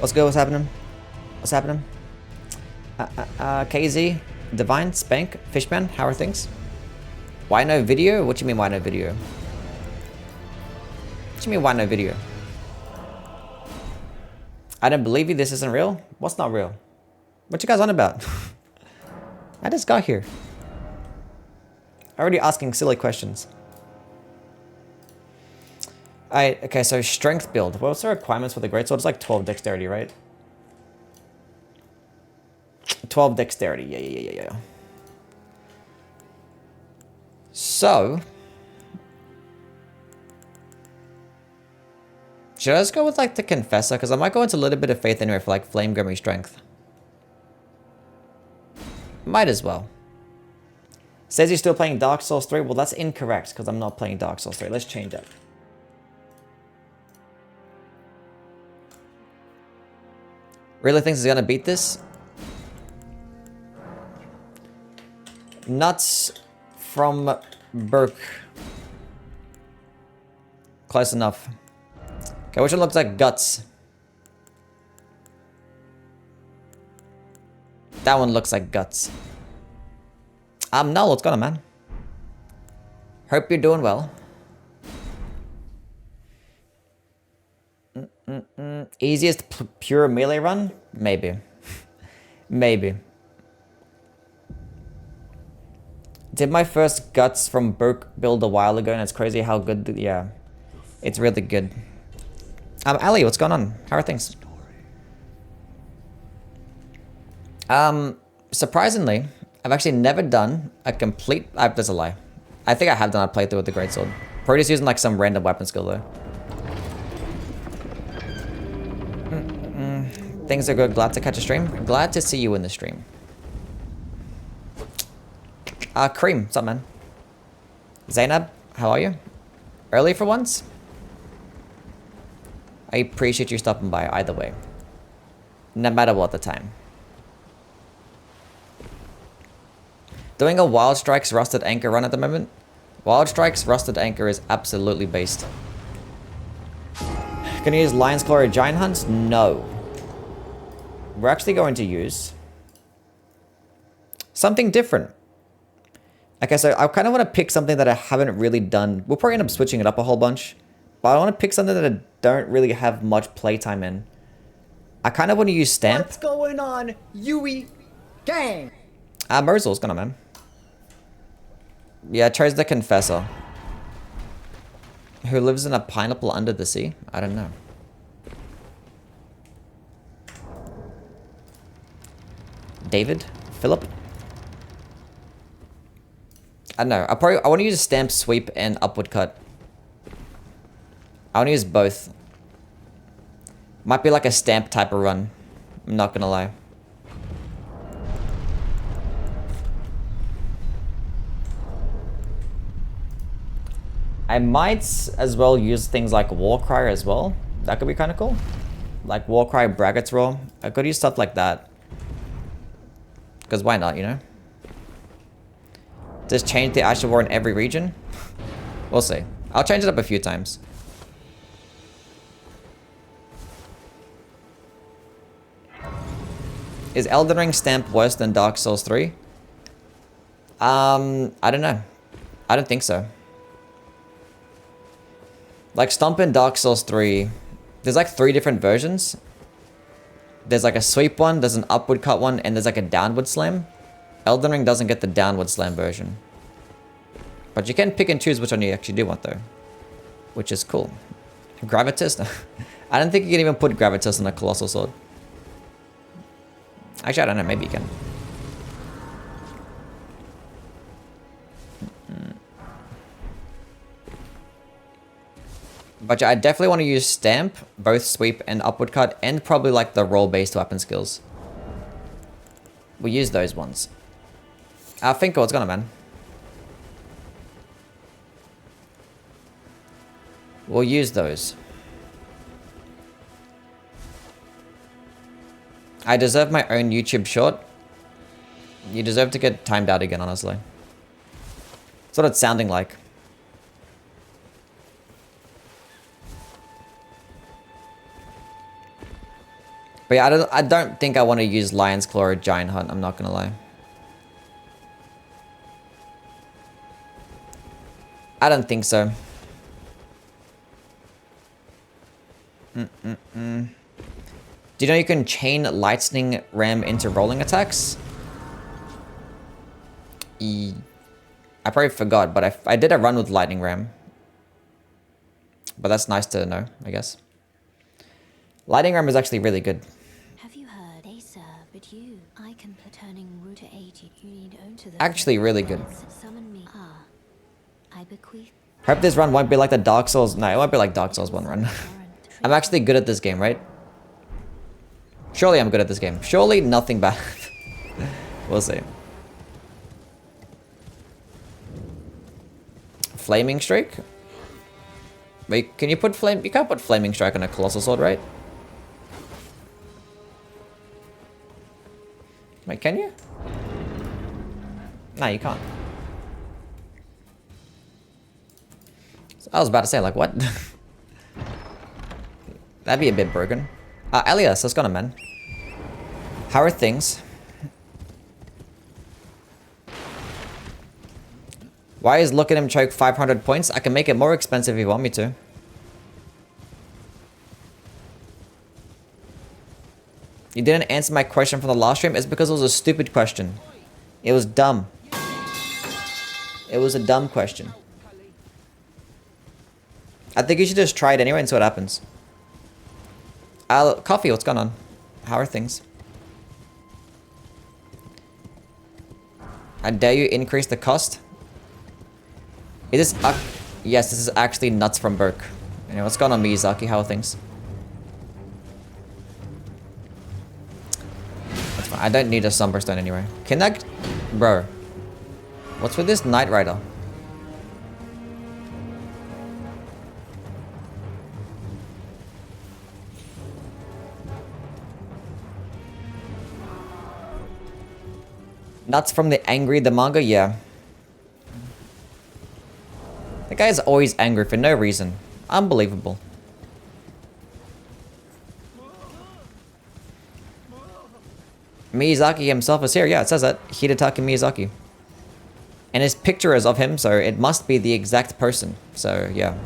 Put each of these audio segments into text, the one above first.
What's good? What's happening? What's happening? KZ, Divine, Spank, Fishman, how are things? Why no video? What do you mean why no video? What do you mean why no video? I don't believe you, this isn't real? What's not real? What you guys on about? I just got here. Already asking silly questions. Alright, okay, so strength build. What's the requirements for the Greatsword? It's like 12 dexterity, right? 12 dexterity, yeah. So... should I just go with like the Confessor? Because I might go into a little bit of faith anyway for like Flame Grimy Strength. Might as well. Says you're still playing Dark Souls 3. Well, that's incorrect because I'm not playing Dark Souls 3. Let's change it. Really thinks he's gonna beat this? Nuts from Burke. Close enough. Okay, which one looks like guts? That one looks like guts. No, what's going on, man? Hope you're doing well. Easiest pure melee run? Maybe. Maybe. Did my first guts from Burke build a while ago, and it's crazy how good, yeah. It's really good. Ali, what's going on? How are things? Surprisingly, I've actually never done a complete... that's a lie. I think I have done a playthrough with the Greatsword. Probably just using like some random weapon skill though. Things are good. Glad to catch a stream. Glad to see you in the stream. Cream, what's up, man? Zainab, how are you? Early for once? I appreciate you stopping by either way. No matter what the time. Doing a Wild Strikes Rusted Anchor run at the moment. Wild Strikes Rusted Anchor is absolutely based. Can you use Lion's Claw or Giant Hunts? No. We're actually going to use something different. Okay, so I kind of want to pick something that I haven't really done. We'll probably end up switching it up a whole bunch. But I want to pick something that I don't really have much playtime in. I kind of want to use Stamp. What's going on, Youwy gang? Merzel's gonna, man. Yeah, I chose the Confessor. Who lives in a pineapple under the sea? I don't know. David? Philip? I don't know. I want to use Stamp, Sweep, and Upward Cut. I want to use both. Might be like a Stamp type of run. I'm not gonna lie. I might as well use things like Warcry as well. That could be kind of cool. Like Warcry, Braggart's Roar. I could use stuff like that. Because why not, you know? Just change the Ash of War in every region? We'll see. I'll change it up a few times. Is Elden Ring Stamp worse than Dark Souls 3? I don't know. I don't think so. Like Stomp in Dark Souls 3, there's like 3 different versions. There's like a sweep one, there's an upward cut one, and there's like a downward slam. Elden Ring doesn't get the downward slam version. But you can pick and choose which one you actually do want though. Which is cool. Gravitas? I don't think you can even put Gravitas on a Colossal Sword. Actually, I don't know, maybe you can. But yeah, I definitely want to use Stamp, both Sweep and Upward Cut, and probably like the roll-based weapon skills. We'll use those ones. Finko, what's going on, man? We'll use those. I deserve my own YouTube short. You deserve to get timed out again, honestly. That's what it's sounding like. But yeah, I don't think I want to use Lion's Claw or Giant Hunt, I'm not gonna lie. I don't think so. Do you know you can chain Lightning Ram into rolling attacks? I probably forgot, but I did a run with Lightning Ram. But that's nice to know, I guess. Lightning Ram is actually really good. Have you heard? They serve, but you, I can put turning root to 80. You need own to the Actually really good. Summon me. I bequeath. Hope this run won't be like the Dark Souls. No, it won't be like Dark Souls 1 run. I'm actually good at this game, right? Surely I'm good at this game. Surely nothing bad. We'll see. Flaming Strike? Wait, can you put flame? You can't put Flaming Strike on a Colossal Sword, right? Wait, can you? No, you can't. I was about to say, like, what? That'd be a bit broken. Elias, let's go on, man. How are things? Why is Look at Him Choke 500 points? I can make it more expensive if you want me to. You didn't answer my question from the last stream? It's because it was a stupid question. It was dumb. It was a dumb question. I think you should just try it anyway and see what happens. Coffee, what's going on? How are things? I dare you increase the cost? Is this... yes, this is actually nuts from Burke. Anyway, what's going on, Miyazaki? How are things? That's fine. I don't need a Somberstone anyway. Can that... Bro. What's with this Knight Rider? Nuts from the Angry the manga? Yeah. The guy's always angry for no reason. Unbelievable. Miyazaki himself is here. Yeah, it says that. Hidetaka Miyazaki. And his picture is of him, so it must be the exact person. So, yeah.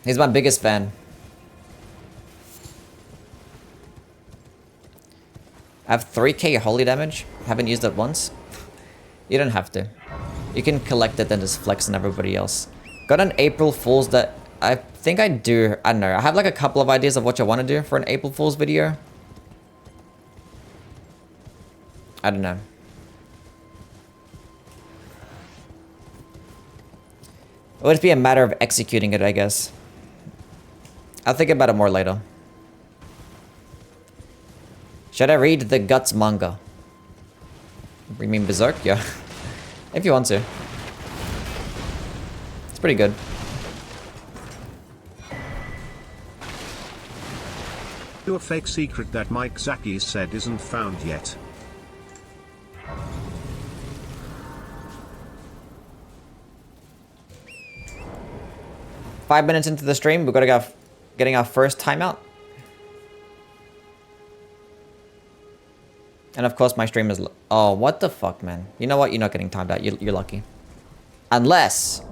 He's my biggest fan. I have 3k holy damage. Haven't used it once. You don't have to. You can collect it and just flex on everybody else. Got an April Fool's that I think I do. I don't know. I have like a couple of ideas of what I want to do for an April Fool's video. I don't know. It would be a matter of executing it, I guess. I'll think about it more later. Should I read the Guts manga? You mean Berserk? Yeah. If you want to. It's pretty good. Do a fake secret that Mike Zaki said isn't found yet. Five minutes into the stream, we've got to go getting our first timeout. And of course my stream is... oh, what the fuck, man. You know what? You're not getting timed out. You're lucky. Unless...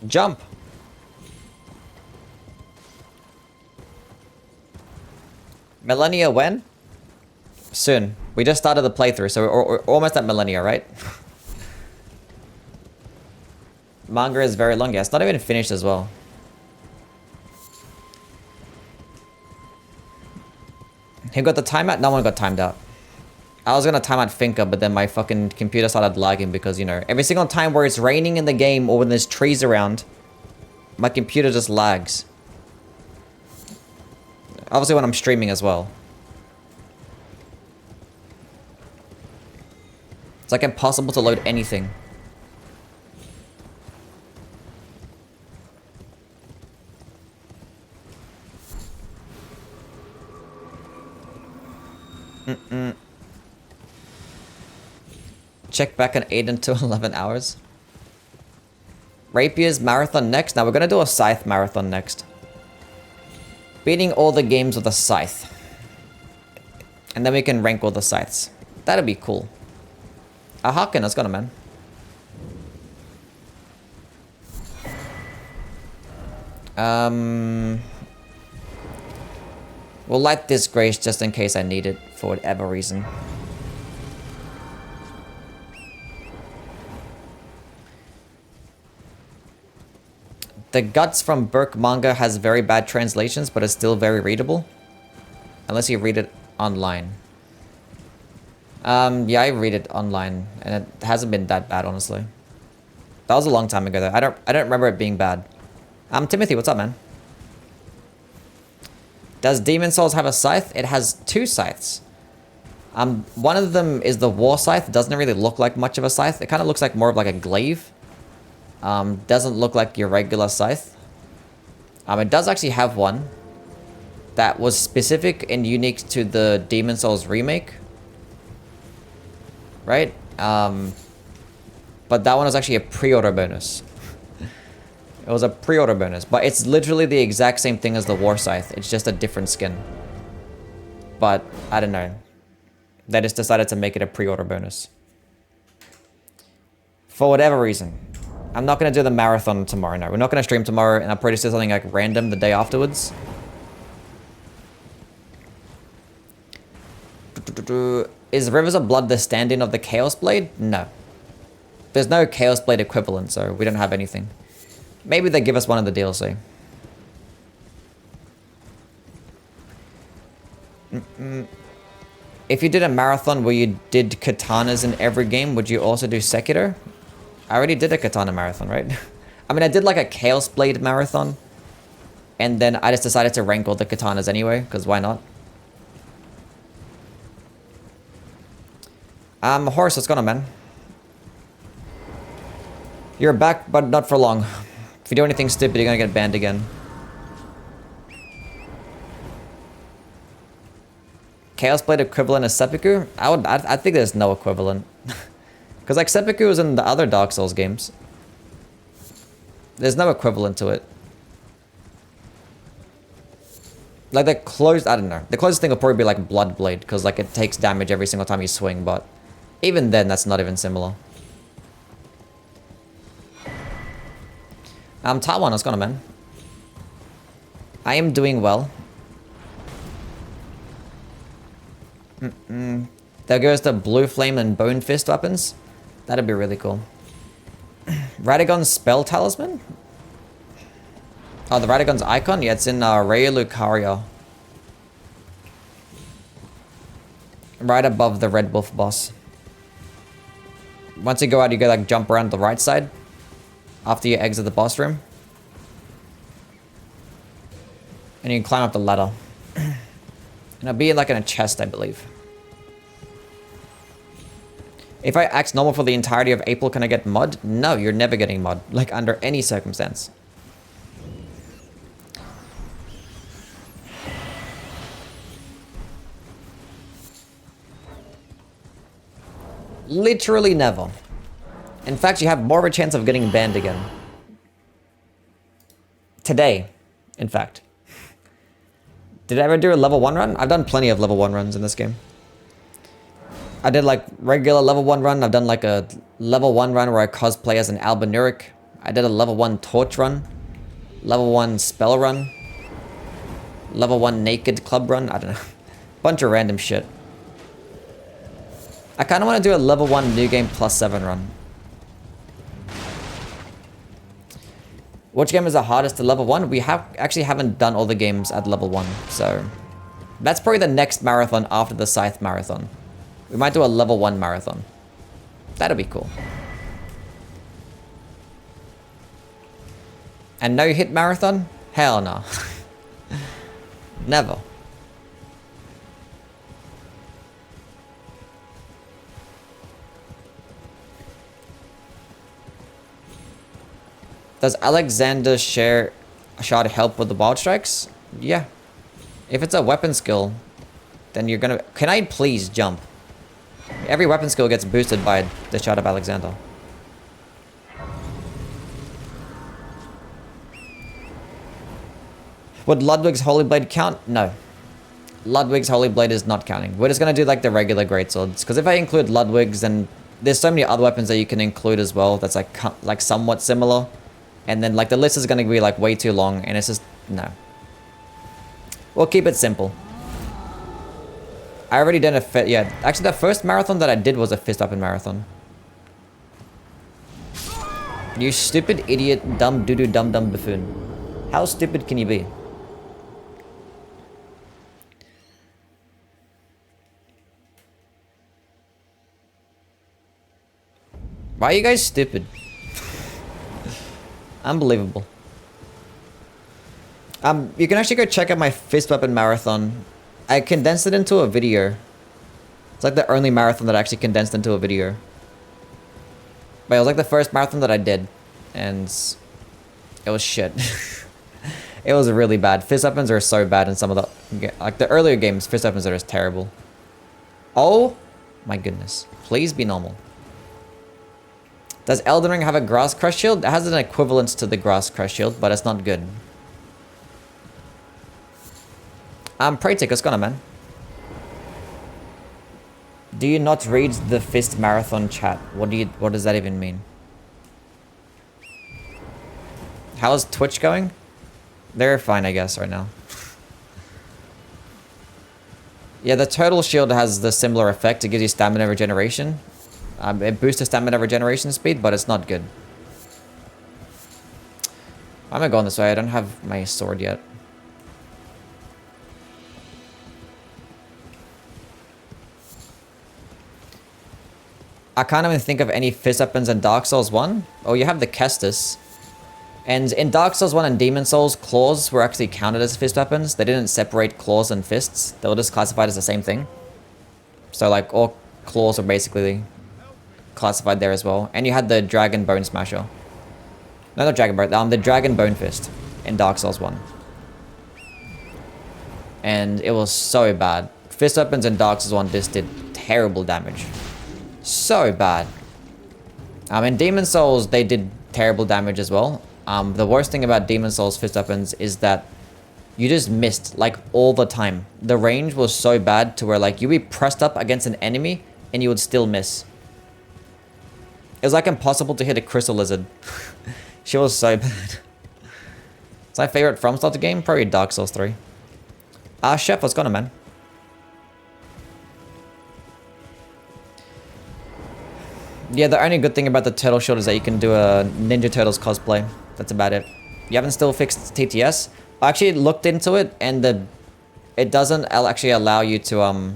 jump. Millennia when? Soon. We just started the playthrough, so we're almost at Millennia, right? Manga is very long. Yeah, it's not even finished as well. Who got the timeout? No one got timed out. I was gonna time out Finka, but then my fucking computer started lagging because, you know, every single time where it's raining in the game or when there's trees around, my computer just lags. Obviously when I'm streaming as well. It's like impossible to load anything. Check back on 8 until 11 hours. Rapier's marathon next. Now we're gonna do a scythe marathon next. Beating all the games with a scythe. And then we can rank all the scythes. That'd be cool. Haken, let's go, man. We'll light this grace just in case I need it for whatever reason. The Guts from Burke manga has very bad translations, but it's still very readable. Unless you read it online. Yeah, I read it online, and it hasn't been that bad, honestly. That was a long time ago, though. I don't remember it being bad. Timothy, what's up, man? Does Demon Souls have a scythe? It has 2 scythes. One of them is the War Scythe. It doesn't really look like much of a scythe. It kind of looks like more of like a glaive. Doesn't look like your regular scythe. It does actually have one that was specific and unique to the Demon Souls remake. Right? But that one was actually a pre-order bonus. It was a pre-order bonus, but it's literally the exact same thing as the War Scythe. It's just a different skin. But, I don't know. They just decided to make it a pre-order bonus. For whatever reason. I'm not going to do the marathon tomorrow, no. We're not going to stream tomorrow, and I'll probably do something like random the day afterwards. Is Rivers of Blood the stand-in of the Chaos Blade? No. There's no Chaos Blade equivalent, so we don't have anything. Maybe they give us one in the DLC. If you did a marathon where you did katanas in every game, would you also do Sekiro? I already did a katana marathon, right? I mean, I did like a Chaos Blade marathon. And then I just decided to rank all the katanas anyway, because why not? Horse, what's going on, man? You're back, but not for long. If you do anything stupid, you're gonna get banned again. Chaos Blade equivalent is seppuku? I think there's no equivalent. Because like seppuku is in the other Dark Souls games. There's no equivalent to it. Like the closest, I don't know. The closest thing will probably be like Blood Blade, because like it takes damage every single time you swing, but even then that's not even similar. Taiwan, what's going on, man? I am doing well. There goes the Blue Flame and Bone Fist weapons. That'd be really cool. Radagon's Spell Talisman? Oh, the Radagon's icon? Yeah, it's in Raya Lucaria. Right above the Red Wolf boss. Once you go out, you go like jump around the right side. After you exit the boss room. And you can climb up the ladder. And it'll be like in a chest, I believe. If I act normal for the entirety of April, can I get mod? No, you're never getting mod. Like under any circumstance. Literally never. In fact, you have more of a chance of getting banned again. Today, in fact. Did I ever do a level 1 run? I've done plenty of level 1 runs in this game. I did like regular level 1 run. I've done like a level 1 run where I cosplay as an Albinuric. I did a level 1 torch run. Level 1 spell run. Level 1 naked club run. I don't know. Bunch of random shit. I kind of want to do a level 1 new game plus 7 run. Which game is the hardest to level 1? We actually haven't done all the games at level 1, so that's probably the next marathon after the Scythe marathon. We might do a level 1 marathon. That'll be cool. And no hit marathon? Hell no. Never. Does Alexander Shard help with the wild strikes? Yeah. If it's a weapon skill, then you're gonna... Can I please jump? Every weapon skill gets boosted by the Shard of Alexander. Would Ludwig's Holy Blade count? No. Ludwig's Holy Blade is not counting. We're just going to do like the regular greatswords. Because if I include Ludwig's, then there's so many other weapons that you can include as well that's like somewhat similar. And then like the list is going to be like way too long and it's just, no. We'll keep it simple. I already did a fit, yeah. Actually the first marathon that I did was a fist weapon marathon. You stupid idiot, dumb doo-doo dumb buffoon. How stupid can you be? Why are you guys stupid? Unbelievable. You can actually go check out my fist weapon marathon. I condensed it into a video. It's like the only marathon that I actually condensed into a video. But it was like the first marathon that I did. And it was shit. It was really bad. Fist weapons are so bad in some of the... Like the earlier games, fist weapons are just terrible. Oh my goodness. Please be normal. Does Elden Ring have a grass crush shield? It has an equivalent to the grass crush shield, but it's not good. Praytic, what's going on, man? Do you not read the fist marathon chat? What does that even mean? How's Twitch going? They're fine, I guess, right now. Yeah, the turtle shield has the similar effect. It gives you stamina regeneration. It boosts the stamina regeneration speed, but it's not good. Why am I going this way? I don't have my sword yet. I can't even think of any fist weapons in Dark Souls 1. Oh, you have the Kestis. And in Dark Souls 1 and Demon Souls, claws were actually counted as fist weapons. They didn't separate claws and fists. They were just classified as the same thing. So like all claws were basically classified there as well. And you had the Dragon Bone Smasher. No, not Dragon Bone. The Dragon Bone Fist in Dark Souls 1. And it was so bad. Fist weapons in Dark Souls 1 just did terrible damage. So bad. In Demon Souls, they did terrible damage as well. The worst thing about Demon Souls fist weapons is that you just missed, like, all the time. The range was so bad to where, like, you'd be pressed up against an enemy and you would still miss. It was, like, impossible to hit a Crystal Lizard. She was so bad. It's my favorite From Software game? Probably Dark Souls 3. Chef, what's going on, man? Yeah, the only good thing about the Turtle Shield is that you can do a Ninja Turtles cosplay. That's about it. You haven't still fixed TTS? I actually looked into it, and it doesn't actually allow you to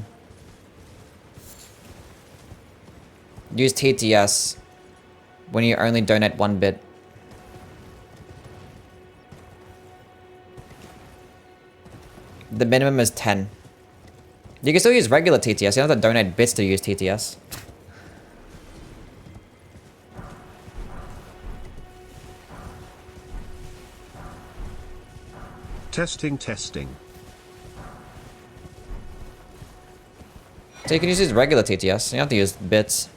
use TTS when you only donate 1 bit. The minimum is 10. You can still use regular TTS. You don't have to donate bits to use TTS. Testing, testing. So you can just use regular TTS. You don't have to use bits.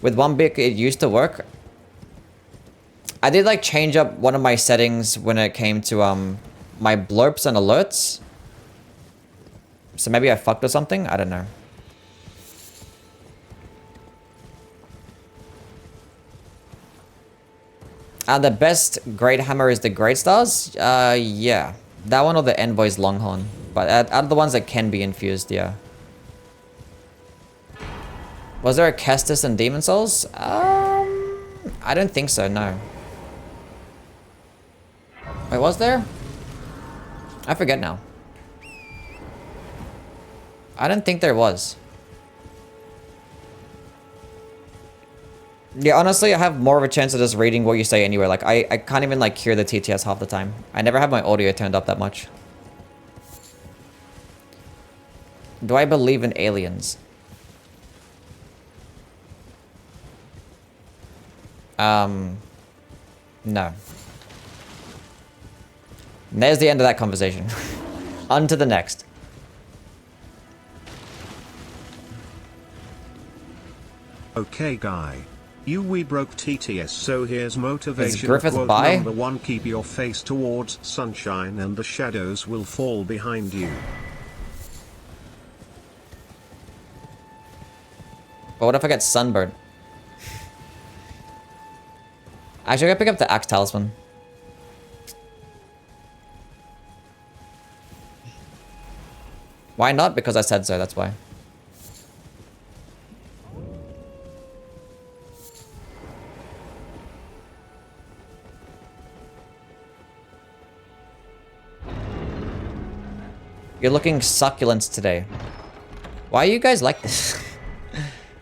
With 1 bit, it used to work. I did like change up one of my settings when it came to my blurps and alerts. So maybe I fucked with something? I don't know. The best Great Hammer is the Great Stars? Yeah. That one or the Envoy's Longhorn. But out of the ones that can be infused, yeah. Was there a Kestis in Demon Souls? I don't think so, no. Wait, was there? I forget now. I don't think there was. Yeah, honestly, I have more of a chance of just reading what you say anywhere. Like, I can't even, like, hear the TTS half the time. I never have my audio turned up that much. Do I believe in aliens? No. And there's the end of that conversation. On to the next. Okay guy. Youwy broke TTS, so here's motivation. Griffith Quote by? number 1, keep your face towards sunshine and the shadows will fall behind you. But what if I get sunburned? Actually, I gotta pick up the Axe Talisman. Why not? Because I said so, that's why. You're looking succulent today. Why are you guys like this?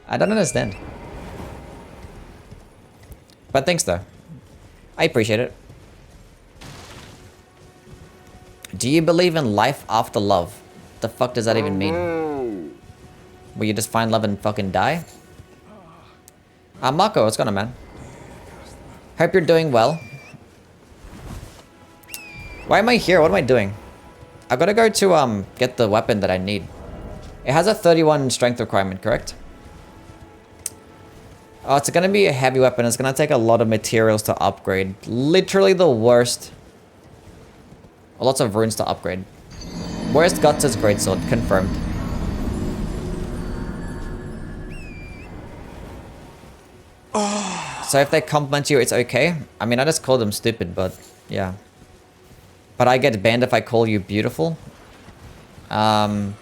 I don't understand. But thanks though. I appreciate it. Do you believe in life after love? What the fuck does that even mean? Will you just find love and fucking die? Mako, what's going on, man? Hope you're doing well. Why am I here? What am I doing? I gotta go to get the weapon that I need. It has a 31 strength requirement, correct? Oh, it's gonna be a heavy weapon. It's gonna take a lot of materials to upgrade. Literally the worst. Lots of runes to upgrade. Worst guts is Greatsword, confirmed. So if they compliment you, it's okay? I mean, I just call them stupid, but yeah. But I get banned if I call you beautiful? That's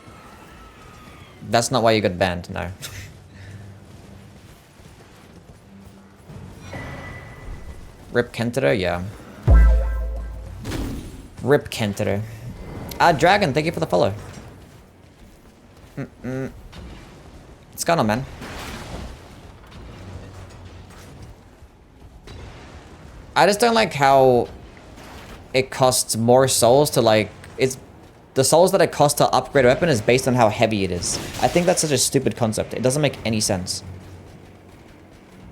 not why you got banned, no. Rip Kentaro, yeah. Rip Kentaro. Dragon, thank you for the follow. What's going on, man? I just don't like how it costs more souls to like... It's the souls that it costs to upgrade a weapon is based on how heavy it is. I think that's such a stupid concept. It doesn't make any sense.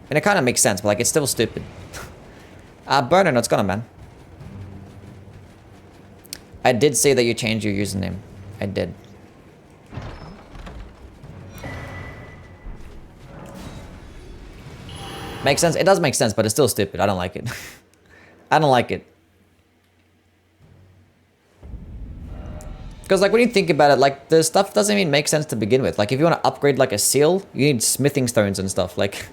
And it kind of makes sense, but like it's still stupid. Burner, what's going on, man? I did say that you changed your username. I did. Makes sense? It does make sense, but it's still stupid. I don't like it. I don't like it. Because like when you think about it, like the stuff doesn't even make sense to begin with. Like if you want to upgrade like a seal, you need smithing stones and stuff. Like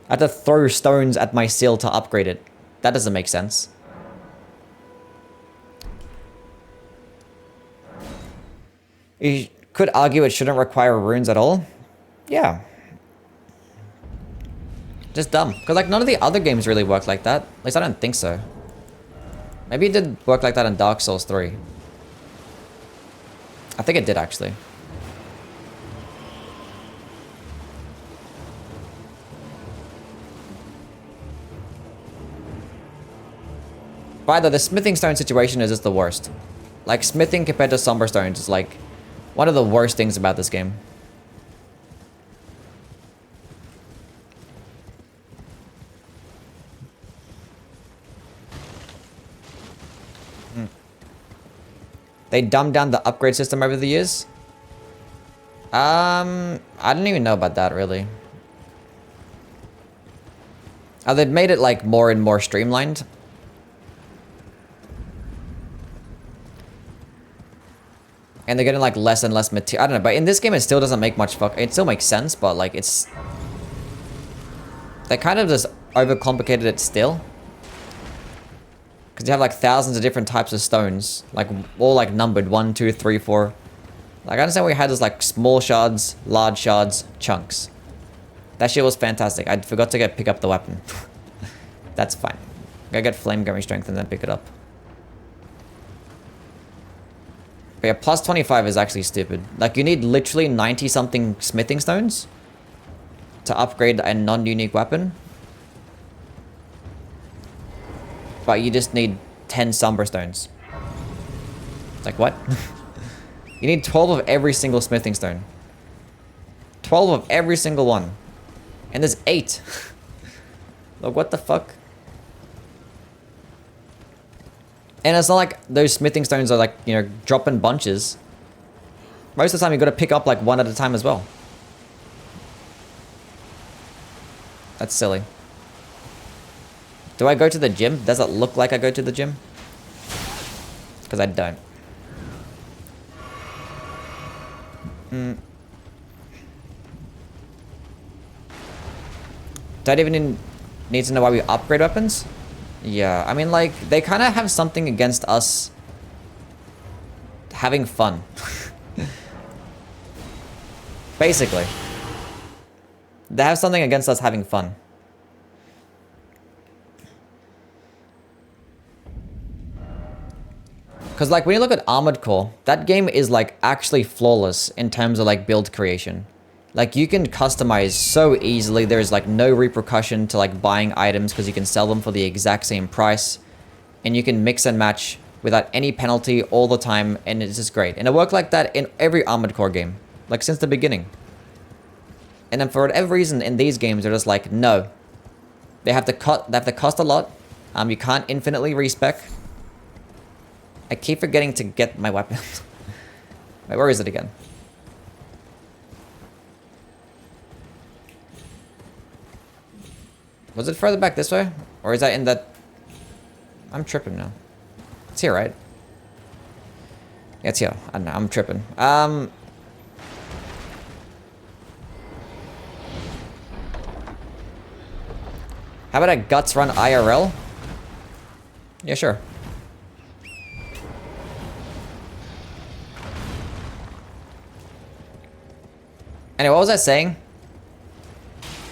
I have to throw stones at my seal to upgrade it. That doesn't make sense. You could argue it shouldn't require runes at all. Yeah. Just dumb. Because like none of the other games really work like that. At least I don't think so. Maybe it did work like that in Dark Souls 3. I think it did actually. By the way, the smithing stone situation is just the worst. Like smithing compared to somber stones is like one of the worst things about this game. They dumbed down the upgrade system over the years. I didn't even know about that really. Oh, they'd made it like more and more streamlined. And they're getting like less and less material. I don't know, but in this game it still doesn't make much it still makes sense, but like it's... They kind of just overcomplicated it still. Because you have like thousands of different types of stones. Like all like numbered 1, 2, 3, 4. Like I understand we had this like small shards, large shards, chunks. That shit was fantastic. I forgot to pick up the weapon. That's fine. Go get flame going strength and then pick it up. But yeah, plus 25 is actually stupid. Like, you need literally 90-something smithing stones to upgrade a non-unique weapon. But you just need 10 somber stones. Like, what? You need 12 of every single smithing stone. 12 of every single one. And there's 8. Like, what the fuck? And it's not like those smithing stones are like, you know, dropping bunches. Most of the time you got to pick up like one at a time as well. That's silly. Do I go to the gym? Does it look like I go to the gym? Because I don't. Don't even need to know why we upgrade weapons? Yeah, I mean, like, they kind of have something against us having fun. Basically. They have something against us having fun. Because, like, when you look at Armored Core, that game is, like, actually flawless in terms of, like, build creation. Like, you can customize so easily. There's, like, no repercussion to, like, buying items because you can sell them for the exact same price. And you can mix and match without any penalty all the time, and it's just great. And it worked like that in every Armored Core game, like, since the beginning. And then for whatever reason, in these games, they're just like, no. They have to cost a lot. You can't infinitely respec. I keep forgetting to get my weapon. Wait, where is it again? Was it further back this way? Or is that in that... I'm tripping now. It's here, right? Yeah, it's here. I don't know, I'm tripping. How about a Guts run IRL? Yeah, sure. Anyway, what was I saying?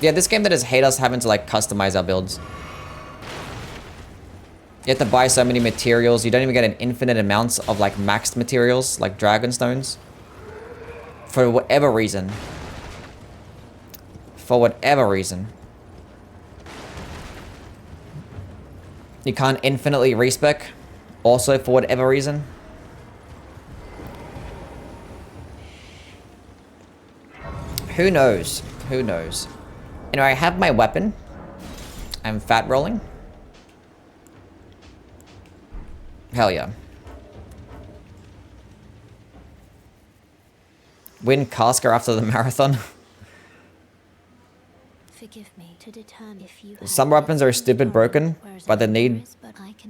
Yeah, this game that just hate us having to, like, customize our builds. You have to buy so many materials. You don't even get an infinite amounts of, like, maxed materials, like dragon stones. For whatever reason. For whatever reason. You can't infinitely respec. Also, for whatever reason. Who knows? Who knows? Anyway, I have my weapon. I'm fat rolling. Hell yeah. Win Casca after the marathon. Forgive me to determine if you Some weapons are stupid broken, but they need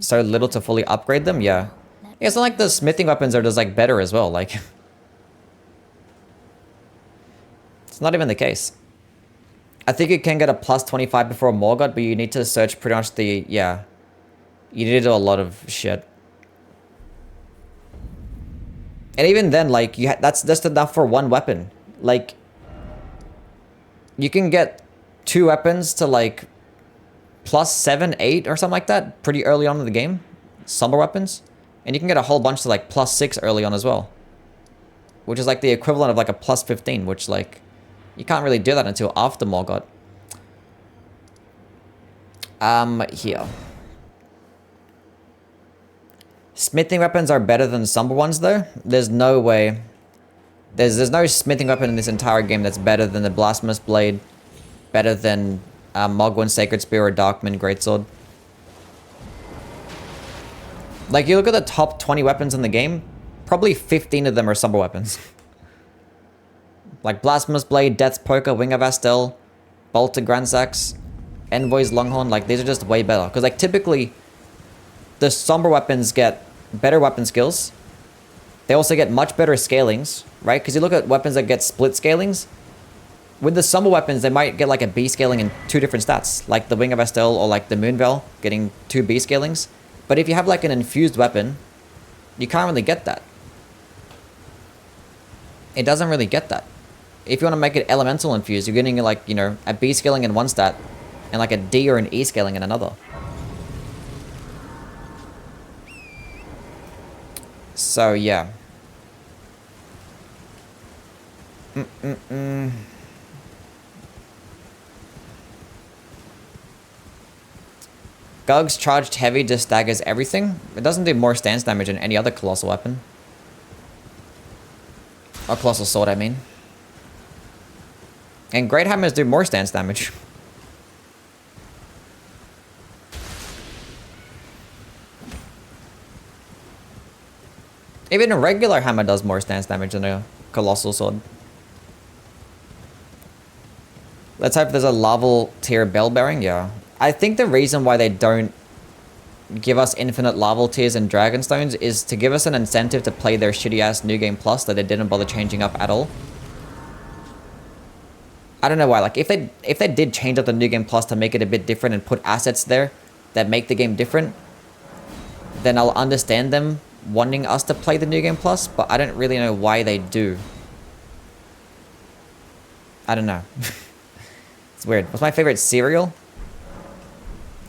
so little to fully upgrade them. Yeah. Yeah, it's not like the smithing weapons are just, like, better as well. Like, it's not even the case. I think you can get a plus 25 before Morgoth, but you need to search pretty much the... Yeah. You need to do a lot of shit. And even then, like, that's just enough for one weapon. Like, you can get 2 weapons to, like, plus 7, 8 or something like that pretty early on in the game. Summer weapons. And you can get a whole bunch to, like, plus 6 early on as well. Which is, like, the equivalent of, like, a plus 15, which, like... You can't really do that until after Morgoth. Here. Smithing weapons are better than Somber ones, though. There's no way. There's no smithing weapon in this entire game that's better than the Blasphemous Blade. Better than Mogwin's Sacred Spear or Darkman Greatsword. Like, you look at the top 20 weapons in the game, probably 15 of them are Somber weapons. Like Blasphemous Blade, Death's Poker, Wing of Astel, Bolter Grandsax, Envoy's Longhorn, like, these are just way better. Because, like, typically, the Somber weapons get better weapon skills. They also get much better scalings, right? Because you look at weapons that get split scalings. With the Somber weapons, they might get, like, a B scaling in 2 different stats. Like the Wing of Astel or, like, the Moonveil getting 2 B scalings. But if you have, like, an infused weapon, you can't really get that. It doesn't really get that. If you want to make it elemental infused, you're getting, like, you know, a B scaling in one stat and, like, a D or an E scaling in another. So, yeah. Gug's charged heavy just staggers everything. It doesn't do more stance damage than any other colossal weapon. Or colossal sword, I mean. And great hammers do more stance damage. Even a regular hammer does more stance damage than a colossal sword. Let's hope there's a level tier bell bearing. Yeah. I think the reason why they don't give us infinite larval tiers and dragonstones is to give us an incentive to play their shitty ass new game plus that they didn't bother changing up at all. I don't know why. Like if they did change up the new game plus to make it a bit different and put assets there that make the game different, then I'll understand them wanting us to play the new game plus, but I don't really know why they do. I don't know. It's weird. What's my favorite cereal?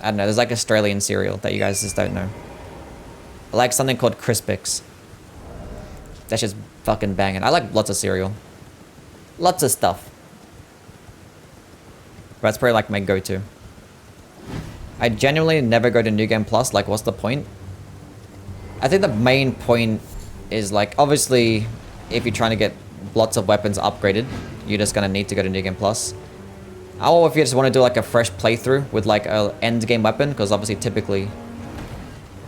I don't know, there's like Australian cereal that you guys just don't know. I like something called Crispix. That's just fucking banging. I like lots of cereal. Lots of stuff. But that's probably like my go-to. I genuinely never go to New Game Plus, like what's the point? I think the main point is like, obviously, if you're trying to get lots of weapons upgraded, you're just gonna need to go to New Game Plus. Or if you just want to do like a fresh playthrough with like a end game weapon, because obviously typically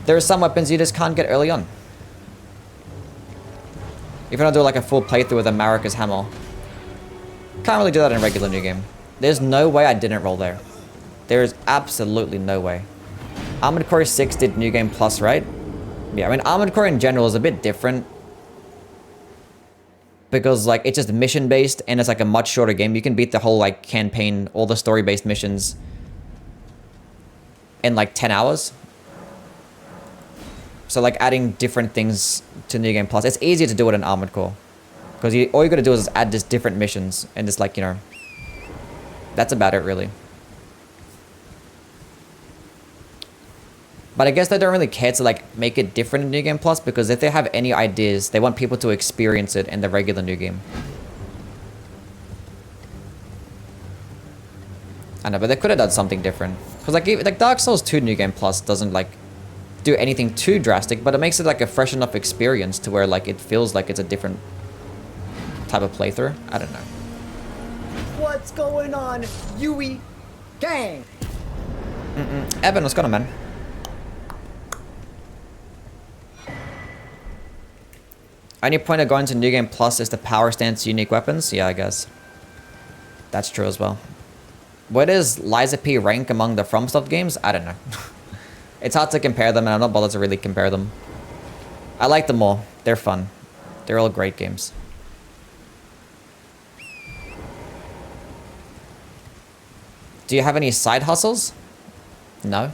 there are some weapons you just can't get early on. If you want to do like a full playthrough with America's Hammer, can't really do that in a regular new game. There's no way I didn't roll there. There is absolutely no way. Armored Core 6 did New Game Plus, right? Yeah, I mean Armored Core in general is a bit different, because like it's just mission based and it's like a much shorter game. You can beat the whole like campaign, all the story based missions in like 10 hours. So like adding different things to New Game Plus, it's easier to do it in Armored Core, because all you gotta do is add just different missions and just like, you know, that's about it really. But I guess they don't really care to like make it different in New Game Plus, because if they have any ideas, they want people to experience it in the regular new game. I know, but they could have done something different. Because like Dark Souls 2 New Game Plus doesn't like do anything too drastic, but it makes it like a fresh enough experience to where like it feels like it's a different type of playthrough. I don't know. What's going on, Youwy gang? Evan, what's going on, man? Only point of going to New Game Plus is the power stance unique weapons? Yeah, I guess. That's true as well. Where does Liza P rank among the FromSoft games? I don't know. It's hard to compare them, and I'm not bothered to really compare them. I like them all. They're fun. They're all great games. Do you have any side hustles? No.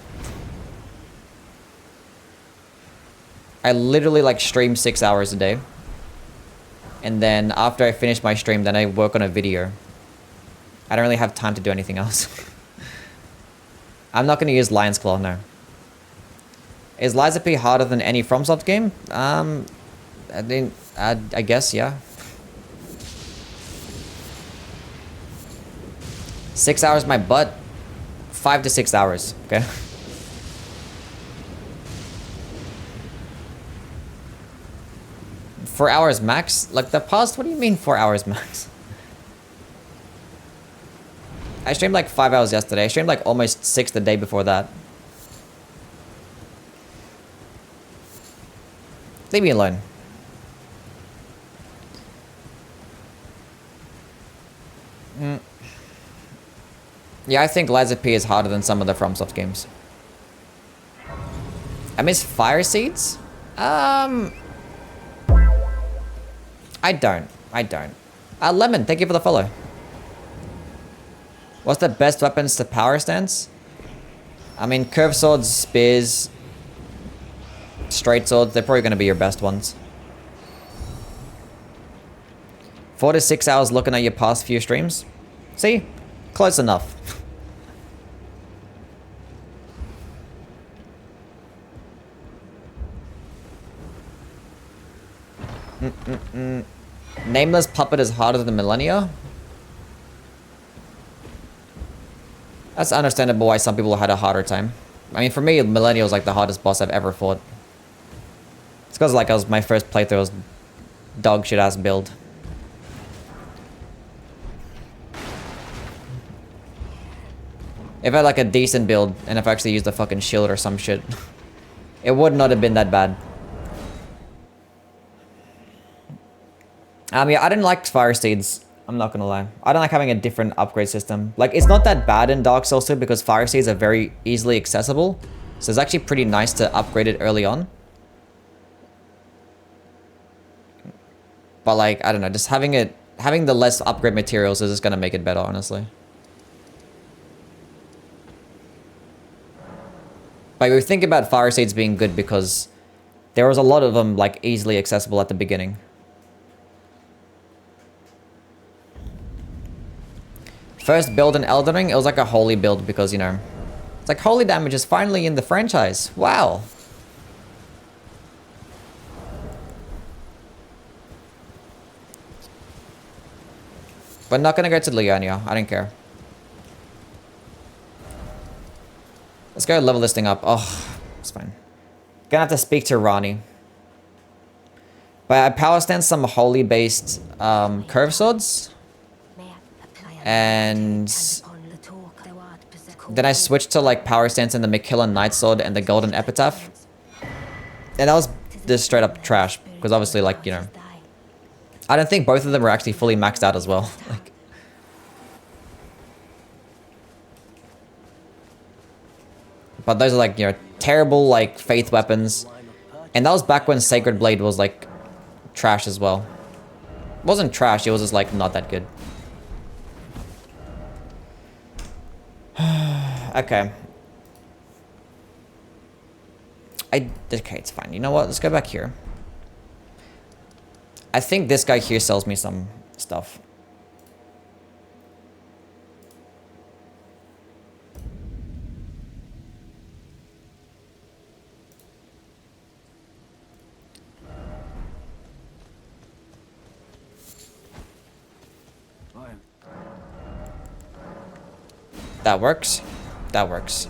I literally like stream 6 hours a day. And then after I finish my stream, then I work on a video. I don't really have time to do anything else. I'm not going to use Lion's Claw, no. Is Liza P harder than any FromSoft game? I guess, yeah. 6 hours my butt. 5 to 6 hours, okay? 4 hours max? Like the past? What do you mean 4 hours max? I streamed like 5 hours yesterday. I streamed like almost 6 the day before that. Leave me alone. Yeah, I think Liza P is harder than some of the FromSoft games. I miss Fire Seeds? I don't. Lemon, thank you for the follow. What's the best weapons to power stance? I mean, curved swords, spears, straight swords, they're probably going to be your best ones. 4 to 6 hours looking at your past few streams? See? Close enough. Nameless Puppet is harder than Millennia? That's understandable why some people had a harder time. I mean, for me, Millennia was like the hardest boss I've ever fought. It's because like my first playthrough was dog shit ass build. If I had like a decent build, and if I actually used a fucking shield or some shit, it would not have been that bad. Yeah, I didn't like Fire Seeds I'm not gonna lie. I don't like having a different upgrade system. Like, it's not that bad in Dark Souls 2 because fire seeds are very easily accessible. So it's actually pretty nice to upgrade it early on. But like, I don't know, just having the less upgrade materials is just gonna make it better, honestly. But we think about fire seeds being good because there was a lot of them like easily accessible at the beginning. First build in Elden Ring, it was like a holy build because, you know, it's like holy damage is finally in the franchise. Wow. But not gonna go to Leonia. I don't care. Let's go level this thing up. Oh, it's fine. Gonna have to speak to Rani. But I power stand some holy based curve swords. And then I switched to like power stance in the McKillen Night Sword and the Golden Epitaph. And that was just straight up trash. Because obviously, like, you know, I don't think both of them were actually fully maxed out as well. Like, but those are like, you know, terrible like faith weapons. And that was back when Sacred Blade was like trash as well. It wasn't trash, it was just like not that good. Okay. Okay, it's fine. You know what? Let's go back here. I think this guy here sells me some stuff. That works. That works.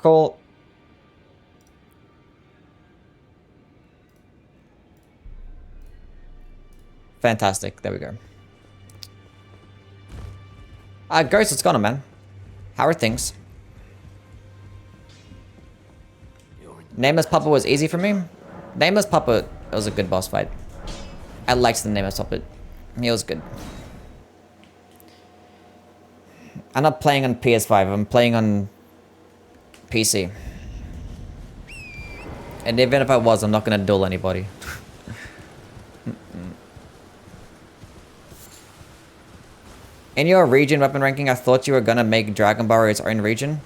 Cool. Fantastic. There we go. Ghost, what's going on, man? How are things? Nameless Puppet was easy for me. Nameless Puppet was a good boss fight. I liked the Nameless Puppet. He was good. I'm not playing on PS5. I'm playing on PC. And even if I was, I'm not gonna duel anybody. In your region weapon ranking, I thought you were gonna make Dragon Bar its own region.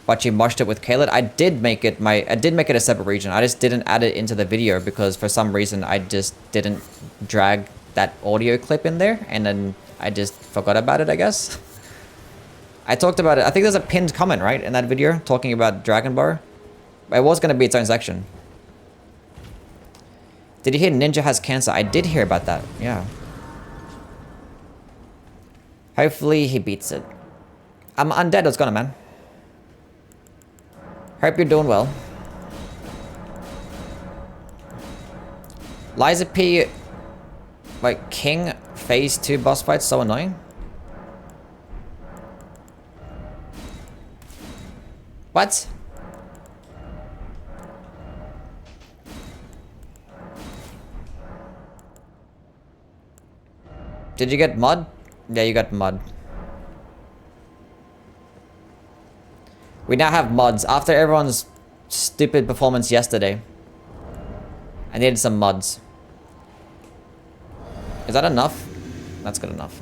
But you mushed it with Kaled. I did make it a separate region. I just didn't add it into the video because for some reason I just didn't drag that audio clip in there, and then I just forgot about it, I guess. I talked about it. I think there's a pinned comment, right, in that video talking about Dragon Bar. It was gonna be its own section. Did you hear Ninja has cancer? I did hear about that, yeah. Hopefully he beats it. I'm undead, what's going on, man? Hope you're doing well. Liza P, like, King Phase 2 boss fight, so annoying. What? Did you get mod? Yeah, you got mod. We now have mods. After everyone's stupid performance yesterday, I needed some mods. Is that enough? That's good enough.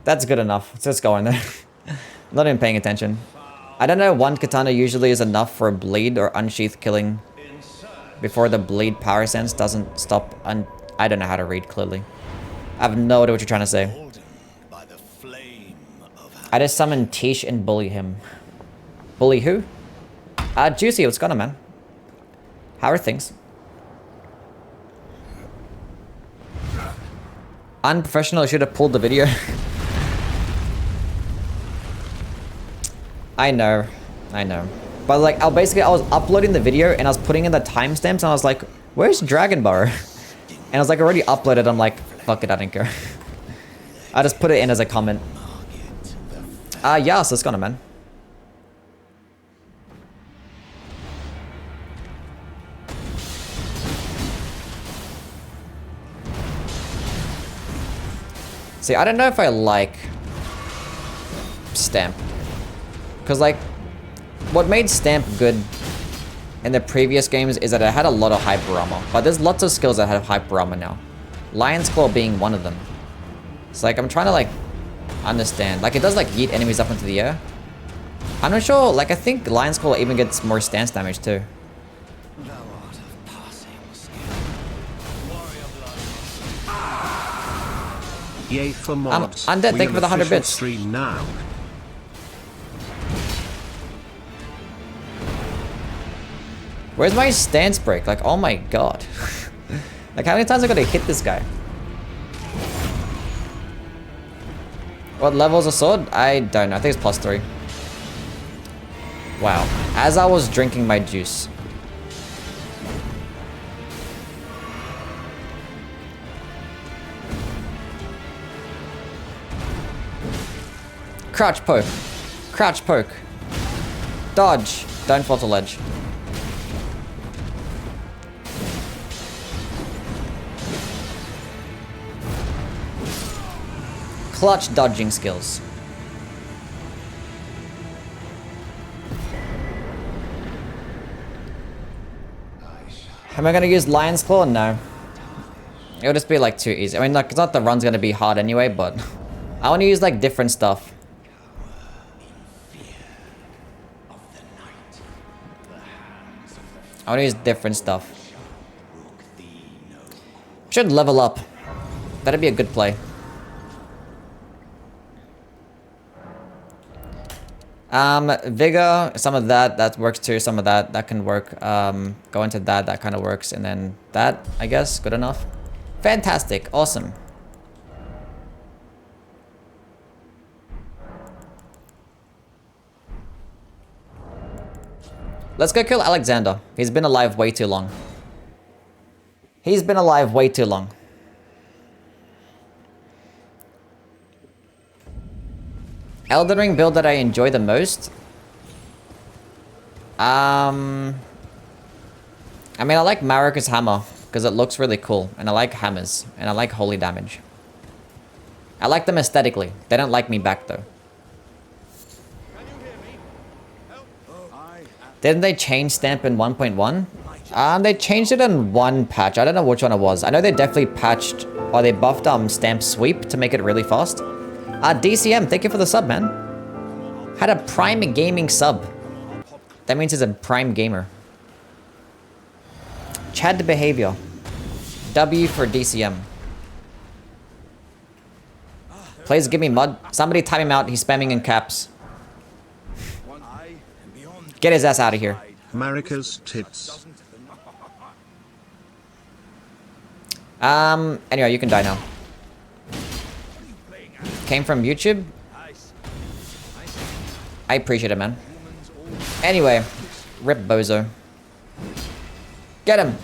That's good enough. Let's just go in there. I'm not even paying attention. I don't know, one katana usually is enough for a bleed or unsheath killing before the bleed power sense doesn't stop. I don't know how to read clearly. I have no idea what you're trying to say. I just summon Tish and bully him. Bully who? Juicy, what's going on, man? How are things? Unprofessional, I should have pulled the video. I know. I know. But like, I was uploading the video and I was putting in the timestamps and I was like, where's Dragon Bar? And I was like, already uploaded. I'm like, fuck it, I don't care. I just put it in as a comment. Yeah, so it's gonna, man. See, I don't know if I like Stamp. Because, like, what made Stamp good in the previous games is that it had a lot of hyper armor. But there's lots of skills that have hyper armor now. Lion's Claw being one of them. It's like, I'm trying to, like, understand. Like, it does, like, yeet enemies up into the air. I'm not sure. Like, I think Lion's Claw even gets more stance damage, too. Yay for mods. I'm undead, thank you for the 100 bits. Stream now. Where's my stance break? Like, oh my god. Like, how many times I gotta hit this guy? What level's a sword? I don't know. I think it's +3. Wow. As I was drinking my juice. Crouch poke. Crouch poke. Dodge. Don't fall to ledge. Clutch dodging skills. Am I gonna use Lion's Claw? No. It'll just be like too easy. I mean, like, it's not the run's gonna be hard anyway, but I want to use like different stuff. I want to use different stuff. Should level up. That'd be a good play. Vigor, some of that works too. Some of that can work. Go into that kind of works. And then that, I guess, good enough. Fantastic. Awesome. Let's go kill Alexander. He's been alive way too long. He's been alive way too long. Elden Ring build that I enjoy the most? I mean, I like Marika's hammer because it looks really cool. And I like hammers. And I like holy damage. I like them aesthetically. They don't like me back though. Didn't they change Stamp in 1.1? They changed it in one patch. I don't know which one it was. I know they definitely patched or they buffed Stamp Sweep to make it really fast. DCM, thank you for the sub, man. Had a Prime Gaming sub. That means he's a Prime Gamer. Chad behavior. W for DCM. Please give me mud. Somebody time him out. He's spamming in caps. Get his ass out of here. Marika's tits. Anyway, you can die now. Came from YouTube? I appreciate it, man. Anyway, rip Bozo. Get him!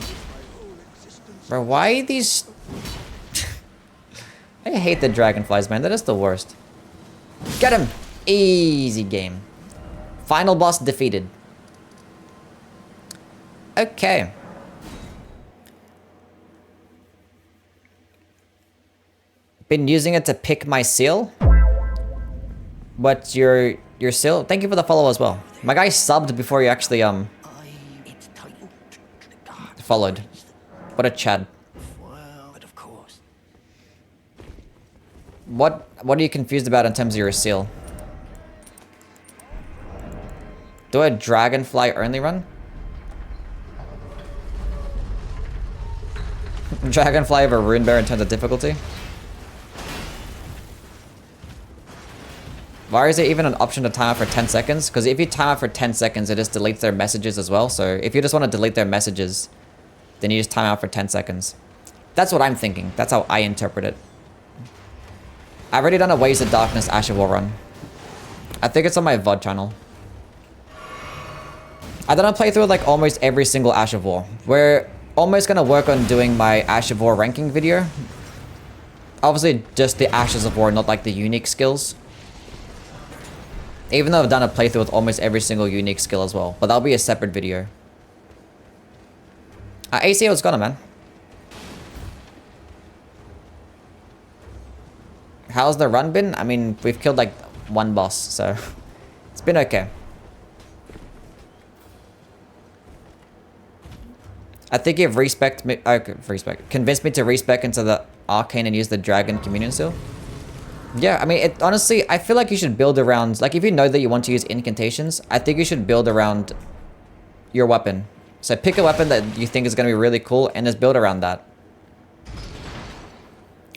Bro, why these... I hate the dragonflies, man. That is the worst. Get him! Easy game. Final boss defeated. Okay. Been using it to pick my seal. What's your seal? Thank you for the follow as well. My guy subbed before he actually followed. What a Chad. What are you confused about in terms of your seal? Do a dragonfly only run? Dragonfly over Rune Bear in terms of difficulty? Why is it even an option to time out for 10 seconds? Because if you time out for 10 seconds, it just deletes their messages as well. So if you just want to delete their messages, then you just time out for 10 seconds. That's what I'm thinking. That's how I interpret it. I've already done a Waves of Darkness Asher War run. I think it's on my VOD channel. I done a playthrough like almost every single Ash of War. We're almost gonna work on doing my Ash of War ranking video. Obviously just the Ashes of War, not like the unique skills. Even though I've done a playthrough with almost every single unique skill as well. But that'll be a separate video. AC, what's going on, man? How's the run been? I mean, we've killed like one boss, so it's been okay. I think you've convinced me to respec into the arcane and use the dragon communion seal. Yeah, I mean, honestly, I feel like you should build around, like if you know that you want to use incantations, I think you should build around your weapon. So pick a weapon that you think is going to be really cool and just build around that.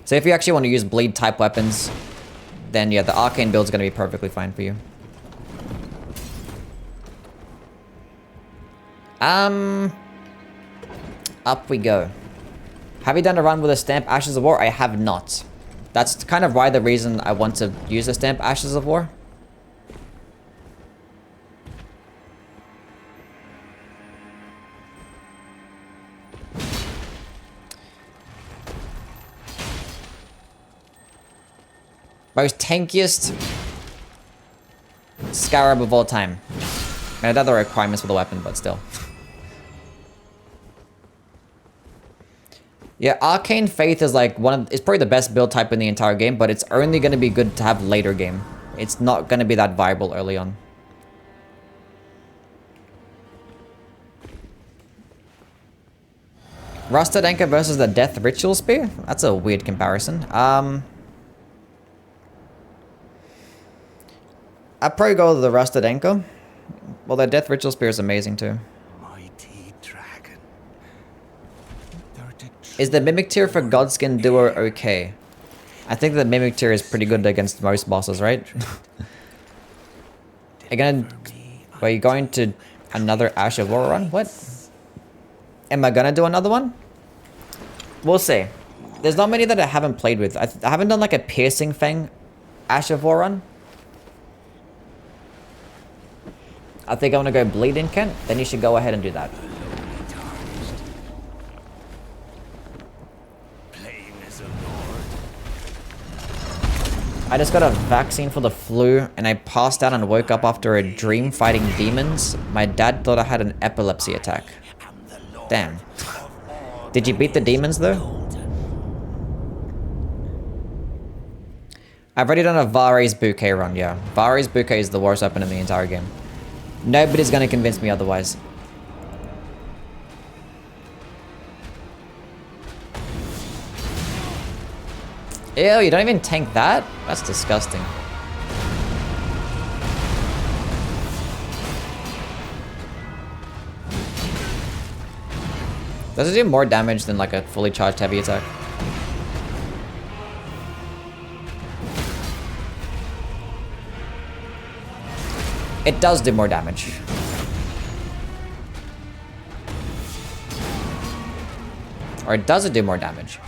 So if you actually want to use bleed type weapons, then yeah, the arcane build is going to be perfectly fine for you. Up we go. Have you done a run with a stamp Ashes of War? I have not. That's kind of why the reason I want to use a stamp Ashes of War. Most tankiest Scarab of all time. I know the requirements for the weapon, but still. Yeah, Arcane Faith is like it's probably the best build type in the entire game, but it's only going to be good to have later game. It's not going to be that viable early on. Rusted Anchor versus the Death Ritual Spear? That's a weird comparison. I'd probably go with the Rusted Anchor. Well, the Death Ritual Spear is amazing too. Is the Mimic tier for Godskin Duo okay? I think the Mimic tier is pretty good against most bosses, right? Are you going to another Ash of War run? What? Am I gonna do another one? We'll see. There's not many that I haven't played with. I haven't done like a Piercing Fang Ash of War run. I think I want to go Bleed in Kent. Then you should go ahead and do that. I just got a vaccine for the flu and I passed out and woke up after a dream fighting demons. My dad thought I had an epilepsy attack. Damn. Did you beat the demons though? I've already done a Vare's Bouquet run, yeah. Vare's Bouquet is the worst weapon in the entire game. Nobody's gonna convince me otherwise. Ew, you don't even tank that? That's disgusting. Does it do more damage than like a fully charged heavy attack? It does do more damage. Or does it do more damage?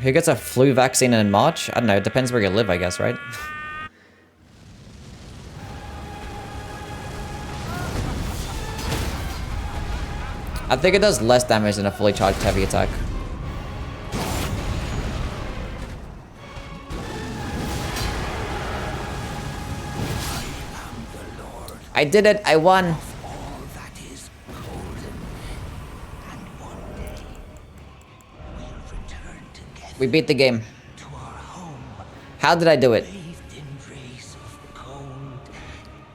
Who gets a flu vaccine in March? I don't know, it depends where you live, I guess, right? I think it does less damage than a fully charged heavy attack. I did it, I won. We beat the game. How did I do it?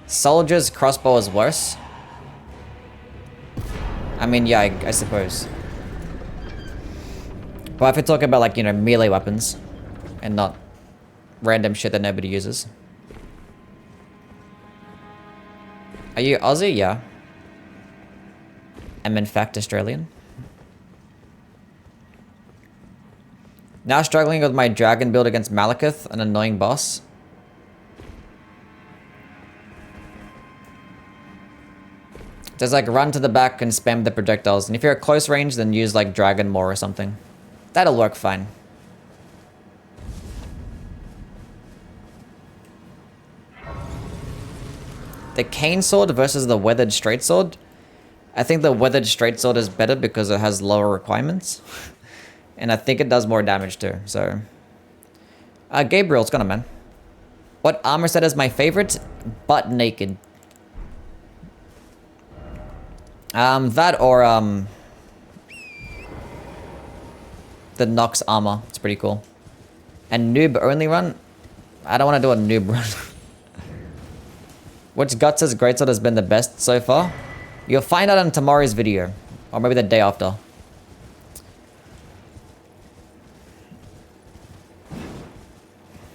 Soldier's crossbow is worse? I mean, yeah, I suppose. But if we're talking about, like, you know, melee weapons and not random shit that nobody uses. Are you Aussie? Yeah. I'm in fact Australian. Now struggling with my dragon build against Malekith, an annoying boss. Just like run to the back and spam the projectiles. And if you're at close range, then use like Dragon Maw or something. That'll work fine. the cane sword versus the weathered straight sword. I think the weathered straight sword is better because it has lower requirements. And I think it does more damage too, so... Gabriel, what's going on, man? What armor set is my favorite? Butt naked. That or, the Nox armor. It's pretty cool. And noob only run? I don't want to do a noob run. Which Guts' Greatsword has been the best so far? You'll find out in tomorrow's video. Or maybe the day after.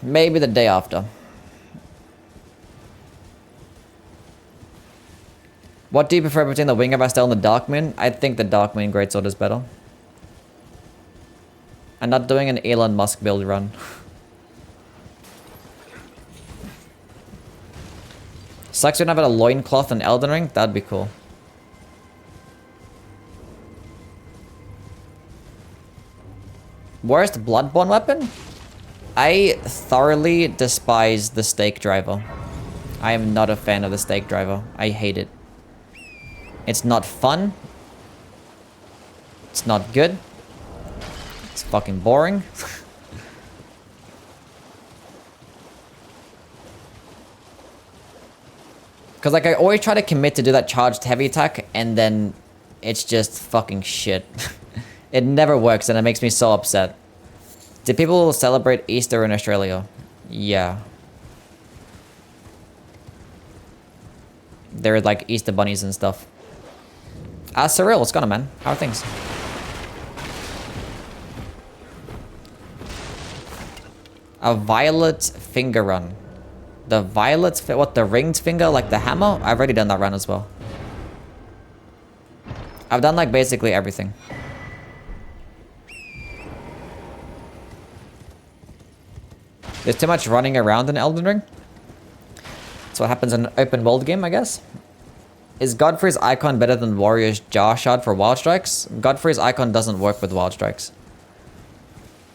Maybe the day after. What do you prefer between the Winger Bastel and the Dark Moon? I think the Dark Moon Greatsword is better. I'm not doing an Elon Musk build run. Sucks we don't have a loincloth in Elden Ring. That'd be cool. Worst Bloodborne weapon? I thoroughly despise the stake driver. I am not a fan of the stake driver. I hate it. It's not fun. It's not good. It's fucking boring. Because, like, I always try to commit to do that charged heavy attack, and then it's just fucking shit. It never works, and it makes me so upset. Do people celebrate Easter in Australia? Yeah. There are, like, Easter bunnies and stuff. Cyril, what's going on, man? How are things? A violet finger run. The violet, what, the ringed finger, like the hammer? I've already done that run as well. I've done, like, basically everything. There's too much running around in Elden Ring. That's what happens in an open world game, I guess. Is Godfrey's icon better than Warrior's Jar Shard for Wild Strikes? Godfrey's icon doesn't work with Wild Strikes.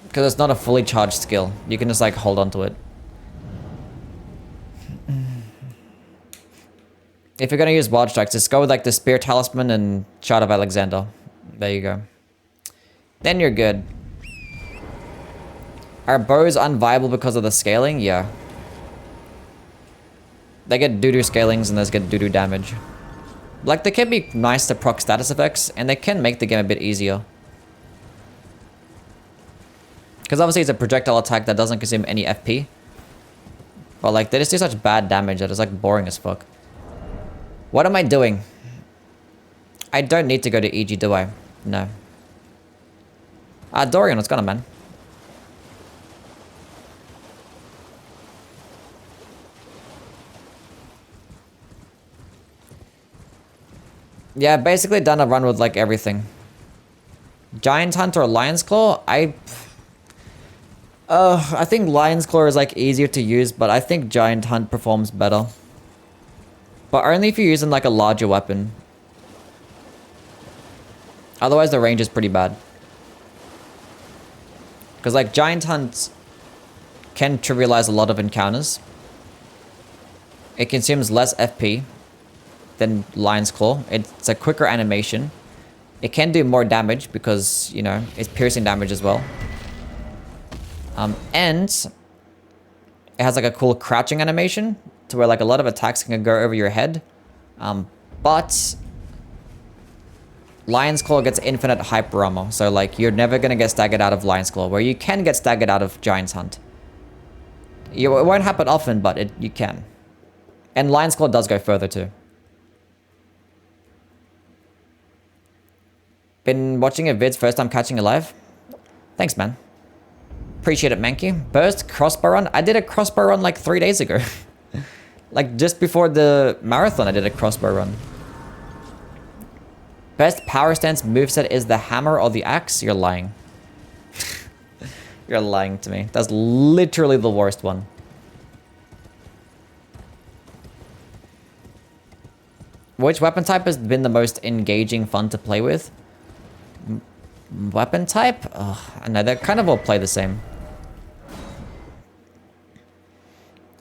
Because it's not a fully charged skill. You can just, like, hold on to it. If you're going to use Wild Strikes, just go with, like, the Spear Talisman and Shard of Alexander. There you go. Then you're good. Are bows unviable because of the scaling? Yeah. They get doo-doo scalings and those get doo-doo damage. Like, they can be nice to proc status effects, and they can make the game a bit easier. Because obviously it's a projectile attack that doesn't consume any FP. But, like, they just do such bad damage that it's, like, boring as fuck. What am I doing? I don't need to go to EG, do I? No. Dorian, what's going on, man? Yeah, basically done a run with, like, everything. Giant Hunt or Lion's Claw? I think Lion's Claw is, like, easier to use, but I think Giant Hunt performs better. But only if you're using, like, a larger weapon. Otherwise, the range is pretty bad. Because, like, Giant Hunt can trivialize a lot of encounters. It consumes less FP than Lion's Claw. It's a quicker animation. It can do more damage because, you know, it's piercing damage as well. And it has, like, a cool crouching animation to where, like, a lot of attacks can go over your head. But Lion's Claw gets infinite hyper armor. So, like, you're never going to get staggered out of Lion's Claw, where you can get staggered out of Giant's Hunt. It won't happen often, but you can. And Lion's Claw does go further too. Been watching your vids, first time catching you live? Thanks, man. Appreciate it, Mankey. Burst crossbow run? I did a crossbow run like 3 days ago. Like, just before the marathon, I did a crossbow run. Best power stance moveset is the hammer or the axe? You're lying. You're lying to me. That's literally the worst one. Which weapon type has been the most engaging, fun to play with? Weapon type? Ugh, I know, they kind of all play the same.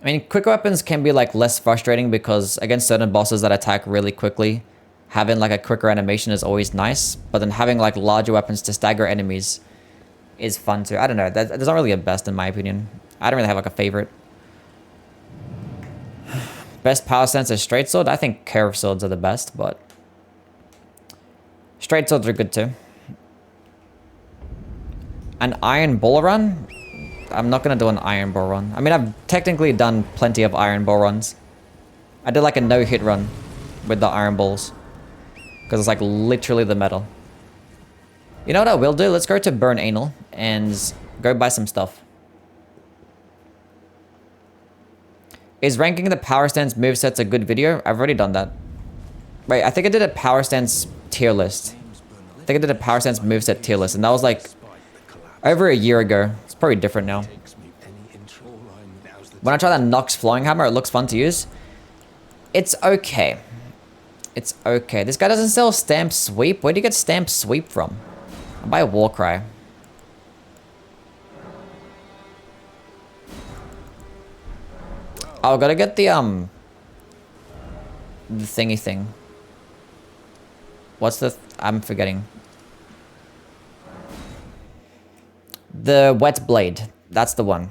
I mean, quicker weapons can be like less frustrating because against certain bosses that attack really quickly, having like a quicker animation is always nice. But then having like larger weapons to stagger enemies is fun too. I don't know. There's not really a best in my opinion. I don't really have like a favorite. Best power stance is straight sword. I think curved swords are the best, but straight swords are good too. An iron ball run? I'm not gonna do an iron ball run. I mean, I've technically done plenty of iron ball runs. I did like a no-hit run with the iron balls. Because it's like literally the metal. You know what I will do? Let's go to Burn Anal and go buy some stuff. Is ranking the power stance movesets a good video? I've already done that. Wait, I think I did a power stance tier list. I think I did a power stance moveset tier list, and that was like over a year ago. It's probably different now. When I try that Nox Flowing Hammer, it looks fun to use. It's okay. It's okay. This guy doesn't sell Stamp Sweep. Where do you get Stamp Sweep from? I'll buy a Warcry. Oh, gotta get the thingy thing. What's the... I'm forgetting. The Wet Blade. That's the one.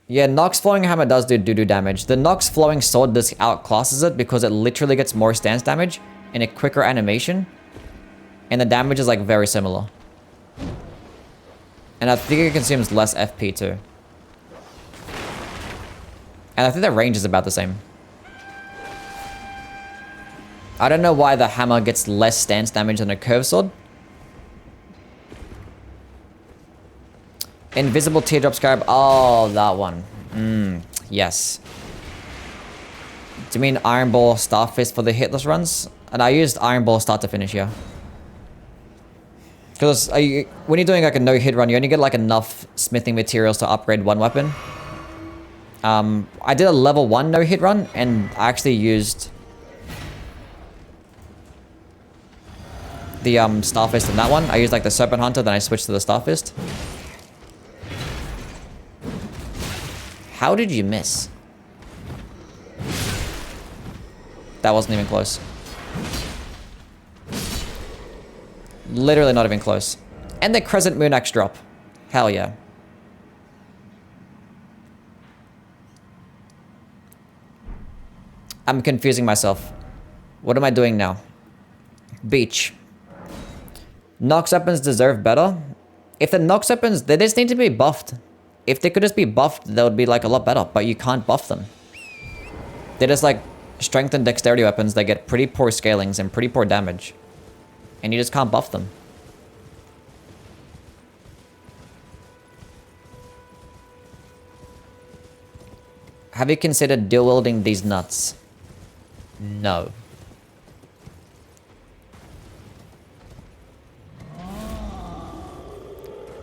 Yeah, Nox Flowing Hammer does do doo-doo damage. The Nox Flowing Sword Disc outclasses it because it literally gets more stance damage and a quicker animation. And the damage is like very similar. And I think it consumes less FP too. And I think the range is about the same. I don't know why the hammer gets less stance damage than a curved sword. Invisible Teardrop Scarab. Oh, that one. Yes. Do you mean Iron Ball Star Fist for the hitless runs? And I used Iron Ball start to finish, yeah. Because when you're doing like a no-hit run, you only get like enough smithing materials to upgrade one weapon. I did a level 1 no-hit run, and I actually used the Starfist in that one. I used like the Serpent Hunter, then I switched to the Starfist. How did you miss? That wasn't even close. Literally not even close. And the Crescent Moon Axe drop. Hell yeah. I'm confusing myself. What am I doing now? Beach. Nox weapons deserve better. If the Nox weapons, they just need to be buffed. If they could just be buffed, they would be like a lot better, but you can't buff them. They're just like strength and dexterity weapons that get pretty poor scalings and pretty poor damage. And you just can't buff them. Have you considered dual wielding these nuts? No.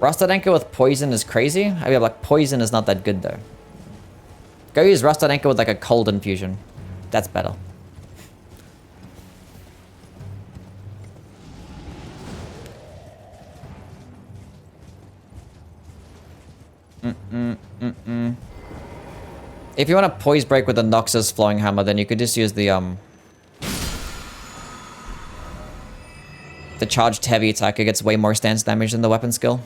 Rusted Anchor with poison is crazy? I mean, like, poison is not that good, though. Go use Rusted Anchor with, like, a cold infusion. That's better. If you want a poise break with the Noxus Flowing Hammer, then you could just use the charged heavy attack. It gets way more stance damage than the weapon skill.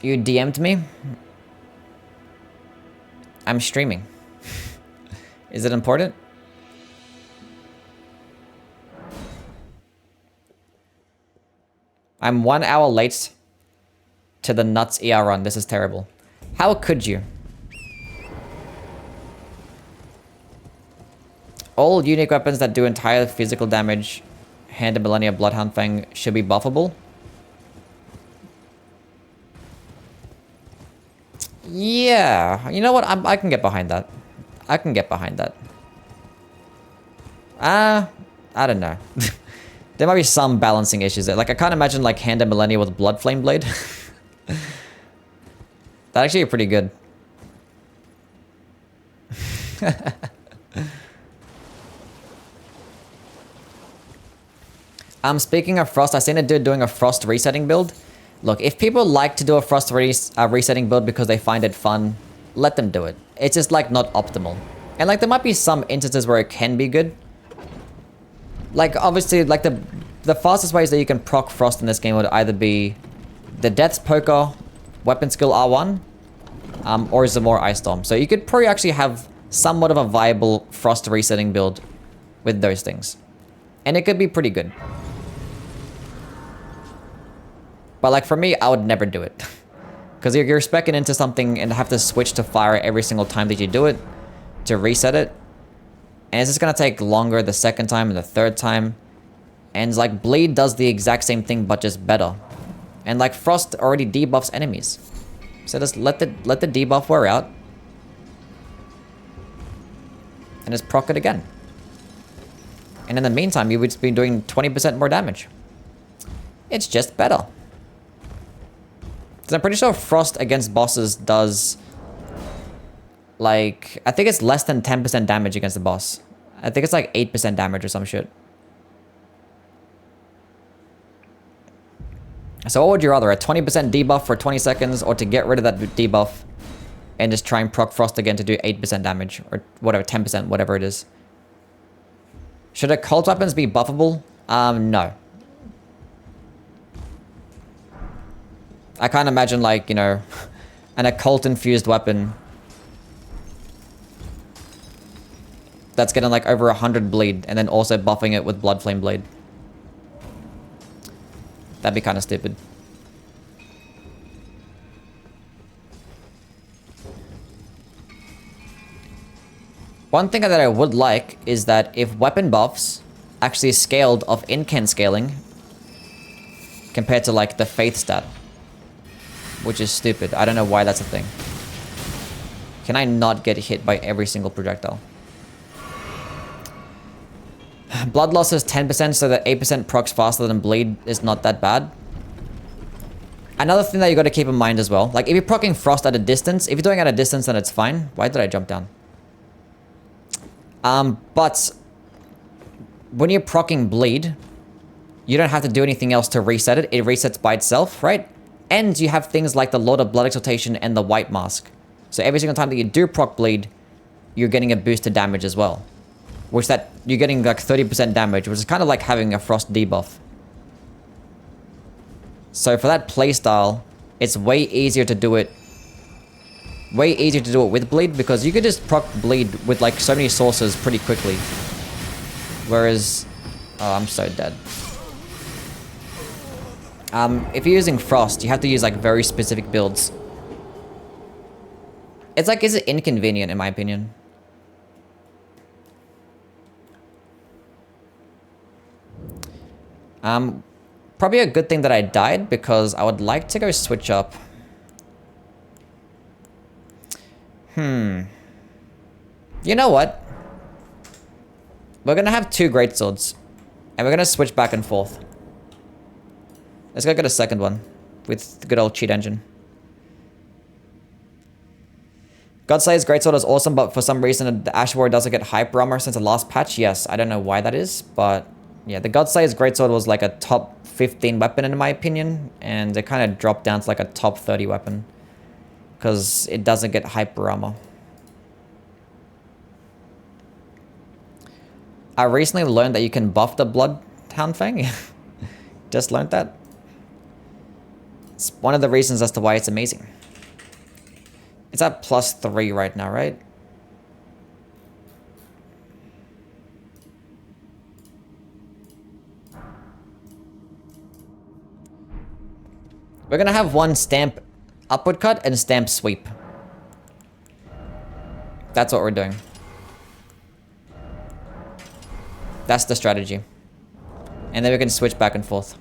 You DM'd me? I'm streaming. Is it important? I'm 1 hour late to the nuts ER run. This is terrible. How could you? All unique weapons that do entire physical damage, Hand of Millennia, Bloodhound Fang, should be buffable. Yeah, you know what? I can get behind that. I can get behind that. I don't know. There might be some balancing issues there. Like, I can't imagine, like, Hand of Millennia with Blood Flame Blade. That actually pretty good. Speaking of Frost, I seen a dude doing a Frost resetting build. Look, if people like to do a Frost resetting build because they find it fun, let them do it. It's just like not optimal. And like there might be some instances where it can be good. Like obviously like the fastest ways that you can proc Frost in this game would either be the Death's Poker, weapon skill R1, or Zamora Ice Storm. So you could probably actually have somewhat of a viable Frost resetting build with those things. And it could be pretty good. But like for me, I would never do it. Because you're speccing into something and have to switch to fire every single time that you do it to reset it. And it's just going to take longer the second time and the third time. And like Bleed does the exact same thing but just better. And like Frost already debuffs enemies. So just let the debuff wear out. And just proc it again. And in the meantime, you would be doing 20% more damage. It's just better. I'm pretty sure Frost against bosses does, like, I think it's less than 10% damage against the boss. I think it's like 8% damage or some shit. So what would you rather, a 20% debuff for 20 seconds or to get rid of that debuff and just try and proc Frost again to do 8% damage or whatever, 10%, whatever it is? Should occult weapons be buffable? No. I can't imagine, like, you know, an occult-infused weapon that's getting, like, over 100 bleed and then also buffing it with Blood Flame Blade. That'd be kind of stupid. One thing that I would like is that if weapon buffs actually scaled of incant scaling compared to, like, the Faith stat. Which is stupid. I don't know why that's a thing. Can I not get hit by every single projectile? Blood loss is 10%, so that 8% procs faster than bleed is not that bad. Another thing that you got to keep in mind as well. Like, if you're proccing Frost at a distance, if you're doing it at a distance, then it's fine. Why did I jump down? But when you're proccing bleed, you don't have to do anything else to reset it. It resets by itself, right? And you have things like the Lord of Blood Exaltation and the White Mask. So every single time that you do proc bleed, you're getting a boost to damage as well. Which that, you're getting like 30% damage, which is kind of like having a Frost debuff. So for that playstyle, it's way easier to do it. Way easier to do it with bleed, because you could just proc bleed with like so many sources pretty quickly. Whereas, oh, I'm so dead. If you're using Frost, you have to use like very specific builds. It's like, is it inconvenient in my opinion? Probably a good thing that I died, because I would like to go switch up. You know what? We're gonna have 2 Greatswords. And we're gonna switch back and forth. Let's go get a second one with the good old cheat engine. Godslayer's Greatsword is awesome, but for some reason the Ash Warrior doesn't get hyper armor since the last patch. Yes, I don't know why that is, but yeah, the Godslayer's Greatsword was like a top 15 weapon in my opinion, and it kind of dropped down to like a top 30 weapon because it doesn't get hyper armor. I recently learned that you can buff the Bloodhound Fang. Just learned that. It's one of the reasons as to why it's amazing. It's at +3 right now, right? We're gonna have one stamp upward cut and stamp sweep. That's what we're doing. That's the strategy. And then we can switch back and forth.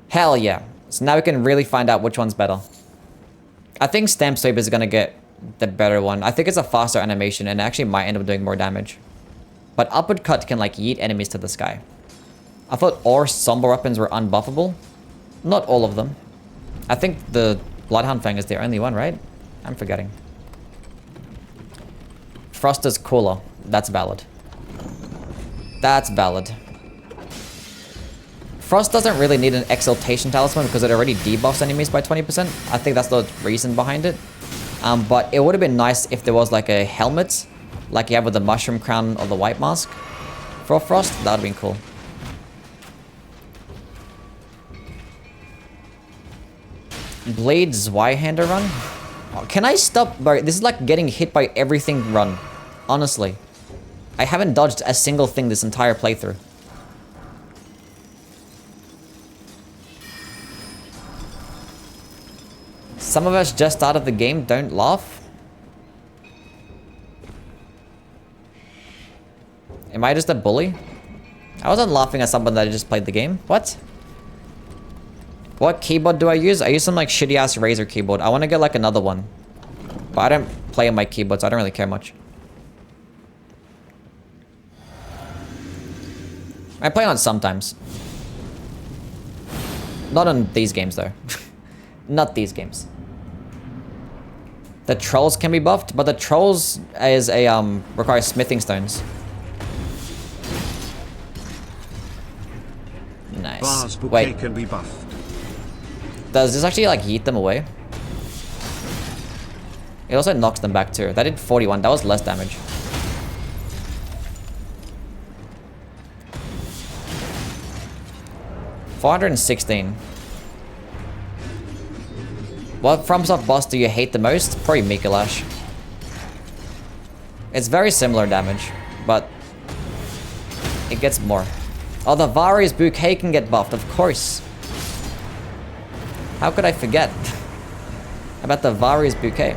Hell yeah. So now we can really find out which one's better. I think Stamp Sweep is gonna get the better one. I think it's a faster animation and actually might end up doing more damage. But Upward Cut can like yeet enemies to the sky. I thought all Somber weapons were unbuffable. Not all of them. I think the Bloodhound Fang is the only one, right? I'm forgetting. Frost is cooler. That's valid. That's valid. Frost doesn't really need an Exaltation Talisman because it already debuffs enemies by 20%. I think that's the reason behind it. But it would have been nice if there was like a helmet, like you have with the Mushroom Crown or the White Mask for Frost. That would have been cool. Blade Zweihander run? Oh, can I stop? Bro, this is like getting hit by everything run. Honestly. I haven't dodged a single thing this entire playthrough. Some of us just started the game, don't laugh. Am I just a bully? I wasn't laughing at someone that just played the game. What? What keyboard do I use? I use some like shitty ass Razer keyboard. I want to get like another one. But I don't play on my keyboard, so I don't really care much. I play on it sometimes. Not on these games though. Not these games. The trolls can be buffed, but the trolls is a requires smithing stones. Nice. Vase bouquet Wait, can be buffed. does this actually like yeet them away? It also knocks them back too. That did 41. That was less damage. $416. What FromSoft boss do you hate the most? Probably Mikolash. It's very similar damage, but it gets more. Oh, the Vari's Bouquet can get buffed, of course. How could I forget about the Vari's Bouquet?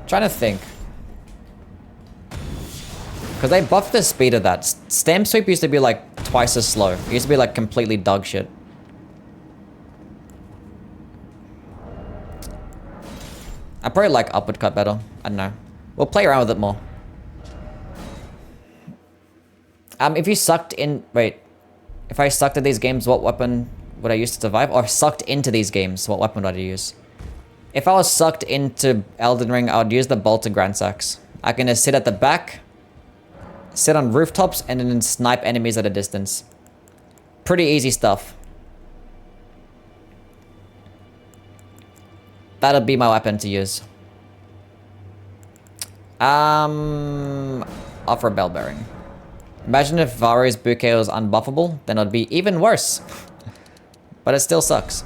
Trying to think. Because they buffed the speed of that. Stamp Sweep used to be like twice as slow. It used to be like completely dog shit. I probably like Upward Cut better. I don't know. We'll play around with it more. If you sucked in... Wait. If I sucked at these games, what weapon would I use to survive? Or sucked into these games, what weapon would I use? If I was sucked into Elden Ring, I would use the Bolter Grand Axe. I can just sit at the back, sit on rooftops, and then snipe enemies at a distance. Pretty easy stuff. That'll be my weapon to use. Offer Bell Bearing. Imagine if Vari's Bouquet was unbuffable, then it'd be even worse. But it still sucks.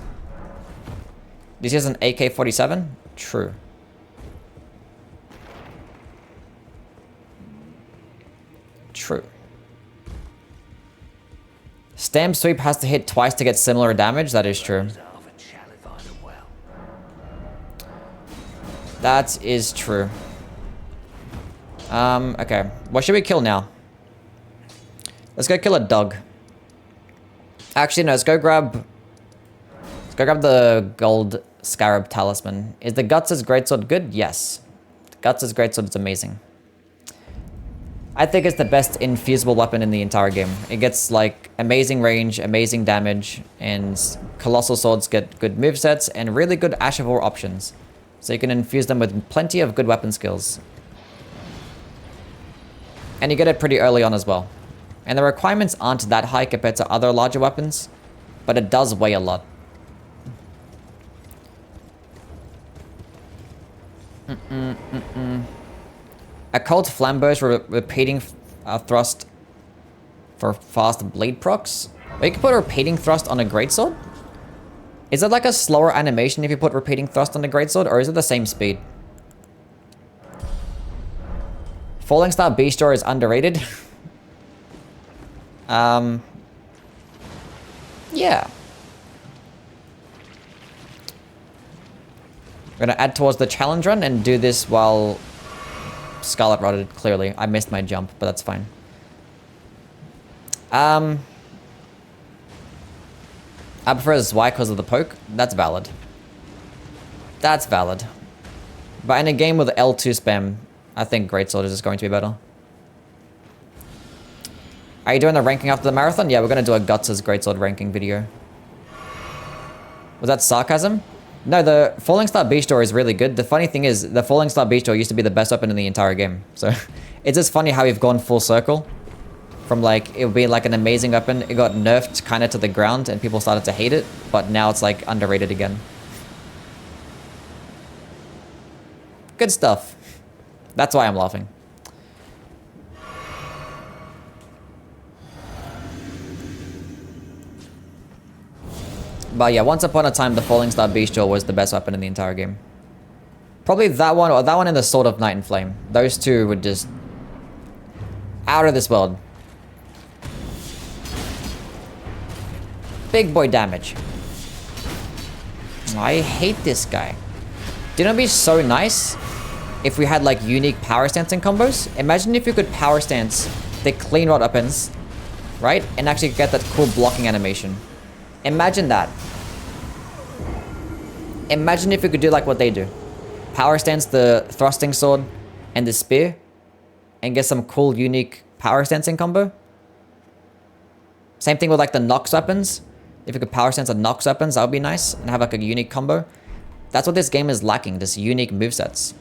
This is an AK-47? True. True. Stamp Sweep has to hit twice to get similar damage. That is true. That is true. Okay. What should we kill now? Let's go kill a dog. Actually, no. Let's go grab the gold scarab talisman. Is the Guts' Greatsword good? Yes. The Guts' Greatsword is amazing. I think it's the best infusible weapon in the entire game. It gets like amazing range, amazing damage, and Colossal Swords get good movesets and really good Ash of War options. So you can infuse them with plenty of good weapon skills. And you get it pretty early on as well. And the requirements aren't that high compared to other larger weapons, but it does weigh a lot. Occult Flambeau's repeating thrust for fast bleed procs. But you can put a repeating thrust on a greatsword? Is it like a slower animation if you put repeating thrust on a greatsword, or is it the same speed? Falling Star Beastjaw is underrated. Yeah. We're gonna add towards the challenge run and do this while Scarlet Rotted, clearly. I missed my jump, but that's fine. I prefer Zwei because of the poke. That's valid. That's valid. But in a game with L2 spam, I think Greatsword is just going to be better. Are you doing the ranking after the marathon? Yeah, we're going to do a Guts' Greatsword ranking video. Was that sarcasm? No, the Falling Star Beastjaw is really good. The funny thing is, the Falling Star Beastjaw used to be the best weapon in the entire game. So, It's just funny how we've gone full circle. From like, it would be like an amazing weapon. It got nerfed kind of to the ground and people started to hate it. But now it's like underrated again. Good stuff. That's why I'm laughing. But yeah, once upon a time, the Falling Star Bestial was the best weapon in the entire game. Probably that one, or that one and the Sword of Night and Flame. Those two would just... out of this world. Big boy damage. I hate this guy. Didn't it be so nice if we had like unique power stancing combos? Imagine if you could power stance the clean rod weapons, right? And actually get that cool blocking animation. Imagine that. Imagine if you could do like what they do. Power stance the thrusting sword and the spear. And get some cool unique power stancing combo. Same thing with like the Nox weapons. If you could power stance the Nox weapons, that would be nice. And have like a unique combo. That's what this game is lacking. This unique movesets.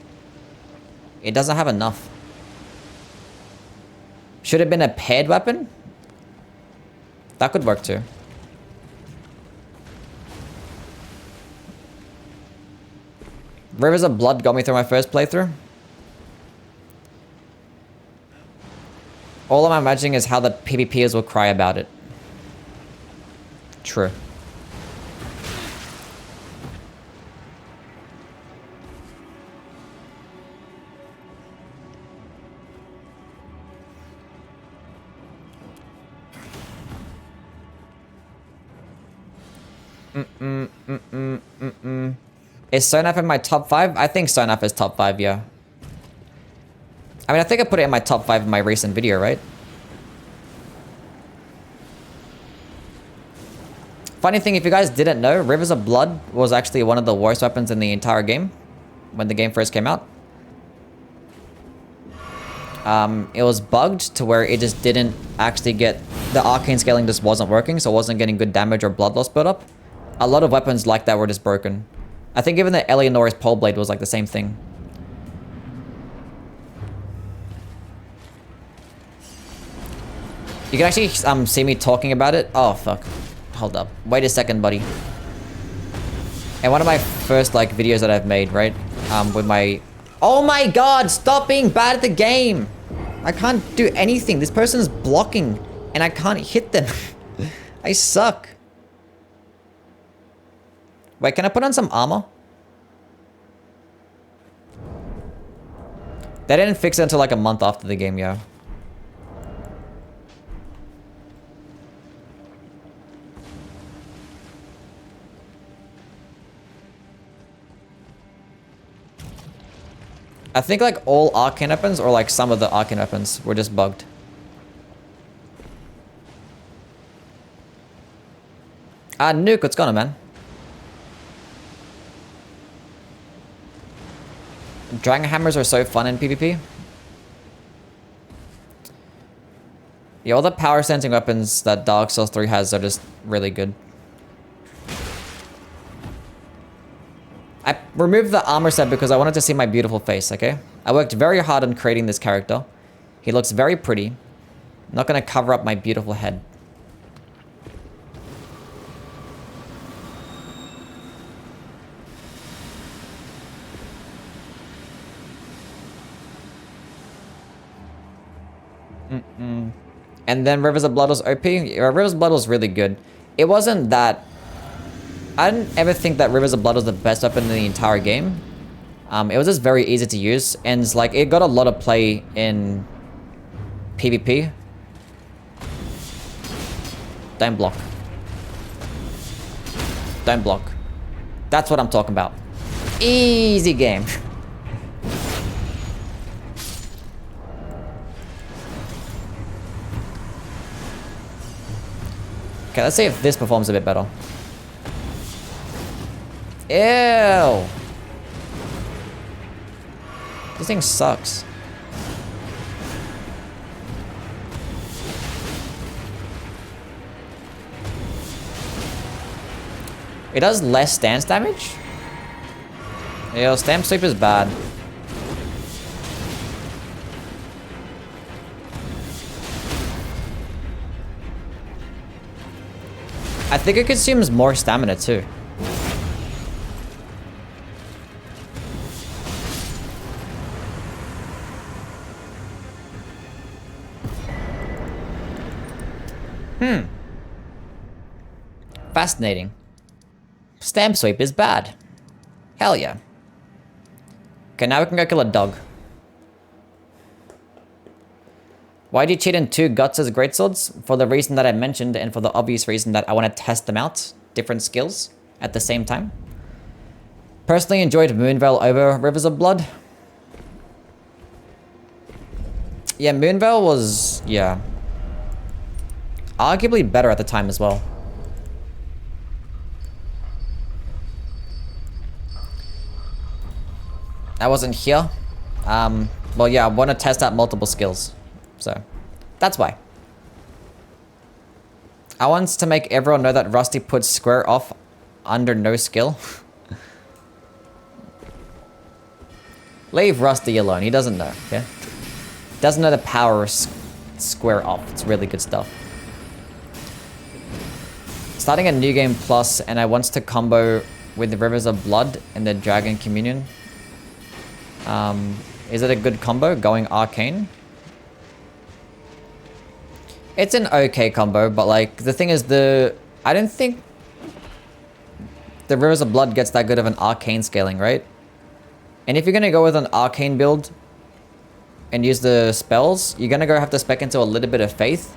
It doesn't have enough. Should have been a paired weapon? That could work too. Rivers of Blood got me through my first playthrough. All I'm imagining is how the PvPers will cry about it. True. Is Sonaf in my top 5? I think Sonaf is top 5, yeah. I mean, I think I put it in my top 5 in my recent video, right? Funny thing, if you guys didn't know, Rivers of Blood was actually one of the worst weapons in the entire game when the game first came out. It was bugged to where it just didn't actually get... the arcane scaling just wasn't working, so it wasn't getting good damage or blood loss build up. A lot of weapons like that were just broken. I think even the Eleanor's Pole Blade was like the same thing. You can actually see me talking about it. Oh, fuck. Hold up. Wait a second, buddy. And one of my first, like, videos that I've made, right? With my... Oh my god! Stop being bad at the game! I can't do anything. This person's blocking. And I can't hit them. I suck. Wait, can I put on some armor? They didn't fix it until like a month after the game, yo. I think like all arcane weapons or like some of the arcane weapons were just bugged. Nuke, what's going on, man? Dragon hammers are so fun in PvP. Yeah, all the power sensing weapons that Dark Souls 3 has are just really good. I removed the armor set because I wanted to see my beautiful face, okay? I worked very hard on creating this character. He looks very pretty. I'm not gonna cover up my beautiful head. And then Rivers of Blood was OP. Rivers of Blood was really good. It wasn't that... I didn't ever think that Rivers of Blood was the best weapon in the entire game. It was just very easy to use. And it's like, it got a lot of play in PvP. Don't block. Don't block. That's what I'm talking about. Easy game. Okay, let's see if this performs a bit better. Ew! This thing sucks. It does less stance damage? Yo, Stamp Sweep is bad. I think it consumes more stamina too. Fascinating. Stamp sweep is bad. Hell yeah. Okay, now we can go kill a dog. Why do you cheat in 2 guts as greatswords? For the reason that I mentioned and for the obvious reason that I want to test them out, different skills, at the same time. Personally enjoyed Moonveil over Rivers of Blood. Yeah, Moonveil was, yeah, arguably better at the time as well. I wasn't here. Well, yeah, I want to test out multiple skills. So, that's why. I want to make everyone know that Rusty puts square off under no skill. Leave Rusty alone. He doesn't know, okay? Doesn't know the power of square off. It's really good stuff. Starting a new game plus, and I want to combo with the Rivers of Blood and the Dragon Communion. Is it a good combo? Going Arcane? It's an okay combo, but like, the thing is I don't think the Rivers of Blood gets that good of an Arcane scaling, right? And if you're gonna go with an Arcane build and use the spells, you're gonna have to spec into a little bit of Faith.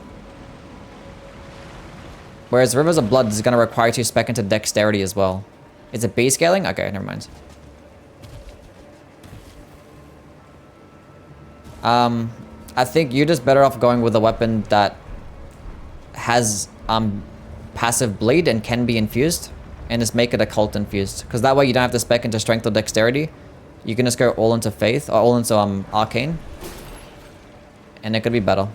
Whereas Rivers of Blood is gonna require you to spec into Dexterity as well. Is it B scaling? Okay, never mind. I think you're just better off going with a weapon that has passive bleed and can be infused, and just make it occult infused, because that way you don't have to spec into strength or dexterity. You can just go all into faith or all into arcane, and it could be better.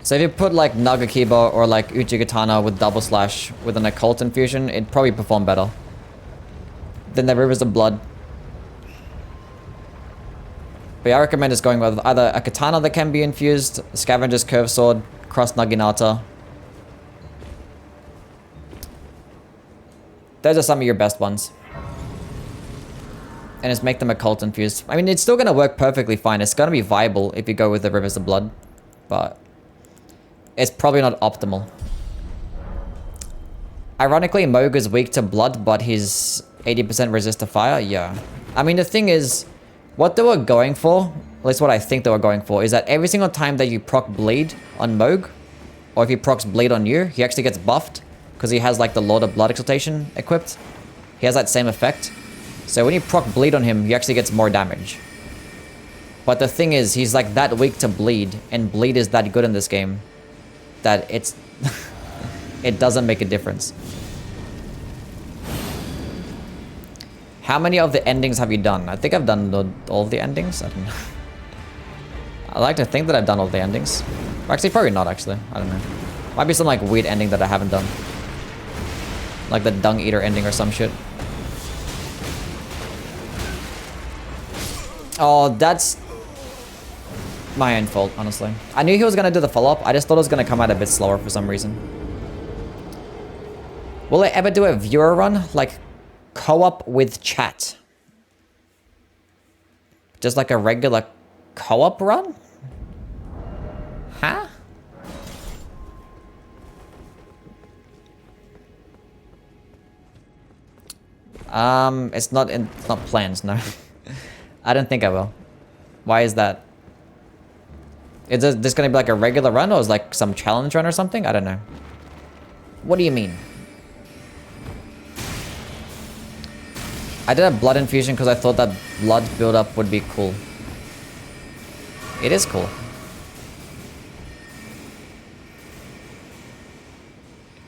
So if you put like Nagakiba or like Uchigatana with double slash with an occult infusion, it'd probably perform better than the Rivers of Blood. But yeah, I recommend just going with either a katana that can be infused, Scavenger's Curve Sword, Cross Naginata. Those are some of your best ones. And just make them occult infused. I mean, it's still going to work perfectly fine. It's going to be viable if you go with the Rivers of Blood. But it's probably not optimal. Ironically, Moog is weak to blood, but he's 80% resist to fire. Yeah. I mean, the thing is, what they were going for, at least what I think they were going for, is that every single time that you proc bleed on Moog, or if he procs bleed on you, he actually gets buffed, because he has like the Lord of Blood Exaltation equipped. He has that same effect. So when you proc bleed on him, he actually gets more damage. But the thing is, he's like that weak to bleed, and bleed is that good in this game, that it's it doesn't make a difference. How many of the endings have you done? I think I've done all the endings. I don't know. I like to think that I've done all the endings. Actually, probably not, actually. I don't know. Might be some like weird ending that I haven't done. Like the Dung Eater ending or some shit. Oh, that's my own fault, honestly. I knew he was going to do the follow-up. I just thought it was going to come out a bit slower for some reason. Will I ever do a viewer run? Like, co-op with chat? Just like a regular co-op run? Huh? It's not plans, no. I don't think I will. Why is that? Is this gonna be like a regular run, or is like some challenge run or something? I don't know. What do you mean? I did a blood infusion because I thought that blood build-up would be cool. It is cool.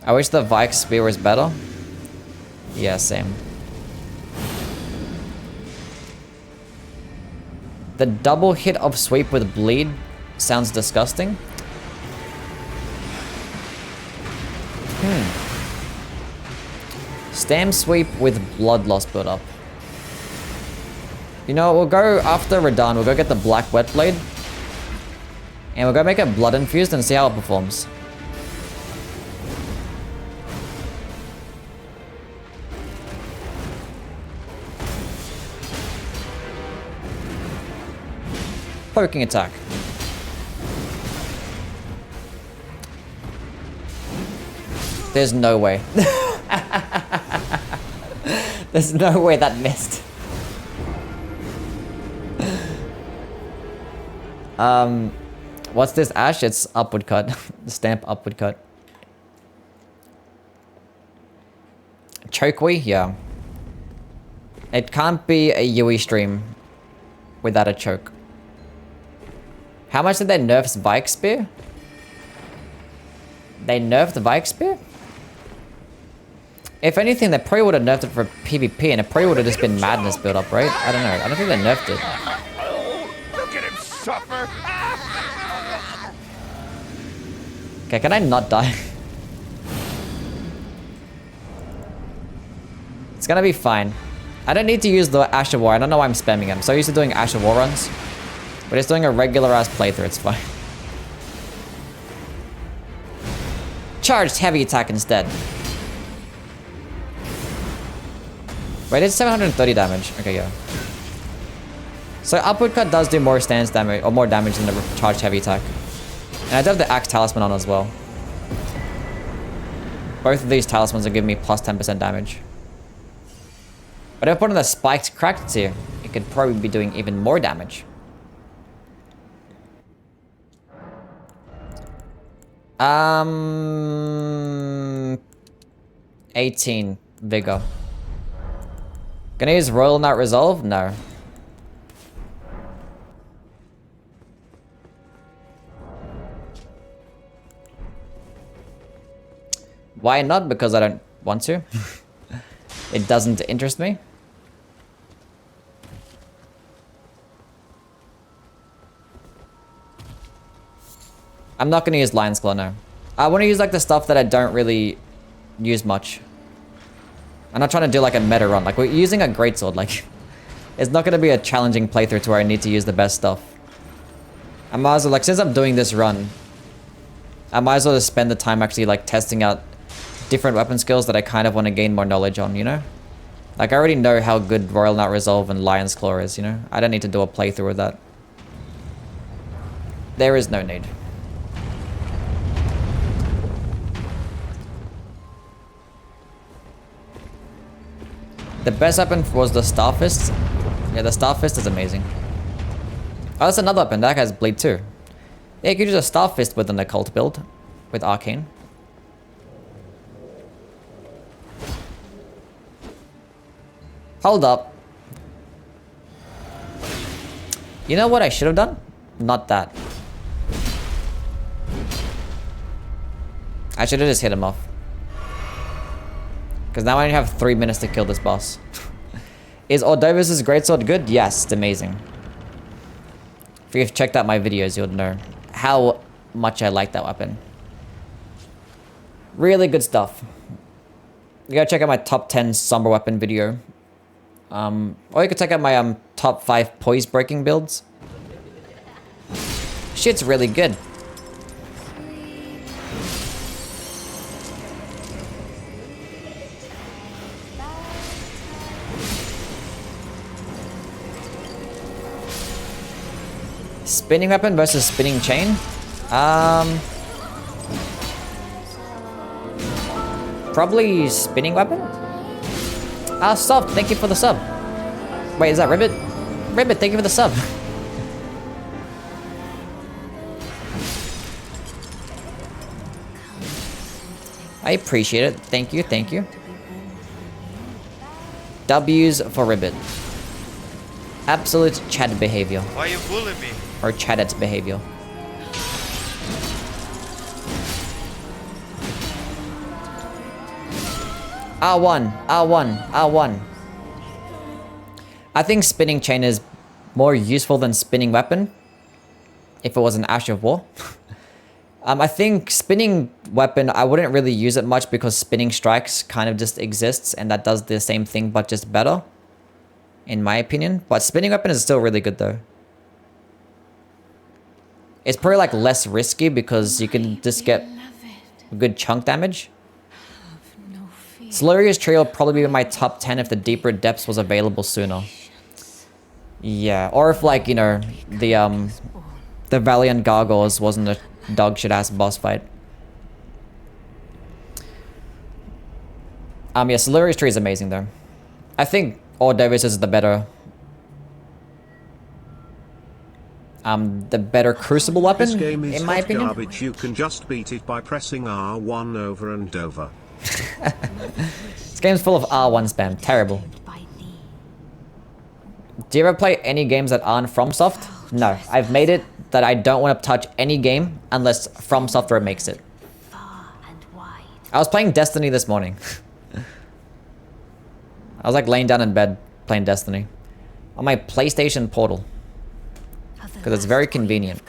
I wish the Vike spear was better. Yeah, same. The double hit of sweep with bleed sounds disgusting. Stam sweep with blood loss build up. You know, we'll go after we're done. We'll go get the black wet blade. And we'll go make it blood infused and see how it performs. Poking attack. There's no way. There's no way that missed. What's this ash? It's upward cut. Stamp upward cut. Chokewee? Yeah. It can't be a Youwy stream without a choke. How much did they nerf Vike Spear? They nerfed the Vike Spear? If anything, they probably would have nerfed it for PvP and it probably would have just been madness build up, right? I don't know. I don't think they nerfed it. Oh, look at him suffer. Okay, can I not die? It's gonna be fine. I don't need to use the Ash of War. I don't know why I'm spamming him. I'm so used to doing Ash of War runs. But it's doing a regular ass playthrough, it's fine. Charged heavy attack instead. Wait, it's 730 damage. Okay, yeah. So upward cut does do more stance damage, or more damage than the charged heavy attack. And I do have the axe talisman on as well. Both of these talismans are giving me plus 10% damage. But if I put on the spiked cracked tier, it could probably be doing even more damage. 18 vigor. Gonna use Royal Knight Resolve? No. Why not? Because I don't want to. It doesn't interest me. I'm not gonna use Lion's Claw, no. I want to use like the stuff that I don't really use much. I'm not trying to do like a meta run. Like we're using a Greatsword. Like it's not gonna be a challenging playthrough to where I need to use the best stuff. I might as well, like, since I'm doing this run, I might as well just spend the time actually like testing out different weapon skills that I kind of want to gain more knowledge on, you know? Like I already know how good Royal Knight Resolve and Lion's Claw is, you know? I don't need to do a playthrough with that. There is no need. The best weapon was the Starfist. Yeah, the Starfist is amazing. Oh, that's another weapon. That has bleed too. Yeah, you could use a Starfist with an occult build. With Arcane. Hold up. You know what I should have done? Not that. I should have just hit him off. Because now I only have 3 minutes to kill this boss. Is Ordovis' Greatsword good? Yes, it's amazing. If you've checked out my videos, you'll know how much I like that weapon. Really good stuff. You gotta check out my top 10 Somber Weapon video. Or you could check out my top 5 Poise Breaking builds. Shit's really good. Spinning weapon versus spinning chain? Probably spinning weapon? Ah, Soft, thank you for the sub. Wait, is that Ribbit? Ribbit, thank you for the sub. I appreciate it. Thank you, thank you. W's for Ribbit. Absolute Chad behavior. Why you bullying me? Or Chadet's behavior. R1, R1, R1. I think spinning chain is more useful than spinning weapon. If it was an Ash of War. I think spinning weapon, I wouldn't really use it much because spinning strikes kind of just exists and that does the same thing but just better. in my opinion. But spinning weapon is still really good though. It's probably like less risky because you can just get good chunk damage. Solaria's Trio would probably be in my top 10 if the deeper depths was available sooner. Yeah, or if like, you know, the Valiant Gargoyles wasn't a dog shit ass boss fight. Yeah, Solaria's Tree is amazing though. I think Ordovis is the better crucible weapon, This game is in my hot opinion. garbage. You can just beat it by pressing R1 over and over. This game's full of R1 spam. Terrible. Do you ever play any games that aren't FromSoft? No. I've made it that I don't want to touch any game unless From Software makes it. I was playing Destiny this morning. I was like laying down in bed playing Destiny on my PlayStation Portal because it's very convenient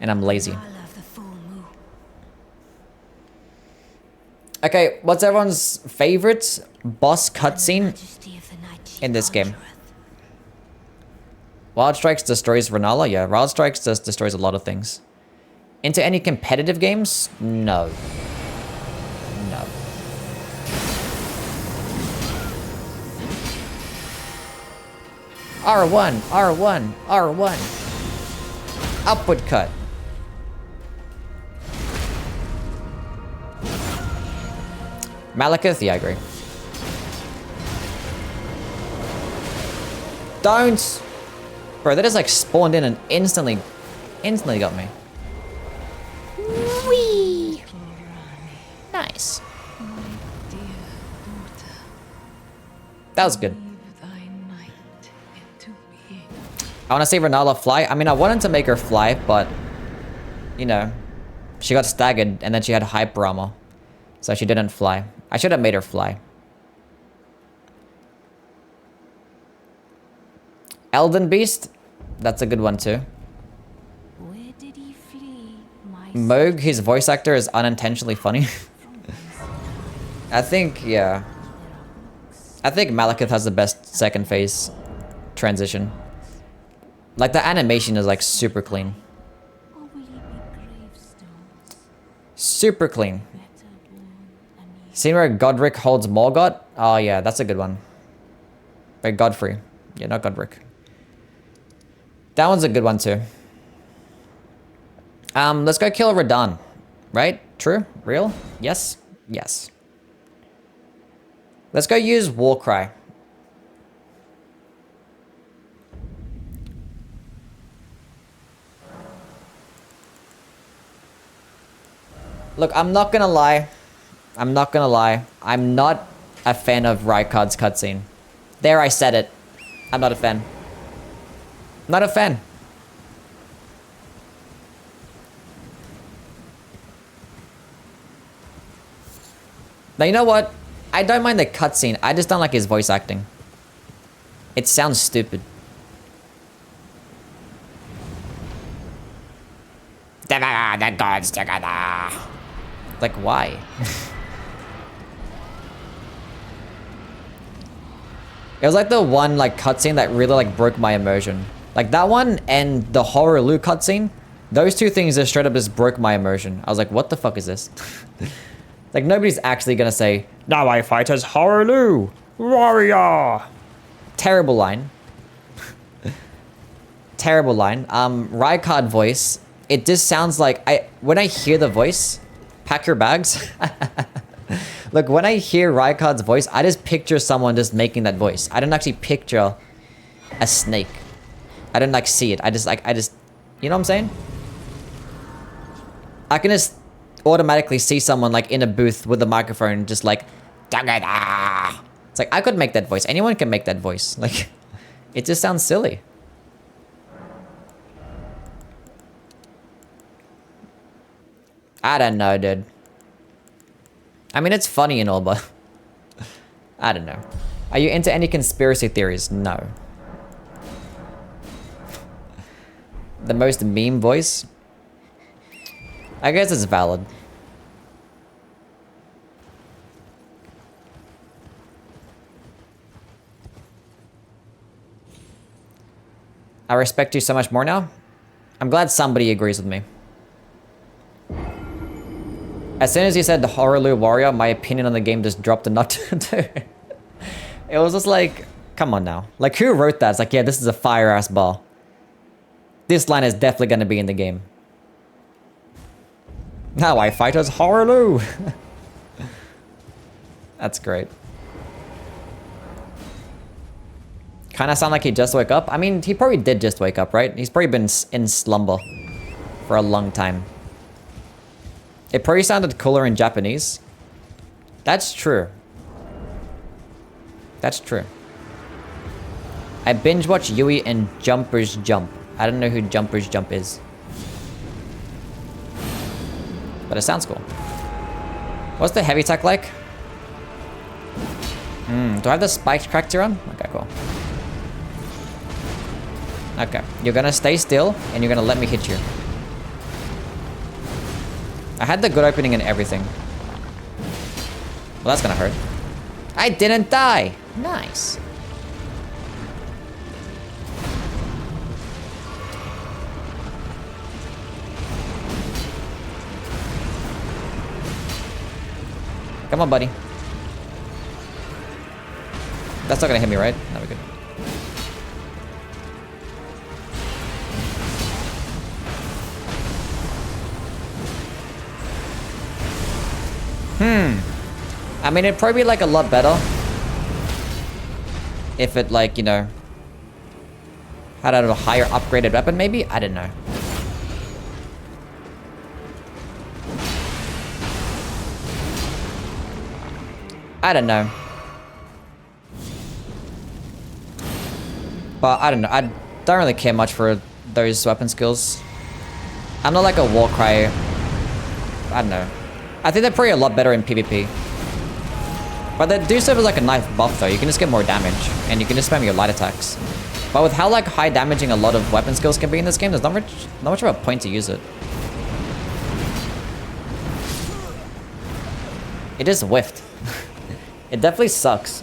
and I'm lazy. Okay, what's everyone's favorite boss cutscene in this game? Wild Strikes destroys Renala? Yeah, Wild Strikes just destroys a lot of things. Into any competitive games? No. No. R1, R1, R1. Upward cut. Malekith? Yeah, I agree. Don't! Bro, that just like spawned in and instantly got me. Whee! Nice. That was good. I want to see Renala fly. I mean, I wanted to make her fly, but, you know, she got staggered and then she had hyper armor. So she didn't fly. I should have made her fly. Elden Beast? That's a good one too. Where did he flee, my Moog, his voice actor, is unintentionally funny. I think, yeah. I think Malekith has the best second phase transition. Like, the animation is like super clean. Or will he be gravestones? Super clean. Better born anew. Scene where Godric holds Morgoth? Oh yeah, that's a good one. Wait, Godfrey. Yeah, not Godric. That one's a good one too. Let's go kill Radahn. Right? True? Real? Yes? Yes. Let's go use Warcry. Look, I'm not gonna lie. I'm not a fan of Rykard's cutscene. There, I said it. I'm not a fan. Not a fan. Now, you know what? I don't mind the cutscene. I just don't like his voice acting. It sounds stupid. The gods together. Like, why? It was like the one like cutscene that really like broke my immersion. Like that one and the Horror Lu cutscene. Those two things just straight up just broke my immersion. I was like, what the fuck is this? Like nobody's actually gonna say, now I fight as Horror Lu, warrior. Terrible line. Terrible line. Rykard voice. It just sounds like when I hear the voice, pack your bags. Look, when I hear Rykard's voice, I just picture someone just making that voice. I don't actually picture a snake. I don't like see it. I just, you know what I'm saying? I can just automatically see someone like in a booth with a microphone just like, "Da-ga-da." It's like, I could make that voice. Anyone can make that voice. Like, it just sounds silly. I don't know, dude. I mean, it's funny and all, but I don't know. Are you into any conspiracy theories? No. The most meme voice? I guess it's valid. I respect you so much more now. I'm glad somebody agrees with me. As soon as you said the Horrorloo Warrior, my opinion on the game just dropped a notch. It was just like, come on now. Like, who wrote that? It's like, yeah, this is a fire-ass bar. This line is definitely going to be in the game. Now I fight as Horrorloo. That's great. Kind of sound like he just woke up. I mean, he probably did just wake up, right? He's probably been in slumber for a long time. It probably sounded cooler in Japanese. That's true. That's true. I binge watch Youwy and Jumper's Jump. I don't know who Jumper's Jump is. But it sounds cool. What's the heavy attack like? Do I have the spiked character on? Okay, cool. Okay, you're gonna stay still and you're gonna let me hit you. I had the good opening and everything. Well, that's gonna hurt. I didn't die! Nice. Come on, buddy. That's not gonna hit me, right? No, we're good. I mean, it'd probably be like a lot better if it, like, you know, had a higher upgraded weapon, maybe? I don't know. I don't know. But I don't know. I don't really care much for those weapon skills. I'm not like a Warcry. I don't know. I think they're probably a lot better in PvP. But they do serve as like a nice buff though. You can just get more damage and you can just spam your light attacks. But with how like high damaging a lot of weapon skills can be in this game, there's not much of a point to use it. It just whiffed. It definitely sucks.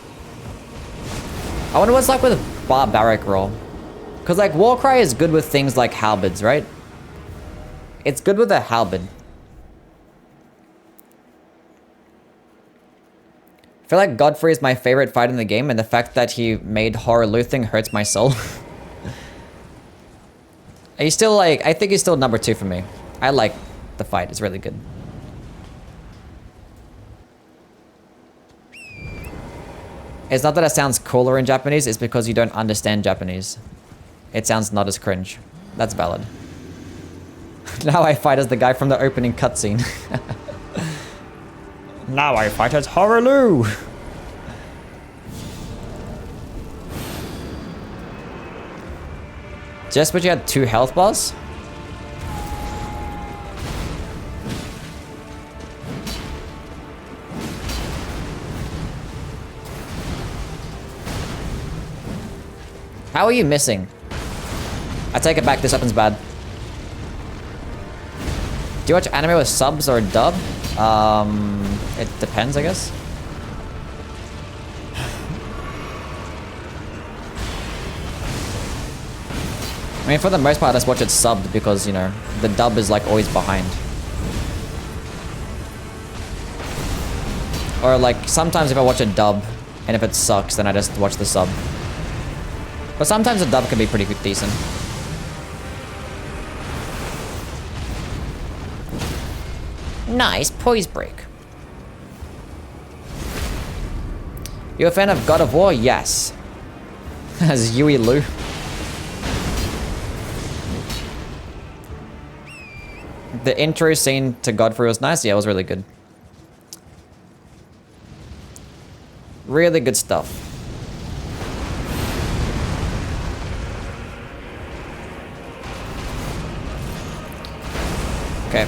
I wonder what's like with a barbaric roll. Cause like Warcry is good with things like halberds, right? It's good with a halberd. I feel like Godfrey is my favorite fight in the game, and the fact that he made Horrorloo thing hurts my soul. He's still like, I think he's still number 2 for me. I like the fight, it's really good. It's not that it sounds cooler in Japanese, it's because you don't understand Japanese. It sounds not as cringe. That's valid. Now I fight as the guy from the opening cutscene. Now I fight as Horrorloo! Just but you had 2 health bars? How are you missing? I take it back, this weapon's bad. Do you watch anime with subs or dub? It depends, I guess. I mean, for the most part, I just watch it subbed because, you know, the dub is like always behind. Or like, sometimes if I watch a dub, and if it sucks, then I just watch the sub. But sometimes the dub can be pretty decent. Nice poise break. You a fan of God of War? Yes. As Youwy Lou. The intro scene to Godfrey was nice. Yeah, it was really good. Really good stuff. Okay.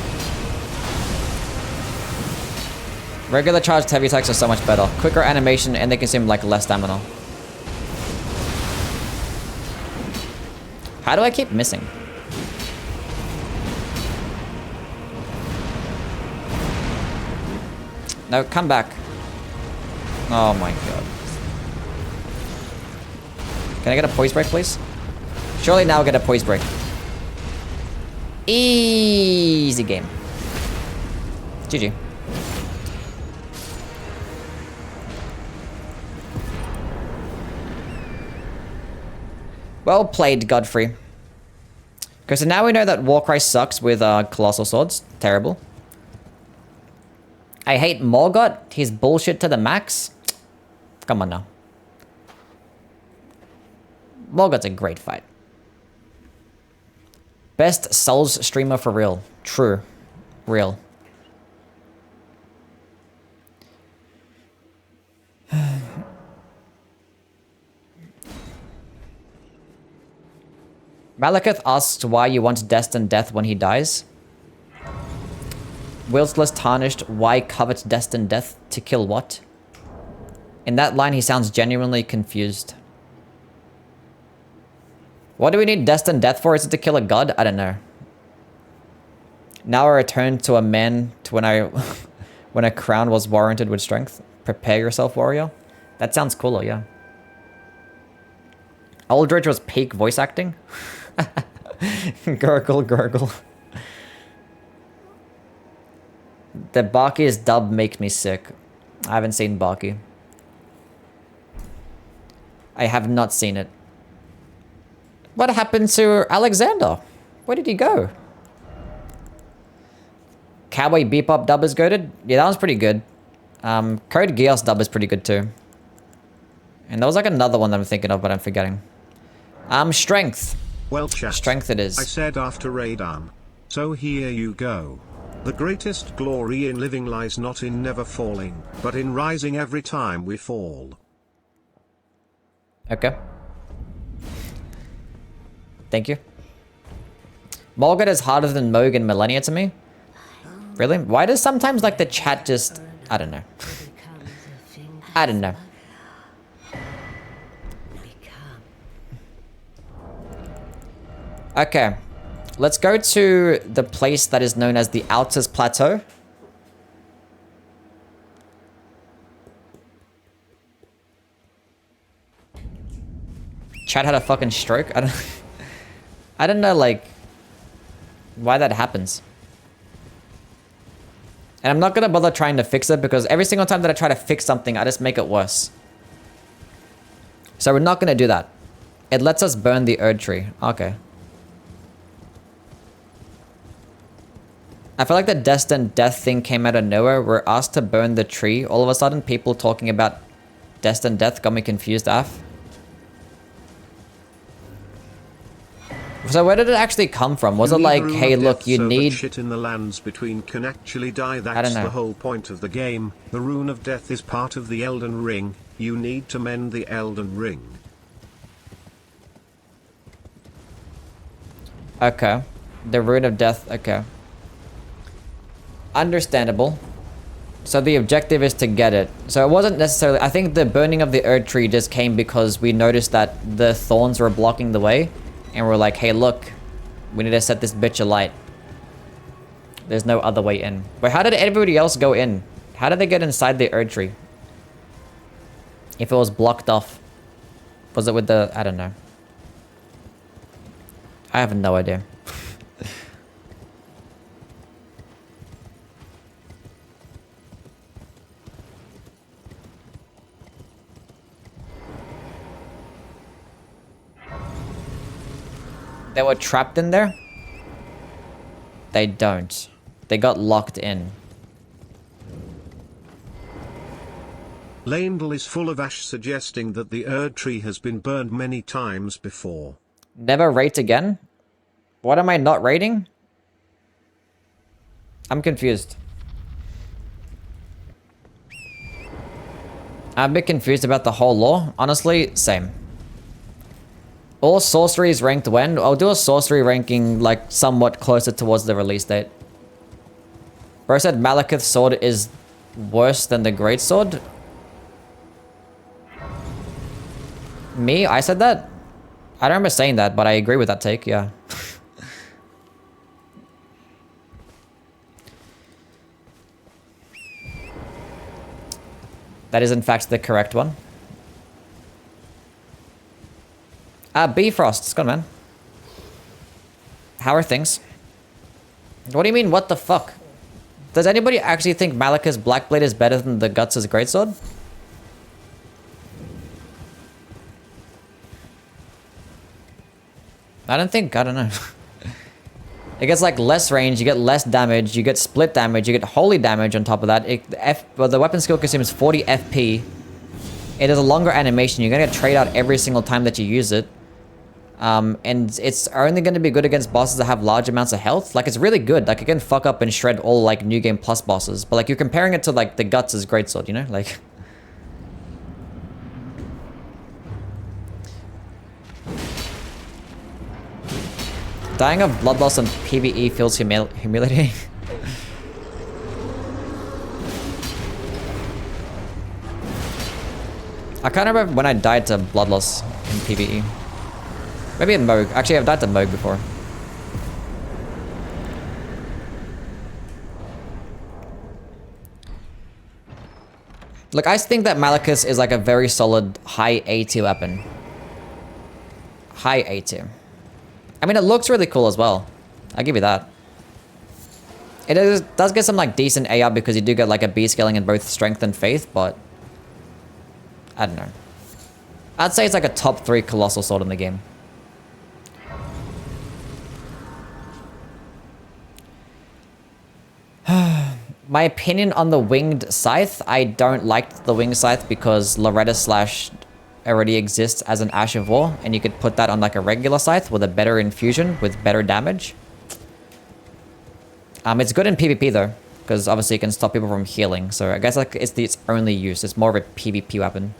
Regular charged heavy attacks are so much better. Quicker animation and they consume like less stamina. How do I keep missing? No, come back. Oh my god. Can I get a poise break, please? Surely now I'll get a poise break. Easy game. GG. Well played, Godfrey. Okay, so now we know that Warcry sucks with Colossal Swords. Terrible. I hate Morgott. He's bullshit to the max. Come on now. Morgott's a great fight. Best Souls streamer for real. True. Real. Malekith asks why you want destined death when he dies. Wilsless tarnished, why covet destined death to kill what? In that line, he sounds genuinely confused. What do we need destined death for? Is it to kill a god? I don't know. Now I return to a man to when I when a crown was warranted with strength. Prepare yourself, warrior. That sounds cooler, yeah. Aldridge was peak voice acting. Gurgle, gurgle. The Baki's dub makes me sick. I haven't seen Baki. I have not seen it. What happened to Alexander? Where did he go? Cowboy Bebop dub is goated? Yeah, that one's pretty good. Code Geass dub is pretty good too. And there was like another one that I'm thinking of, but I'm forgetting. Strength. Well, chat. Strength it is. I said after Radan. So here you go. The greatest glory in living lies not in never falling, but in rising every time we fall. Okay. Thank you. Morgott is harder than Moog and Millennia to me. Really? Why does sometimes like the chat just... I don't know. I don't know. Okay. Let's go to the place that is known as the Altus Plateau. Chat had a fucking stroke. I don't know, like, why that happens. And I'm not gonna bother trying to fix it because every single time that I try to fix something, I just make it worse. So we're not gonna do that. It lets us burn the Erd Tree. Okay. I feel like the destined death thing came out of nowhere. We're asked to burn the tree. All of a sudden, people talking about destined death got me confused, af. So where did it actually come from? Was it like, hey, look, you need... shit in the lands between can actually die. I don't That's know. the whole point of the game. The rune of death is part of the Elden Ring. You need to mend the Elden Ring. Okay. The rune of death, okay. Understandable. So the objective is to get it. So it wasn't necessarily... I think the burning of the Erd Tree just came because we noticed that the thorns were blocking the way. And we're like, hey, look, we need to set this bitch alight. There's no other way in. But how did everybody else go in? How did they get inside the Erd Tree? If it was blocked off. Was it with the... I don't know. I have no idea. They were trapped in there? They don't. They got locked in. Landel is full of ash suggesting that the Erd Tree has been burned many times before. Never rate again? What am I not rating? I'm confused. I'm a bit confused about the whole lore. Honestly, same. All sorceries ranked when? I'll do a sorcery ranking like somewhat closer towards the release date. Bro said Malekith's sword is worse than the Greatsword. Me? I said that? I don't remember saying that, but I agree with that take, yeah. That is in fact the correct one. Bifrost, it's gone, man. How are things? What do you mean, what the fuck? Does anybody actually think Malika's Blackblade is better than the Guts' Greatsword? I don't know. It gets like less range, you get less damage, you get split damage, you get holy damage on top of that. The weapon skill consumes 40 FP. It is a longer animation, you're gonna get trade out every single time that you use it. And it's only going to be good against bosses that have large amounts of health. Like, it's really good. Like, it can fuck up and shred all, like, New Game Plus bosses. But, like, you're comparing it to, like, the Guts' Greatsword, you know? Like... Dying of blood loss on PvE feels humiliating. I can't remember when I died to blood loss in PvE. Maybe in Moog. Actually, I've died to Moog before. Look, I think that Malicus is like a very solid high A tier weapon. High A tier. I mean, it looks really cool as well. I'll give you that. Does get some like decent AR because you do get like a B scaling in both strength and faith, but I don't know. I'd say it's like a top 3 colossal sword in the game. My opinion on the winged scythe, I don't like the winged scythe because Loretta Slash already exists as an Ash of War, and you could put that on like a regular scythe with a better infusion with better damage. It's good in PvP though, because obviously it can stop people from healing, so I guess like it's its only use. It's more of a PvP weapon.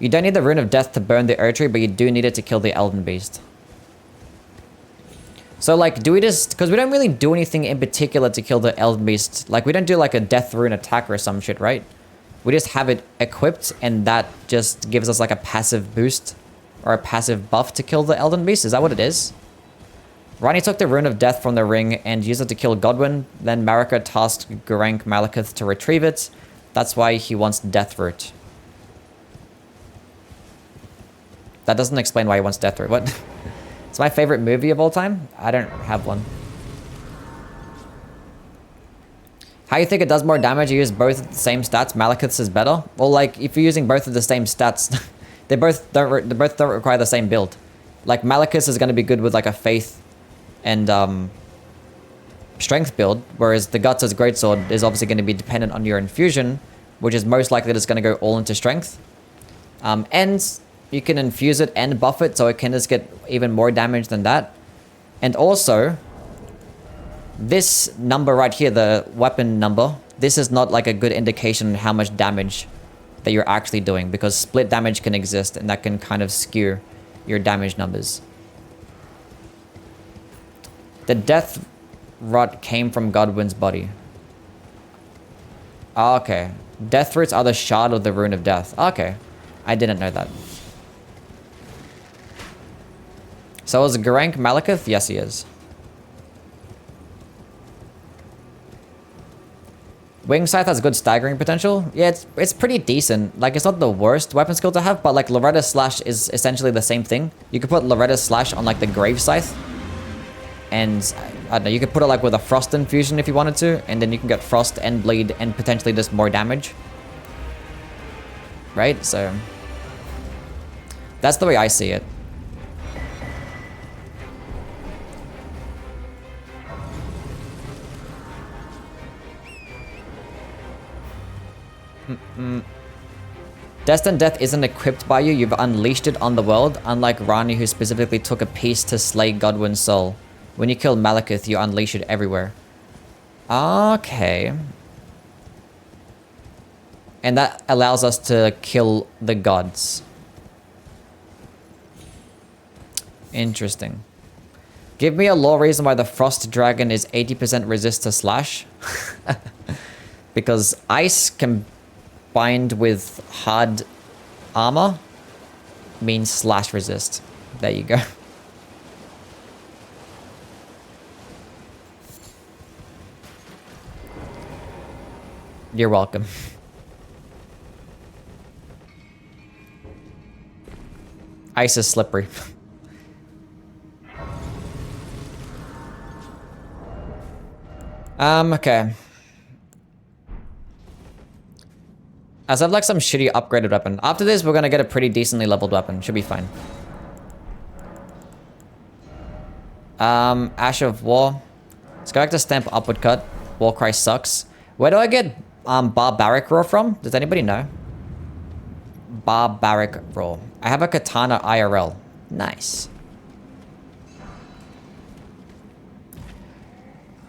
You don't need the Rune of Death to burn the Erdtree, but you do need it to kill the Elden Beast. So, like, do we just... Because we don't really do anything in particular to kill the Elden Beast. Like, we don't do, like, a Death Rune attack or some shit, right? We just have it equipped, and that just gives us, like, a passive boost. Or a passive buff to kill the Elden Beast. Is that what it is? Rani took the Rune of Death from the ring and used it to kill Godwyn. Then Marika tasked Geraint Malekith to retrieve it. That's why he wants Death Root. That doesn't explain why he wants Death Root. What? It's my favorite movie of all time? I don't have one. How you think it does more damage? You use both of the same stats. Malekith's is better. Well, like if you're using both of the same stats, they both don't require the same build. Like Malekith is going to be good with like a faith and strength build, whereas the Guts' Greatsword is obviously going to be dependent on your infusion, which is most likely that it's going to go all into strength. And you can infuse it and buff it, so it can just get even more damage than that. And also, this number right here, the weapon number, this is not like a good indication of how much damage that you're actually doing, because split damage can exist, and that can kind of skew your damage numbers. The death rot came from Godwyn's body. Okay. Death roots are the shard of the Rune of Death. Okay. I didn't know that. So is Geraint Malekith? Yes, he is. Wing Scythe has good staggering potential. Yeah, it's pretty decent. Like, it's not the worst weapon skill to have, but like Loretta Slash is essentially the same thing. You could put Loretta Slash on like the Grave Scythe. And I don't know, you could put it like with a Frost infusion if you wanted to, and then you can get Frost and Bleed and potentially just more damage. Right? So that's the way I see it. Destined Death isn't equipped by you, you've unleashed it on the world, unlike Rani who specifically took a piece to slay Godwyn's soul. When you kill Malekith, you unleash it everywhere. Okay. And that allows us to kill the gods. Interesting. Give me a lore reason why the Frost Dragon is 80% resist to slash. Because ice combined with hard armor means slash resist. There you go. You're welcome. Ice is slippery. Okay. As I have like some shitty upgraded weapon. After this, we're gonna get a pretty decently leveled weapon. Should be fine. Ash of War. Let's go back to Stamp Upward Cut. Warcry sucks. Where do I get Barbaric Roar from? Does anybody know? Barbaric Roar. I have a Katana IRL. Nice.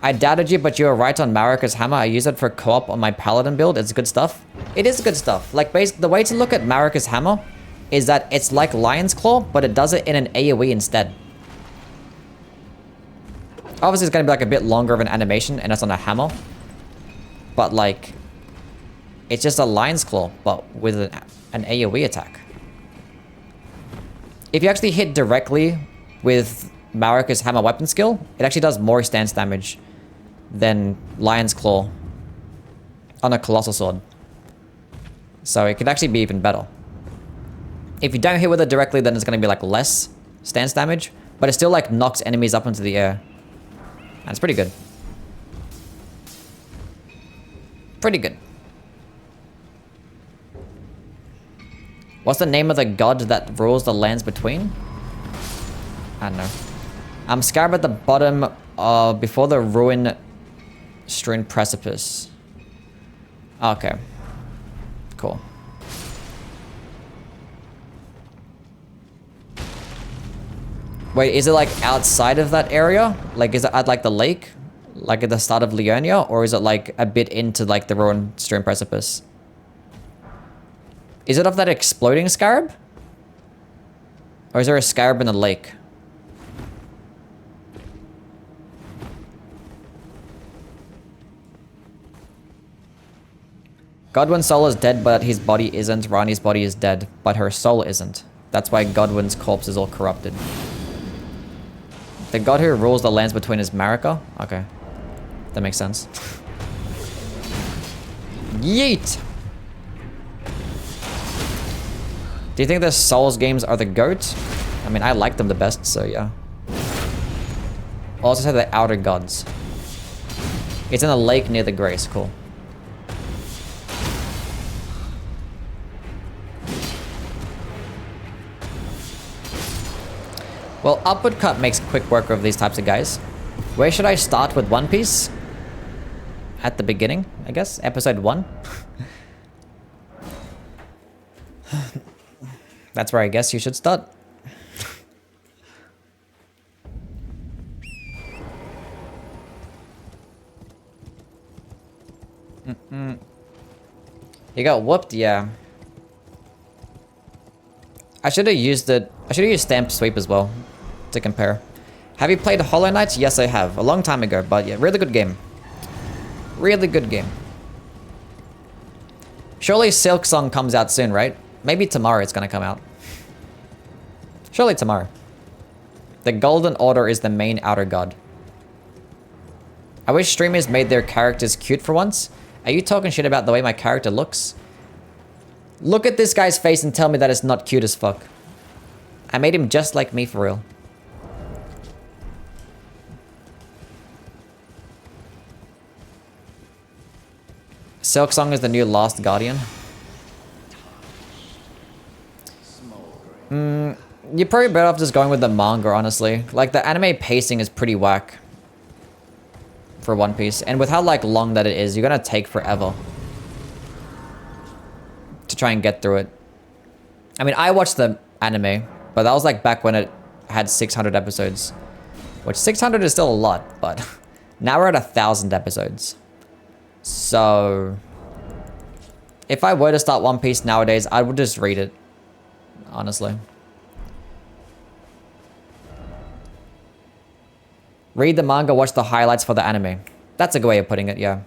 I doubted you, but you were right on Marika's hammer. I use it for co-op on my paladin build. It's good stuff. It is good stuff. Like, the way to look at Marika's hammer is that it's like Lion's Claw, but it does it in an AoE instead. Obviously, it's going to be like a bit longer of an animation, and it's on a hammer. But like, it's just a Lion's Claw, but with an AoE attack. If you actually hit directly with Marika's hammer weapon skill, it actually does more stance damage than Lion's Claw on a Colossal Sword. So it could actually be even better. If you don't hit with it directly, then it's going to be like less stance damage, but it still like knocks enemies up into the air. And it's pretty good. Pretty good. What's the name of the god that rules the lands between? I don't know. I'm Scarab at the bottom before the ruin strewn precipice. Okay. Cool. Wait, is it like outside of that area? Like, is it at like the lake? Like at the start of Leonia? Or is it like a bit into like the ruin strewn precipice? Is it of that exploding scarab? Or is there a scarab in the lake? Godwin's soul is dead, but his body isn't. Rani's body is dead, but her soul isn't. That's why Godwin's corpse is all corrupted. The god who rules the lands between is Marika? Okay. That makes sense. Yeet! Do you think the Souls games are the GOAT? I mean, I like them the best, so yeah. Also said the Outer Gods. It's in a lake near the Grace. Cool. Well, Upward Cut makes quick work of these types of guys. Where should I start with One Piece? At the beginning, I guess? Episode 1? That's where I guess you should start. You got whooped? Yeah. I should have used it. I should have used Stamp Sweep as well to compare. Have you played Hollow Knight? Yes, I have. A long time ago, but yeah, really good game. Really good game. Surely Silk Song comes out soon, right? Maybe tomorrow it's gonna come out. Surely tomorrow. The Golden Order is the main outer god. I wish streamers made their characters cute for once. Are you talking shit about the way my character looks? Look at this guy's face and tell me that it's not cute as fuck. I made him just like me for real. Silk Song is the new Last Guardian. You're probably better off just going with the manga, honestly. Like, the anime pacing is pretty whack for One Piece. And with how, like, long that it is, you're gonna take forever to try and get through it. I mean, I watched the anime, but that was, like, back when it had 600 episodes. Which, 600 is still a lot, but now we're at 1,000 episodes. So, if I were to start One Piece nowadays, I would just read it. Honestly. Read the manga, watch the highlights for the anime. That's a good way of putting it, yeah.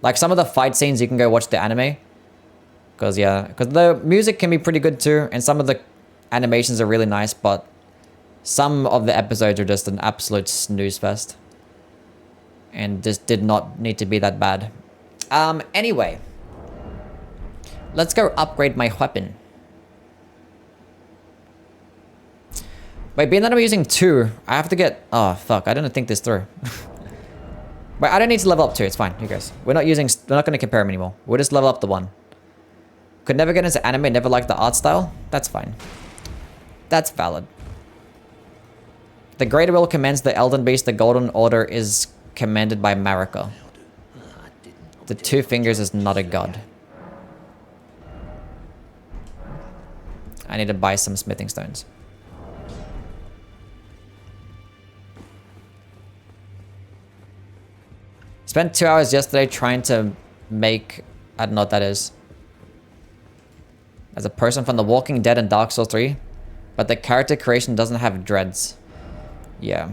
Like, some of the fight scenes, you can go watch the anime. Because, yeah, because the music can be pretty good too, and some of the animations are really nice, but some of the episodes are just an absolute snooze fest. And just did not need to be that bad. Anyway. Let's go upgrade my weapon. Wait, being that I'm using 2, I have to get... Oh, fuck, I didn't think this through. But I don't need to level up 2. It's fine. Who cares? We're not going to compare them anymore. We'll just level up the 1. Could never get into anime, never liked the art style. That's fine. That's valid. The Greater Will commands the Elden Beast. The Golden Order is commanded by Marika. The Two Fingers is not a god. I need to buy some smithing stones. Spent 2 hours yesterday trying to make... I don't know what that is. As a person from The Walking Dead and Dark Souls 3. But the character creation doesn't have dreads. Yeah.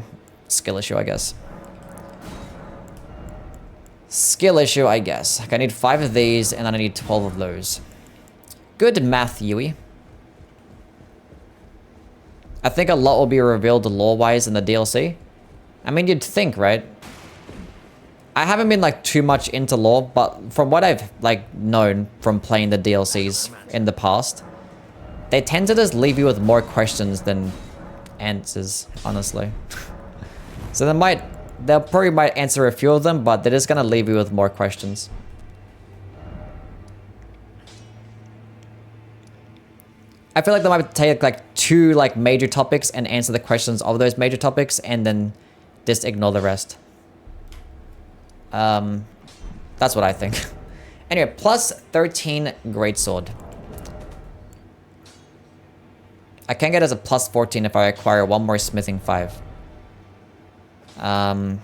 Skill issue, I guess. Skill issue, I guess. Okay, I need 5 of these, and then I need 12 of those. Good math, Youwy. I think a lot will be revealed lore-wise in the DLC. I mean, you'd think, right? I haven't been, like, too much into lore, but from what I've, like, known from playing the DLCs in the past, they tend to just leave you with more questions than answers, honestly. So they'll probably might answer a few of them, but they're just gonna leave you with more questions. I feel like they might take, like, 2, like, major topics and answer the questions of those major topics, and then just ignore the rest. That's what I think. Anyway, plus 13 Greatsword. I can get as a plus 14 if I acquire 1 more smithing 5. But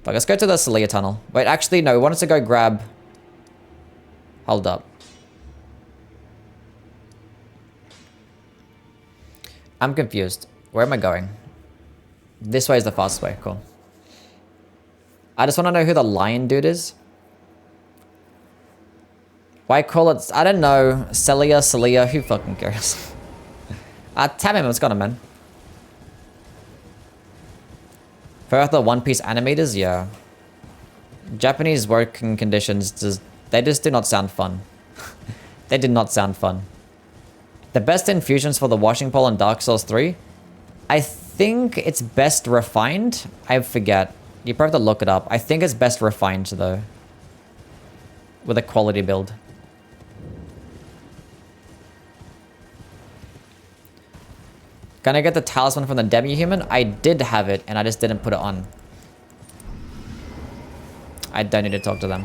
let's go to the Celia tunnel. Wait, actually, no, we wanted to go grab... Hold up. I'm confused. Where am I going? This way is the fastest way. Cool. I just want to know who the lion dude is. Why call it... I don't know. Celia. Who fucking cares? Tap him. What's going on, man? For the One Piece animators, yeah. Japanese working conditions, they just do not sound fun. They did not sound fun. The best infusions for the washing pole in Dark Souls 3? I think it's best refined. I forget. You probably have to look it up. I think it's best refined, though. With a quality build. Can I get the talisman from the demi-human? I did have it, and I just didn't put it on. I don't need to talk to them.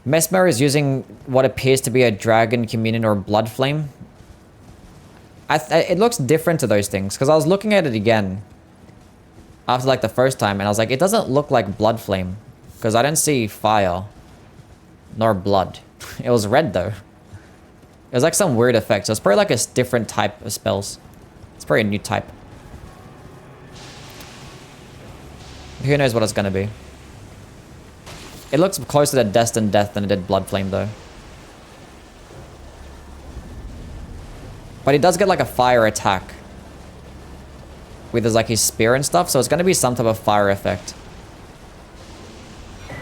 Mesmer is using what appears to be a dragon communion or blood flame. It looks different to those things, because I was looking at it again after like the first time, and I was like, it doesn't look like blood flame, because I didn't see fire nor blood. It was red though. It was like some weird effect, so it's probably like a different type of spells. It's probably a new type. Who knows what it's gonna be. It looks closer to Destined Death than it did Blood Flame, though. But he does get, like, a fire attack. With his, like, his spear and stuff, so it's gonna be some type of fire effect.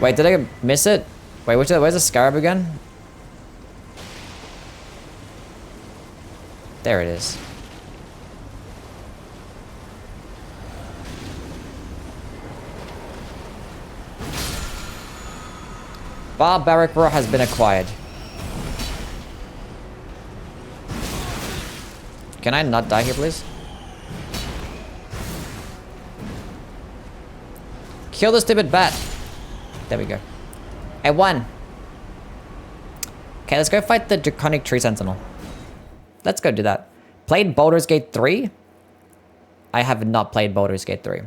Wait, did I miss it? Wait, where's the scarab again? There it is. Barbaric Roar has been acquired. Can I not die here, please? Kill the stupid bat. There we go. I won. Okay, let's go fight the Draconic Tree Sentinel. Let's go do that. Played Baldur's Gate 3? I have not played Baldur's Gate 3.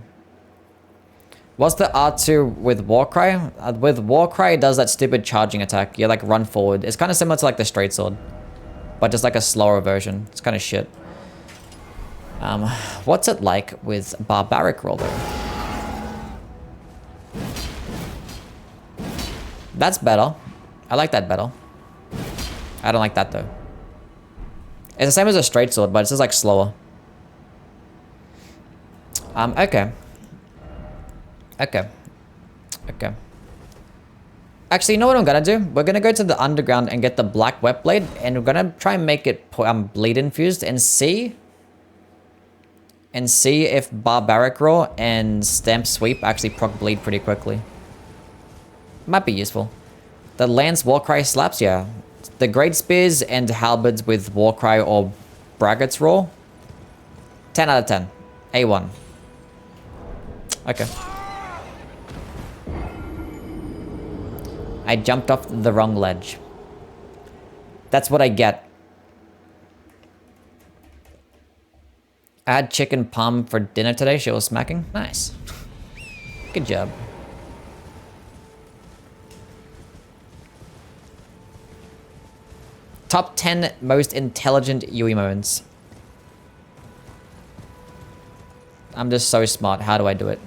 What's the R2 with Warcry? With Warcry, it does that stupid charging attack. You like run forward. It's kind of similar to like the straight sword, but just like a slower version. It's kind of shit. What's it like with Barbaric Roar though? That's better. I like that better. I don't like that though. It's the same as a straight sword, but it's just like slower. Okay. Okay. Actually, you know what I'm gonna do? We're gonna go to the underground and get the black wet blade, and we're gonna try and make it bleed infused and see and see if Barbaric Roar and Stamp Sweep actually proc bleed pretty quickly. Might be useful. The Lance Warcry slaps, yeah. The Great Spears and Halberds with Warcry or Braggart's Roar. 10 out of 10. A1. Okay. I jumped off the wrong ledge. That's what I get. I had chicken palm for dinner today. She was smacking. Nice. Good job. Top 10 most intelligent Youwy moments. I'm just so smart. How do I do it?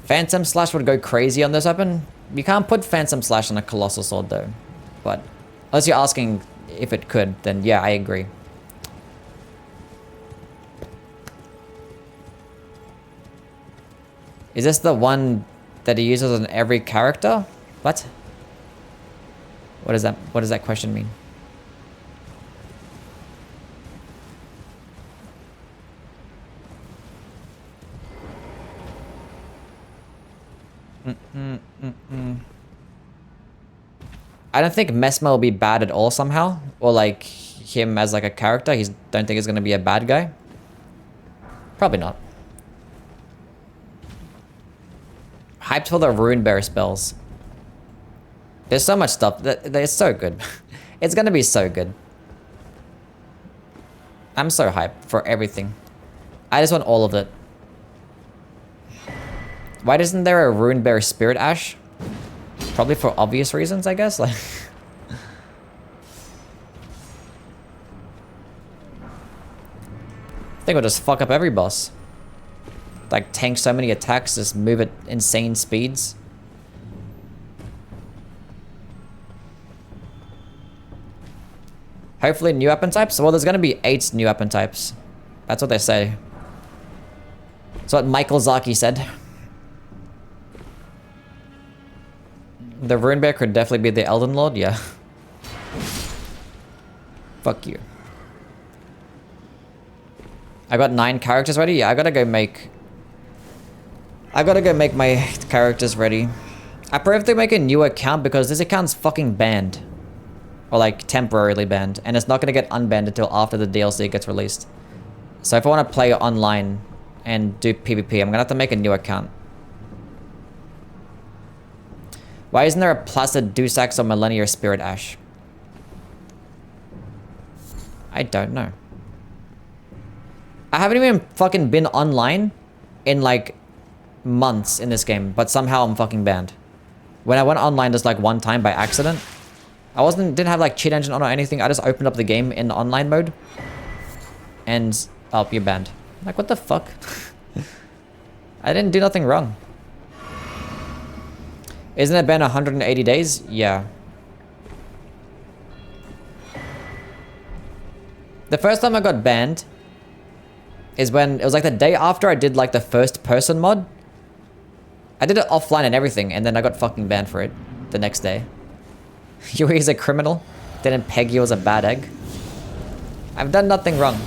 Phantom Slash would go crazy on this weapon. You can't put Phantom Slash on a Colossal Sword though. But unless you're asking if it could, then yeah, I agree. Is this the one that he uses on every character? What? What is that? What does that question mean? I don't think Mesmer will be bad at all somehow. Or like him as like a character. Don't think he's gonna be a bad guy. Probably not. Hyped for the Rune Bearer spells. There's so much stuff. It's so good. It's gonna be so good. I'm so hyped for everything. I just want all of it. Why isn't there a Rune Bearer Spirit Ash? Probably for obvious reasons, I guess. Like, I think we'll just fuck up every boss. Like, tank so many attacks, just move at insane speeds. Hopefully new weapon types. Well, there's gonna be 8 new weapon types. That's what they say. That's what Michael Zaki said. The Rune Bear could definitely be the Elden Lord, yeah. Fuck you. I got 9 characters ready? Yeah, I gotta go make my characters ready. I prefer to make a new account because this account's fucking banned. Or like temporarily banned. And it's not gonna get unbanned until after the DLC gets released. So if I wanna play online and do PvP, I'm gonna have to make a new account. Why isn't there a Placid Dusax or Millennium Spirit Ash? I don't know. I haven't even fucking been online in like months in this game, but somehow I'm fucking banned. When I went online just like one time by accident, I didn't have like cheat engine on or anything. I just opened up the game in online mode and oh, you're banned. Like, what the fuck? I didn't do nothing wrong. Isn't it been 180 days? Yeah. The first time I got banned is when it was like the day after I did like the first person mod. I did it offline and everything, and then I got fucking banned for it the next day. Youwy is a criminal. Didn't peg you as a bad egg. I've done nothing wrong.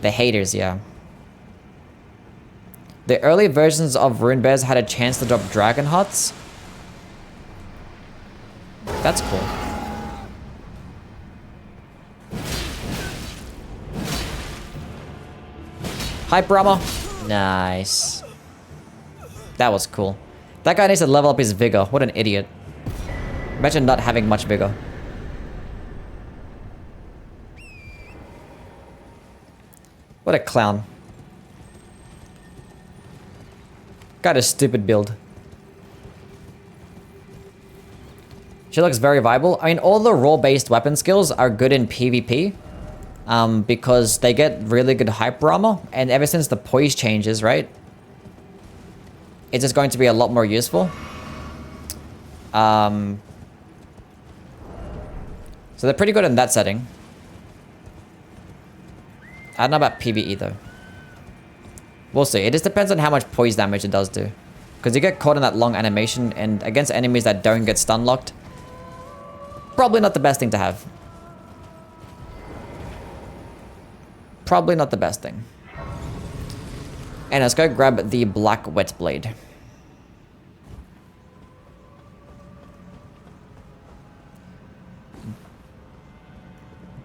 The haters, yeah. The early versions of Rune Bears had a chance to drop Dragon Hearts. That's cool. Hyper Armor. Nice. That was cool. That guy needs to level up his vigor. What an idiot. Imagine not having much vigor. What a clown. Got a stupid build. She looks very viable. I mean, all the raw-based weapon skills are good in PvP. Because they get really good hyper armor. And ever since the poise changes, right? It's just going to be a lot more useful. So they're pretty good in that setting. I don't know about PvE though. We'll see. It just depends on how much poise damage it does do. Because you get caught in that long animation, and against enemies that don't get stun locked, probably not the best thing to have. Probably not the best thing. And let's go grab the black wet blade.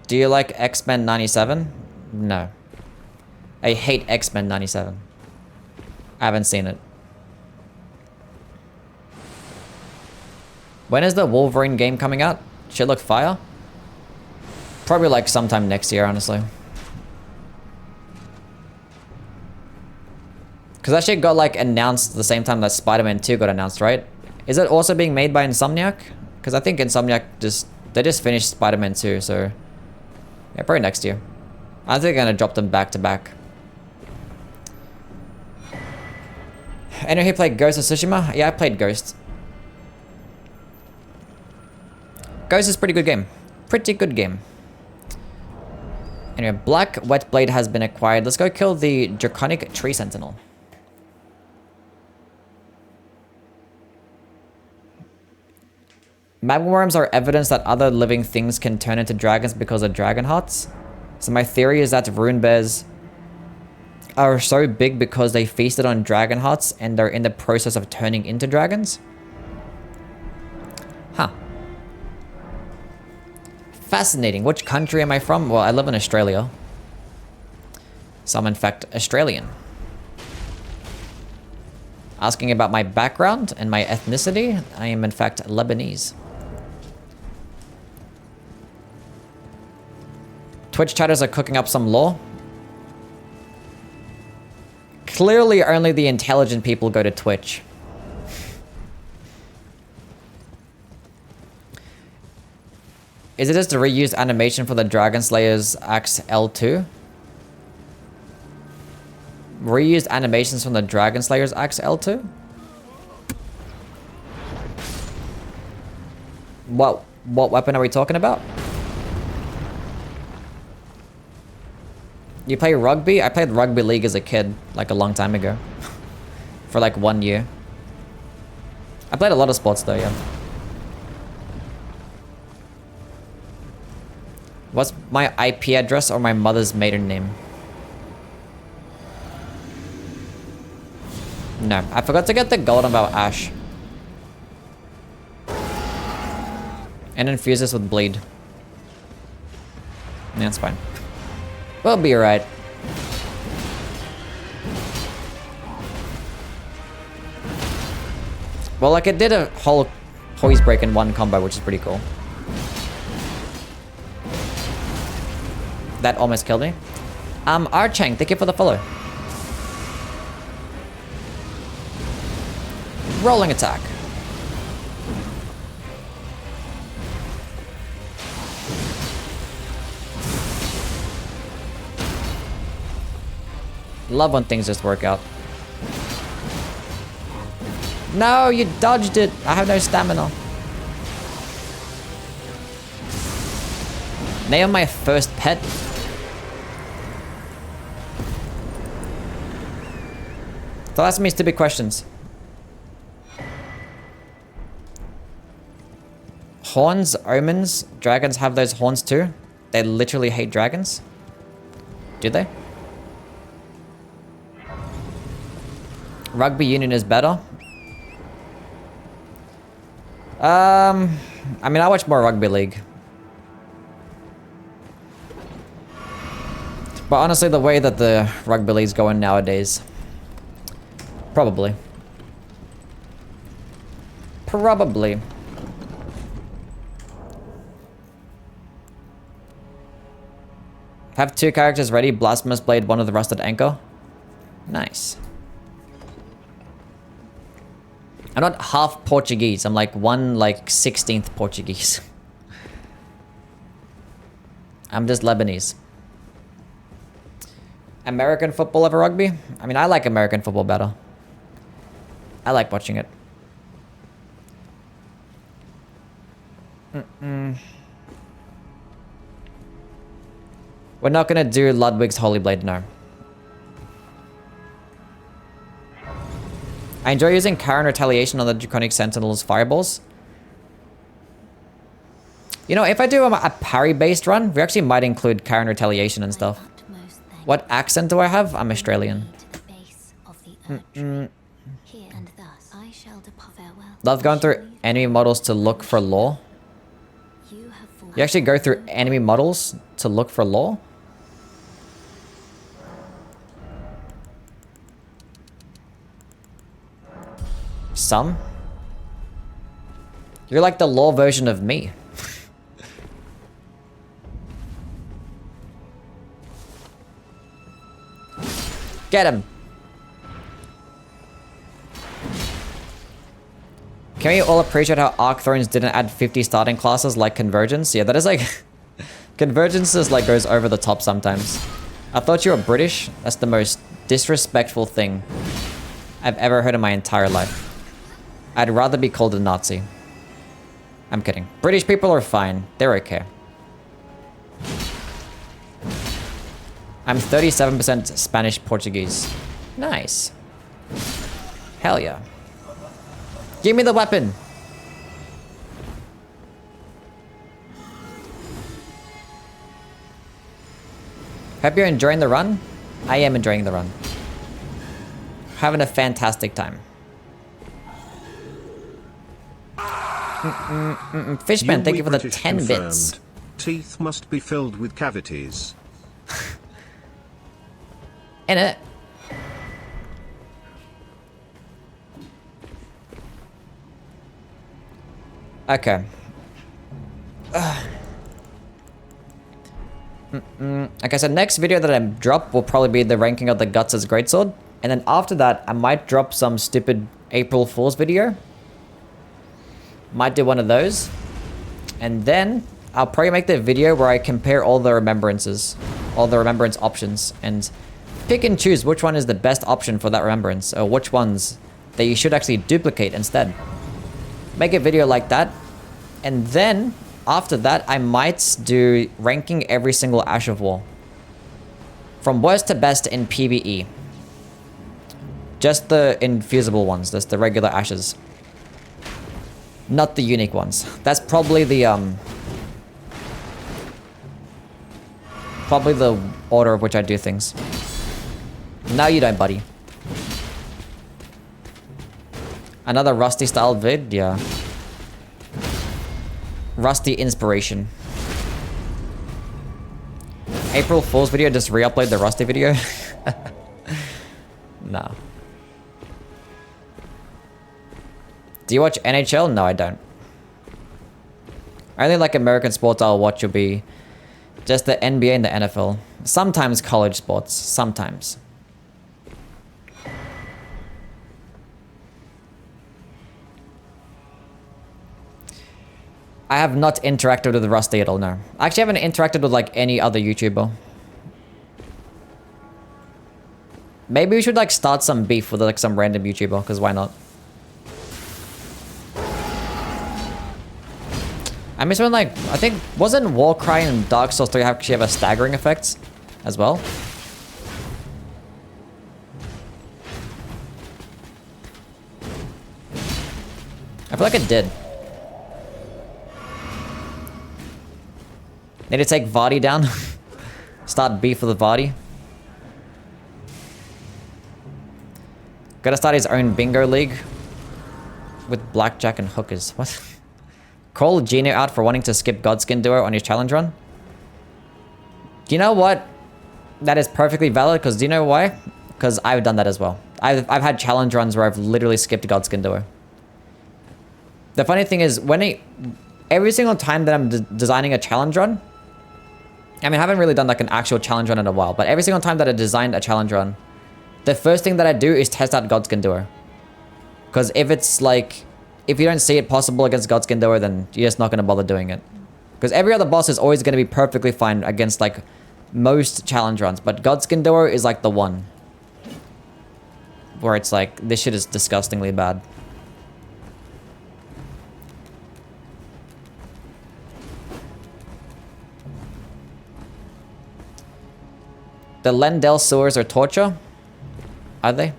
Do you like X-Men 97? No. I hate X-Men 97. I haven't seen it. When is the Wolverine game coming out? Should look fire? Probably like sometime next year, honestly. Because that shit got like announced the same time that Spider-Man 2 got announced, right? Is it also being made by Insomniac? Because I think Insomniac they just finished Spider-Man 2, so yeah, probably next year. I think they're gonna drop them back to back. Anyone who played Ghost of Tsushima? Yeah, I played Ghost. Ghost is a pretty good game. Pretty good game. Anyway, Black Wet Blade has been acquired. Let's go kill the Draconic Tree Sentinel. Magma worms are evidence that other living things can turn into dragons because of dragon hearts. So my theory is that rune bears are so big because they feasted on dragon hearts and they're in the process of turning into dragons. Huh. Fascinating. Which country am I from? Well, I live in Australia. So I'm in fact Australian. Asking about my background and my ethnicity, I am in fact Lebanese. Twitch chatters are cooking up some lore. Clearly only the intelligent people go to Twitch. Is it just a reused animation for the Dragon Slayer's Axe L2? Reused animations from the Dragon Slayer's Axe L2? What weapon are we talking about? You play rugby? I played rugby league as a kid, like a long time ago. For like 1 year. I played a lot of sports though, yeah. What's my IP address or my mother's maiden name? No, I forgot to get the golden bell ash. And infuse this with bleed. That's fine. We'll be alright. Well, like it did a whole poise break in one combo, which is pretty cool. That almost killed me. Archang, thank you for the follow. Rolling attack. Love when things just work out. No, you dodged it. I have no stamina. Name my first pet. So ask me stupid questions. Horns, omens, dragons have those horns too. They literally hate dragons. Do they? Rugby union is better. I mean, I watch more rugby league. But honestly, the way that the rugby league's going nowadays, probably. Probably. Have 2 characters ready. Blasphemous Blade, one of the Rusted Anchor. Nice. I'm not half Portuguese. I'm like 1/16th Portuguese. I'm just Lebanese. American football over rugby? I mean, I like American football better. I like watching it. We're not gonna do Ludwig's Holy Blade, no. I enjoy using Karen Retaliation on the Draconic Sentinel's fireballs. You know, if I do a parry-based run, we actually might include Karen Retaliation and stuff. Utmost What accent do I have? I'm Australian. The base of the Erd. Here and thus I shall depart. Farewell. Love going through enemy models to look for lore. You have fallen. You actually go through enemy models to look for lore? Some? You're like the lore version of me. Get him! Can we all appreciate how Arc Thrones didn't add 50 starting classes like Convergence? Yeah, that is like... Convergence is like goes over the top sometimes. I thought you were British? That's the most disrespectful thing I've ever heard in my entire life. I'd rather be called a Nazi. I'm kidding. British people are fine. They're okay. I'm 37% Spanish Portuguese. Nice. Hell yeah. Give me the weapon. Hope you're enjoying the run. I am enjoying the run. Having a fantastic time. Fishman, thank you for the British 10 confirmed. bits. Teeth must be filled with cavities. In it. Okay. Okay, so next video that I drop will probably be the ranking of the Guts as Greatsword. And then after that, I might drop some stupid April Fool's video. Might do one of those. And then I'll probably make the video where I compare all the remembrances. All the remembrance options. And pick and choose which one is the best option for that remembrance. Or which ones that you should actually duplicate instead. Make a video like that. And then after that, I might do ranking every single Ash of War. From worst to best in PvE. Just the infusible ones. That's the regular ashes. Not the unique ones. That's probably the order of which I do things. No, you don't, buddy. Another Rusty style vid? Yeah. Rusty inspiration. April Fool's video, just re-upload the Rusty video? Nah. Do you watch NHL? No, I don't. I only like American sports I'll watch will be just the NBA and the NFL. Sometimes college sports. Sometimes. I have not interacted with Rusty at all, no. I actually haven't interacted with like any other YouTuber. Maybe we should like start some beef with like some random YouTuber, because why not? I miss when like, I think, wasn't Warcry and Dark Souls 3 actually have a staggering effect as well? I feel like it did. Need to take VOD down? Start beef with VOD? Gotta start his own bingo league. With blackjack and hookers. What? Call Gino out for wanting to skip Godskin Duo on his challenge run? You know what? That is perfectly valid, because do you know why? Because I've done that as well. I've had challenge runs where I've literally skipped Godskin Duo. The funny thing is, every single time that I'm designing a challenge run, I mean, I haven't really done like an actual challenge run in a while, but every single time that I designed a challenge run, the first thing that I do is test out Godskin Duo. Because if it's like, if you don't see it possible against Godskin Duo, then you're just not going to bother doing it. Because every other boss is always going to be perfectly fine against like most challenge runs, but Godskin Duo is like the one where it's like, this shit is disgustingly bad. The Lendell sewers are torture? Are they?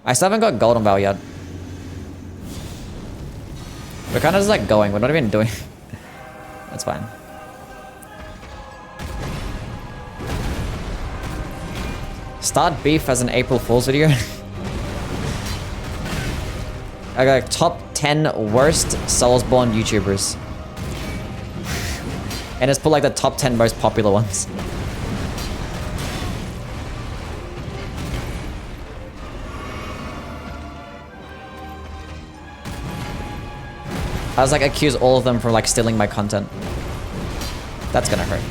I still haven't got Golden Vow yet. We're kind of just like going. We're not even doing... That's fine. Start beef as an April Fool's video. I got top 10 worst Soulsborne YouTubers. And it's put like the top 10 most popular ones. I was like, accuse all of them from like stealing my content. That's gonna hurt.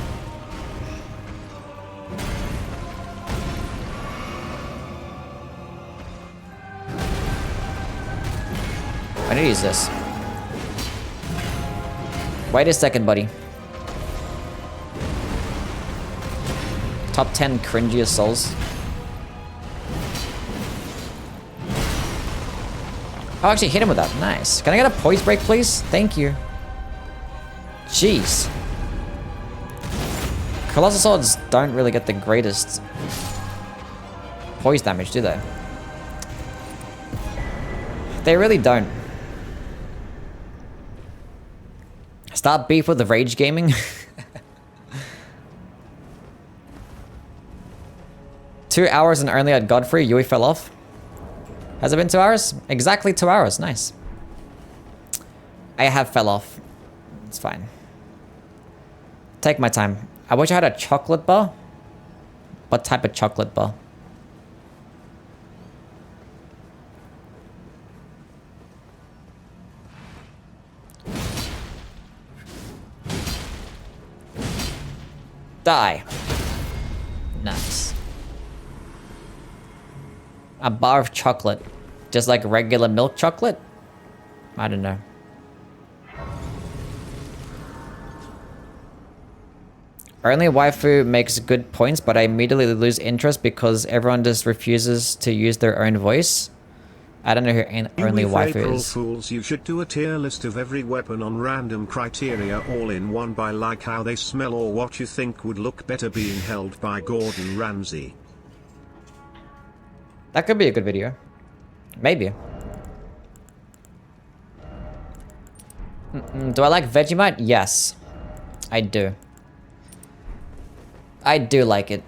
I need to use this. Wait a second, buddy. Top 10 cringiest souls. Oh, actually hit him with that. Nice. Can I get a poise break, please? Thank you. Jeez. Colossal swords don't really get the greatest poise damage, do they? They really don't. Start beef with the rage gaming. 2 hours and only at Godfrey, Youwy fell off. Has it been 2 hours? Exactly 2 hours, nice. I have fell off. It's fine. Take my time. I wish I had a chocolate bar. What type of chocolate bar? Die. Nice. A bar of chocolate. Just like regular milk chocolate? I don't know. Only waifu makes good points, but I immediately lose interest because everyone just refuses to use their own voice. I don't know who only waifu April is. Fools, you should do a tier list of every weapon on random criteria all in one by like how they smell or what you think would look better being held by Gordon Ramsay. That could be a good video. Maybe. Do I like Vegemite? Yes. I do. I do like it.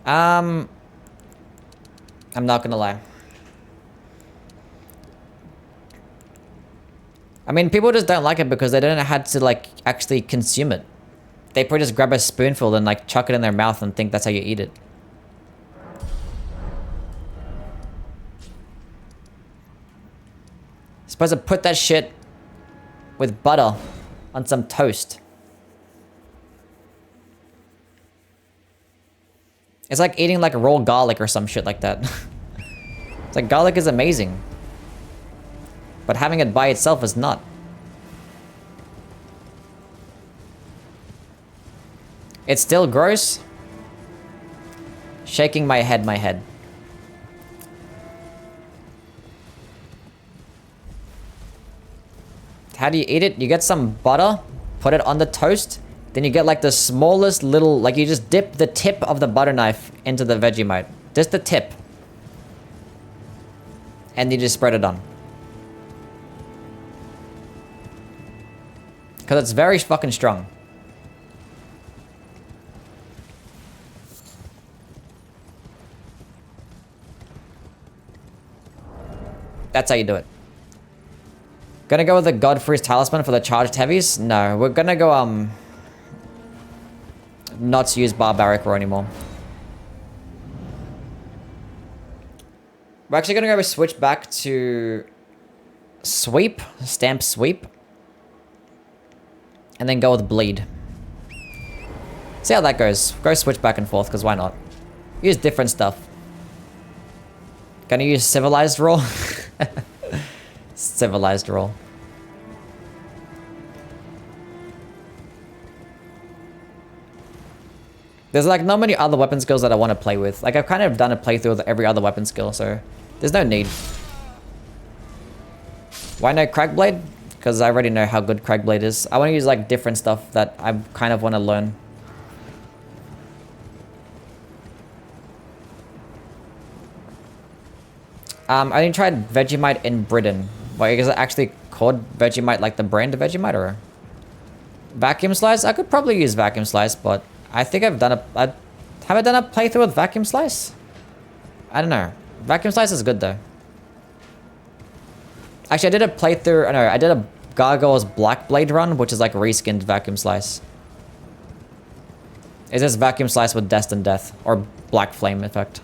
I'm not gonna lie. I mean, people just don't like it because they don't know how to, like, actually consume it. They probably just grab a spoonful and, like, chuck it in their mouth and think that's how you eat it. Supposed to put that shit with butter on some toast. It's like eating like raw garlic or some shit like that. It's like garlic is amazing. But having it by itself is not. It's still gross. Shaking my head. How do you eat it? You get some butter, put it on the toast, then you get like the smallest little, like you just dip the tip of the butter knife into the Vegemite. Just the tip. And you just spread it on. Because it's very fucking strong. That's how you do it. Gonna go with the Godfrey's Talisman for the charged heavies? No, we're gonna go, not use Barbaric Roar anymore. We're actually gonna go switch back to Sweep, Stamp Sweep. And then go with Bleed. See how that goes. Go switch back and forth, because why not? Use different stuff. Gonna use Civilized Roar. Civilized Roar. There's like not many other weapon skills that I want to play with. Like I've kind of done a playthrough with every other weapon skill, so there's no need. Why no Cragblade? Because I already know how good Cragblade is. I want to use like different stuff that I kind of want to learn. I only tried Vegemite in Britain. Like, is it actually called Vegemite, like the brand of Vegemite, or Vacuum Slice? I could probably use Vacuum Slice, but I think I've done have I done a playthrough with Vacuum Slice? I don't know. Vacuum Slice is good though. Actually, I did a playthrough. No, I did a Gargoyle's Black Blade run, which is like reskinned Vacuum Slice. It's just Vacuum Slice with Destined Death or Black Flame effect.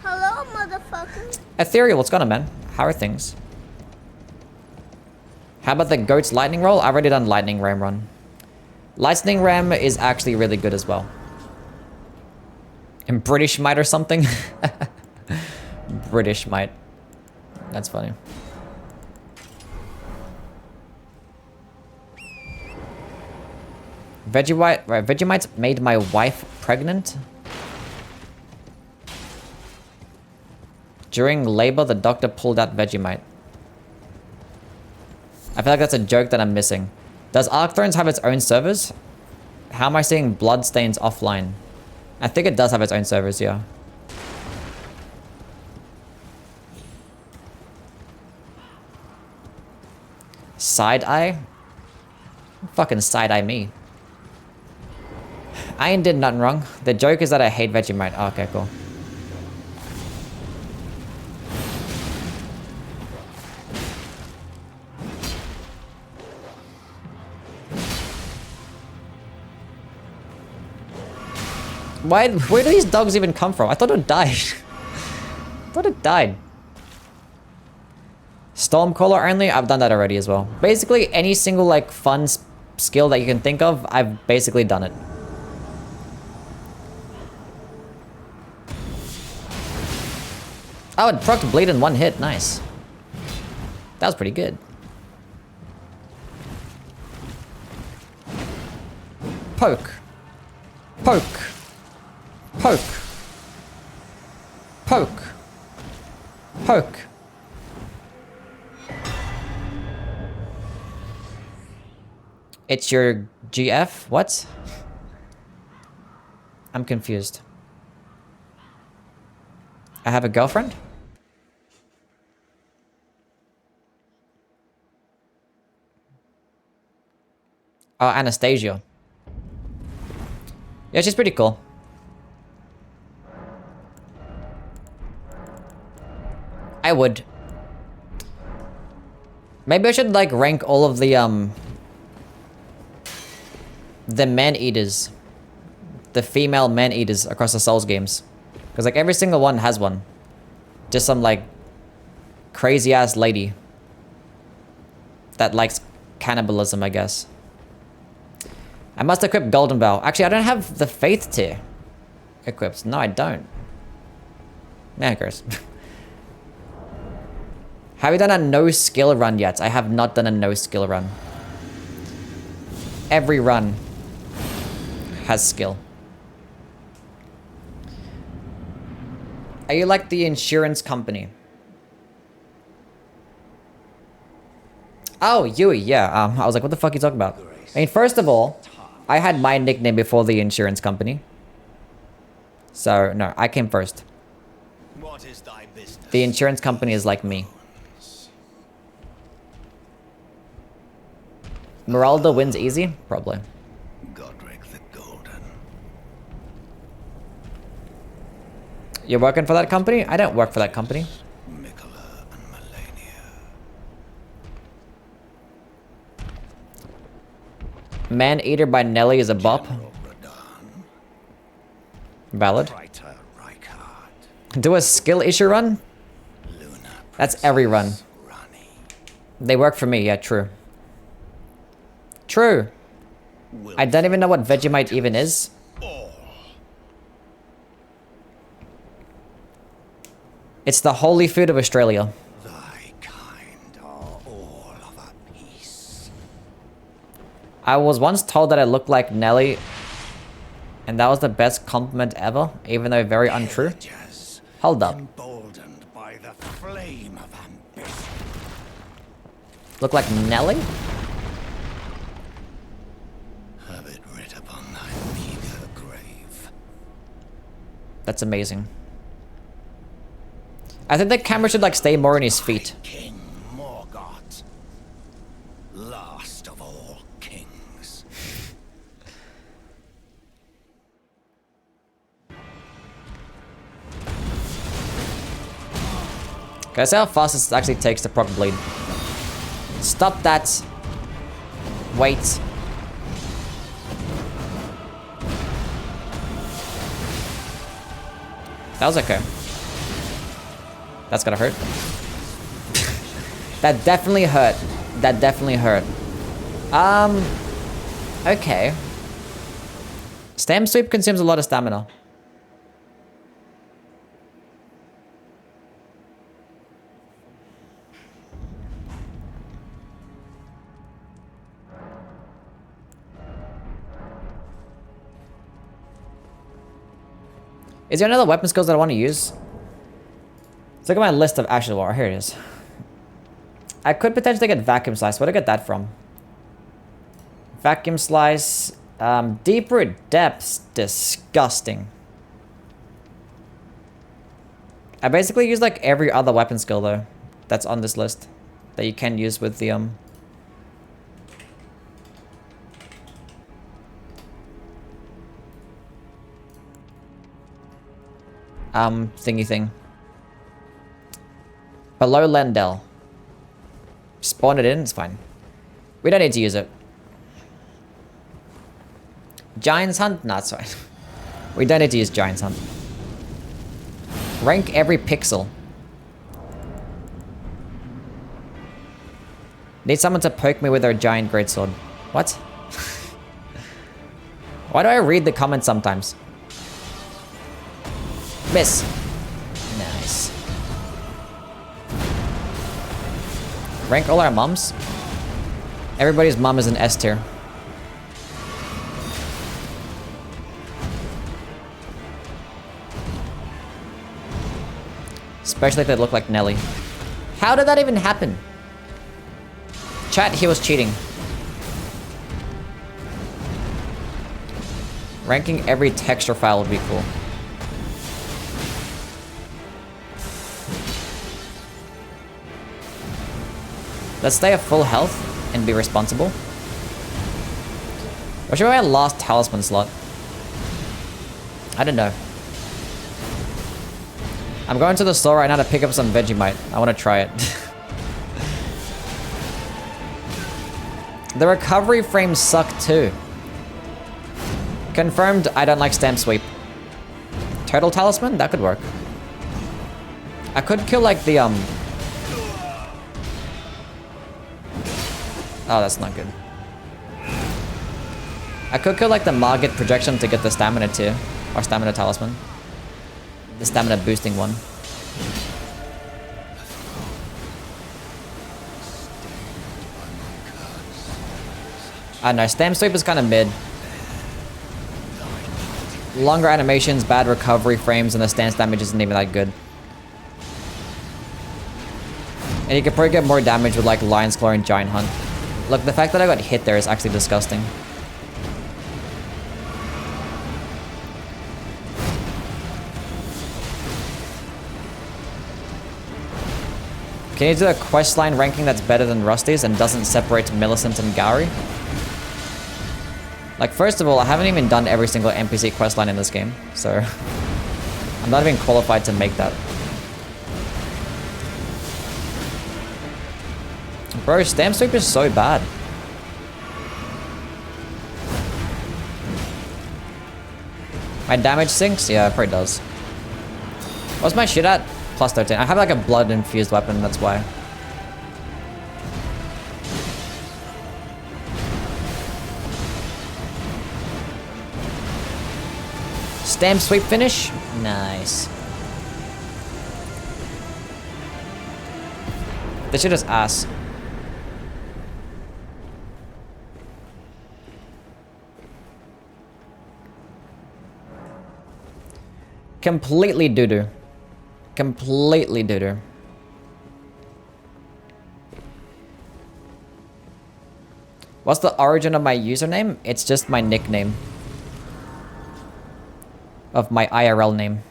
Hello, motherfucker. Ethereal, what's going on, man? How are things? How about the Goat's Lightning Roll? I've already done Lightning Ram run. Lightning Ram is actually really good as well. In British Might or something? British Might. That's funny. Vegemite, right, Vegemite made my wife pregnant. During labor, the doctor pulled out Vegemite. I feel like that's a joke that I'm missing. Does Arc Thrones have its own servers? How am I seeing Bloodstains offline? I think it does have its own servers, yeah. Side-eye? Fucking side-eye me. I ain't did nothing wrong. The joke is that I hate Vegemite. Oh, okay, cool. Where do these dogs even come from? I thought it died. I thought it died. Stormcaller only? I've done that already as well. Basically, any single like fun skill that you can think of, I've basically done it. Oh, it procced bleed in one hit. Nice. That was pretty good. Poke. Poke. Poke. Poke. Poke. It's your GF? What? I'm confused. I have a girlfriend? Oh, Anastasia. Yeah, she's pretty cool. I would. Maybe I should like rank all of the man-eaters. The female man-eaters across the Souls games. Because like every single one has one. Just some like crazy ass lady that likes cannibalism, I guess. I must equip Golden Bow. Actually, I don't have the Faith tier equipped. No, I don't. Nah, who cares? Have you done a no skill run yet? I have not done a no skill run. Every run has skill. Are you like the insurance company? Oh, Youwy, yeah. I was like, what the fuck are you talking about? I mean, first of all, I had my nickname before the insurance company. So, no, I came first. What is thy business? The insurance company is like me. Meralda wins easy? Probably. Godric the Golden. You're working for that company? I don't work for that company. Mikola and Melania. Man-Eater by Nelly is a bop. Valid. Writer Rykard. Do a skill issue run? Luna. That's every run. Rani. They work for me, yeah, true. True. I don't even know what Vegemite even is. It's the holy food of Australia. Thy kind are all of a piece. I was once told that I looked like Nelly, and that was the best compliment ever, even though very untrue. Pillagers, Hold up. emboldened by the flame of ambition. Look like Nelly? Have it writ upon thy meager grave. That's amazing. I think the camera should like stay more on his feet. King Morgoth, last of all kings. Can I see how fast it actually takes to proc bleed? Stop that. Wait. That was okay. That's gonna hurt. That definitely hurt. That definitely hurt. Okay. Stem sweep consumes a lot of stamina. Is there another weapon skills that I want to use? Let's look at my list of actual war. Here it is. I could potentially get vacuum slice. Where'd I get that from? Vacuum slice. Deeper depths. Disgusting. I basically use like every other weapon skill though. That's on this list. That you can use with the thingy thing. Below Lendell. Spawn it in, it's fine. We don't need to use it. Giant's Hunt? Nah, it's fine. We don't need to use Giant's Hunt. Rank every pixel. Need someone to poke me with their giant greatsword. What? Why do I read the comments sometimes? Miss. Nice. Rank all our mums? Everybody's mum is an S tier. Especially if they look like Nelly. How did that even happen? Chat, he was cheating. Ranking every texture file would be cool. Let's stay at full health and be responsible. Or should I last talisman slot? I don't know. I'm going to the store right now to pick up some Vegemite. I want to try it. The recovery frames suck too. Confirmed, I don't like stamp sweep. Turtle talisman? That could work. I could kill like the Oh, that's not good. I could kill like the Margit projection to get the stamina too. Or stamina talisman. The stamina boosting one. I don't know, stamp sweep is kind of mid. Longer animations, bad recovery frames, and the stance damage isn't even that good. And you could probably get more damage with like Lion's Claw and Giant Hunt. Look, the fact that I got hit there is actually disgusting. Can you do a questline ranking that's better than Rusty's and doesn't separate Millicent and Gary? Like, first of all, I haven't even done every single NPC questline in this game, so I'm not even qualified to make that. Bro, stamp sweep is so bad. My damage sinks? Yeah, it probably does. What's my shit at? Plus 13. I have like a blood infused weapon, that's why. Stamp sweep finish? Nice. This shit is ass. Completely doo-doo. Completely doo-doo. What's the origin of my username? It's just my nickname. Of my IRL name.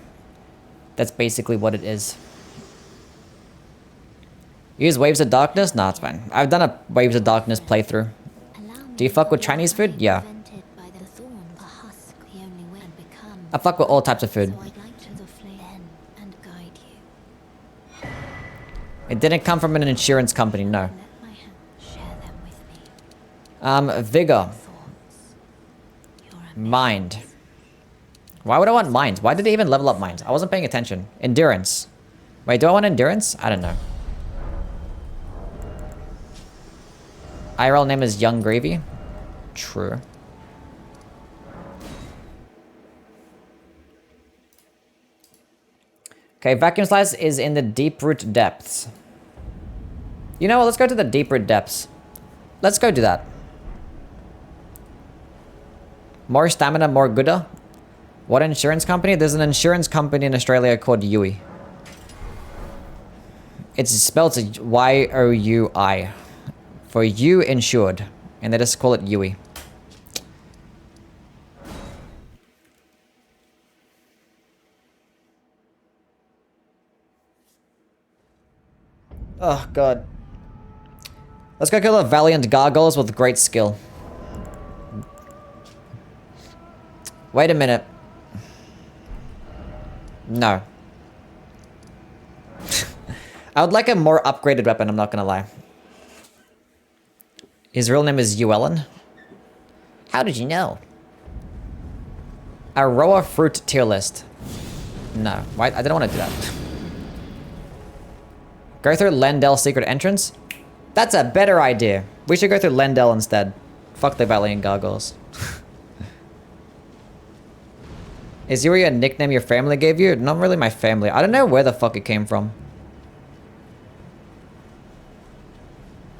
That's basically what it is. Use Waves of Darkness? Nah, it's fine. I've done a Waves of Darkness playthrough. Do you fuck with Chinese food? Yeah. I fuck with all types of food. It didn't come from an insurance company, no. Let my hand share them with me. Vigor. Thoughts. Your Mind. Why would I want mind? Why did they even level up mind? I wasn't paying attention. Endurance. Wait, do I want endurance? I don't know. IRL name is Young Gravy. True. Okay, vacuum slice is in the deep root depths. You know what? Let's go to the deep root depths. Let's go do that. More stamina, more gooda. What insurance company? There's an insurance company in Australia called Youwy. It's spelled Y-O-U-I. For you insured. And they just call it Youwy. Oh, God. Let's go kill the valiant gargoyles with great skill. Wait a minute. No. I would like a more upgraded weapon, I'm not gonna lie. His real name is Ellen. How did you know? Aroa fruit tier list. No, why? I didn't want to do that. Go through Lendell secret entrance? That's a better idea. We should go through Lendell instead. Fuck the valiant gargoyles. Is Youwy a nickname your family gave you? Not really my family. I don't know where the fuck it came from.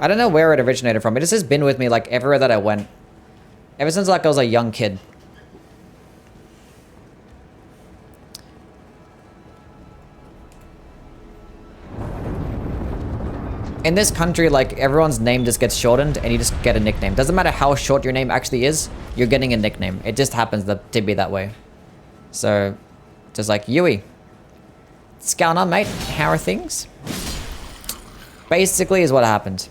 I don't know where it originated from. It just has been with me like everywhere that I went. Ever since like I was a young kid. In this country, like, everyone's name just gets shortened and you just get a nickname. Doesn't matter how short your name actually is, you're getting a nickname. It just happens to be that way. So, just like, Youwy. What's going on, mate? How are things? Basically is what happened.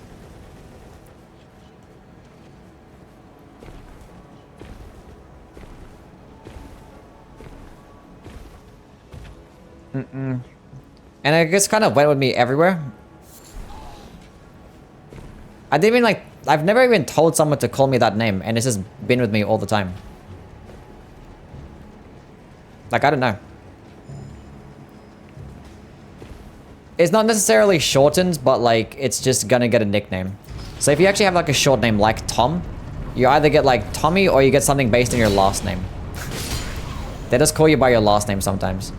And it just kind of went with me everywhere. I didn't even like, I've never even told someone to call me that name, and it's just been with me all the time. Like, I don't know. It's not necessarily shortened, but like, it's just gonna get a nickname. So if you actually have like a short name like Tom, you either get like Tommy or you get something based on your last name. They just call you by your last name sometimes.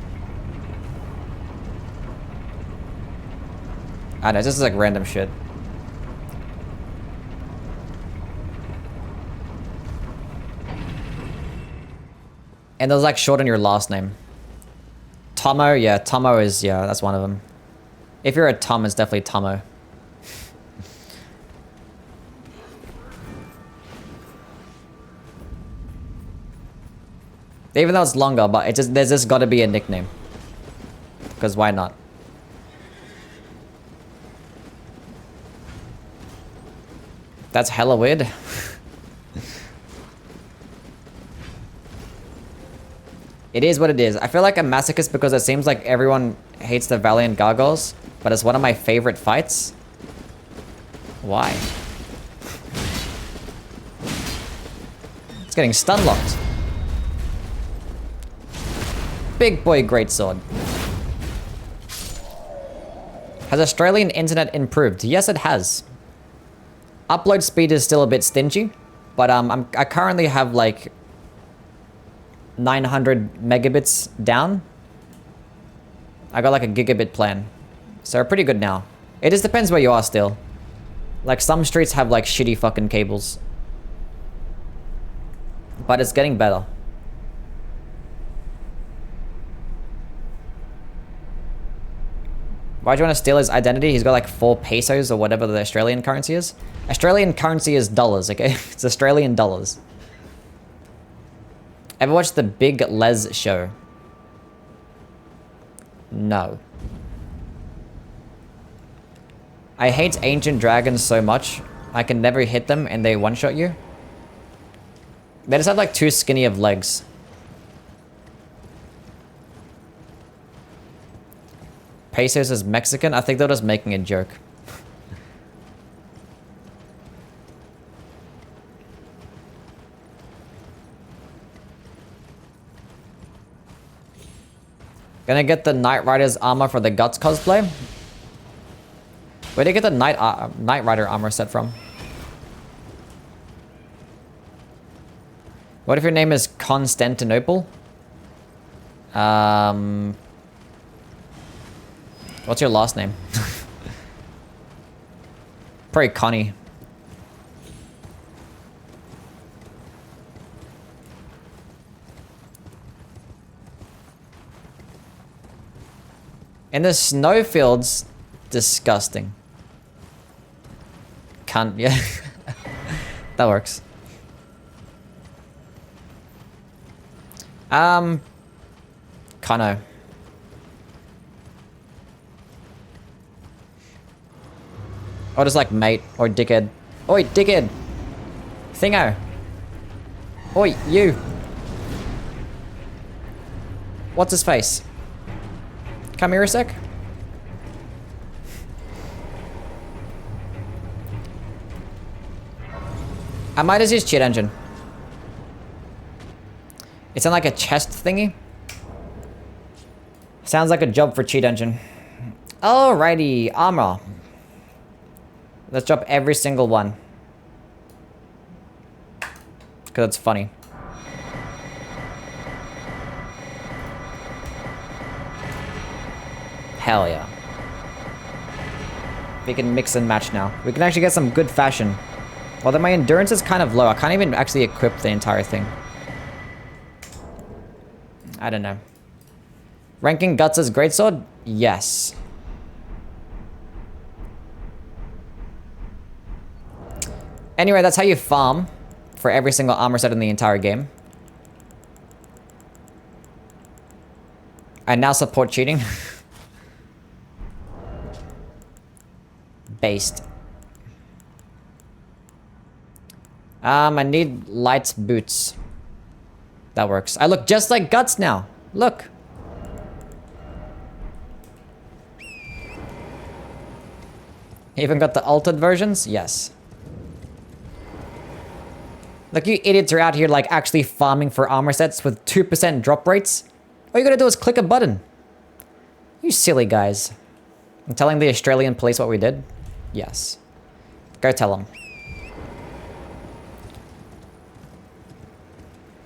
I don't know, this is like random shit. And those like shorten your last name. Tomo, yeah, Tomo is, yeah, that's one of them. If you're a Tom, it's definitely Tomo. Even though it's longer, but it just, there's just gotta be a nickname. Because why not? That's hella weird. It is what it is. I feel like a masochist because it seems like everyone hates the Valiant Gargoyles, but it's one of my favorite fights. Why? It's getting stun locked. Big boy Greatsword. Has Australian internet improved? Yes, it has. Upload speed is still a bit stingy, but I currently have like 900 megabits down. I got like a gigabit plan. So we're pretty good now. It just depends where you are still. Like some streets have like shitty fucking cables. But it's getting better. Why do you want to steal his identity? He's got like 4 pesos or whatever the Australian currency is. Australian currency is dollars, okay? It's Australian dollars. Ever watched the Big Les show? No. I hate ancient dragons so much. I can never hit them and they one-shot you. They just have like too skinny of legs. Pesos is Mexican. I think they're just making a joke. Gonna get the Knight Rider's armor for the Guts cosplay. Where did you get the Knight Rider armor set from? What if your name is Constantinople? What's your last name? Probably Connie. In the snowfields, disgusting. Can't, yeah. That works. Kano. Or just like mate or dickhead. Oi, dickhead. Thingo. Oi, you. What's his face? Come here a sec. I might just use cheat engine. It's in like a chest thingy. Sounds like a job for cheat engine. Alrighty, armor. Let's drop every single one. Because it's funny. Hell yeah. We can mix and match now. We can actually get some good fashion. Although my endurance is kind of low. I can't even actually equip the entire thing. I don't know. Ranking Guts as Greatsword? Yes. Anyway, that's how you farm for every single armor set in the entire game. I now support cheating. Based. I need light boots. That works. I look just like Guts now. Look. Even got the altered versions? Yes. Look, you idiots are out here like actually farming for armor sets with 2% drop rates. All you gotta do is click a button. You silly guys. I'm telling the Australian police what we did? Yes. Go tell them.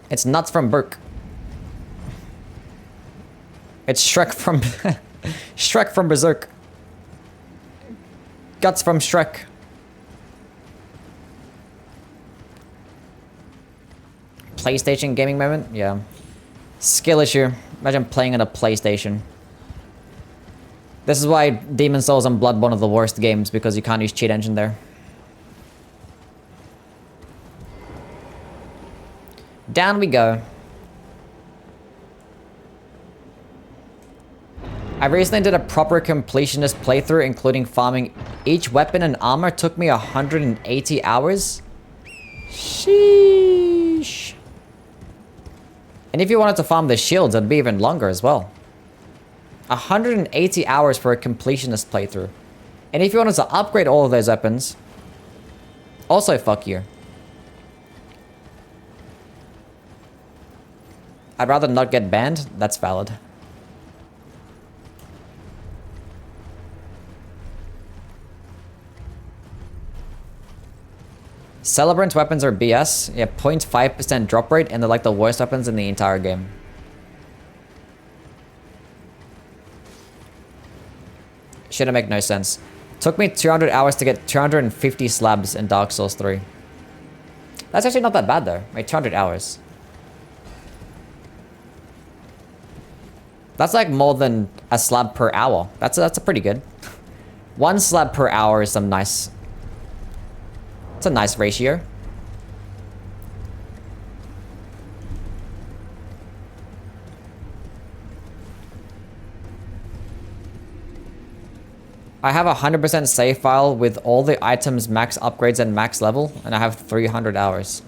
It's nuts from Burke. It's Shrek from... Shrek from Berserk. Guts from Shrek. PlayStation gaming moment? Yeah. Skill issue. Imagine playing on a PlayStation. This is why Demon Souls and Bloodborne are the worst games, because you can't use cheat engine there. Down we go. I recently did a proper completionist playthrough, including farming each weapon and armor. Took me 180 hours. Sheesh. And if you wanted to farm the shields, it'd be even longer as well. 180 hours for a completionist playthrough. And if you wanted to upgrade all of those weapons, also fuck you. I'd rather not get banned. That's valid. Celebrant weapons are BS. Yeah, 0.5% drop rate, and they're like the worst weapons in the entire game. Shouldn't make no sense. Took me 200 hours to get 250 slabs in Dark Souls 3. That's actually not that bad though. Wait, 200 hours. That's like more than a slab per hour. That's a pretty good. 1 slab per hour is some nice... It's a nice ratio. I have a 100% save file with all the items, max upgrades, and max level, and I have 300 hours.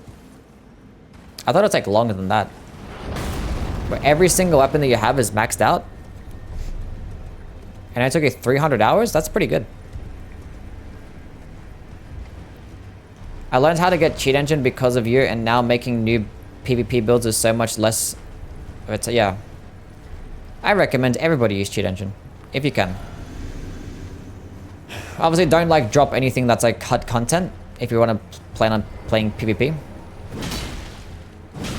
I thought it'd take longer than that. But every single weapon that you have is maxed out. And it took you 300 hours? That's pretty good. I learned how to get cheat engine because of you, and now making new PvP builds is so much less... yeah. I recommend everybody use cheat engine, if you can. Obviously, don't like drop anything that's like cut content if you want to plan on playing PvP.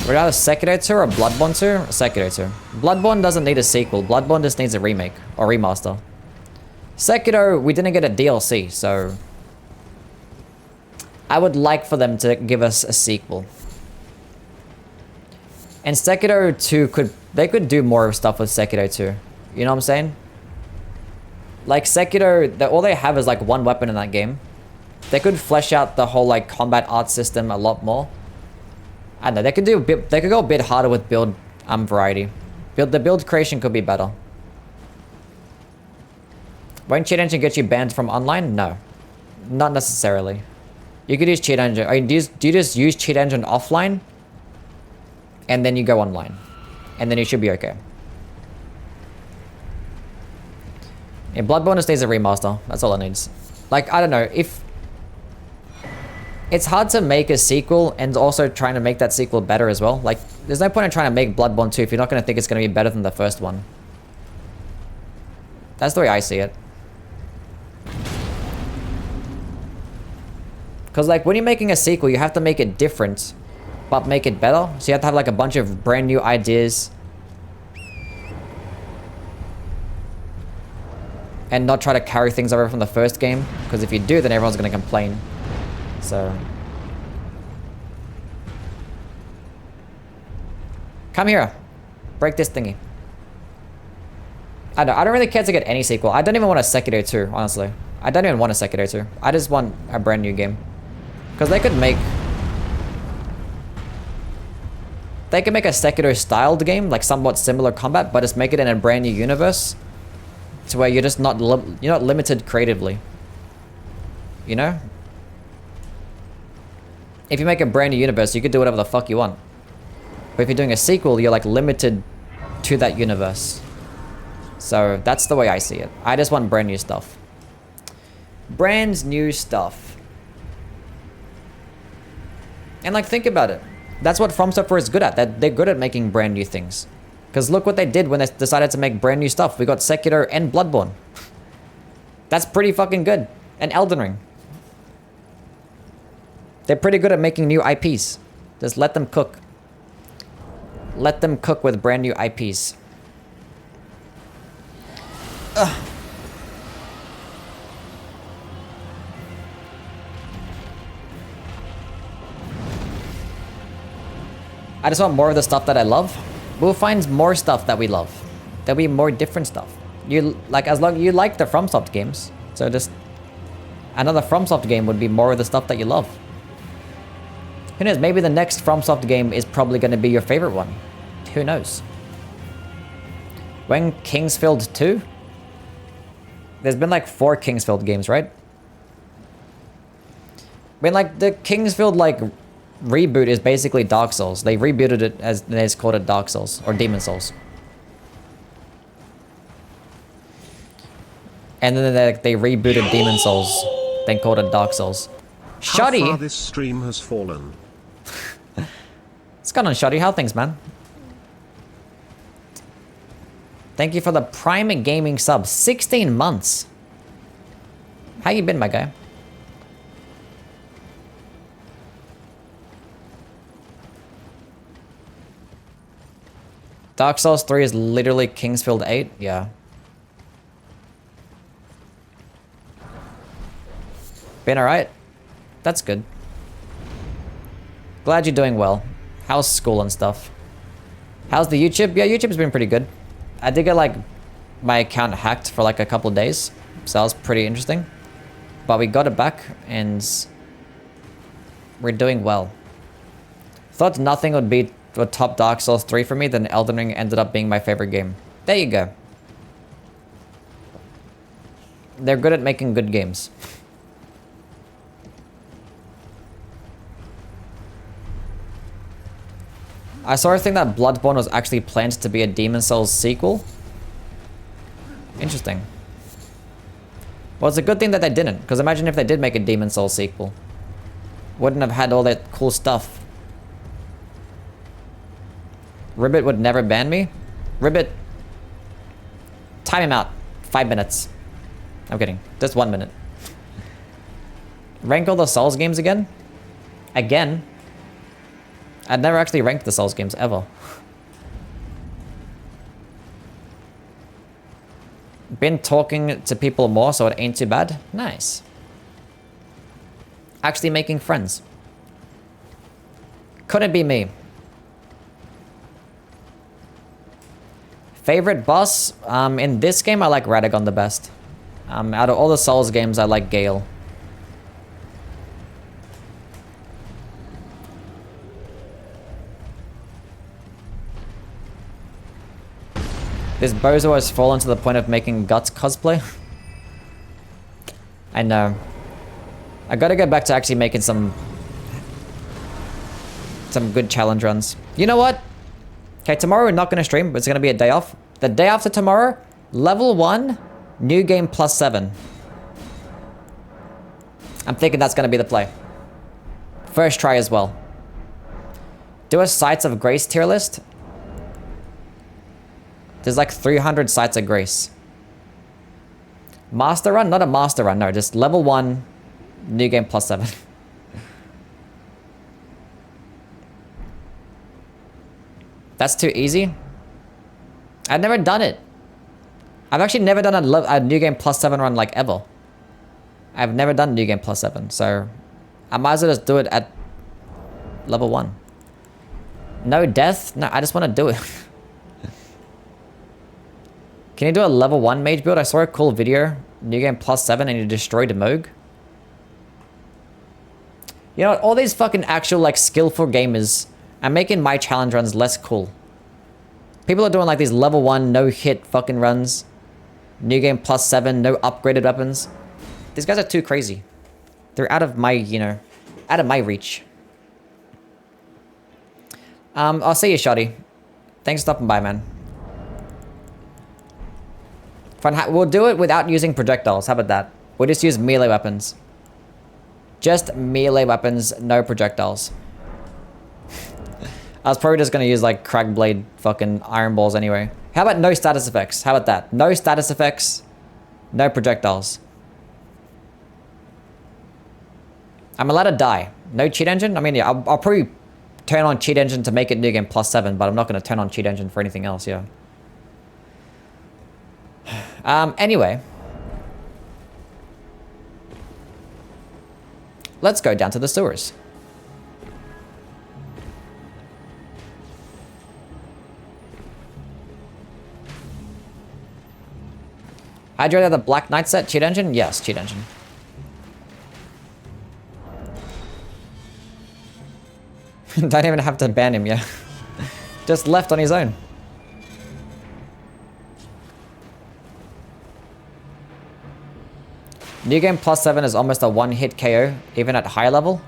Would rather Sekiro 2 or Bloodborne 2? Sekiro 2. Bloodborne doesn't need a sequel. Bloodborne just needs a remake or remaster. Sekiro, we didn't get a DLC, so I would like for them to give us a sequel. And Sekiro 2 they could do more stuff with Sekiro 2. You know what I'm saying? Like Sekiro, all they have is like one weapon in that game. They could flesh out the whole like combat art system a lot more. I don't know, they could go a bit harder with build variety. The build creation could be better. Won't cheat engine get you banned from online? No. Not necessarily. You could use cheat engine. I mean, do you just use cheat engine offline? And then you go online. And then you should be okay. Yeah, Bloodborne just needs a remaster. That's all it needs. Like, I don't know, if... It's hard to make a sequel and also trying to make that sequel better as well. Like, there's no point in trying to make Bloodborne 2 if you're not going to think it's going to be better than the first one. That's the way I see it. Because, like, when you're making a sequel, you have to make it different, but make it better. So you have to have, like, a bunch of brand new ideas. And not try to carry things over from the first game. Because if you do, then everyone's going to complain. So... Come here. Break this thingy. I don't really care to get any sequel. I don't even want a Sekiro 2, honestly. I don't even want a Sekiro 2. I just want a brand new game. Because they could make... They could make a Sekiro-styled game, like somewhat similar combat, but just make it in a brand new universe. To where you're just not... You're not limited creatively. You know? If you make a brand new universe, you could do whatever the fuck you want. But if you're doing a sequel, you're like limited to that universe. So that's the way I see it. I just want brand new stuff. Brand new stuff. And like, think about it. That's what From Software is good at. They're good at making brand new things. Because look what they did when they decided to make brand new stuff. We got Sekiro and Bloodborne. That's pretty fucking good. And Elden Ring. They're pretty good at making new IPs. Just let them cook. Let them cook with brand new IPs. Ugh. I just want more of the stuff that I love. We'll find more stuff that we love. There'll be more different stuff. As long you like the FromSoft games. So just another FromSoft game would be more of the stuff that you love. Who knows, maybe the next FromSoft game is probably going to be your favorite one. Who knows? When Kingsfield 2? There's been like 4 Kingsfield games, right? I mean, like, the Kingsfield, like, reboot is basically Dark Souls. They rebooted it as they just called it Dark Souls, or Demon Souls. And then they rebooted Demon Souls, then called it Dark Souls. Shoddy! How far this stream has fallen. What's going on, Shoddy? How things, man? Thank you for the Prime Gaming sub. 16 months. How you been, my guy? Dark Souls 3 is literally Kingsfield 8? Yeah. Been alright? That's good. Glad you're doing well. How's school and stuff? How's the YouTube? Yeah, YouTube's been pretty good. I did get like my account hacked for like a couple of days. So that was pretty interesting. But we got it back and we're doing well. Thought nothing would beat top Dark Souls 3 for me, then Elden Ring ended up being my favorite game. There you go. They're good at making good games. I saw a thing that Bloodborne was actually planned to be a Demon Souls sequel. Interesting. Well, it's a good thing that they didn't, because imagine if they did make a Demon Souls sequel. Wouldn't have had all that cool stuff. Ribbit would never ban me? Ribbit, time him out. 5 minutes. I'm kidding. Just 1 minute. Rank all the Souls games again? Again? I'd never actually ranked the Souls games, ever. Been talking to people more, so it ain't too bad. Nice. Actually making friends. Couldn't be me. Favorite boss? In this game, I like Radagon the best. Out of all the Souls games, I like Gale. This bozo has fallen to the point of making Guts cosplay. I know. I gotta go back to actually making some good challenge runs. You know what? Okay, tomorrow we're not gonna stream, but it's gonna be a day off. The day after tomorrow, level 1, new game +7. I'm thinking that's gonna be the play. First try as well. Do a Sites of Grace tier list. There's like 300 Sites of Grace. Master run? Not a master run, no. Just level 1, new game +7. That's too easy. I've never done it. I've actually never done a new game +7 run like ever. I've never done new game +7, so I might as well just do it at level 1. No death? No, I just want to do it. Can you do a level 1 mage build? I saw a cool video. New game +7 and you destroyed a Moog. You know what? All these fucking actual like skillful gamers are making my challenge runs less cool. People are doing like these level 1 no hit fucking runs. New game +7, no upgraded weapons. These guys are too crazy. They're out of my, you know, out of my reach. I'll see you, Shoddy. Thanks for stopping by, man. Fun. We'll do it without using projectiles. How about that? We'll just use melee weapons. Just melee weapons, no projectiles. I was probably just gonna use like Cragblade fucking iron balls anyway. How about no status effects? How about that? No status effects, no projectiles. I'm allowed to die. No cheat engine? I mean, yeah, I'll probably turn on cheat engine to make it new game +7, but I'm not gonna turn on cheat engine for anything else, yeah. Anyway. Let's go down to the sewers. I'd rather the Black Knight set, cheat engine? Yes, cheat engine. Don't even have to ban him, yeah. Just left on his own. New game +7 is almost a one-hit KO, even at high level.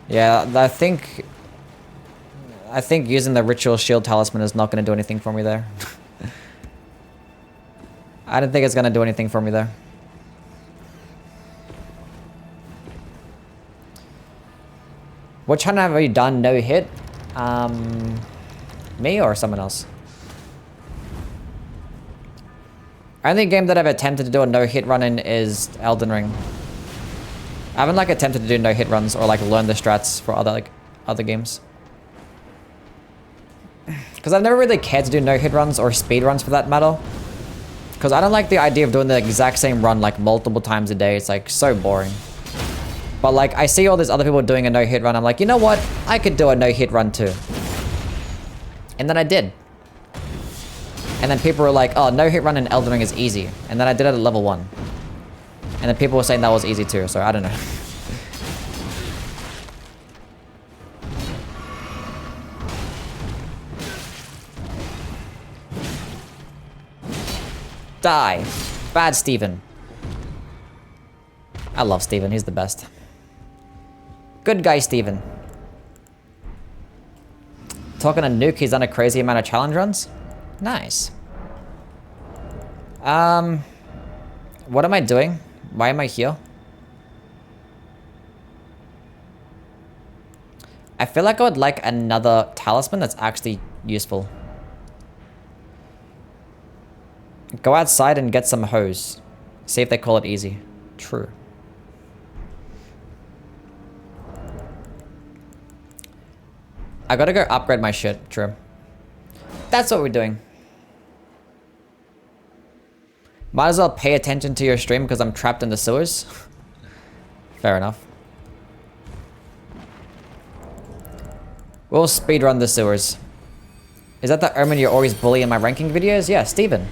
Yeah, I think using the Ritual Shield Talisman is not going to do anything for me there. I don't think it's going to do anything for me there. Which one have you done no hit? Me or someone else? Only game that I've attempted to do a no-hit run in is Elden Ring. I haven't like attempted to do no-hit runs or like learn the strats for other games. Because I've never really cared to do no-hit runs or speed runs for that matter. Because I don't like the idea of doing the exact same run like multiple times a day. It's like so boring. But like I see all these other people doing a no-hit run. I'm like, you know what? I could do a no-hit run too. And then I did. And then people were like, oh, no hit run in Elden Ring is easy. And then I did it at level 1. And then people were saying that was easy too, so I don't know. Die. Bad Steven. I love Steven, he's the best. Good guy, Steven. Talking to Nuke, he's done a crazy amount of challenge runs. Nice. What am I doing? Why am I here? I feel like I would like another talisman that's actually useful. Go outside and get some hose. See if they call it easy. True. I gotta go upgrade my shit. True. That's what we're doing. Might as well pay attention to your stream because I'm trapped in the sewers. Fair enough. We'll speedrun the sewers. Is that the Omen you're always bullying in my ranking videos? Yeah, Steven.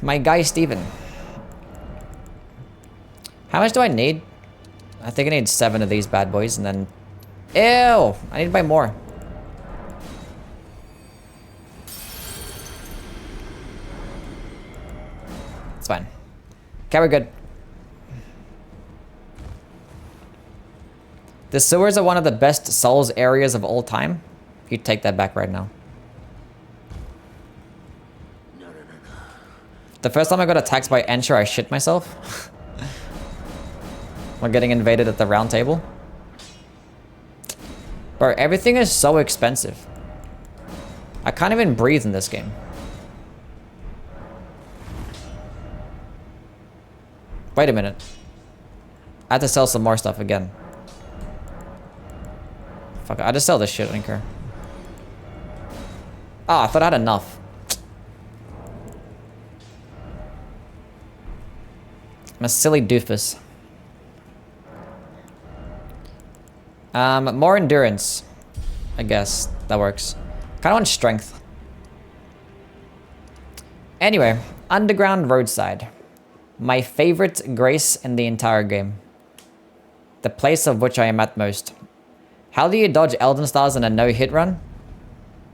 My guy Steven. How much do I need? I think I need 7 of these bad boys and then... Ew! I need to buy more. It's fine. Okay, we're good. The sewers are one of the best Souls areas of all time. You take that back right now. The first time I got attacked by Ensure, I shit myself. While getting invaded at the round table. Bro, everything is so expensive. I can't even breathe in this game. Wait a minute. I had to sell some more stuff again. Fuck it, I just sell this shit, I don't care. Ah, I thought I had enough. I'm a silly doofus. More endurance. I guess that works. Kinda want strength. Anyway, underground roadside. My favorite grace in the entire game. The place of which I am at most. How do you dodge Elden stars in a no-hit run?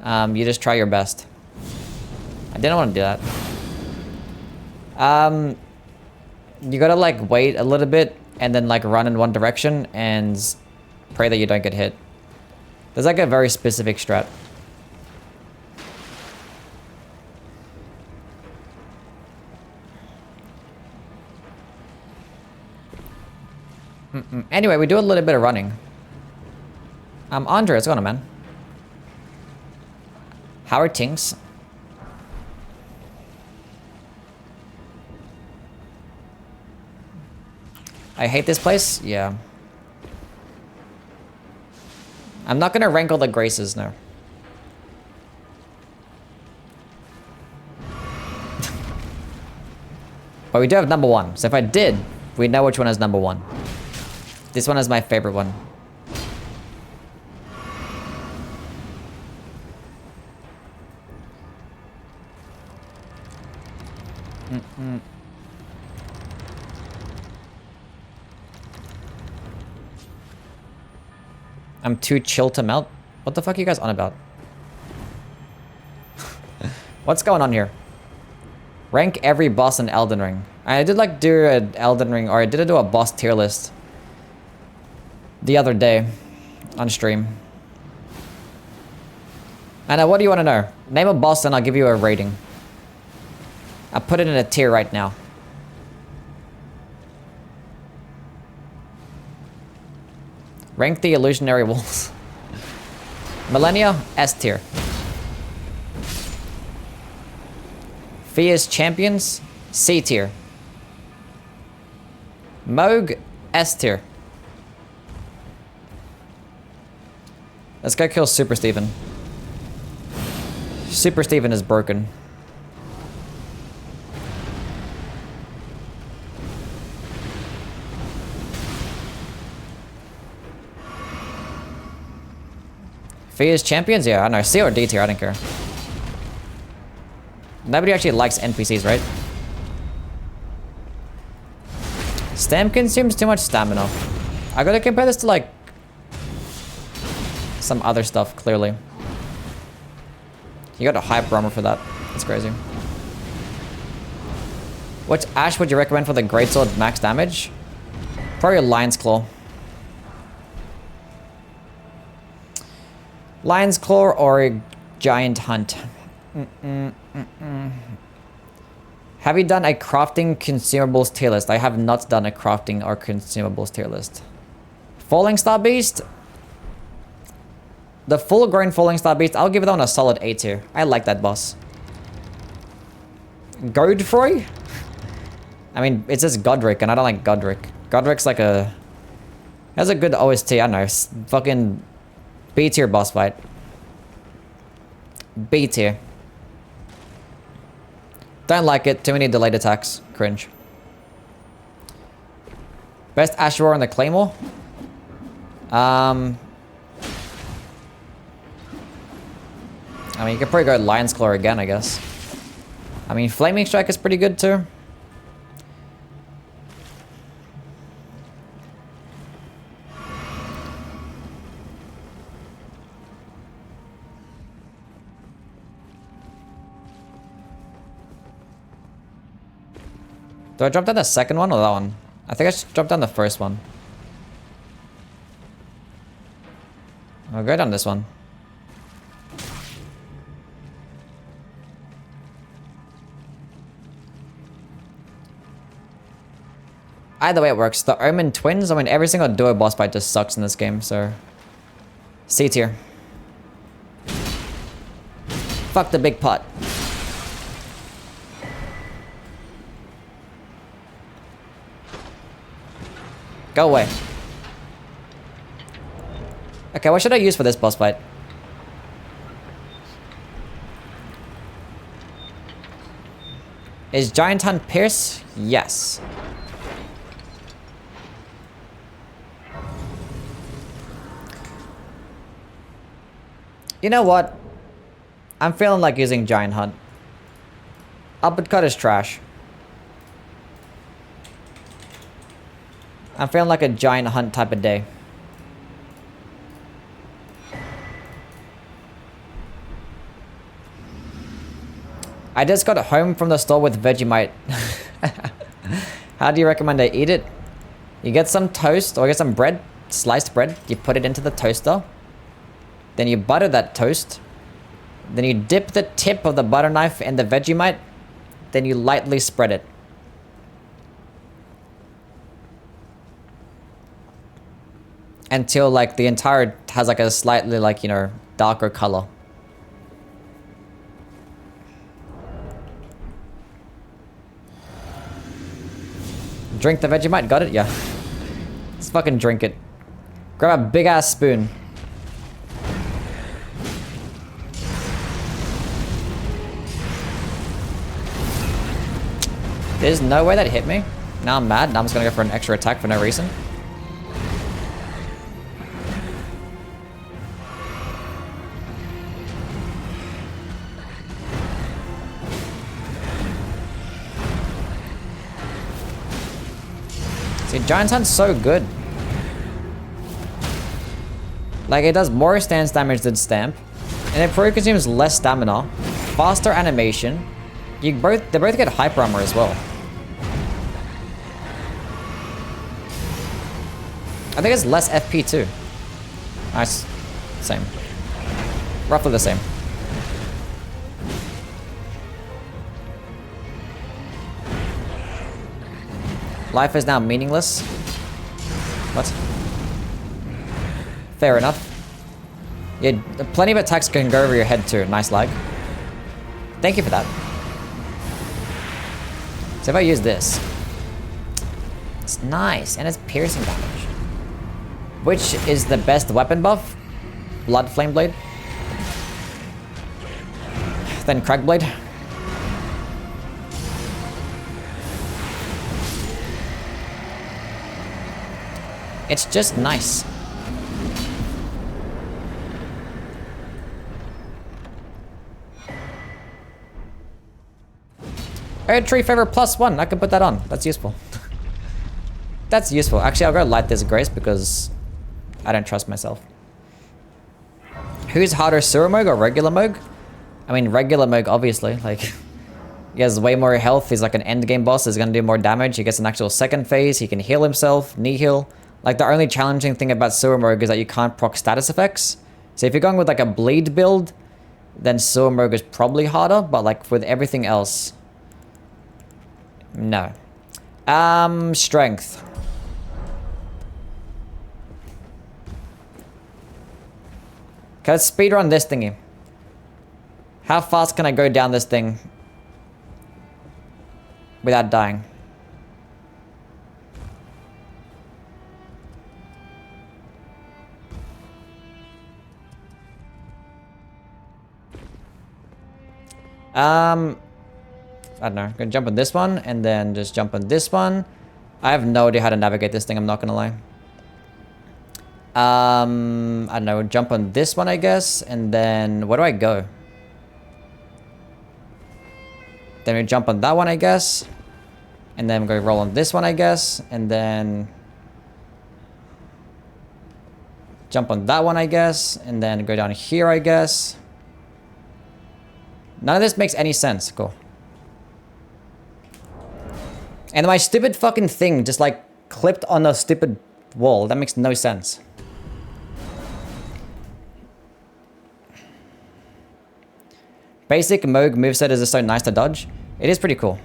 You just try your best. I didn't want to do that. You gotta like wait a little bit and then like run in one direction and pray that you don't get hit. There's like a very specific strat. Anyway, we do a little bit of running. Andre, what's going on, man? How are things? I hate this place? Yeah. I'm not gonna rank all the graces now. But we do have number 1. So if I did, we know which one is number 1. This one is my favorite one. I'm too chill to melt? What the fuck are you guys on about? What's going on here? Rank every boss in Elden Ring. I did like do an Elden Ring, or I did do a boss tier list the other day on stream. And what do you want to know? Name a boss and I'll give you a rating. I'll put it in a tier right now. Rank the illusionary walls. Millennia, S tier. Fierce champions, C tier. Moog, S tier. Let's go kill Super Steven. Super Steven is broken. Fierce champions? Yeah, I know. C or D tier, I don't care. Nobody actually likes NPCs, right? Stam consumes too much stamina. I gotta compare this to like some other stuff, clearly. You got a hype armor for that. That's crazy. Which Ash would you recommend for the Greatsword max damage? Probably Lion's Claw. Lion's Claw or a Giant Hunt. Have you done a crafting consumables tier list? I have not done a crafting or consumables tier list. Falling Star Beast? The full-grown Falling Star Beast, I'll give that one a solid A tier. I like that boss. Godfrey? I mean, it says Godric, and I don't like Godric. Godric's like a... has a good OST, I don't know. Fucking B tier boss fight. B tier. Don't like it. Too many delayed attacks. Cringe. Best Ashura on the Claymore? I mean, you could probably go Lion's Claw again, I guess. I mean, Flaming Strike is pretty good too. Do I drop down the second one or that one? I think I should drop down the first one. I'll go down this one. Either way it works. The Omen Twins, I mean every single duo boss fight just sucks in this game, so... C tier. Fuck the big pot. Go away. Okay, what should I use for this boss fight? Is Giant Hunt Pierce? Yes. You know what? I'm feeling like using Giant Hunt. Uppercut is trash. I'm feeling like a Giant Hunt type of day. I just got home from the store with Vegemite. How do you recommend I eat it? You get some toast or get some bread, sliced bread. You put it into the toaster. Then you butter that toast. Then you dip the tip of the butter knife in the Vegemite. Then you lightly spread it. Until like the entire has like a slightly like, you know, darker color. Drink the Vegemite, got it? Yeah. Let's fucking drink it. Grab a big ass spoon. There's no way that hit me. Now I'm mad. Now I'm just gonna go for an extra attack for no reason. See, Giant Hunt's so good. Like, it does more stance damage than Stamp. And it probably consumes less stamina. Faster animation. They both get hyper armor as well. I think it's less FP too. Nice. Same. Roughly the same. Life is now meaningless. What? Fair enough. Yeah, plenty of attacks can go over your head too. Nice lag. Thank you for that. So if I use this, it's nice and it's piercing damage. Which is the best weapon buff? Blood Flame Blade. Then Crag Blade. It's just nice. Earth Tree Favor +1. I can put that on. That's useful. That's useful. Actually, I'll go light this Grace because I don't trust myself. Who's harder, Sewer Moog or regular Moog? I mean, regular Moog, obviously. Like, he has way more health. He's like an end game boss. He's gonna do more damage. He gets an actual second phase. He can heal himself, knee heal. Like, the only challenging thing about Sewer Moog is that you can't proc status effects. So if you're going with like a bleed build, then Sewer Moog is probably harder. But like with everything else, No. Strength. Okay, let's speedrun this thingy. How fast can I go down this thing without dying? I don't know. I'm gonna jump on this one and then just jump on this one. I have no idea how to navigate this thing, I'm not gonna lie. I don't know, jump on this one, I guess, and then where do I go? Then we jump on that one, I guess. And then we're gonna roll on this one, I guess, and then jump on that one, I guess, and then go down here, I guess. None of this makes any sense. Cool. And my stupid fucking thing just like clipped on a stupid wall. That makes no sense. Basic Moog moveset is just so nice to dodge. It is pretty cool.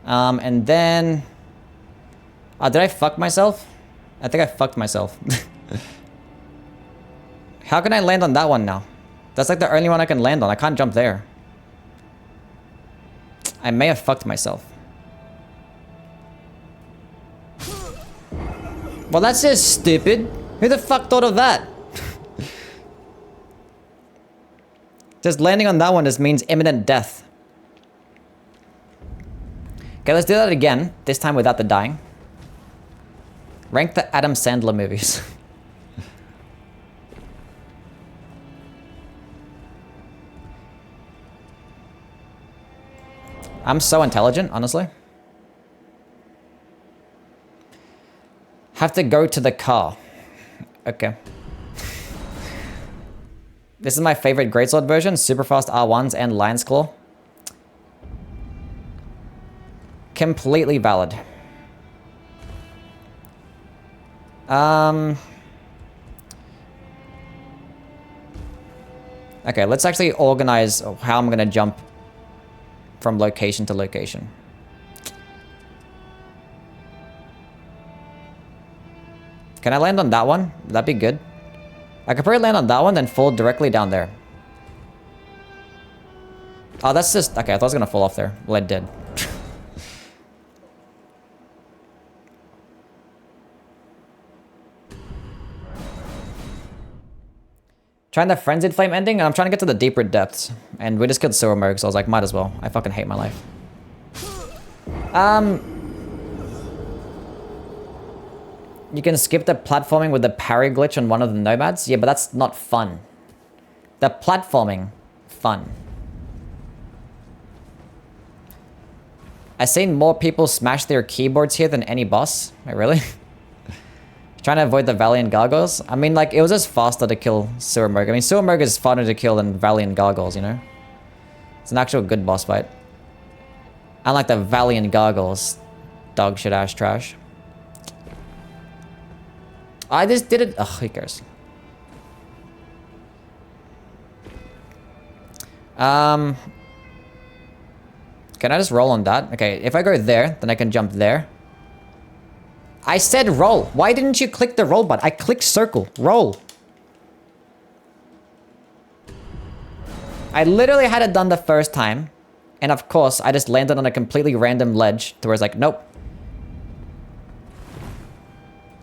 And then... did I fuck myself? I think I fucked myself. How can I land on that one now? That's like the only one I can land on. I can't jump there. I may have fucked myself. Well, that's just stupid. Who the fuck thought of that? Just landing on that one just means imminent death. Okay, let's do that again. This time without the dying. Rank the Adam Sandler movies. I'm so intelligent, honestly. Have to go to the car. Okay. This is my favorite Greatsword version. Super fast R1s and Lion's Claw. Completely valid. Okay, let's actually organize how I'm gonna jump from location to location. Can I land on that one? That'd be good. I could probably land on that one, then fall directly down there. Oh, that's just... Okay, I thought I was gonna fall off there. Well, it did. Trying the Frenzied Flame ending, and I'm trying to get to the deeper depths. And we just killed Sewer Merg, so I was like, might as well. I fucking hate my life. You can skip the platforming with the parry glitch on one of the nomads. Yeah, but that's not fun. The platforming, fun. I've seen more people smash their keyboards here than any boss. Wait, really? Trying to avoid the Valiant Gargoyles. I mean, like, it was just faster to kill Sewer Merg. I mean, Sewer Merg is harder to kill than Valiant Gargoyles, you know? It's an actual good boss fight. Unlike the Valiant Gargoyles. Dog shit ass trash. I just did it. Ugh, who cares? Can I just roll on that? Okay, if I go there, then I can jump there. I said roll. Why didn't you click the roll button? I clicked circle. Roll. I literally had it done the first time. And of course, I just landed on a completely random ledge to where it's like, nope.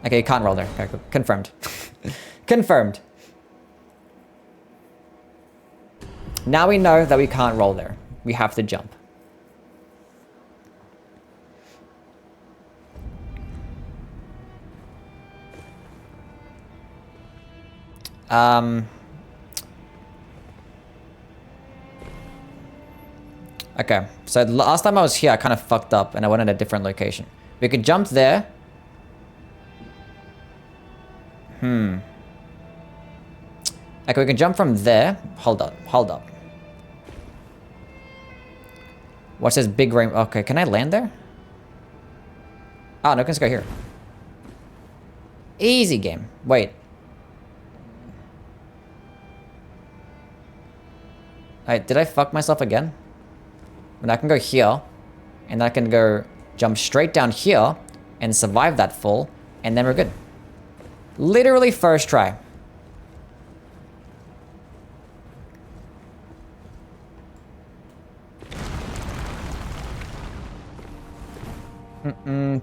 Okay, you can't roll there. Okay, confirmed. Confirmed. Now we know that we can't roll there. We have to jump. Okay, so last time I was here, I kind of fucked up and I went in a different location. We could jump there. Okay, we can jump from there. Hold up, hold up. What's this big rain? Okay, can I land there? Oh, no, let's go here. Easy game. Wait. Alright, did I fuck myself again? And I can go here. And I can go jump straight down here and survive that fall. And then we're good. Literally first try.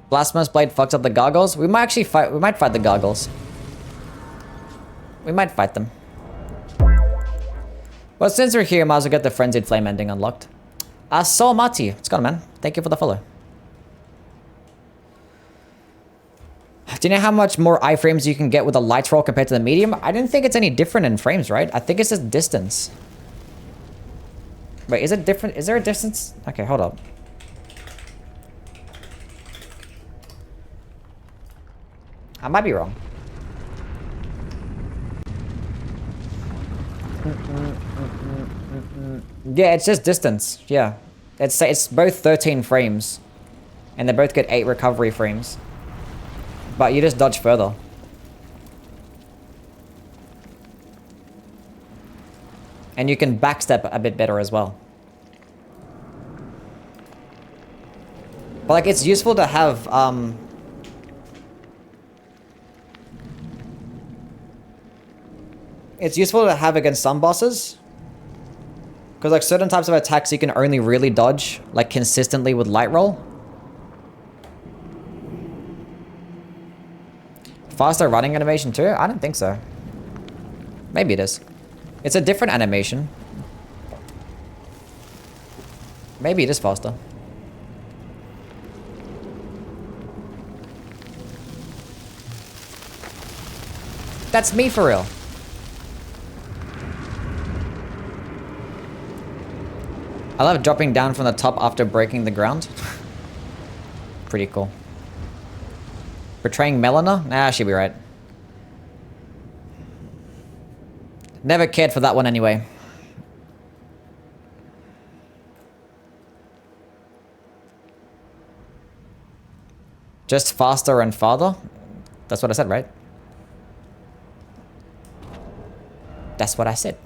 Blasphemous Blade fucks up the gargoyles. We might actually fight. We might fight the gargoyles. We might fight them. Well, since we're here, might as well get the Frenzied Flame ending unlocked. So Mati, what's going on, man? Thank you for the follow. Do you know how much more iframes you can get with a light roll compared to the medium? I didn't think it's any different in frames, right? I think it's just distance. Wait, is it different? Is there a distance? Okay, hold up. I might be wrong. Yeah, it's just distance. Yeah. It's both 13 frames. And they both get 8 recovery frames. But you just dodge further. And you can backstep a bit better as well. But like, it's useful to have, it's useful to have against some bosses. Because like certain types of attacks you can only really dodge, like consistently with light roll. Faster running animation too? I don't think so. Maybe it is. It's a different animation. Maybe it is faster. That's me for real. I love dropping down from the top after breaking the ground. Pretty cool. Betraying Melina? Nah, she'll be right. Never cared for that one anyway. Just faster and farther? That's what I said, right? That's what I said.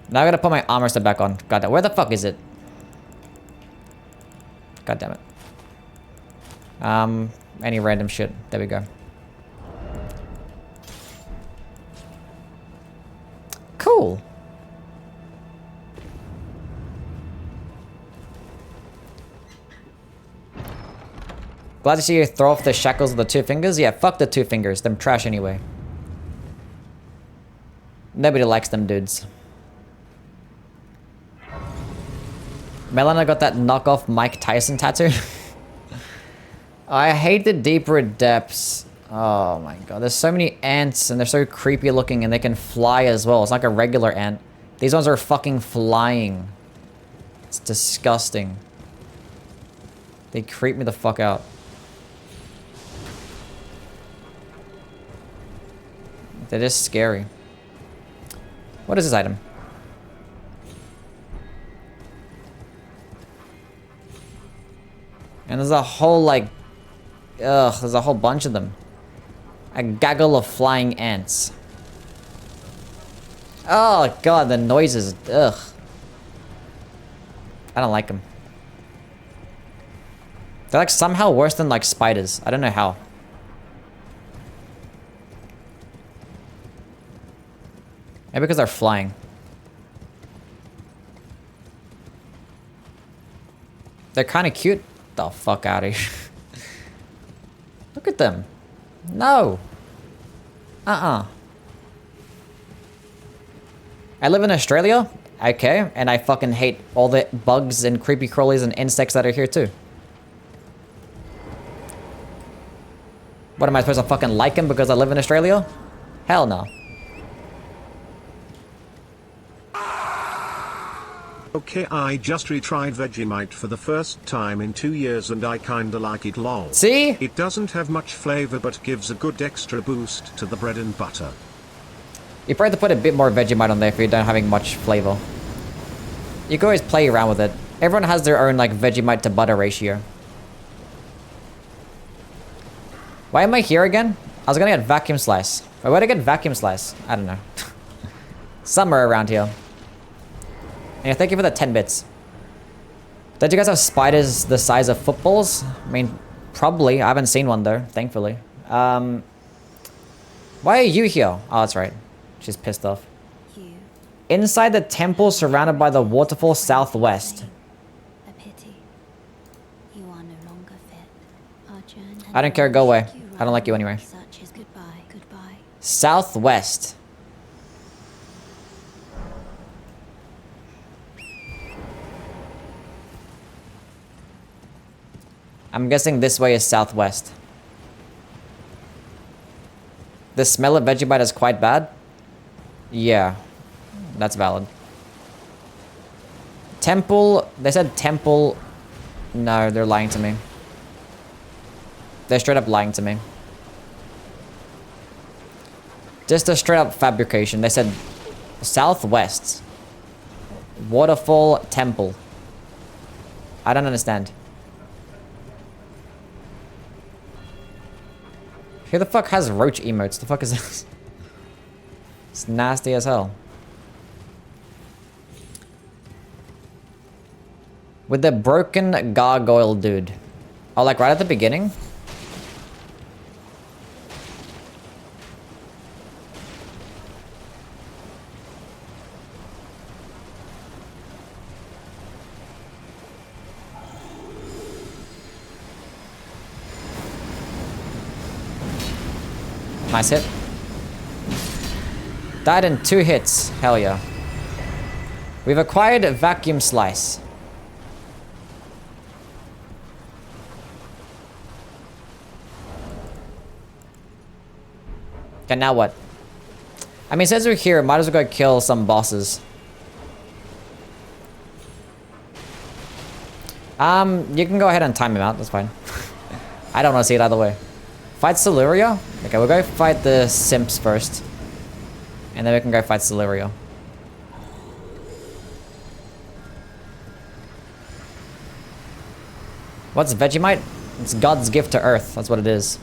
Now I gotta put my armor set back on. God damn, where the fuck is it? God damn it. Any random shit. There we go. Cool. Glad to see you throw off the shackles of the 2 fingers. Yeah, fuck the 2 fingers. Them trash anyway. Nobody likes them dudes. Melina got that knockoff Mike Tyson tattoo. I hate the deeper depths. Oh my god, there's so many ants and they're so creepy looking and they can fly as well. It's like a regular ant. These ones are fucking flying. It's disgusting. They creep me the fuck out. They're just scary. What is this item? And there's a whole like... Ugh, there's a whole bunch of them. A gaggle of flying ants. Oh god, the noises. Ugh. I don't like them. They're like somehow worse than like spiders. I don't know how. Maybe because they're flying. They're kind of cute. The fuck out of here. Look at them. No. I live in Australia. Okay. And I fucking hate all the bugs and creepy crawlies and insects that are here too. What am I supposed to fucking like them because I live in Australia? Hell no. Okay, I just retried Vegemite for the first time in 2 years and I kinda like it lol. See? It doesn't have much flavor but gives a good extra boost to the bread and butter. You probably have to put a bit more Vegemite on there if you don't having much flavor. You can always play around with it. Everyone has their own like Vegemite to butter ratio. Why am I here again? I was gonna get vacuum slice. Wait, where'd I get vacuum slice? I don't know. Somewhere around here. Yeah, thank you for the 10 bits. Did you guys have spiders the size of footballs? I mean, probably. I haven't seen one though, thankfully. Why are you here? Oh, that's right. She's pissed off. You. Inside the temple surrounded by the waterfall southwest. A pity. You are no longer fit. Our journey. I don't care, go away. I don't like you anyway. Such is goodbye. Goodbye. Southwest. I'm guessing this way is southwest. The smell of Vegemite is quite bad. Yeah, that's valid. Temple, they said temple. No, they're lying to me. They're straight up lying to me. Just a straight up fabrication. They said southwest. Waterfall temple. I don't understand. Who the fuck has roach emotes? The fuck is this? It's nasty as hell. With the broken gargoyle dude. Oh, like right at the beginning? Nice hit. Died in 2 hits. Hell yeah. We've acquired a vacuum slice. Okay, now what? I mean, since we're here, might as well go kill some bosses. You can go ahead and time him out. That's fine. I don't want to see it either way. Fight Celeria? Okay, we'll go fight the simps first. And then we can go fight Celeria. What's Vegemite? It's God's gift to Earth. That's what it is.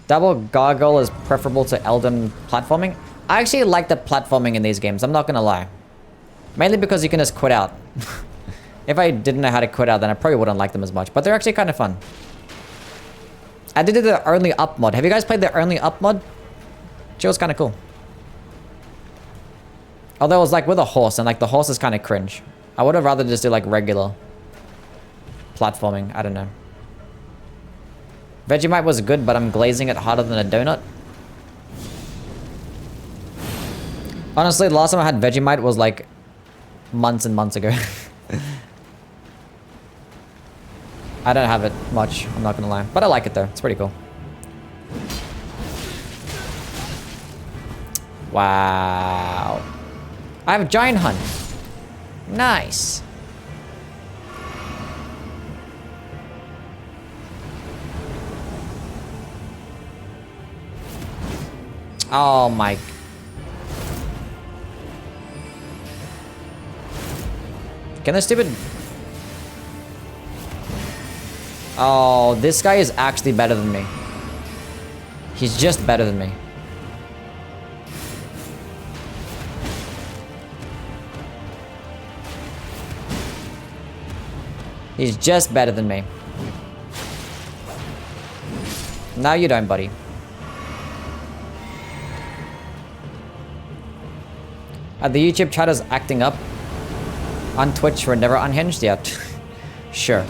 Double gargoyle is preferable to Elden platforming. I actually like the platforming in these games, I'm not gonna lie. Mainly because you can just quit out. If I didn't know how to quit out, then I probably wouldn't like them as much. But they're actually kind of fun. I did the Only Up mod. Have you guys played the Only Up mod? It was kind of cool. Although it was like with a horse, and like the horse is kind of cringe. I would have rather just do like regular platforming. I don't know. Vegemite was good, but I'm glazing it harder than a donut. Honestly, the last time I had Vegemite was like months and months ago. I don't have it much, I'm not gonna lie. But I like it though, it's pretty cool. Wow. I have a giant hunt. Nice. Oh my. Can the stupid... Oh, this guy is actually better than me. He's just better than me. He's just better than me. No, you don't, buddy. The YouTube chat is acting up. On Twitch, we're never unhinged yet. Sure.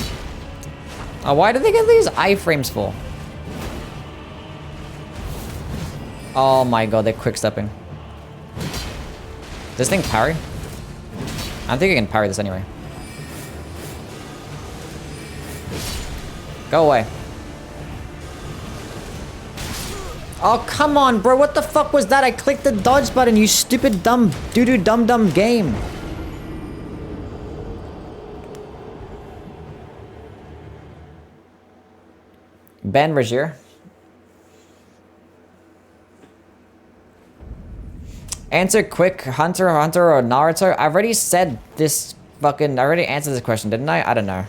Oh, why do they get these iframes for? Oh my god, they're quick-stepping. This thing parry? I don't think I can parry this anyway. Go away. Oh, come on, bro. What the fuck was that? I clicked the dodge button, you stupid dumb doo-doo dumb game. Ben Regier. Answer quick, Hunter or Naruto. I've already said this Fucking, I already answered this question, didn't I? I don't know.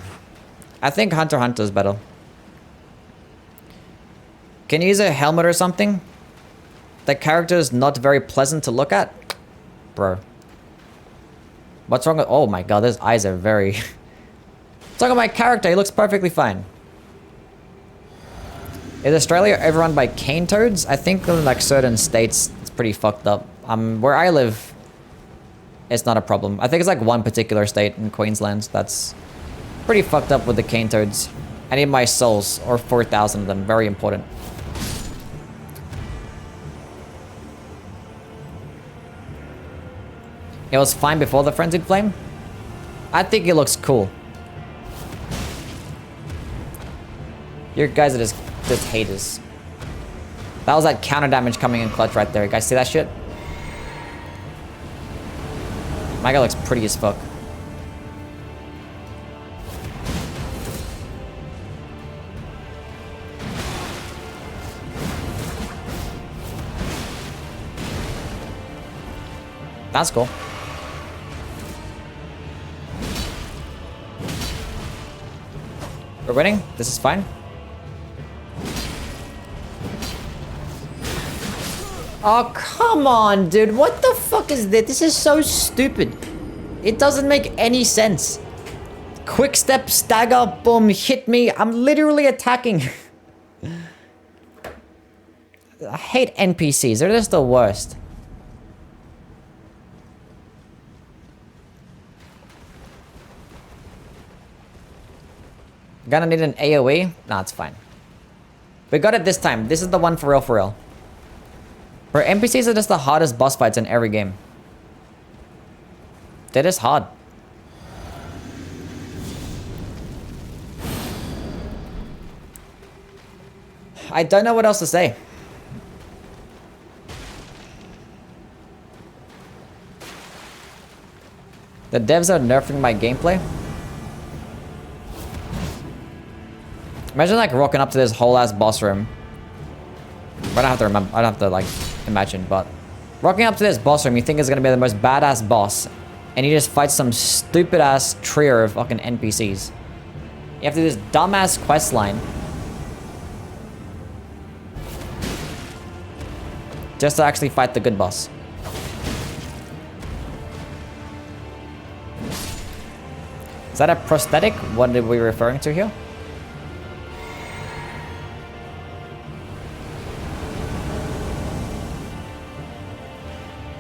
I think Hunter x Hunter is better. Can you use a helmet or something? The character is not very pleasant to look at? Bro. What's wrong with... Oh my god, those eyes are very... Talking about my character, he looks perfectly fine. Is Australia overrun by cane toads? I think in like certain states, it's pretty fucked up. Where I live, it's not a problem. I think it's like one particular state in Queensland that's pretty fucked up with the cane toads. I need my souls, or 4,000 of them, very important. It was fine before the Frenzied Flame? I think it looks cool. You guys are just haters. That was that counter damage coming in clutch right there. You guys see that shit? My guy looks pretty as fuck. That's cool. We're winning. This is fine. Oh, come on, dude. What the fuck is this? This is so stupid. It doesn't make any sense. Quick step, stagger, boom, hit me. I'm literally attacking. I hate NPCs. They're just the worst. Gonna need an AoE? Nah, it's fine. We got it this time. This is the one for real, for real. Bro, NPCs are just the hardest boss fights in every game. They're just hard. I don't know what else to say. The devs are nerfing my gameplay. Imagine like rocking up to this whole ass boss room. I don't have to remember. I don't have to like imagine, but rocking up to this boss room, you think is gonna be the most badass boss, and you just fight some stupid ass trio of fucking NPCs. You have to do this dumbass quest line just to actually fight the good boss. Is that a prosthetic? What are we referring to here?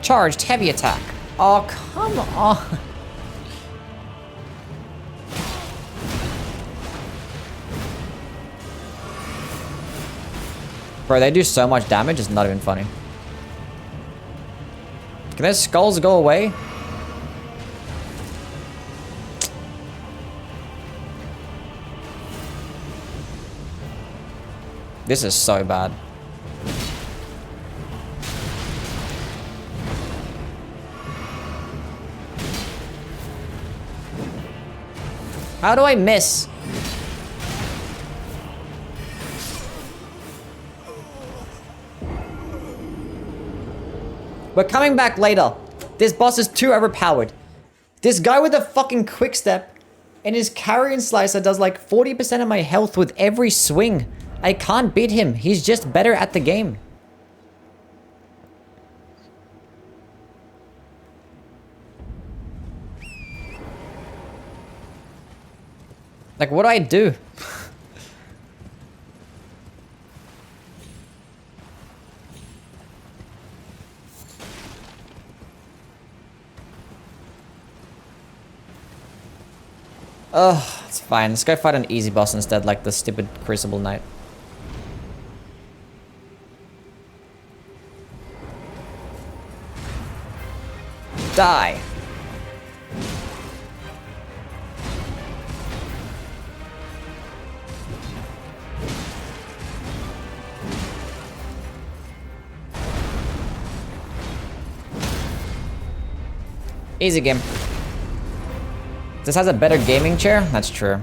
Charged heavy attack. Oh, come on. Bro, they do so much damage, it's not even funny. Can those skulls go away? This is so bad. How do I miss? We're coming back later. This boss is too overpowered. This guy with a fucking quick step and his carrion slicer does like 40% of my health with every swing. I can't beat him. He's just better at the game. Like, what do I do? Ugh, it's fine. Let's go fight an easy boss instead, like the stupid Crucible Knight. Die! Easy game. This has a better gaming chair? That's true.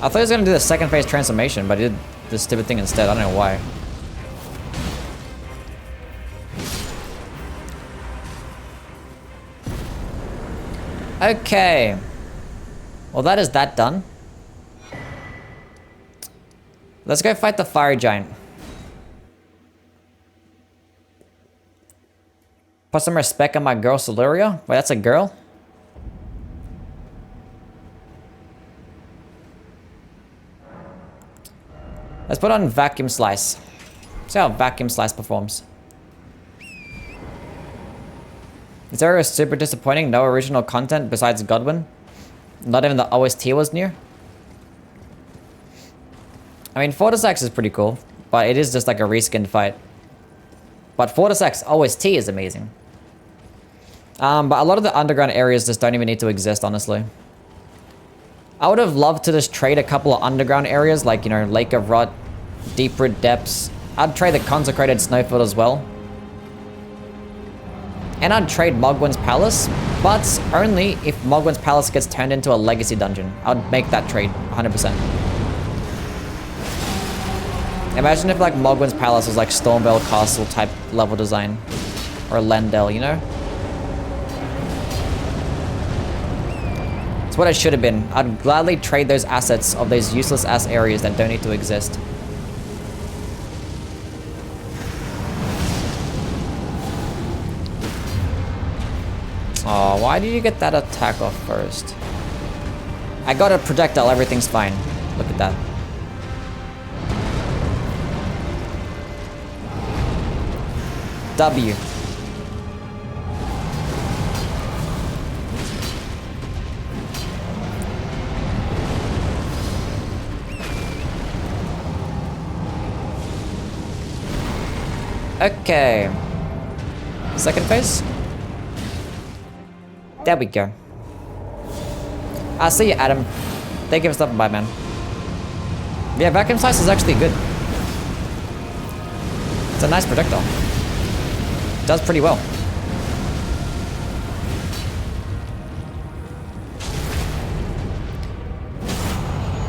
I thought he was gonna do the second phase transformation, but he did this stupid thing instead. I don't know why. Okay. Well, that is that done. Let's go fight the fire giant. Put some respect on my girl Soleria. Wait, that's a girl? Let's put on Vacuum Slice. See how Vacuum Slice performs. This area is super disappointing. No original content besides Godwin. Not even the OST was new. I mean, Fortis X is pretty cool, but it is just like a reskinned fight. But Fortis X OST is amazing. But a lot of the underground areas just don't even need to exist, honestly. I would have loved to just trade a couple of underground areas, like, you know, Lake of Rot, Deep Root Depths. I'd trade the Consecrated Snowfield as well. And I'd trade Mogwin's Palace, but only if Mogwin's Palace gets turned into a legacy dungeon. I'd make that trade, 100%. Imagine if like Mogwin's Palace was like Stormvale Castle type level design. Or Lendel, you know? It's what it should have been. I'd gladly trade those assets of those useless ass areas that don't need to exist. Oh, why did you get that attack off first? I got a projectile, everything's fine. Look at that. W. Okay. Second phase. There we go. I'll see you, Adam. Thank you for stopping by, man. Yeah, Vacuum Slice is actually good. It's a nice projectile. Does pretty well.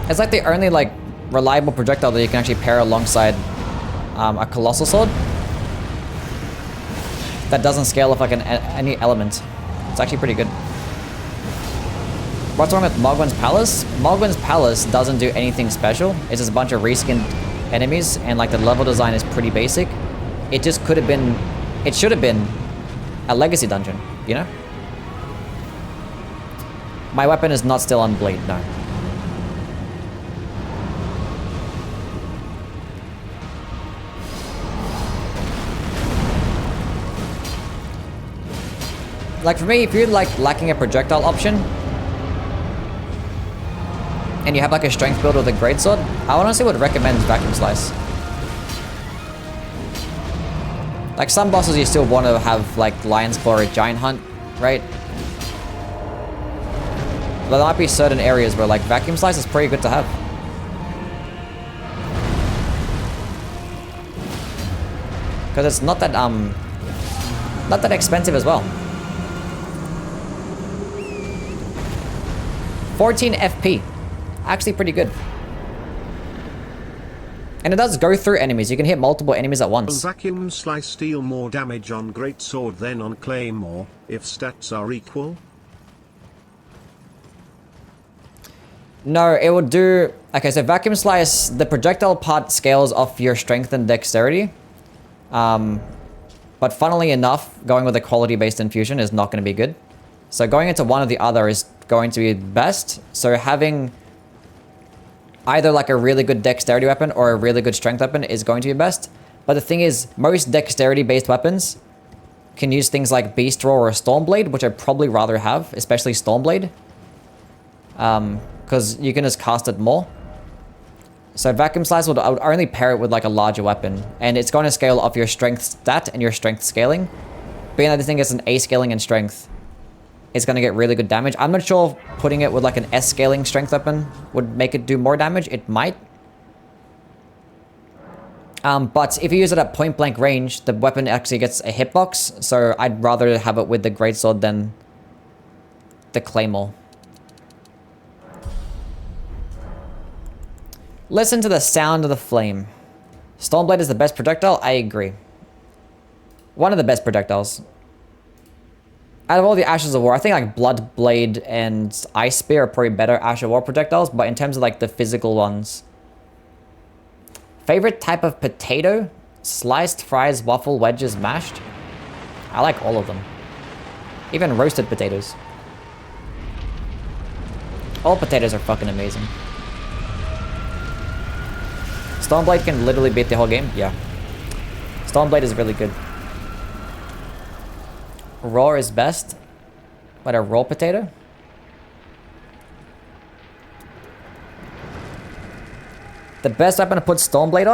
It's like the only like reliable projectile that you can actually pair alongside a Colossal Sword that doesn't scale with like any element. It's actually pretty good. What's wrong with Mogwin's Palace? Mogwin's Palace doesn't do anything special. It's just a bunch of reskinned enemies, and like the level design is pretty basic. It just could have been, it should have been a legacy dungeon, you know? My weapon is not still on Blade, no. Like for me, if you're like lacking a projectile option and you have like a strength build with a Greatsword, I honestly would recommend Vacuum Slice. Like some bosses you still want to have like Lion's Claw or Giant Hunt, right? But there might be certain areas where like Vacuum Slice is pretty good to have. Because it's not that expensive as well. 14 FP. Actually pretty good. And it does go through enemies. You can hit multiple enemies at once. Will Vacuum Slice deal more damage on Greatsword than on Claymore, if stats are equal? No, it will do... Okay, so Vacuum Slice, the projectile part scales off your strength and dexterity. But funnily enough, going with a quality-based infusion is not going to be good. So going into one or the other is going to be best. So having either like a really good dexterity weapon or a really good strength weapon is going to be best. But the thing is, most dexterity-based weapons can use things like Beast Roar or Stormblade, which I'd probably rather have, especially Stormblade. Because you can just cast it more. So Vacuum Slice, I would only pair it with like a larger weapon. And it's going to scale off your strength stat and your strength scaling. Being that this thing is an A scaling and strength, it's going to get really good damage. I'm not sure if putting it with like an S scaling strength weapon would make it do more damage. It might. But if you use it at point blank range, the weapon actually gets a hitbox. So I'd rather have it with the Greatsword than the Claymore. Listen to the sound of the flame. Stormblade is the best projectile? I agree. One of the best projectiles. Out of all the Ashes of War, I think like Blood Blade and Ice Spear are probably better Ash of War projectiles, but in terms of like the physical ones. Favorite type of potato? Sliced, fries, waffle, wedges, mashed? I like all of them. Even roasted potatoes. All potatoes are fucking amazing. Stoneblade can literally beat the whole game? Yeah. Stoneblade is really good. Raw is best. But a raw potato? The best weapon to put Stoneblade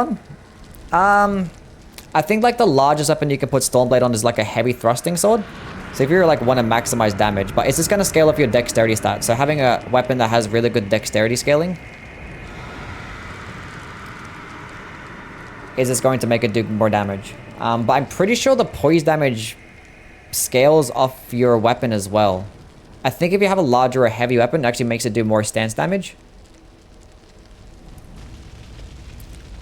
on? I think like the largest weapon you can put Stoneblade on is like a heavy thrusting sword. So if you like want to maximize damage, but it's just going to scale up your dexterity stats. So having a weapon that has really good dexterity scaling is just going to make it do more damage. But I'm pretty sure the poise damage scales off your weapon as well. I think if you have a larger or heavy weapon, it actually makes it do more stance damage.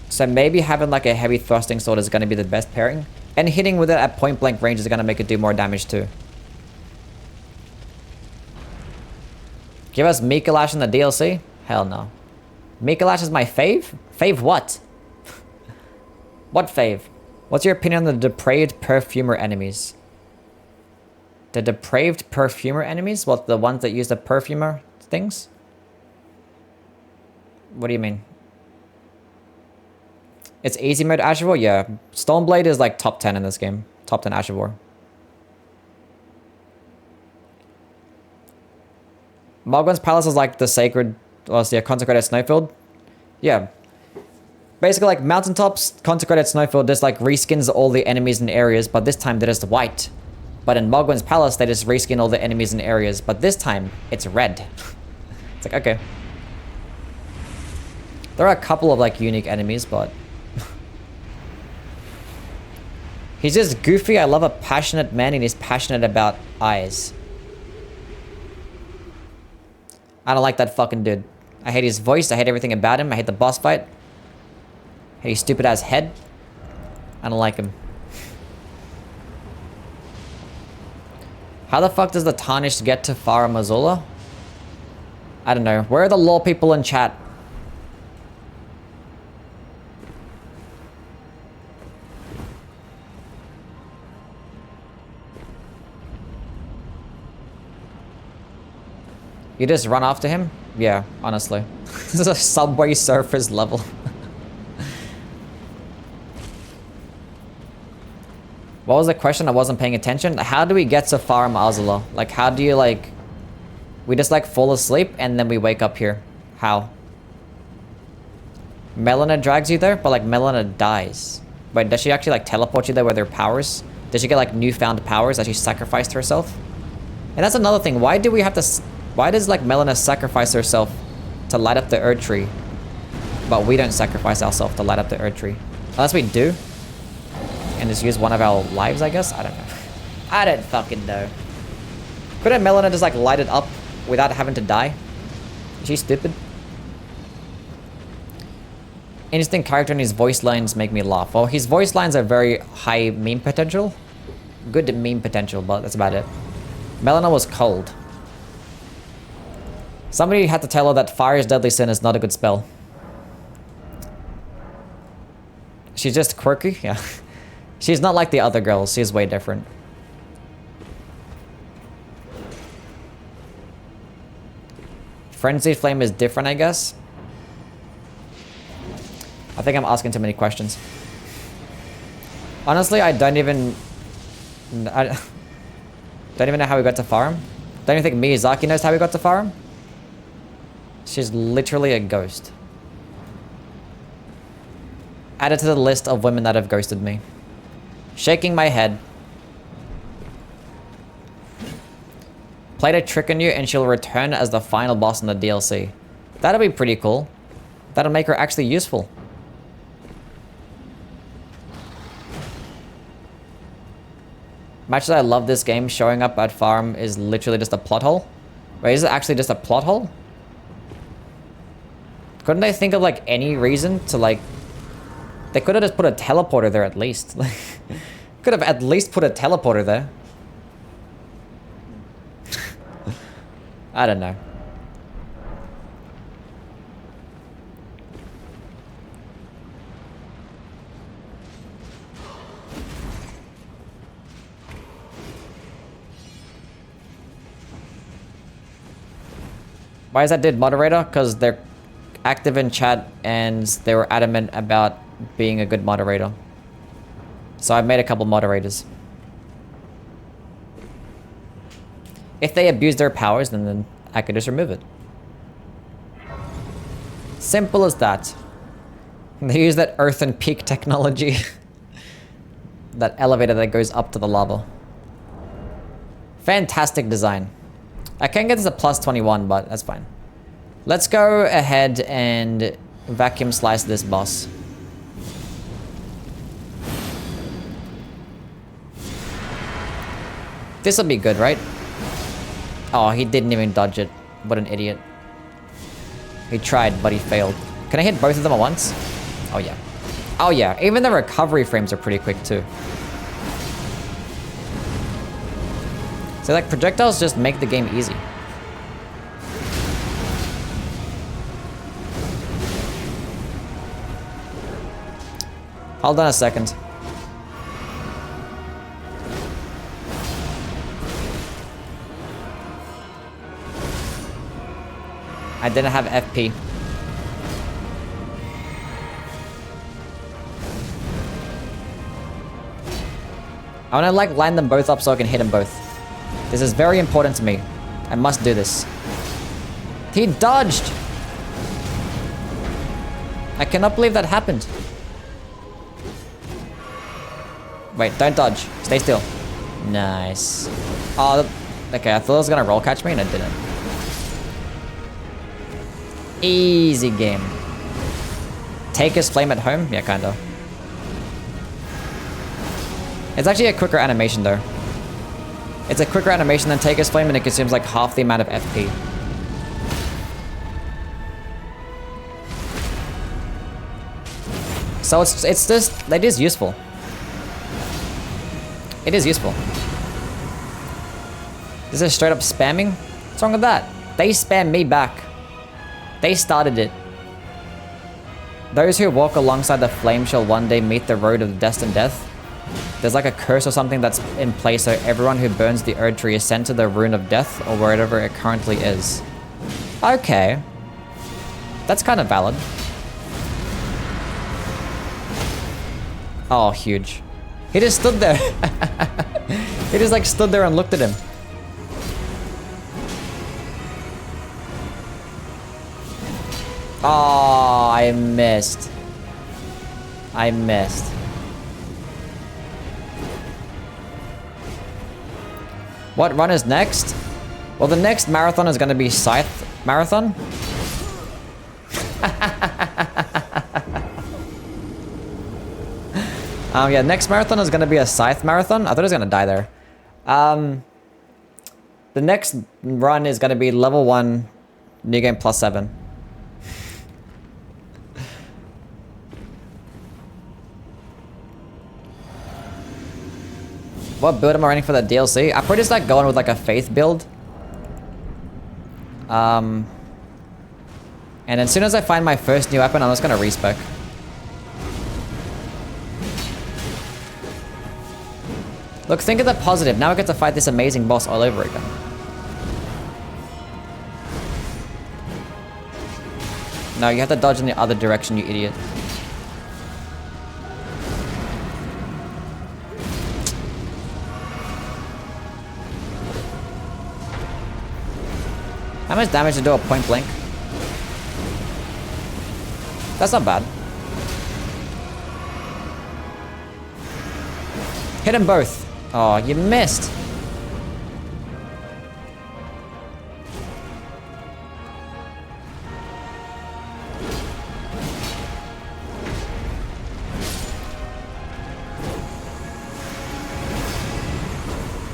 So maybe having like a heavy thrusting sword is going to be the best pairing. And hitting with it at point blank range is going to make it do more damage too. Give us Mikalash in the DLC? Hell no. Mikalash is my fave? Fave what? What fave? What's your opinion on the depraved perfumer enemies? The depraved perfumer enemies? What, the ones that use the perfumer things? What do you mean? It's easy mode Ash of War? Yeah. Stoneblade is like top 10 in this game. Top 10 Ash of War. Mogwin's Palace is like the sacred, or the consecrated snowfield. Yeah. Basically like mountaintops, consecrated snowfield just like reskins all the enemies and areas, but this time they're just white. But in Mogwin's Palace, they just reskin all the enemies and areas, but this time it's red. It's like, okay. There are a couple of like unique enemies, but he's just goofy. I love a passionate man, and he's passionate about eyes. I don't like that fucking dude. I hate his voice. I hate everything about him. I hate the boss fight. I hate his stupid ass head. I don't like him. How the fuck does the Tarnished get to Farah Mazula? I don't know. Where are the lore people in chat? You just run after him? Yeah, honestly. This is a Subway Surfers level. What was the question? I wasn't paying attention. How do we get to Farum Azula? Like, how do you, like... We just, like, fall asleep and then we wake up here. How? Melina drags you there? But, like, Melina dies. Wait, does she actually, like, teleport you there with her powers? Does she get, like, newfound powers that she sacrificed herself? And that's another thing. Why do we have to... Why does, like, Melina sacrifice herself to light up the Erd Tree? But we don't sacrifice ourselves to light up the Erd Tree. Unless we do. And just use one of our lives, I guess? I don't know. I don't fucking know. Couldn't Melina just, like, light it up without having to die? Is she stupid? Interesting character and his voice lines make me laugh. Well, his voice lines are very high meme potential. Good meme potential, but that's about it. Melina was cold. Somebody had to tell her that Fire's Deadly Sin is not a good spell. She's just quirky? Yeah. She's not like the other girls. She's way different. Frenzied Flame is different, I guess. I think I'm asking too many questions. Honestly, I don't even know how we got to Farum. Don't you think Miyazaki knows how we got to Farum? She's literally a ghost. Added to the list of women that have ghosted me. Shaking my head. Played a trick on you and she'll return as the final boss in the DLC. That'll be pretty cool. That'll make her actually useful. Much as I love this game, showing up at Farm is literally just a plot hole. Wait, is it actually just a plot hole? Couldn't they think of, like, any reason to, like... They could have just put a teleporter there at least. Could have at least put a teleporter there. I don't know. Why is that dude moderator? Because they're active in chat and they were adamant about being a good moderator. So I've made a couple moderators. If they abuse their powers, then I could just remove it. Simple as that. They use that earthen peak technology. That elevator that goes up to the lava. Fantastic design. I can get this at plus 21, but that's fine. Let's go ahead and vacuum slice this boss. This'll be good, right? Oh, he didn't even dodge it. What an idiot. He tried, but he failed. Can I hit both of them at once? Oh yeah. Oh yeah, even the recovery frames are pretty quick too. So like projectiles just make the game easy. Hold on a second. I didn't have FP. I want to like line them both up so I can hit them both. This is very important to me. I must do this. He dodged! I cannot believe that happened. Wait, don't dodge. Stay still. Nice. Oh, okay, I thought it was gonna roll catch me and it didn't. Easy game. Take his flame at home? Yeah, kinda. It's actually a quicker animation though. It's a quicker animation than Taker's Flame and it consumes like half the amount of FP. So it's just, it is useful. It is useful. This is straight up spamming? What's wrong with that? They spam me back. They started it. Those who walk alongside the flame shall one day meet the road of destined death. There's like a curse or something that's in place, so everyone who burns the Erd tree is sent to the rune of death or wherever it currently is. Okay. That's kind of valid. Oh, huge. He just stood there. He just like stood there and looked at him. Oh, I missed. I missed. What run is next? Well, the next marathon is going to be Scythe Marathon. Yeah, next marathon is going to be a Scythe Marathon. I thought I was going to die there. The next run is going to be level 1, new game plus 7. What build am I running for the DLC? I probably just like going with like a faith build. And as soon as I find my first new weapon, I'm just gonna respec. Look, think of the positive. Now I get to fight this amazing boss all over again. No, you have to dodge in the other direction, you idiot. How much damage to do a point blank? That's not bad. Hit them both. Oh, you missed.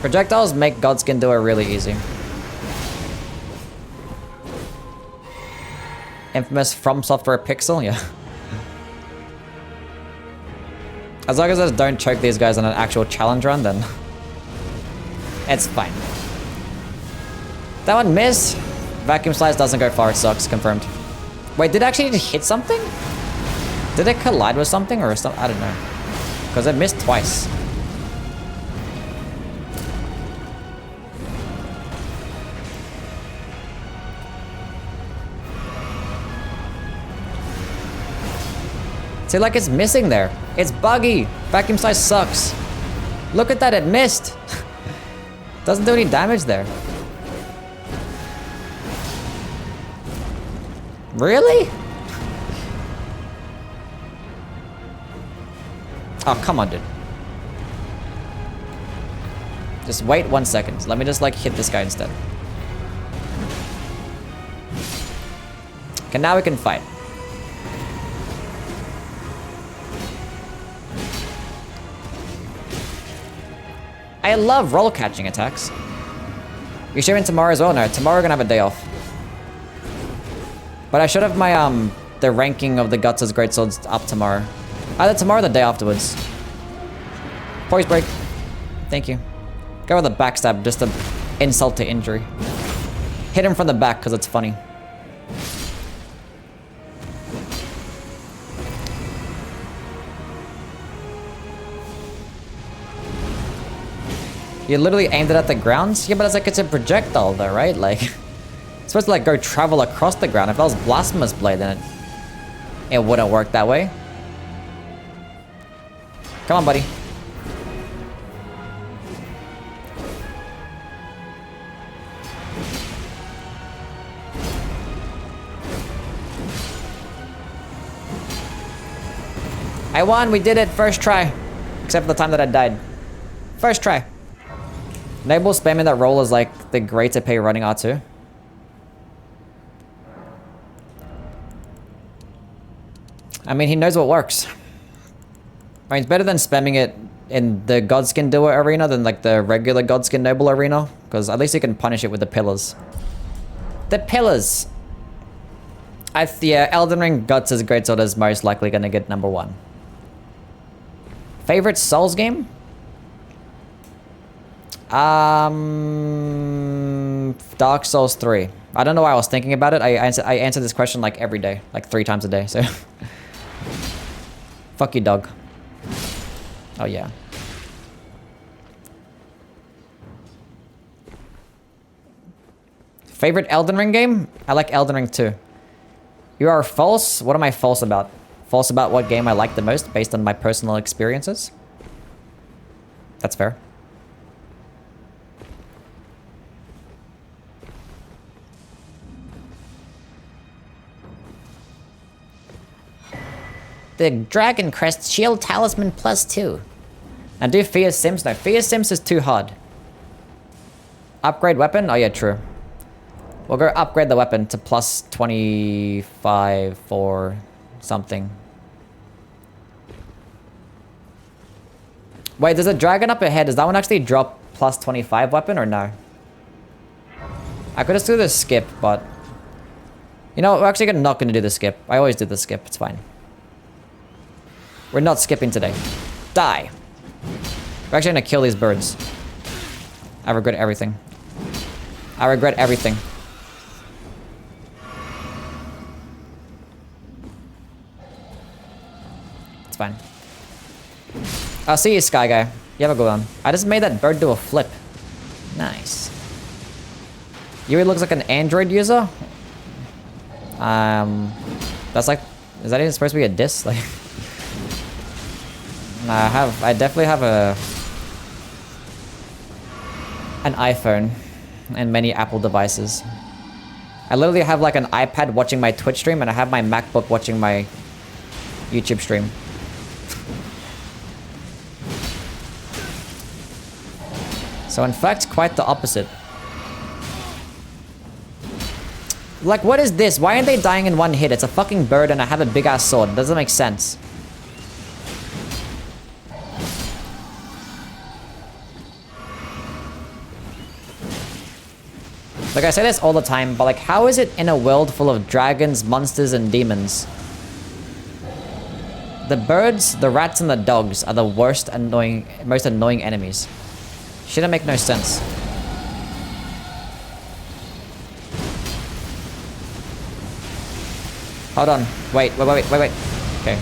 Projectiles make Godskin Doer really easy. Infamous From Software Pixel, yeah. As long as I don't choke these guys on an actual challenge run, then it's fine. That one missed. Vacuum slice doesn't go far, it sucks, confirmed. Wait, did it actually just hit something? Did it collide with something or something? I don't know. Because it missed twice. See, like it's missing there. It's buggy. Vacuum slice sucks. Look at that, it missed. Doesn't do any damage there. Really? Oh, come on, dude. Just wait 1 second. Let me just like hit this guy instead. Okay, now we can fight. I love roll catching attacks. You're showing tomorrow as well? No, tomorrow we're gonna have a day off. But I should have my the ranking of the guts as greatswords up tomorrow. Either tomorrow or the day afterwards. Poise break. Thank you. Go with a backstab, just to insult to injury. Hit him from the back because it's funny. You literally aimed it at the ground? Yeah, but it's like it's a projectile though, right? Like, it's supposed to like go travel across the ground. If that was Blasphemous Blade, then it wouldn't work that way. Come on, buddy. I won, we did it, first try. Except for the time that I died. First try. Enable spamming that roll is like the great to pay running R2. I mean, he knows what works. I mean, it's better than spamming it in the Godskin Doer arena than like the regular Godskin Noble arena. Because at least you can punish it with the pillars. The pillars! Yeah, Elden Ring Guts as Greatsword is most likely going to get #1. Favorite Souls game? Dark Souls 3. I don't know why I was thinking about it. I answer this question like every day, like 3 times a day, so. Fuck you, dog. Oh, yeah. Favorite Elden Ring game? I like Elden Ring 2. You are false? What am I false about? False about what game I like the most based on my personal experiences? That's fair. The Dragon Crest Shield Talisman +2. And do Fierce Sims? No, Fierce Sims is too hard. Upgrade weapon? Oh yeah, true. We'll go upgrade the weapon to +25 for something. Wait, there's a dragon up ahead. Does that one actually drop +25 weapon or no? I could just do the skip, but... You know, we're actually not going to do the skip. I always do the skip. It's fine. We're not skipping today. Die. We're actually going to kill these birds. I regret everything. I regret everything. It's fine. I'll see you, Sky Guy. You have a good one. I just made that bird do a flip. Nice. Youwy looks like an Android user. That's like... Is that even supposed to be a diss? Like... I definitely have an iPhone and many Apple devices. I literally have like an iPad watching my Twitch stream and I have my MacBook watching my YouTube stream. So in fact, quite the opposite. Like, what is this? Why aren't they dying in one hit? It's a fucking bird and I have a big ass sword. It doesn't make sense. Like, I say this all the time, but like, how is it in a world full of dragons, monsters, and demons? The birds, the rats, and the dogs are the most annoying enemies. Shouldn't make no sense. Hold on. Wait. Okay.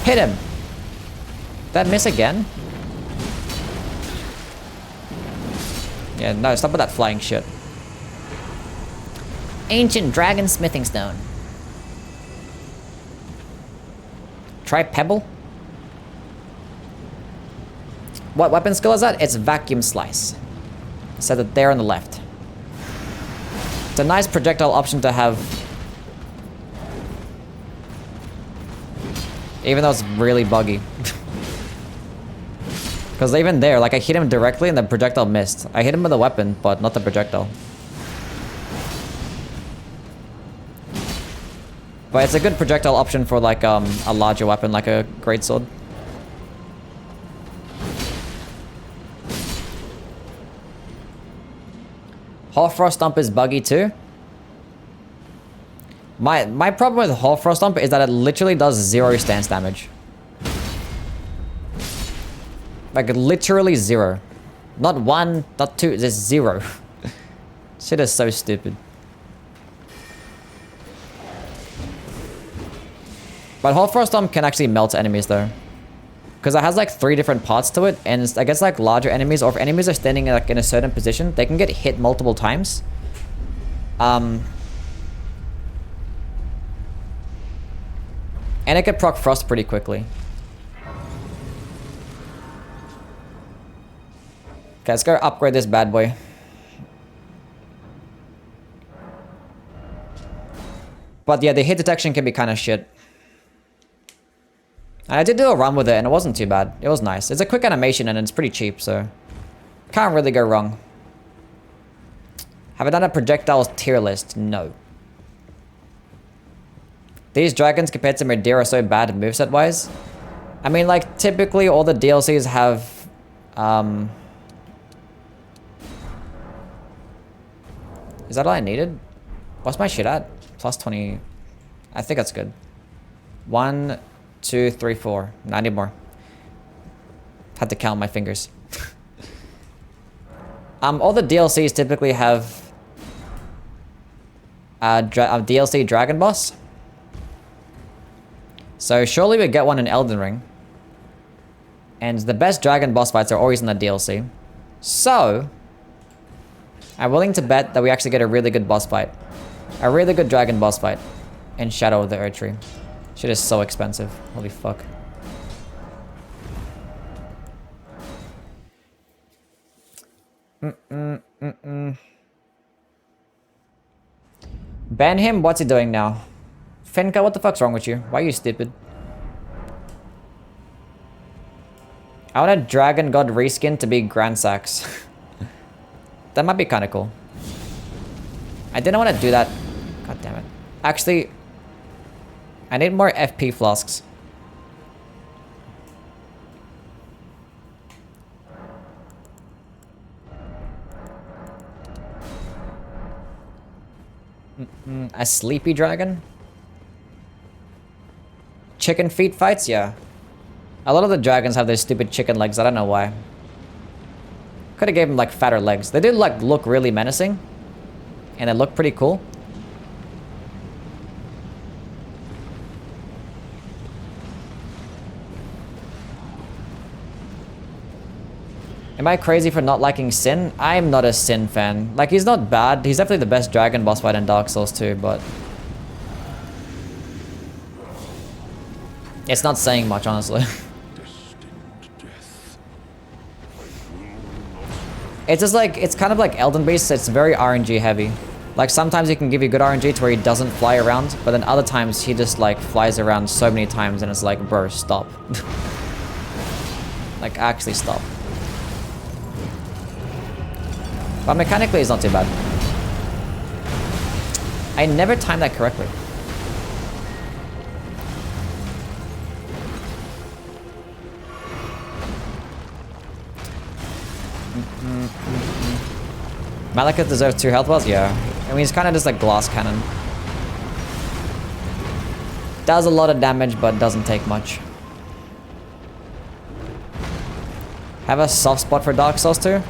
Hit him! That miss again? Yeah, no, stop with that flying shit. Ancient dragon smithing stone. Try pebble? What weapon skill is that? It's vacuum slice. Set it there on the left. It's a nice projectile option to have. Even though it's really buggy. Because even there, like I hit him directly and the projectile missed. I hit him with a weapon, but not the projectile. But it's a good projectile option for like a larger weapon, like a Greatsword. Hoarfrost Stomp is buggy too. My problem with Hoarfrost Stomp is that it literally does 0 stance damage. Like literally 0. Not 1, not 2, just 0. Shit is so stupid. But Hoarfrost Stomp can actually melt enemies though. Because it has like 3 different parts to it, and I guess like larger enemies, or if enemies are standing like in a certain position, they can get hit multiple times. And it can proc frost pretty quickly. Okay, let's go upgrade this bad boy. But yeah, the hit detection can be kind of shit. And I did do a run with it and it wasn't too bad. It was nice. It's a quick animation and it's pretty cheap, so can't really go wrong. Have I done a projectiles tier list? No. These dragons compared to Medea are so bad moveset wise. I mean, like typically all the DLCs have is that all I needed? What's my shit at? Plus 20. I think that's good. 1, 2, 3, 4. No, I need more. Had to count my fingers. All the DLCs typically have a DLC dragon boss. So surely we get one in Elden Ring. And the best dragon boss fights are always in the DLC. So I'm willing to bet that we actually get a really good boss fight. A really good dragon boss fight in Shadow of the Erdtree. Shit is so expensive. Holy fuck. Ban him? What's he doing now? Fenka, what the fuck's wrong with you? Why are you stupid? I want a Dragon God reskin to be Grand Sax. That might be kind of cool. I didn't want to do that. God damn it. Actually, I need more FP flasks. A sleepy dragon? Chicken feet fights? Yeah. A lot of the dragons have those stupid chicken legs. I don't know why. Could have gave them like fatter legs. They did like look really menacing. And they look pretty cool. Am I crazy for not liking Sin? I'm not a Sin fan. Like, he's not bad. He's definitely the best dragon boss fight in Dark Souls 2, but it's not saying much, honestly. It's just like, it's kind of like Elden based. It's very RNG heavy. Like, sometimes he can give you good RNG to where he doesn't fly around, but then other times he just like flies around so many times and it's like, bro, stop. Like, actually stop. But mechanically, it's not too bad. I never timed that correctly. Malekith deserves 2 health bars? Yeah. I mean, he's kind of just like glass cannon. Does a lot of damage, but doesn't take much. Have a soft spot for Dark Souls 2?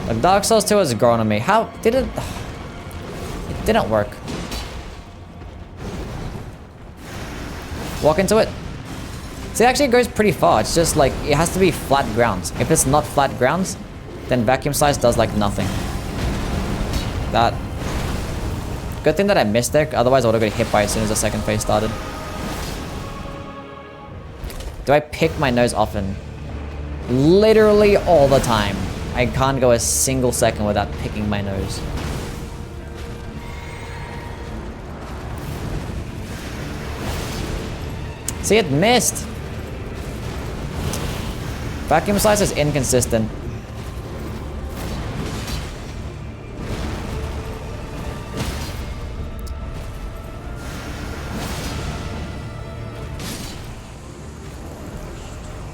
Like, Dark Souls 2 has grown on me. How did it... It Didn't work. Walk into it. See, it actually goes pretty far. It's just like, it has to be flat ground. If it's not flat ground, then vacuum slice does like nothing. That. Good thing that I missed there, otherwise I would have got hit by it as soon as the second phase started. Do I pick my nose often? Literally all the time. I can't go a single second without picking my nose. See, it missed. Vacuum slice is inconsistent.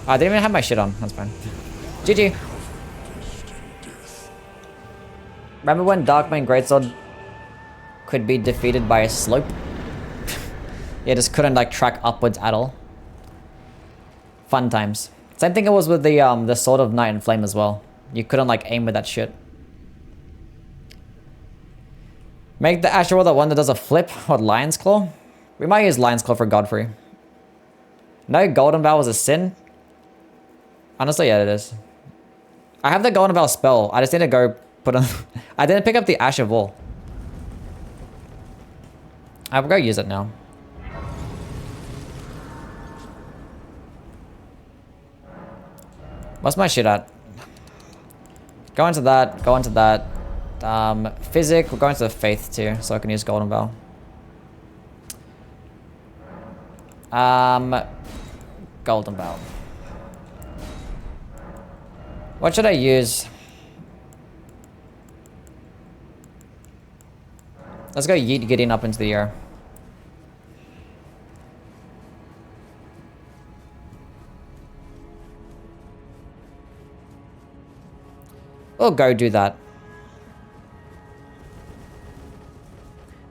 I didn't even have my shit on. That's fine. GG. Remember when Darkmane Greatsword could be defeated by a slope? Yeah, just couldn't like track upwards at all. Fun times. Same thing it was with the Sword of Night and Flame as well. You couldn't like aim with that shit. Make the Asher Roll the one that does a flip. What, Lion's Claw? We might use Lion's Claw for Godfrey. No, Golden Vow was a sin. Honestly, yeah, it is. I have the Golden Vow spell. I just need to go put on... I didn't pick up the Ash of War. I will go use it now. What's my shit at? Go into that, go into that. Physic, we're going to the Faith tier, so I can use Golden Vow. Golden Vow. What should I use? Let's go yeet Gideon up into the air. We'll go do that.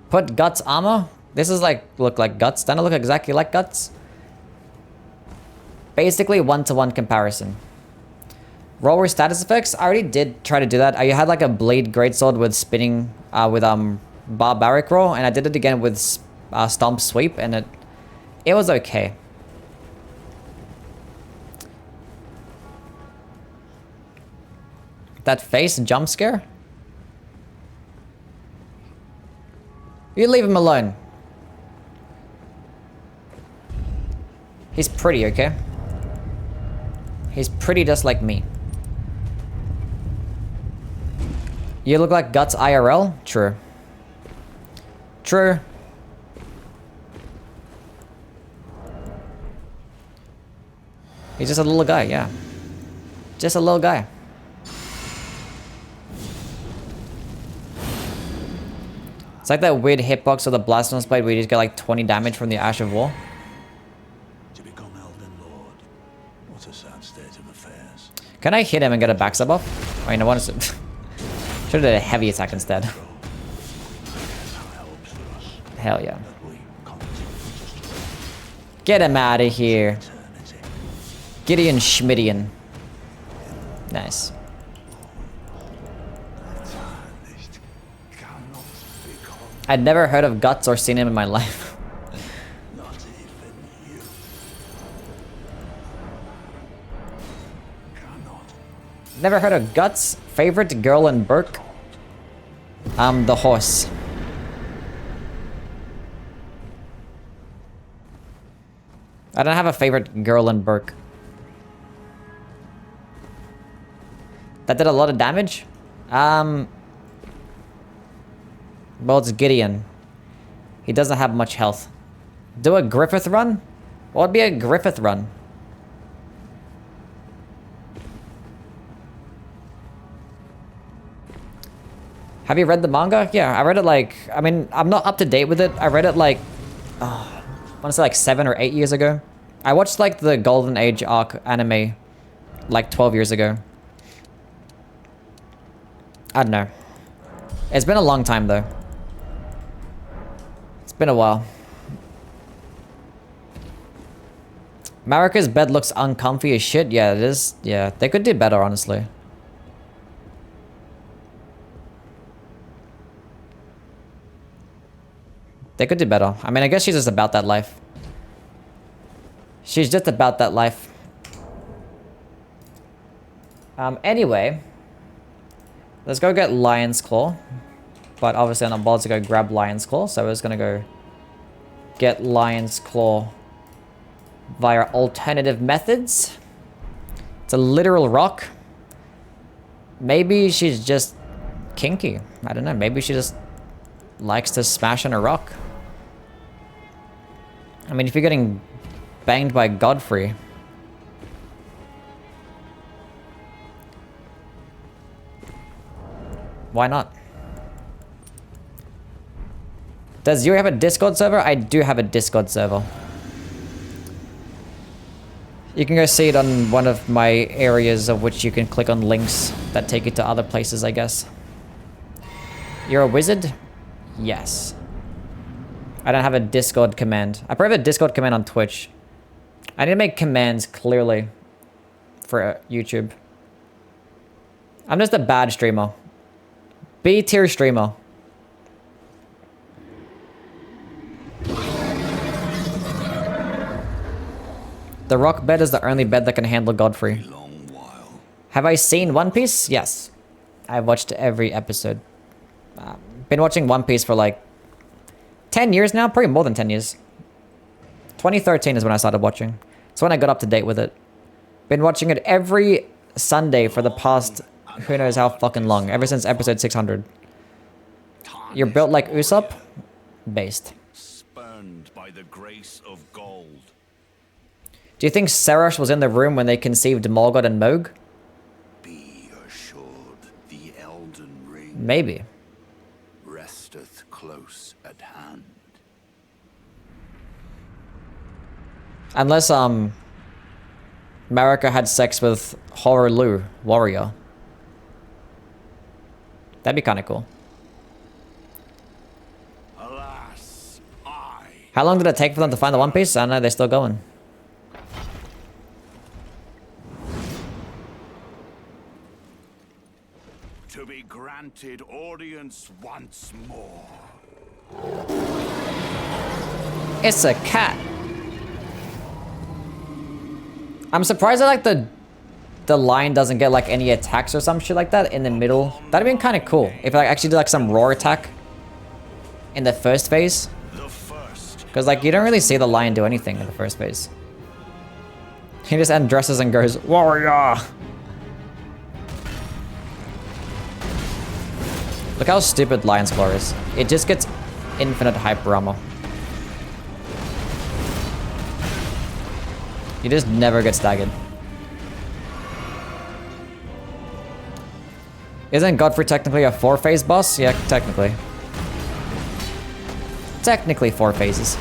Put Guts armor. This is like, look like Guts. Doesn't it look exactly like Guts? Basically 1-to-1 comparison. Roll with status effects. I already did try to do that. I had like a Bleed Greatsword with spinning, with Barbaric Roll, and I did it again with Stomp Sweep, and it was okay. That face jump scare? You leave him alone. He's pretty, okay? He's pretty just like me. You look like Guts IRL? True. True. He's just a little guy, yeah. Just a little guy. It's like that weird hitbox of the Blasphemous Blade where you just get like 20 damage from the Ash of War. To become Elden Lord. What a sad state of affairs. Can I hit him and get a backstab off? I mean, I want to... Should have did a heavy attack instead. Hell yeah. Get him out of here. Gideon Schmidian. Nice. I'd never heard of Guts or seen him in my life. Not even you. Cannot. Never heard of Guts. Favorite girl in Burke? The horse. I don't have a favorite girl in Burke. That did a lot of damage? Well, it's Gideon. He doesn't have much health. Do a Griffith run? What would be a Griffith run? Have you read the manga? Yeah, I read it like... I mean, I'm not up to date with it. I read it like... I want to say like 7 or 8 years ago. I watched like the Golden Age arc anime like 12 years ago. I don't know. It's been a long time though. It's been a while. Marika's bed looks uncomfy as shit. Yeah, it is. Yeah, they could do better, honestly. They could do better. I mean, I guess she's just about that life. She's just about that life. Anyway. Let's go get Lion's Claw. But obviously I'm not bothered to go grab Lion's Claw, so we're just gonna go get Lion's Claw via alternative methods. It's a literal rock. Maybe she's just kinky. I don't know. Maybe she just likes to smash on a rock. I mean, if you're getting banged by Godfrey. Why not? Does Youwy have a Discord server? I do have a Discord server. You can go see it on one of my areas of which you can click on links that take you to other places, I guess. You're a wizard? Yes. I don't have a Discord command. I probably have a Discord command on Twitch. I need to make commands clearly for YouTube. I'm just a bad streamer. B-tier streamer. The rock bed is the only bed that can handle Godfrey. Have I seen One Piece? Yes. I've watched every episode. Been watching One Piece for like 10 years now, probably more than 10 years. 2013 is when I started watching. It's when I got up to date with it. Been watching it every Sunday for the past who knows how fucking long, ever since episode 600. You're built like Usopp? Based. Spurned by the grace of gold. Do you think Serash was in the room when they conceived Morgoth and Moog? Be assured, the Elden Ring Maybe. resteth close at hand. Unless, Marika had sex with Horolu, warrior. That'd be kind of cool. Alas, How long did it take for them to find the One Piece? I don't know, they're still going. to be granted audience once more. It's a cat. I'm surprised that like the lion doesn't get like any attacks or some shit like that in the middle. That'd been kind of cool if I actually did like some roar attack in the first phase. Because like you don't really see the lion do anything in the first phase. He just undresses and goes, warrior! Look how stupid Lion's Claw is. It just gets infinite hyper armor. You just never get staggered. Isn't Godfrey technically a 4-phase boss? Yeah, technically. Technically 4 phases.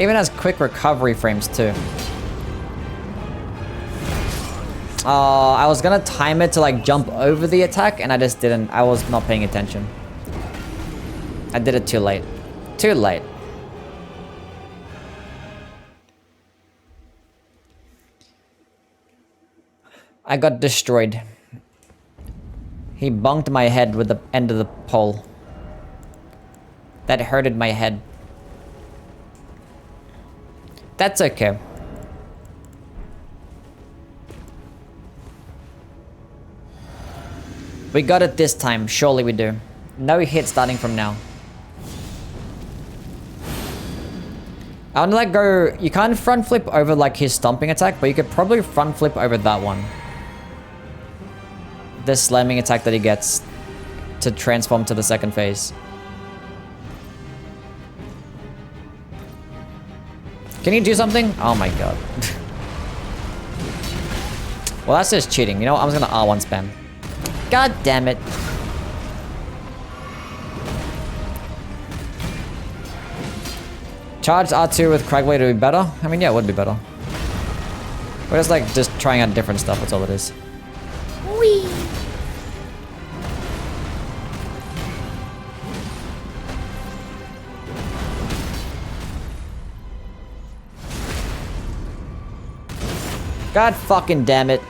Even has quick recovery frames too. I was gonna time it to like jump over the attack and I just didn't. I was not paying attention. I did it too late. Too late. I got destroyed. He bonked my head with the end of the pole. That hurted my head. That's okay. We got it this time, surely we do. No hit starting from now. I wanna like go, you can't front flip over like his stomping attack, but you could probably front flip over that one. The slamming attack that he gets to transform to the second phase. Can you do something? Oh my god. Well, that's just cheating. You know what? I'm just gonna R1 spam. God damn it. Charge R2 with Cragblade would be better? I mean, yeah, it would be better. We're just like, just trying out different stuff. That's all it is. Wee. God fucking damn it.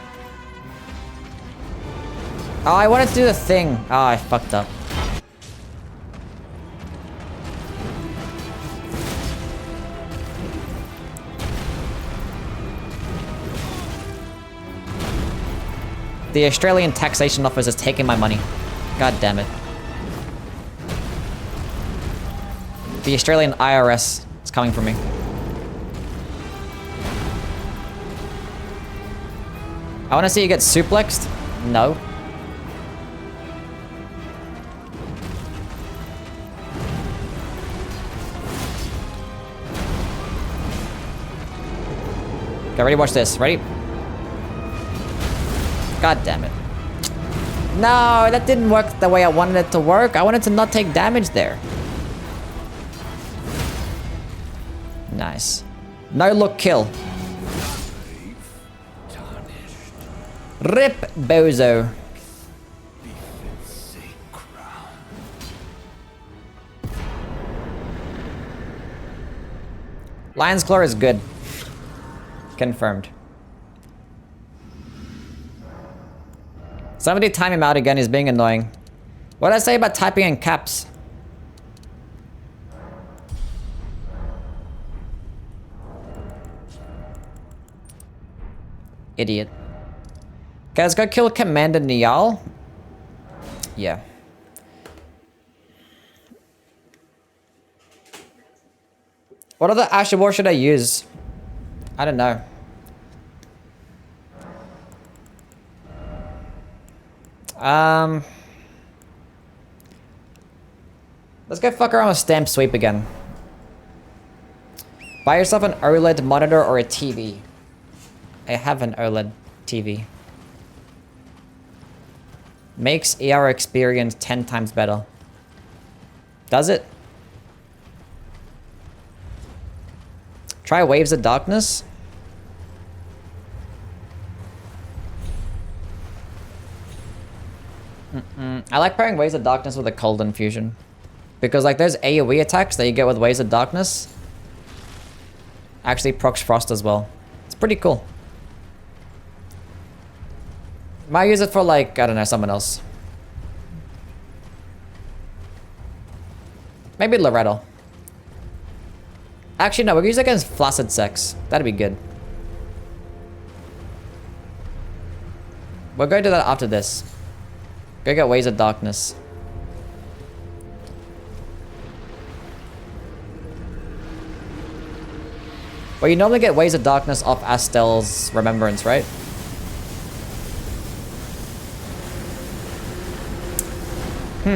Oh, I wanted to do the thing. Oh, I fucked up. The Australian taxation office is taking my money. God damn it. The Australian IRS is coming for me. I want to see you get suplexed. No. Okay, ready? Watch this. Ready? God damn it. No, that didn't work the way I wanted it to work. I wanted to not take damage there. Nice. No look kill. Rip Bozo. Lion's Claw is good. Confirmed. Somebody time him out again, he's being annoying. What did I say about typing in caps? Idiot. Okay, let's go kill Commander Niall. Yeah. What other Asher War should I use? I don't know. Let's go fuck around with Stamp Sweep again. Buy yourself an OLED monitor or a TV. I have an OLED TV. Makes AR experience 10 times better. Does it? Try Waves of Darkness. I like pairing Waves of Darkness with a Cold Infusion. Because like those AoE attacks that you get with Waves of Darkness actually procs Frost as well. It's pretty cool. Might use it for like, I don't know, someone else. Maybe Loretto. Actually no, we'll use it against Flaccid Sex. That'd be good. We'll go do that after this. Go get Waves of Darkness. Well, you normally get Waves of Darkness off Astel's Remembrance, right? I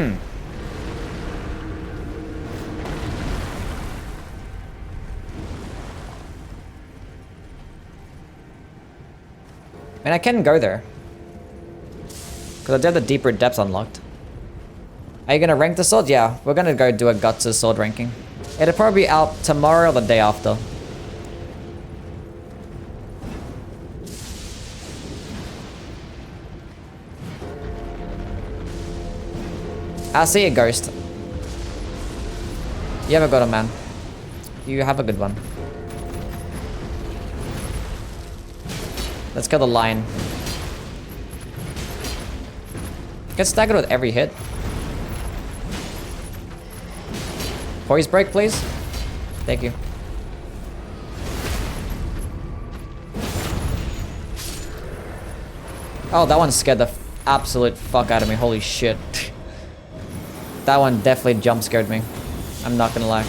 mean, I can go there. Because I do have the Deeper Depths unlocked. Are you going to rank the sword? Yeah, we're going to go do a Guts' sword ranking. It'll probably be out tomorrow or the day after. I'll see you, Ghost. You have a good one, man. You have a good one. Let's kill the lion. Get staggered with every hit. Poise break, please. Thank you. Oh, that one scared the absolute fuck out of me. Holy shit. That one definitely jump scared me. I'm not gonna lie.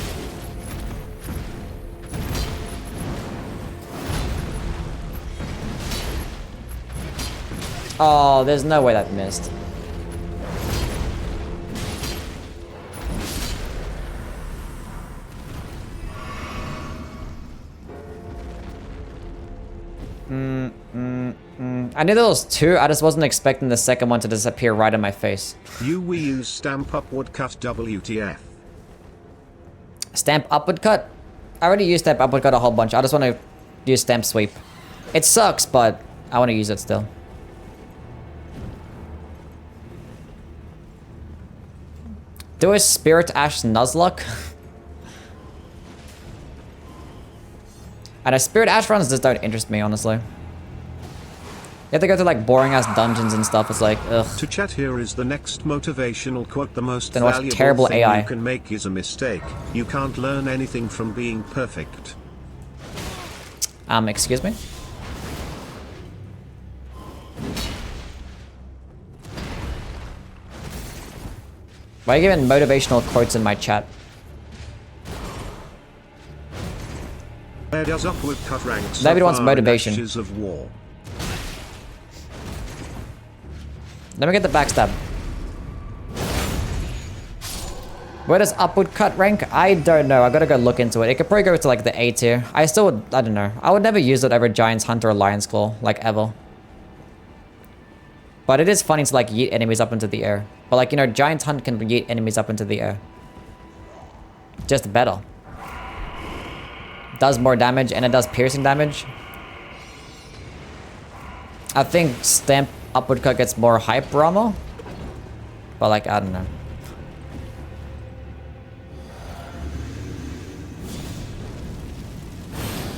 Oh, there's no way that missed. I knew there was two, I just wasn't expecting the second one to disappear right in my face. Youwy use stamp upward cut WTF. Stamp upward cut? I already used stamp upward cut a whole bunch. I just want to use stamp sweep. It sucks, but I want to use it still. Do a Spirit Ash Nuzlocke? And a Spirit Ash runs just don't interest me, honestly. have to go through like boring ass dungeons and stuff. It's like, ugh. To chat, here is the next motivational quote. The most Then watch valuable terrible thing AI. you can make is a mistake. You can't learn anything from being perfect. Excuse me? Why are you giving motivational quotes in my chat? Where does upward cut ranks so Nobody wants far in motivation. Ashes of War? Let me get the backstab. Where does upward cut rank? I don't know. I gotta go look into it. It could probably go to like the A tier. I still would, I don't know. I would never use it over Giant's Hunter or Lion's Claw, like ever. But it is funny to like yeet enemies up into the air. But like, you know, Giant's Hunt can yeet enemies up into the air. Just better. Does more damage and it does piercing damage. I think Stamp upward cut gets more hype armor. But like, I don't know.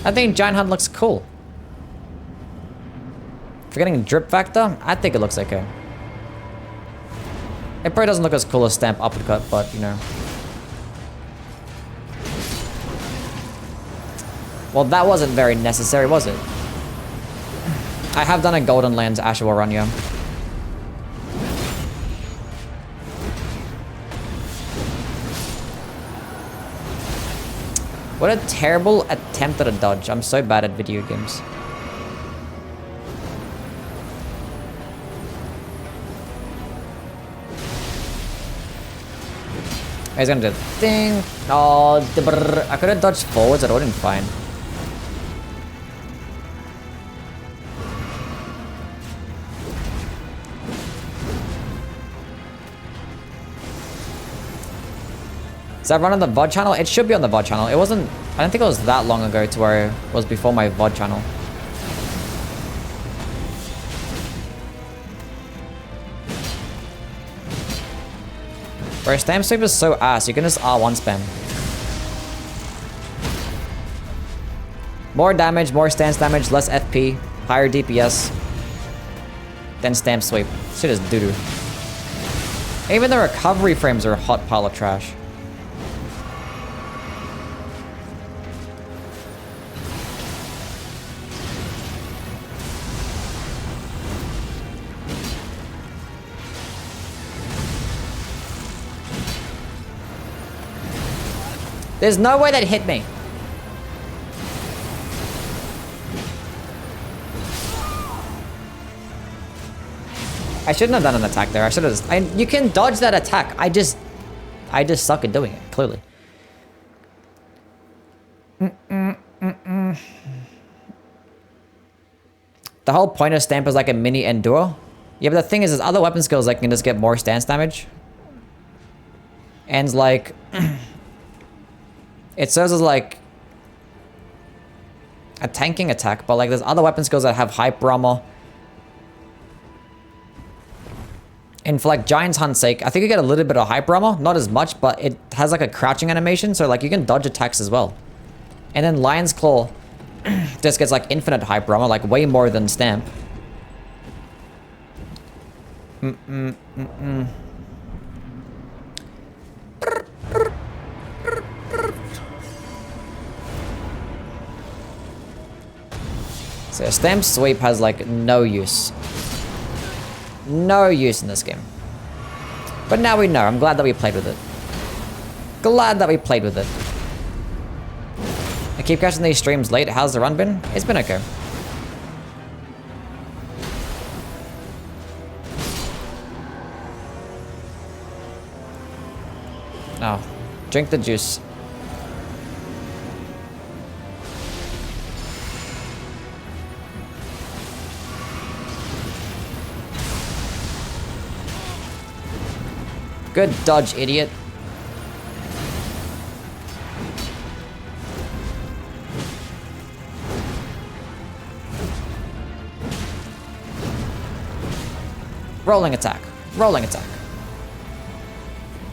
I think Giant Hunt looks cool. Forgetting drip factor, I think it looks okay. It probably doesn't look as cool as Stamp uppercut, but you know. Well, that wasn't very necessary, was it? I have done a Golden Lands Ashura run, yeah. What a terrible attempt at a dodge. I'm so bad at video games. He's gonna do the thing. Oh, I could have dodged forwards. It would have been fine. Is that run on the VOD channel? It should be on the VOD channel. It wasn't... I don't think it was that long ago to where it was before my VOD channel. Bro, Stamp Sweep is so ass. You can just R1 spam. More damage, more stance damage, less FP, higher DPS. Then Stamp Sweep. Shit is doo-doo. Even the recovery frames are a hot pile of trash. There's no way that hit me. I shouldn't have done an attack there. I should have just... you can dodge that attack. I just suck at doing it, clearly. The whole point of Stamp is like a mini Endure. Yeah, but the thing is, there's other weapon skills that can just get more stance damage. And like... it serves as like a tanking attack, but like there's other weapon skills that have hyper armor. And for like Giant's Hunt's sake, I think you get a little bit of hyper armor, not as much, but it has like a crouching animation, so like you can dodge attacks as well. And then Lion's Claw just gets like infinite hyper armor, like way more than Stamp. So Stamp Sweep has like no use. No use in this game. But now we know. I'm glad that we played with it. Glad that we played with it. I keep catching these streams late. How's the run been? It's been okay. Oh, drink the juice. Good dodge, idiot. Rolling attack. Rolling attack.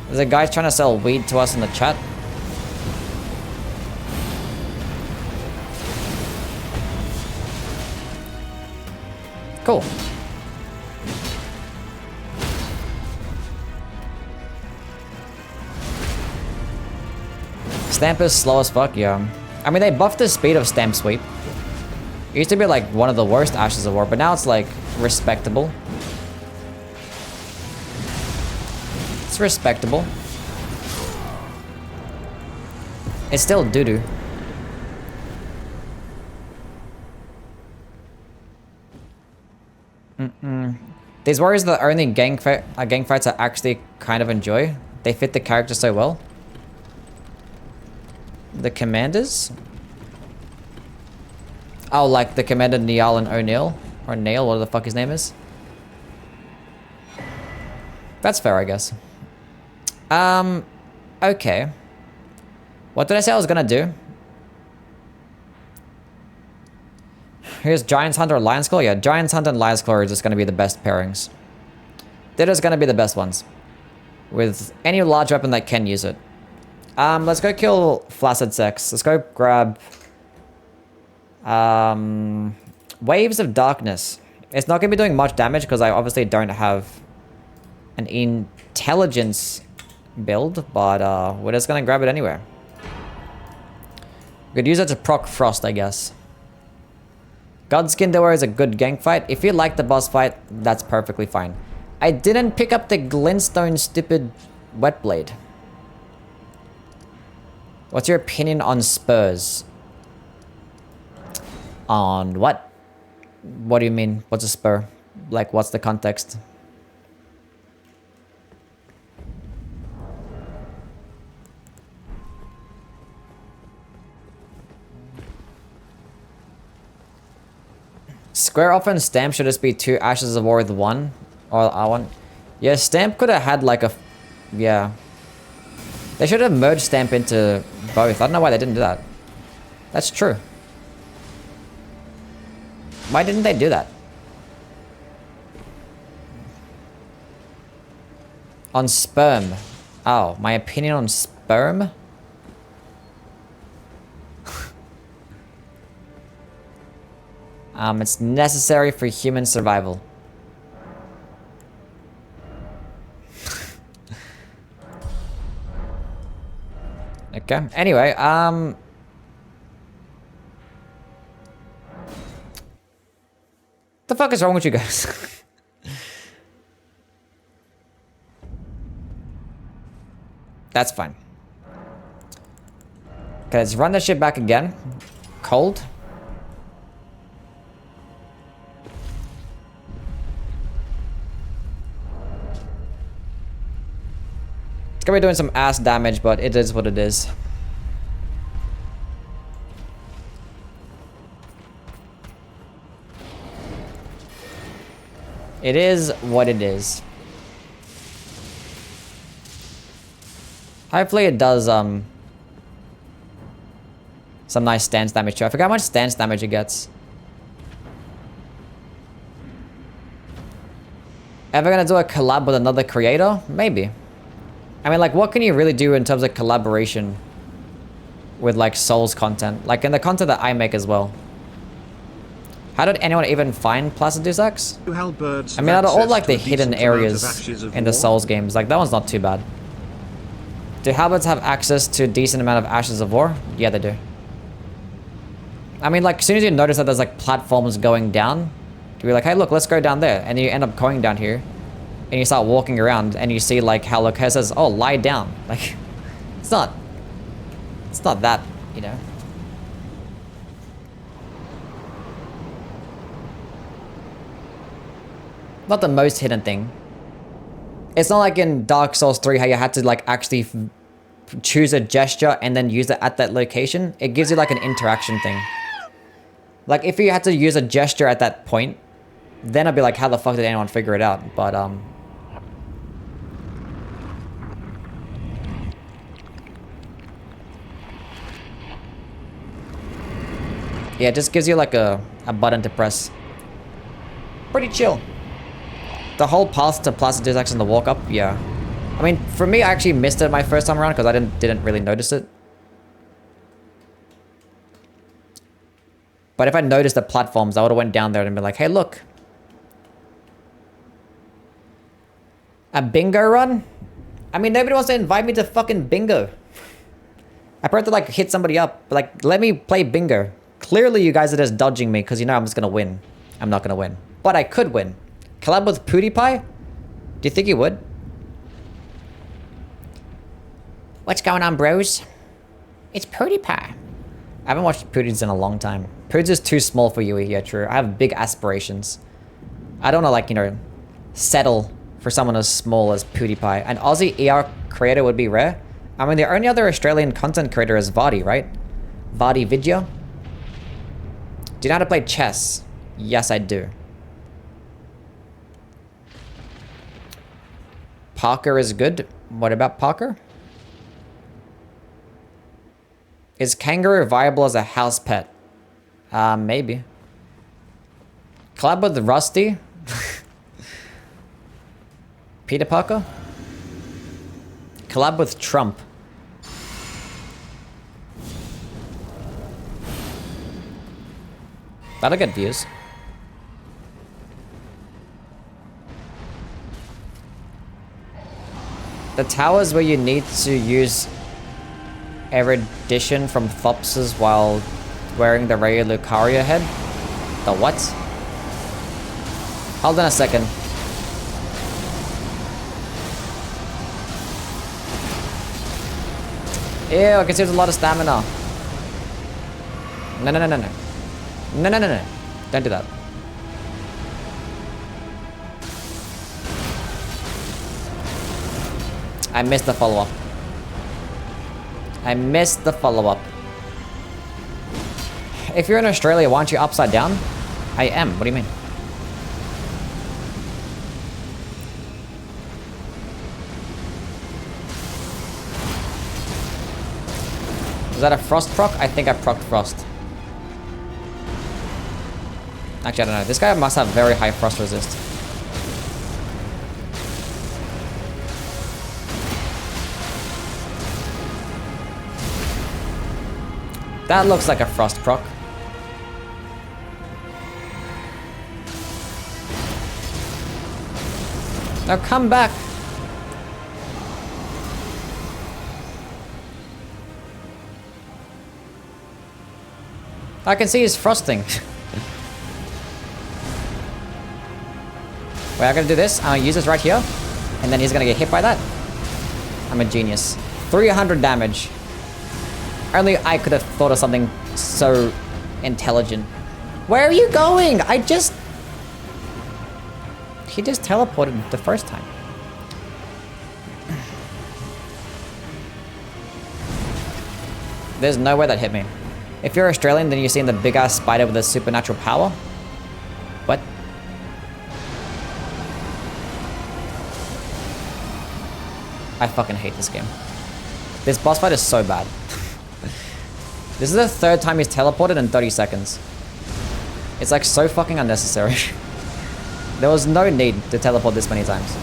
There's a guy trying to sell weed to us in the chat. Cool. Stamp is slow as fuck, yeah. I mean, they buffed the speed of Stamp Sweep. It used to be like one of the worst Ashes of War, but now it's like respectable. It's respectable. It's still doo-doo. These warriors are the only gang fights I actually kind of enjoy. They fit the character so well. The commanders? Oh, like the commander Niall and O'Neill? Or Neil, whatever the fuck his name is. That's fair, I guess. Okay. What did I say I was gonna do? Here's Giant's Hunter and Lion's Claw. Yeah, Giant's Hunter and Lion's Claw are just gonna be the best pairings. They're just gonna be the best ones. With any large weapon that can use it. Let's go kill Flaccid Sex. Let's go grab... Waves of Darkness. It's not gonna be doing much damage because I obviously don't have an intelligence build, but we're just gonna grab it anyway. We could use it to proc Frost, I guess. Godskin Door is a good gank fight. If you like the boss fight, that's perfectly fine. I didn't pick up the Glintstone stupid Wet Blade. What's your opinion on spurs? On what? What do you mean? What's a spur? Like, what's the context? Square off and Stamp should just be 2 Ashes of War with 1. Or R1. Yeah, Stamp could have had like a... Yeah. They should have merged Stamp into both. I don't know why they didn't do that. That's true. Why didn't they do that? On Sperm. Oh, my opinion on Sperm? It's necessary for human survival. Okay. Anyway, the fuck is wrong with you guys? That's fine. Okay, let's run this shit back again. Cold. It's gonna be doing some ass damage, but it is what it is. It is what it is. Hopefully it does some nice stance damage too. I forgot how much stance damage it gets. Ever gonna do a collab with another creator? Maybe. I mean, like, what can you really do in terms of collaboration with, like, Souls content? Like, in the content that I make as well. How did anyone even find Placidusax? I mean, out of all, like, the hidden areas in the Souls games, like, that one's not too bad. Do Halberds have access to a decent amount of Ashes of War? Yeah, they do. I mean, like, as soon as you notice that there's, like, platforms going down, to be like, hey, look, let's go down there. And you end up going down here. And you start walking around and you see like how Loke says, oh, lie down. Like, it's not that, you know. Not the most hidden thing. It's not like in Dark Souls 3 how you had to like actually choose a gesture and then use it at that location. It gives you like an interaction thing. Like if you had to use a gesture at that point, then I'd be like, how the fuck did anyone figure it out? But yeah, it just gives you like a button to press. Pretty chill. The whole path to Placidusax and the walk up, yeah. I mean, for me, I actually missed it my first time around because I didn't really notice it. But if I noticed the platforms, I would have went down there and been like, hey, look. A bingo run? I mean, nobody wants to invite me to fucking bingo. I prefer to like hit somebody up. But, like, let me play bingo. Clearly you guys are just dodging me because you know I'm just gonna win. I'm not gonna win. But I could win. Collab with PewDiePie? Do you think you would? What's going on, bros? It's PewDiePie. I haven't watched Pooties in a long time. Poods is too small for Youwy, yeah, true. I have big aspirations. I don't wanna, like, you know, settle for someone as small as PewDiePie. An Aussie ER creator would be rare. I mean, the only other Australian content creator is VOD, right? VOD Video. Do you know how to play chess? Yes, I do. Parker is good. What about Parker? Is kangaroo viable as a house pet? Maybe. Collab with Rusty? Peter Parker? Collab with Trump. That'll get views. The towers where you need to use erudition from Thopses while wearing the Ray Lucaria head? The what? Hold on a second. Ew, I can see there's a lot of stamina. No, no, no, no, no. No, no, no, no. Don't do that. I missed the follow-up. I missed the follow-up. If you're in Australia, why aren't you upside down? I am. What do you mean? Is that a frost proc? I think I procced frost. Actually, I don't know. This guy must have very high frost resist. That looks like a frost proc. Now come back. I can see he's frosting. Wait, I'm gonna do this. I'm gonna use this right here. And then he's gonna get hit by that. I'm a genius. 300 damage. Only I could have thought of something so intelligent. Where are you going? He just teleported the first time. There's no way that hit me. If you're Australian, then you've seen the big ass spider with a supernatural power. What? I fucking hate this game. This boss fight is so bad. This is the third time he's teleported in 30 seconds. It's like so fucking unnecessary. There was no need to teleport this many times.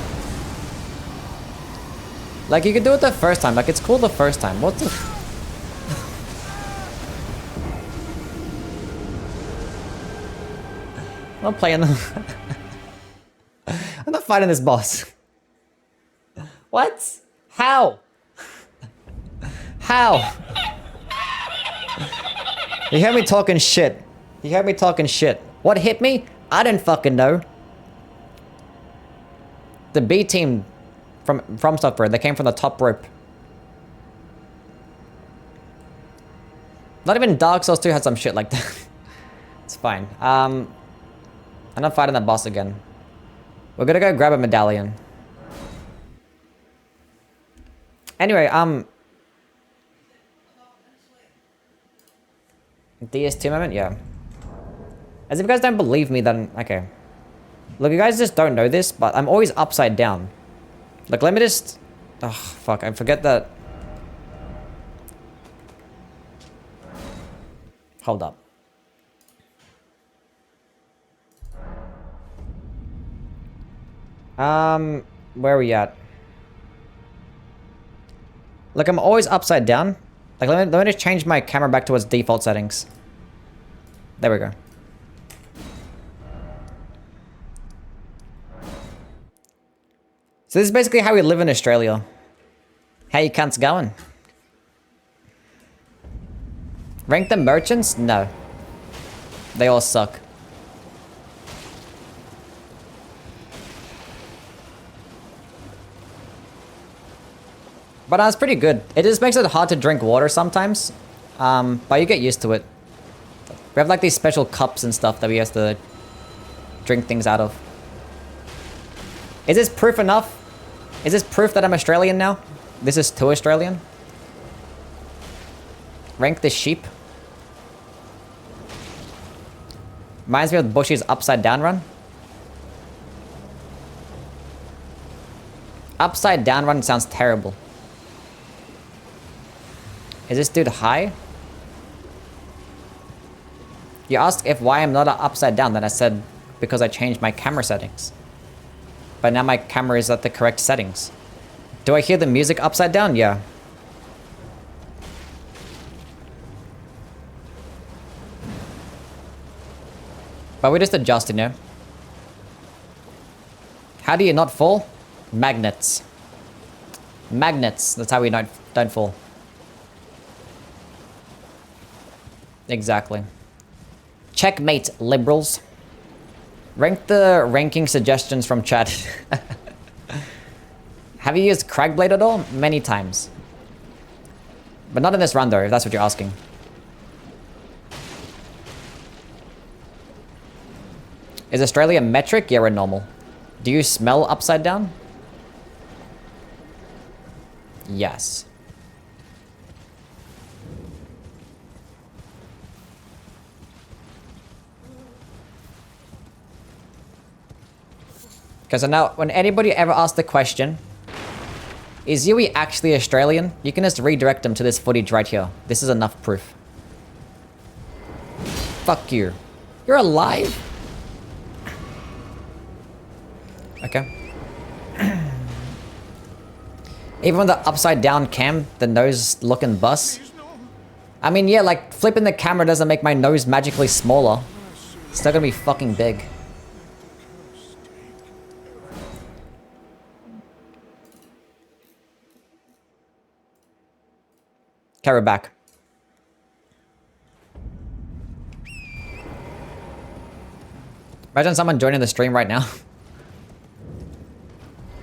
Like, you could do it the first time. Like, it's cool the first time. What the... I'm not playing them. I'm not fighting this boss. What? How? How? You heard me talking shit. You heard me talking shit. What hit me? I didn't fucking know. The B team from software, they came from the top rope. Not even Dark Souls 2 had some shit like that. It's fine. I'm not fighting that boss again. We're gonna go grab a medallion. Anyway, DS2 moment? Yeah. As if you guys don't believe me, then... Okay. Look, you guys just don't know this, but I'm always upside down. Look, let me just... Oh, fuck. I forget that... Hold up. Where are we at? Look, I'm always upside down. Like, let me just change my camera back to its default settings. There we go. So this is basically how we live in Australia. How you cunts going? Rank the merchants? No. They all suck. But it's pretty good. It just makes it hard to drink water sometimes. But you get used to it. We have like these special cups and stuff that we have to drink things out of. Is this proof enough? Is this proof that I'm Australian now? This is too Australian? Rank the sheep. Reminds me of Bushy's upside down run. Upside down run sounds terrible. Is this dude high? You asked if why I'm not upside down, then I said because I changed my camera settings. But now my camera is at the correct settings. Do I hear the music upside down? Yeah. But we just adjust, you know. How do you not fall? Magnets. Magnets. That's how we don't fall. Exactly. Checkmate, liberals. Rank the ranking suggestions from chat. Have you used Cragblade at all? Many times. But not in this run though, if that's what you're asking. Is Australia metric? Yeah, we're normal. Do you smell upside down? Yes. Because now, when anybody ever asks the question, is Youwy actually Australian? You can just redirect them to this footage right here. This is enough proof. Fuck you. You're alive? Okay. Even with the upside down cam, the nose looking bus. I mean, yeah, like flipping the camera doesn't make my nose magically smaller. It's still gonna be fucking big. Okay, we're back. Imagine someone joining the stream right now.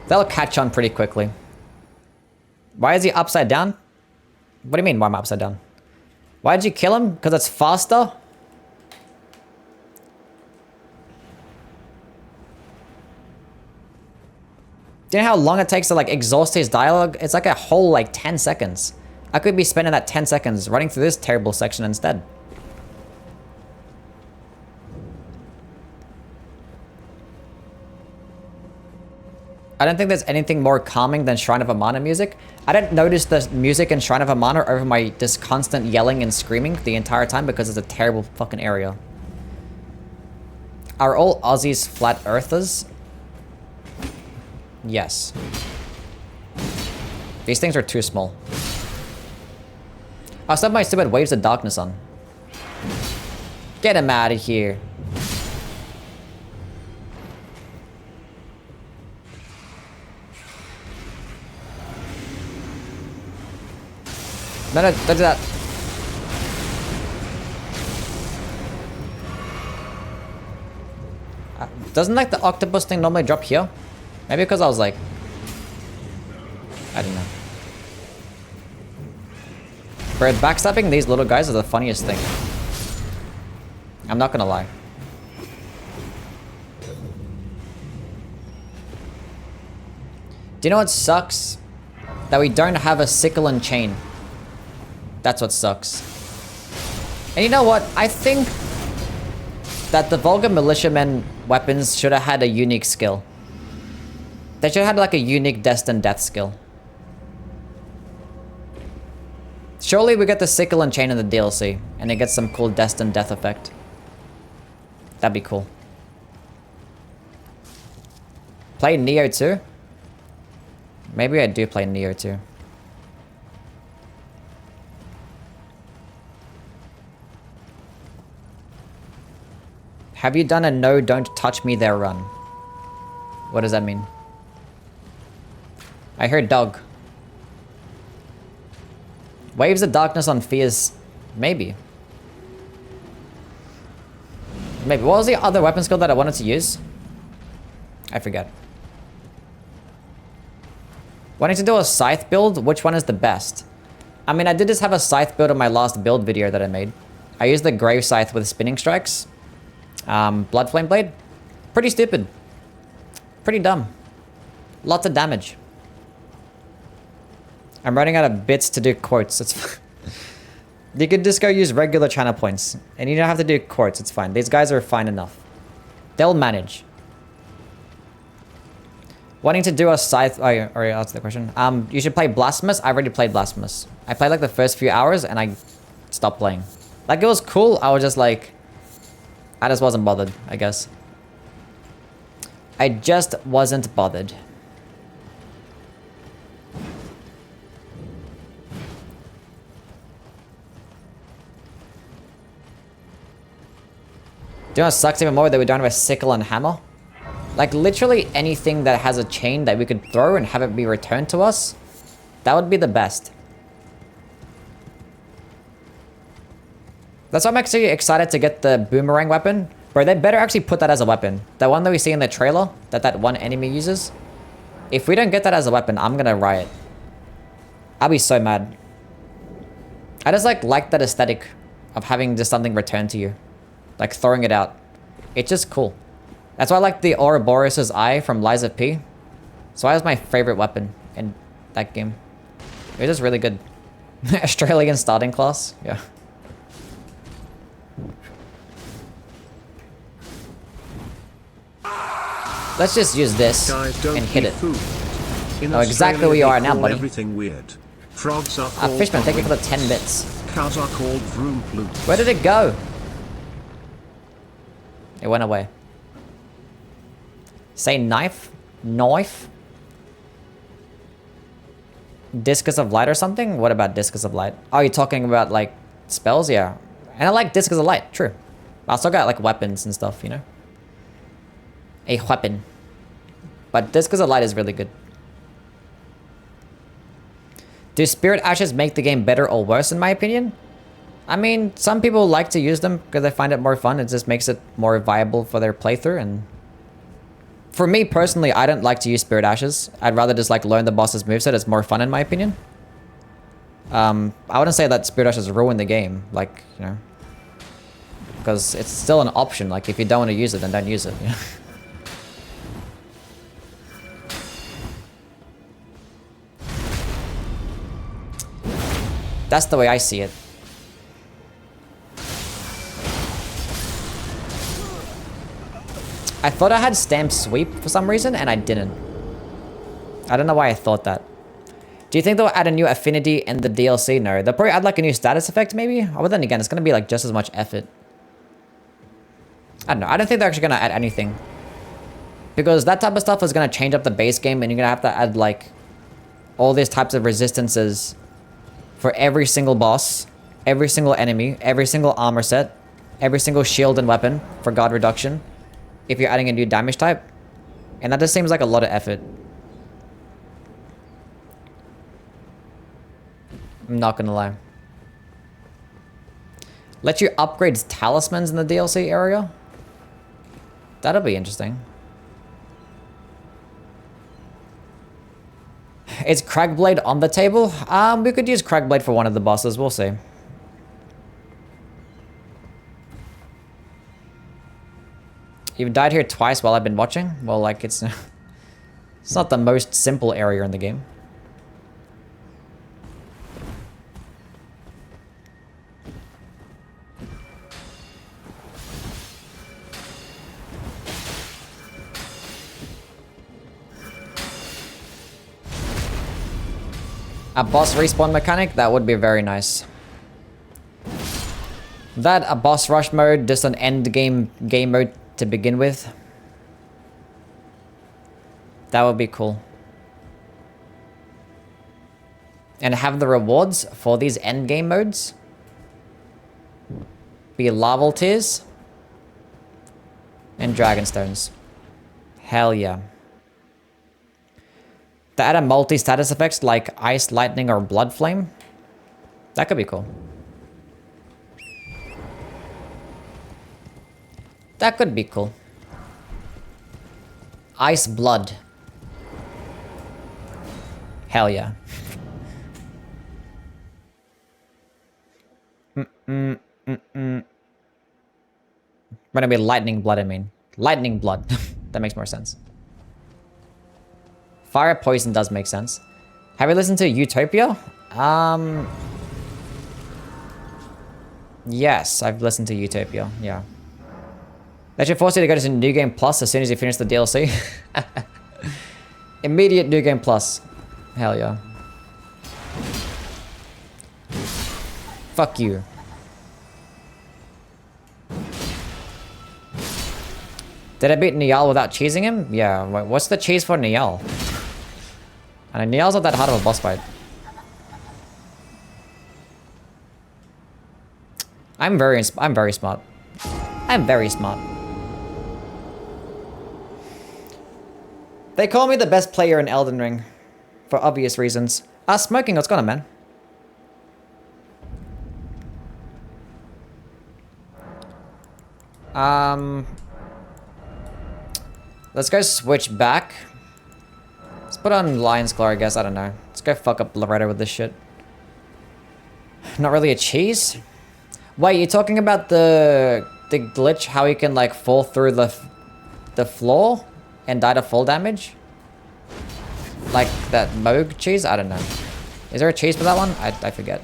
They'll catch on pretty quickly. Why is he upside down? What do you mean, why am I upside down? Why did you kill him? Because it's faster? Do you know how long it takes to like exhaust his dialogue? It's like a whole like 10 seconds. I could be spending that 10 seconds running through this terrible section instead. I don't think there's anything more calming than Shrine of Amana music. I didn't notice the music in Shrine of Amana over my just constant yelling and screaming the entire time because it's a terrible fucking area. Are all Aussies flat earthers? Yes. These things are too small. I still have my stupid Waves of Darkness on. Get him out of here. No, no, don't do that. Doesn't like the octopus thing normally drop here? Maybe because I was like... I don't know. Bro, backstabbing these little guys is the funniest thing. I'm not gonna lie. Do you know what sucks? That we don't have a sickle and chain. That's what sucks. And you know what? I think that the Vulgar Militiamen weapons should have had a unique skill. They should have had like a unique Destined Death skill. Surely we get the sickle and chain in the DLC, and it gets some cool Destined Death effect. That'd be cool. Play Neo 2? Maybe I do play Neo 2. Have you done a no don't touch me there run? What does that mean? I heard dog. Waves of darkness on fears. Maybe. Maybe. What was the other weapon skill that I wanted to use? I forget. Wanting to do a scythe build, which one is the best? I mean, I did just have a scythe build in my last build video that I made. I used the grave scythe with spinning strikes. Blood flame blade. Pretty stupid. Pretty dumb. Lots of damage. I'm running out of bits to do quotes. It's you could just go use regular channel points. And you don't have to do quotes. It's fine. These guys are fine enough. They'll manage. Wanting to do a scythe... Oh, already answered the question. You should play Blasphemous. I already played Blasphemous. I played like the first few hours and I stopped playing. Like, it was cool. I was just like... I just wasn't bothered, I guess. I just wasn't bothered. Do you know what sucks even more that we don't have a sickle and hammer? Like, literally anything that has a chain that we could throw and have it be returned to us, that would be the best. That's why I'm actually excited to get the boomerang weapon. Bro, they better actually put that as a weapon. The one that we see in the trailer, that one enemy uses. If we don't get that as a weapon, I'm gonna riot. I'll be so mad. I just like that aesthetic of having just something returned to you. Like throwing it out. It's just cool. That's why I like the Ouroboros' eye from Lies of P. So that was my favorite weapon in that game. It was just really good. Australian starting class. Yeah. Let's just use this and hit it. Oh, exactly where you are now, buddy. Everything weird. Frogs are called Fishman, thank you for the 10 bits. Cows are called vroom bloop. Where did it go? It went away. Say knife? Knife? Discus of Light or something? What about Discus of Light? Oh, you're talking about, like, spells? Yeah. And I like Discus of Light, true. I also got, like, weapons and stuff, you know? A weapon. But Discus of Light is really good. Do Spirit Ashes make the game better or worse, in my opinion? I mean, some people like to use them because they find it more fun. It just makes it more viable for their playthrough. And for me personally, I don't like to use Spirit Ashes. I'd rather just like learn the boss's moveset. It's more fun in my opinion. I wouldn't say that Spirit Ashes ruin the game, like, you know, because it's still an option. Like, if you don't want to use it, then don't use it. You know? That's the way I see it. I thought I had Stamp Sweep for some reason, and I didn't. I don't know why I thought that. Do you think they'll add a new affinity in the DLC? No. They'll probably add like a new status effect, maybe? Oh, but then again, it's going to be like just as much effort. I don't know. I don't think they're actually going to add anything. Because that type of stuff is going to change up the base game, and you're going to have to add like all these types of resistances for every single boss, every single enemy, every single armor set, every single shield and weapon for guard reduction. If you're adding a new damage type. And that just seems like a lot of effort. I'm not gonna lie. Let you upgrade talismans in the DLC area? That'll be interesting. Is Cragblade on the table? We could use Cragblade for one of the bosses, we'll see. You've died here twice while I've been watching? Well, like, it's not the most simple area in the game. A boss respawn mechanic? That would be very nice. That, a boss rush mode, just an end game mode to begin with. That would be cool. And have the rewards for these end game modes be larval tears and dragon stones. Hell yeah. To add a multi-status effects like Ice, Lightning, or Blood Flame. That could be cool. That could be cool. Ice Blood. Hell yeah. Gonna be Lightning Blood, I mean. Lightning Blood. That makes more sense. Fire Poison does make sense. Have you listened to Utopia? Yes, I've listened to Utopia, yeah. They should force you to go to New Game Plus as soon as you finish the DLC. Immediate New Game Plus. Hell yeah. Fuck you. Did I beat Niall without cheesing him? Yeah, wait, what's the cheese for Niall? And Niall's not that hard of a boss fight. I'm very smart. I'm very smart. They call me the best player in Elden Ring. For obvious reasons. Smoking, what's going on, man? Let's go switch back. Let's put on Lion's Claw, I guess. I don't know. Let's go fuck up Loretta with this shit. Not really a cheese? Wait, you're talking about the glitch? How he can, like, fall through the floor and die to fall damage? Like that Moog cheese? I don't know. Is there a cheese for that one? I forget.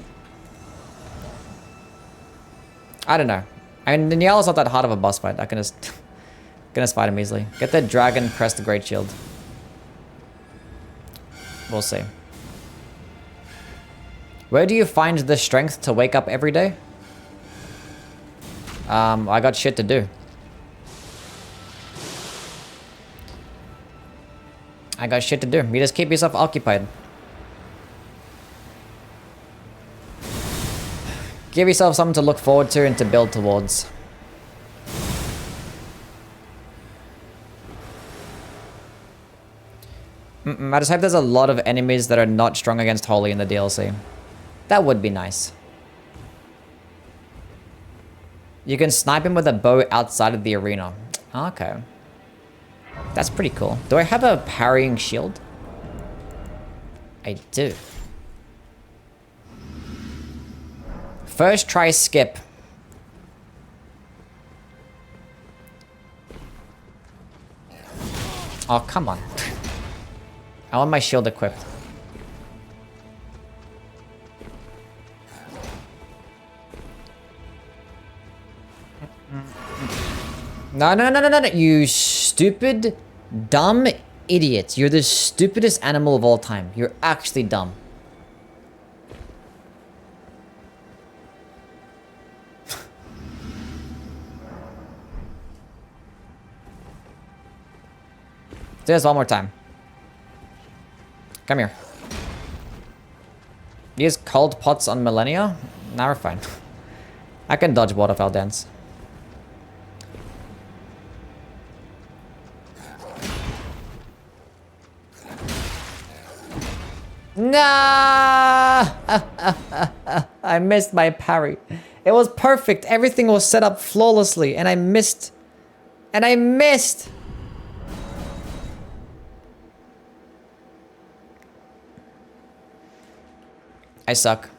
I don't know. I mean, Niall is not that hard of a boss fight. I can just fight him easily. Get the dragon, press the great shield. We'll see. Where do you find the strength to wake up every day? I got shit to do. I got shit to do. You just keep yourself occupied. Give yourself something to look forward to and to build towards. I just hope there's a lot of enemies that are not strong against Holy in the DLC. That would be nice. You can snipe him with a bow outside of the arena. Okay. That's pretty cool. Do I have a parrying shield? I do. First try skip. Oh, come on. I want my shield equipped. No, no, no, no, no, no, you stupid, dumb idiot. You're the stupidest animal of all time. You're actually dumb. Do this one more time. Come here. Use cold pots on Millennia? Now we're fine. I can dodge waterfowl dance. Nah! I missed my parry. It was perfect. Everything was set up flawlessly and I missed. And I missed! I suck.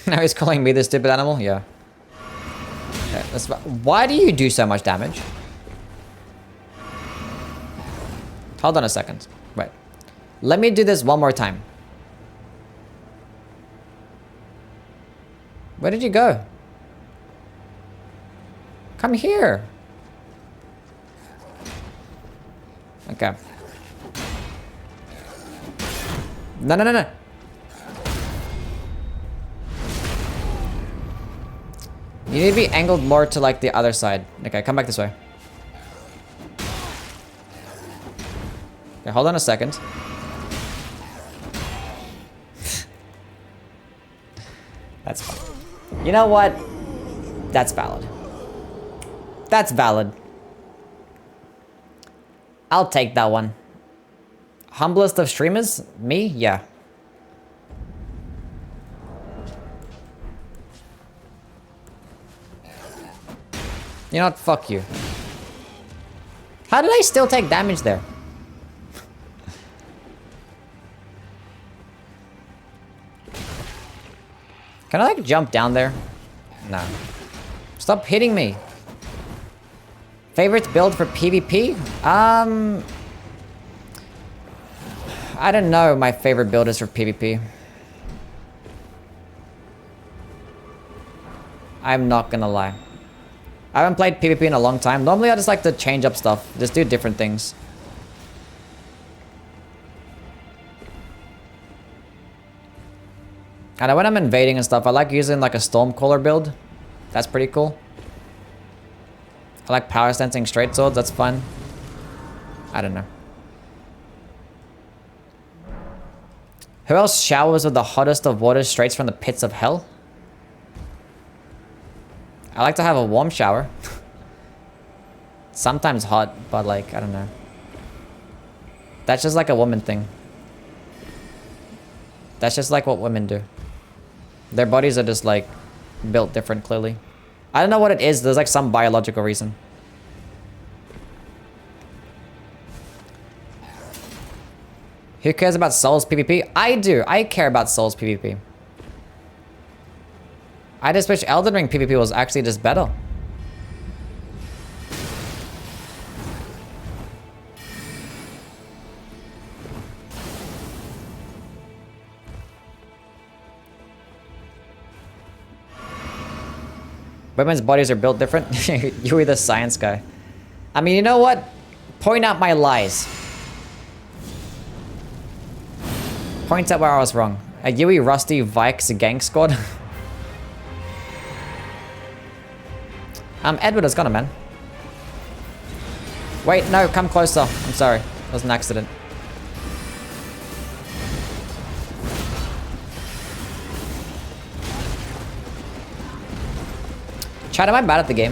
Now he's calling me the stupid animal? Yeah. Okay, why do you do so much damage? Hold on a second. Wait. Let me do this one more time. Where did you go? Come here. Okay. No, no, no, no. You need to be angled more to like the other side. Okay, come back this way. Okay, hold on a second. That's fine. You know what? That's valid. That's valid. I'll take that one. Humblest of streamers? Me? Yeah. You know what? Fuck you. How did I still take damage there? Can I like jump down there? No. Stop hitting me. Favorite build for PvP? I don't know my favorite build is for PvP. I'm not gonna lie. I haven't played PvP in a long time. Normally I just like to change up stuff. Just do different things. And when I'm invading and stuff, I like using like a Stormcaller build. That's pretty cool. I like power sensing straight swords. That's fun. I don't know. Who else showers with the hottest of waters straight from the pits of hell? I like to have a warm shower. Sometimes hot, but like, I don't know. That's just like a woman thing. That's just like what women do. Their bodies are just like built different, clearly. I don't know what it is. There's like some biological reason. Who cares about Souls PvP? I do. I care about Souls PvP. I just wish Elden Ring PvP was actually just better. Women's bodies are built different. You're the science guy. I mean, you know what? Point out my lies. Point out where I was wrong. A Youwy Rusty Vikes gang squad. Edward is gone, man. Wait, no, come closer. I'm sorry. It was an accident. Chat, am I bad at the game?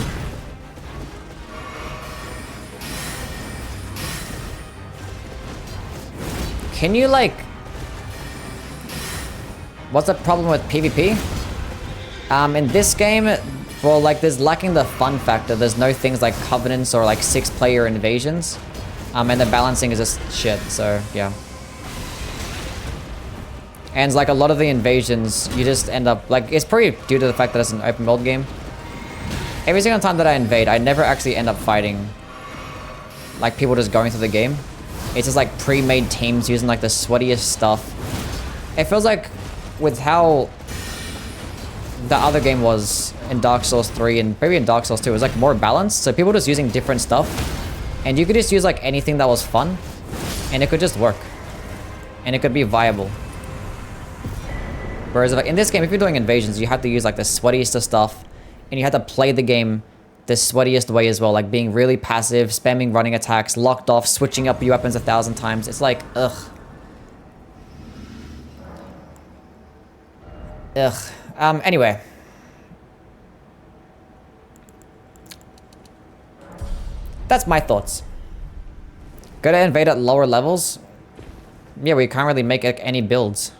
Can you, like... What's the problem with PvP? In this game, well, like, there's lacking the fun factor. There's no things like covenants or, like, 6-player invasions. And the balancing is just shit, so, yeah. And, like, a lot of the invasions, you just end up... Like, it's probably due to the fact that it's an open world game. Every single time that I invade, I never actually end up fighting, like, people just going through the game. It's just, like, pre-made teams using, like, the sweatiest stuff. It feels like, with how the other game was in Dark Souls 3 and maybe in Dark Souls 2, it was, like, more balanced. So people just using different stuff. And you could just use, like, anything that was fun. And it could just work. And it could be viable. Whereas, like, in this game, if you're doing invasions, you have to use, like, the sweatiest of stuff. And you have to play the game the sweatiest way as well, like being really passive, spamming running attacks, locked off, switching up your weapons 1,000 times. It's like, ugh. Ugh. Anyway. That's my thoughts. Gotta invade at lower levels? Yeah, we can't really make like, any builds.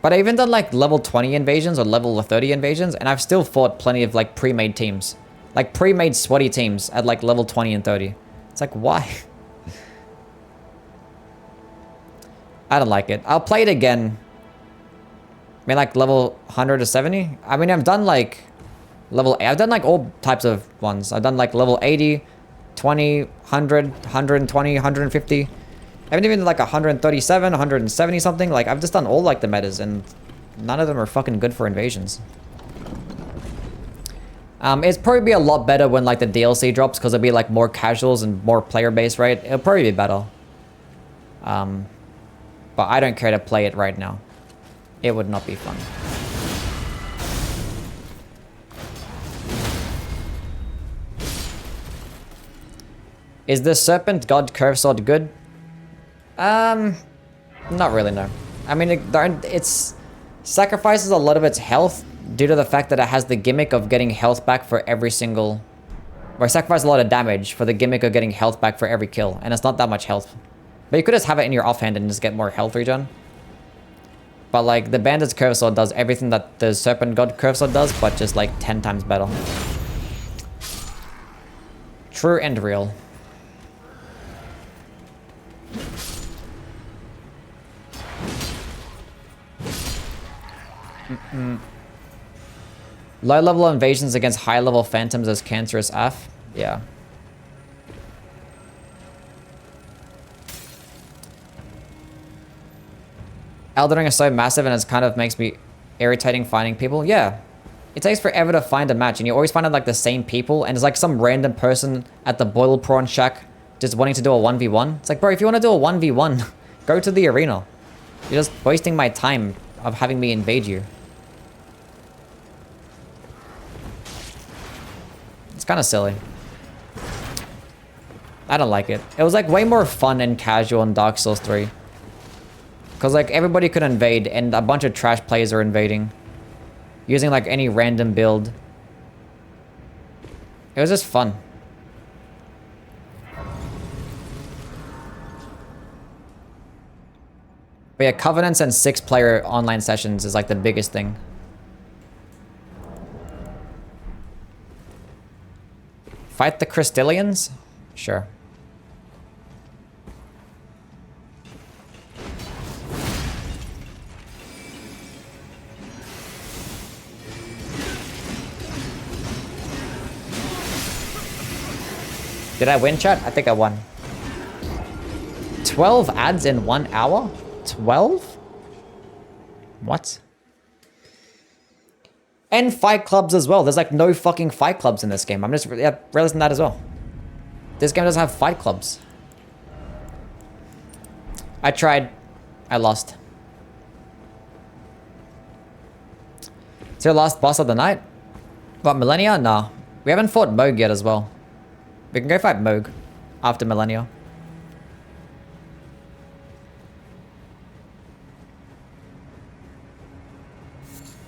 But I've even done like level 20 invasions or level 30 invasions, and I've still fought plenty of like pre-made teams. Like pre-made sweaty teams at like level 20 and 30. It's like, why? I don't like it. I'll play it again. I mean like level 100 to 70. I mean, I've done like level... I've done like all types of ones. I've done like level 80, 20, 100, 120, 150. I haven't even like 137, 170 something. Like, I've just done all like the metas, and none of them are fucking good for invasions. It's probably be a lot better when like the DLC drops, because it'll be like more casuals and more player based, right? It'll probably be better. But I don't care to play it right now. It would not be fun. Is the Serpent God Curve Sword good? Not really, no. I mean, it's sacrifices a lot of its health, due to the fact that it has the gimmick of getting health back for every single... Or sacrifice a lot of damage for the gimmick of getting health back for every kill. And it's not that much health. But you could just have it in your offhand and just get more health regen. But like, the Bandit's Curve Sword does everything that the Serpent God Curve Sword does, but just like 10 times better. True and real. Low level invasions against high level phantoms as cancerous AF. Yeah. Elden Ring is so massive and it kind of makes me irritating finding people. Yeah. It takes forever to find a match and you always find like the same people and it's like some random person at the Boil Prawn Shack just wanting to do a 1v1. It's like, bro, if you want to do a 1v1, go to the arena. You're just wasting my time of having me invade you. It's kind of silly. I don't like it. It was like way more fun and casual in Dark Souls 3. Because like everybody could invade and a bunch of trash players are invading. Using like any random build. It was just fun. But yeah, Covenants and 6-player online sessions is like the biggest thing. Fight the Crystallians? Sure. Did I win, chat? I think I won. 12 ads in 1 hour? 12? What? And fight clubs as well. There's like no fucking fight clubs in this game. I'm just realizing that as well. This game doesn't have fight clubs. I tried. I lost. It's your last boss of the night? What, Millennia? Nah. We haven't fought Moog yet as well. We can go fight Moog after Millennia.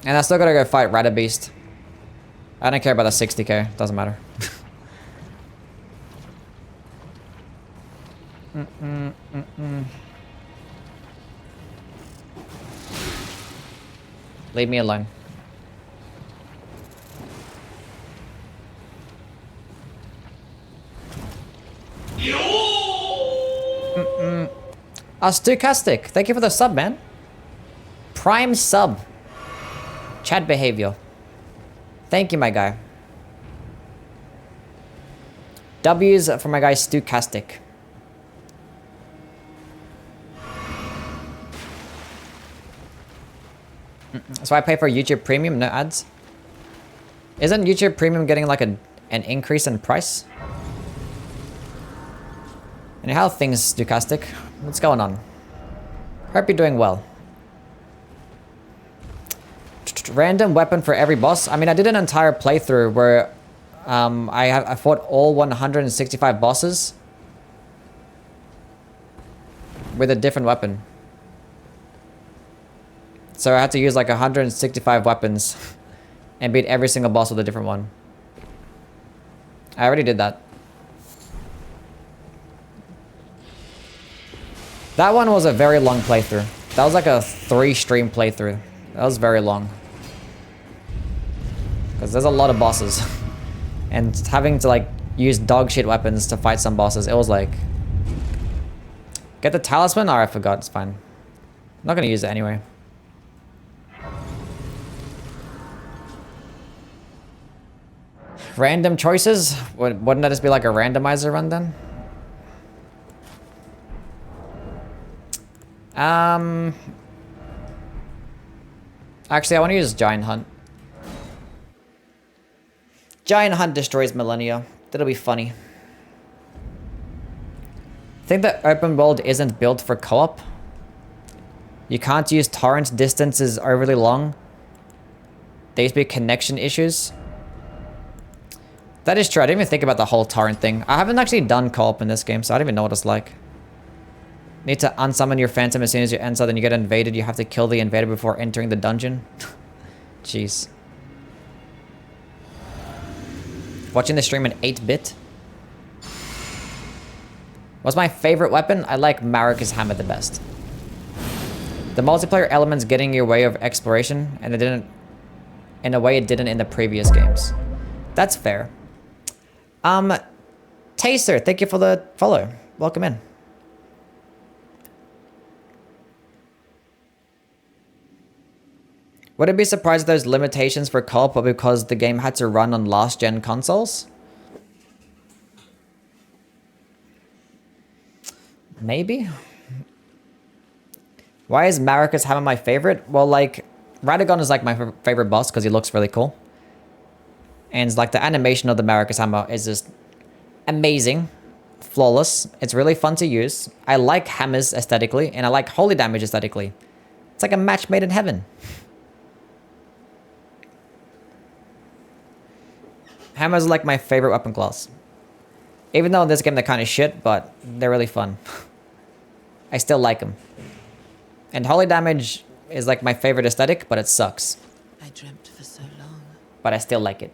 And I still gotta go fight Radabeast. I don't care about the 60k. Doesn't matter. Leave me alone. Stochastic, thank you for the sub, man. Prime sub. Chat behavior. Thank you, my guy. W's for my guy Stochastic. So I pay for YouTube Premium, no ads. Isn't YouTube Premium getting like an increase in price? And how are things, Stochastic? What's going on? Hope you're doing well. Random weapon for every boss. I mean, I did an entire playthrough where I fought all 165 bosses with a different weapon. So I had to use like 165 weapons and beat every single boss with a different one. I already did that. That one was a very long playthrough. That was like a 3-stream playthrough. That was very long. Because there's a lot of bosses. And having to like use dog shit weapons to fight some bosses, it was like... Get the talisman? Oh, I forgot. It's fine. I'm not going to use it anyway. Random choices? Wouldn't that just be like a randomizer run then? Actually, I want to use Giant Hunt. Giant Hunt destroys Millennia. That'll be funny. Think that open world isn't built for co-op? You can't use torrent distances overly long? There used to be connection issues? That is true. I didn't even think about the whole torrent thing. I haven't actually done co-op in this game, so I don't even know what it's like. Need to unsummon your phantom as soon as you enter, then you get invaded. You have to kill the invader before entering the dungeon. Jeez. Watching the stream in 8-bit. What's my favorite weapon? I like Marika's hammer the best. The multiplayer elements getting in your way of exploration, and it didn't, in a way it didn't in the previous games. That's fair. Taster, thank you for the follow. Welcome in. Would it be surprised if those limitations for co-op were because the game had to run on last-gen consoles? Maybe. Why is Marika's hammer my favorite? Well, like, Radagon is like my favorite boss because he looks really cool. And like the animation of the Marika's hammer is just amazing. Flawless. It's really fun to use. I like hammers aesthetically, and I like holy damage aesthetically. It's like a match made in heaven. Hammers are like my favorite weapon class. Even though in this game they're kind of shit, but they're really fun. I still like them. And holy damage is like my favorite aesthetic, but it sucks. I dreamt for so long. But I still like it.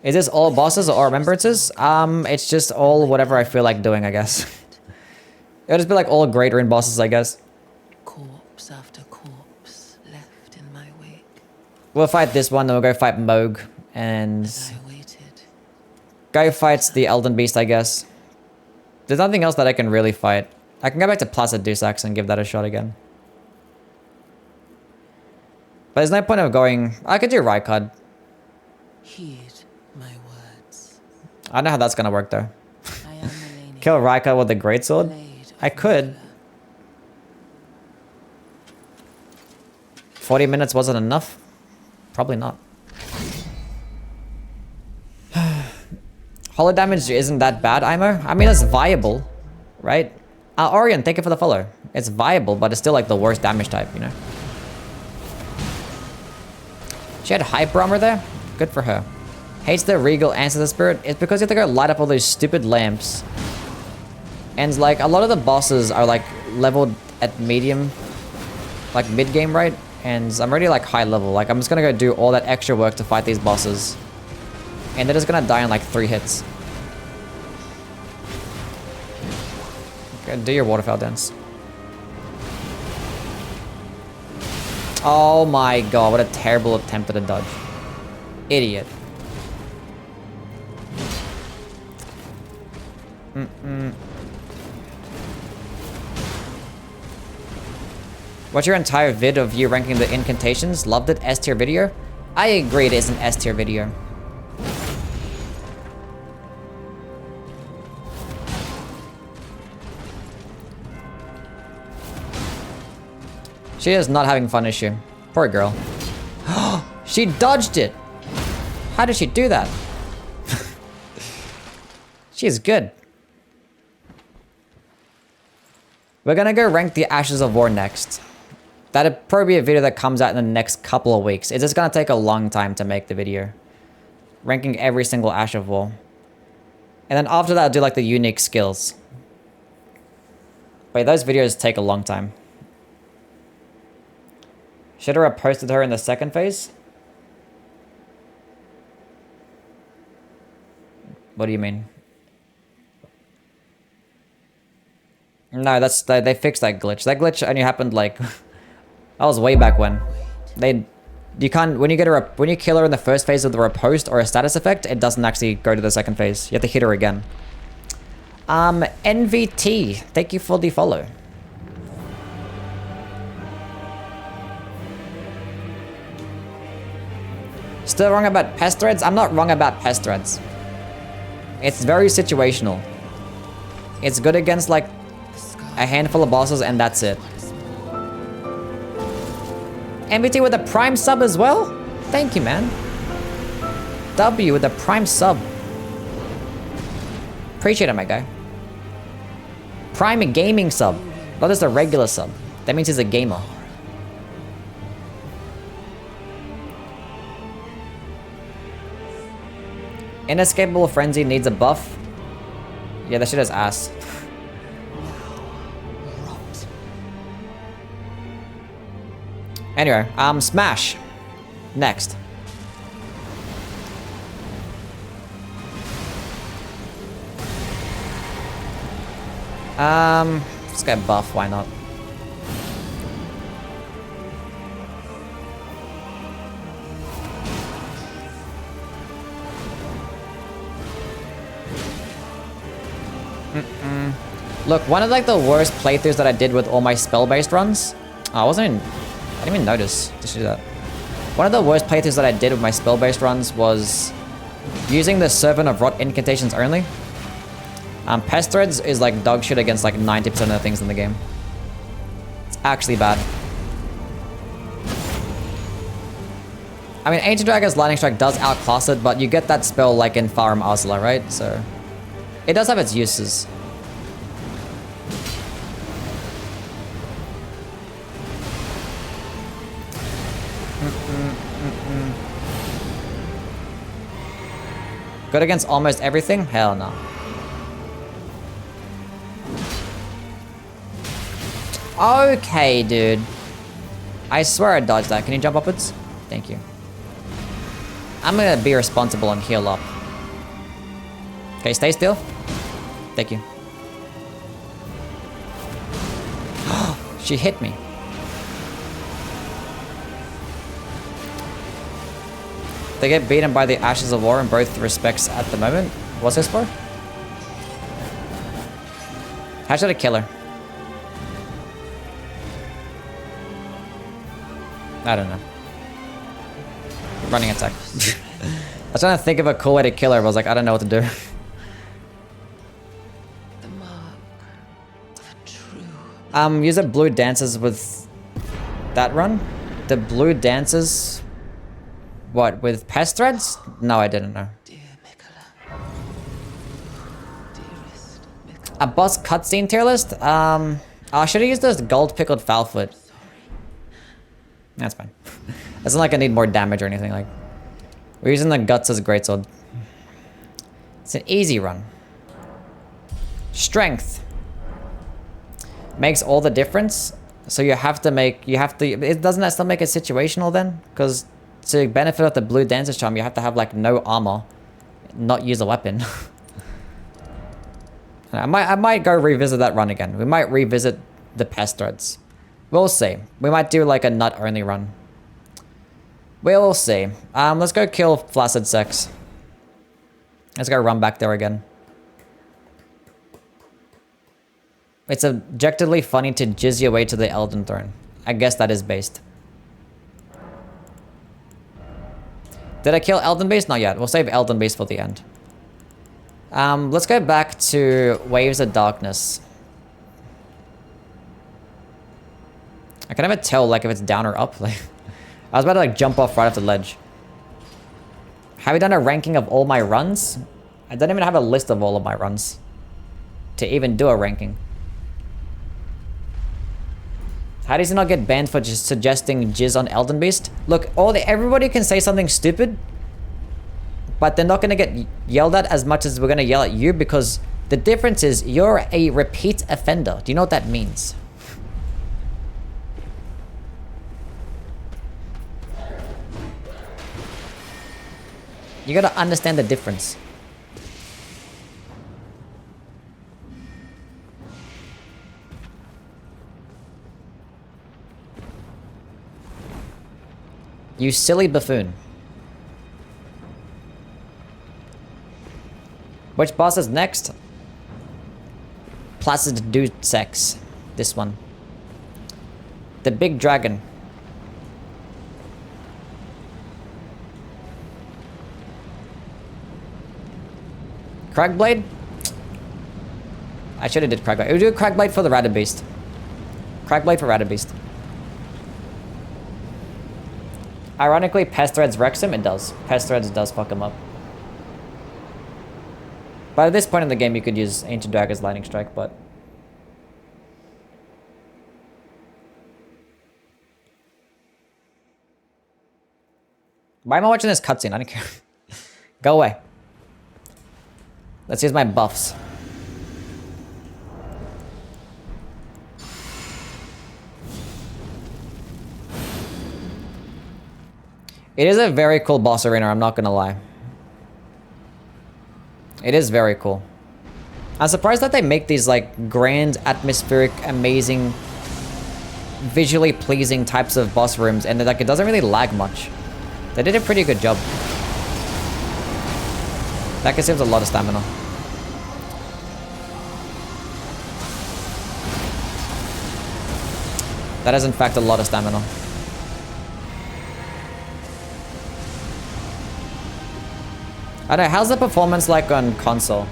Is this all bosses or remembrances? It's just all whatever I feel like doing, I guess. It'll just be like all Great Rune bosses, I guess. Corpse after corpse left in my wake. We'll fight this one, then we'll go fight Moog. And As I waited. go fights the Elden Beast, I guess. There's nothing else that I can really fight. I can go back to Placid Dusax and give that a shot again. But there's no point of going... I could do Rykard. Heed my words. I don't know how that's gonna work though. I am Melania. Kill Rykard with the Greatsword? Blade of I could. Valor. 40 minutes wasn't enough? Probably not. Hollow damage isn't that bad, Imo. I mean, it's viable, right? Orion, thank you for the follow. It's viable, but it's still like the worst damage type, you know? She had hyper armor there? Good for her. Hates the regal ancestor spirit. It's because you have to go light up all those stupid lamps. And like, a lot of the bosses are like leveled at medium, like mid game, right? And I'm already like high level. Like, I'm just gonna go do all that extra work to fight these bosses. And they're just gonna die in like 3 hits. Okay, do your waterfowl dance. Oh my god, what a terrible attempt at a dodge. Idiot. What's your entire vid of you ranking the incantations? Loved it. S tier video? I agree it is an S tier video. She is not having fun, is she? Poor girl. She dodged it! How did she do that? She's good. We're gonna go rank the Ashes of War next. That'll probably be a video that comes out in the next couple of weeks. It's just gonna take a long time to make the video. Ranking every single Ash of War. And then after that, I'll do like the unique skills. Wait, those videos take a long time. Should have posted her in the second phase? What do you mean? No, that's they fixed that glitch. That glitch only happened like that was way back when. You can't when you kill her in the first phase of the riposte or a status effect, it doesn't actually go to the second phase. You have to hit her again. NVT, thank you for the follow. Still wrong about pest threads? I'm not wrong about pest threads. It's very situational. It's good against like a handful of bosses and that's it. MBT with a prime sub as well? Thank you, man. W with a prime sub. Appreciate it, my guy. Prime gaming sub. Not just a regular sub. That means he's a gamer. Inescapable Frenzy needs a buff. Yeah, that shit is ass. Anyway, Smash. Next. Let's get buff, why not? Look, one of like the worst playthroughs that I did with all my spell-based runs. I didn't even notice to do that. One of the worst playthroughs that I did with my spell-based runs was using the Servant of Rot incantations only. Pest Threads is like dog shit against like 90% of the things in the game. It's actually bad. I mean, Ancient Dragon's Lightning Strike does outclass it, but you get that spell like in Farum Azula, right? So it does have its uses. Good against almost everything? Hell no. Okay, dude. I swear I dodged that. Can you jump upwards? Thank you. I'm gonna be responsible and heal up. Okay, stay still. Thank you. She hit me. They get beaten by the Ashes of War in both respects at the moment. What's this for? How should I kill her? I don't know. Running attack. I was trying to think of a cool way to kill her, but I was like, I don't know what to do. The mark of a true. Use the blue dances with that run? The blue dances... What, with pest threads? No, I didn't know. Dear Mikola. Dearest Mikola. A boss cutscene tier list? I should have used this gold pickled foulfoot. That's fine. It's not like I need more damage or anything. Like, we're using the guts as a greatsword. It's an easy run. Strength makes all the difference. So you have to make. Doesn't that still make it situational then? Because to benefit of the blue dancer's charm, you have to have like no armor, not use a weapon. I might go revisit that run again. We might revisit the pest threads. We'll see. We might do like a nut only run. We'll see. Let's go kill Flaccid Sex. Let's go run back there again. It's objectively funny to jizz your way to the Elden Throne. I guess that is based. Did I kill Elden Beast? Not yet. We'll save Elden Beast for the end. Let's go back to Waves of Darkness. I can never tell like if it's down or up. Like, I was about to like jump off right off the ledge. Have you done a ranking of all my runs? I don't even have a list of all of my runs to even do a ranking. How does he not get banned for just suggesting jizz on Elden Beast? Look, everybody can say something stupid, but they're not gonna get yelled at as much as we're gonna yell at you, because the difference is you're a repeat offender. Do you know what that means? You gotta understand the difference. You silly buffoon. Which boss is next? Placid Dude Sex. This one. The big dragon. Cragblade? I should have did Cragblade. We'll do Cragblade for the Rabbit Beast. Cragblade for Rabbit Beast. Ironically, Pest Threads wrecks him. It does. Pest Threads does fuck him up. But at this point in the game, you could use Ancient Dragon's Lightning Strike, but... Why am I watching this cutscene? I don't care. Go away. Let's use my buffs. It is a very cool boss arena, I'm not gonna lie. It is very cool. I'm surprised that they make these like grand, atmospheric, amazing, visually pleasing types of boss rooms, and like it doesn't really lag much. They did a pretty good job. That consumes a lot of stamina. That is in fact a lot of stamina. I don't know, how's the performance like on console?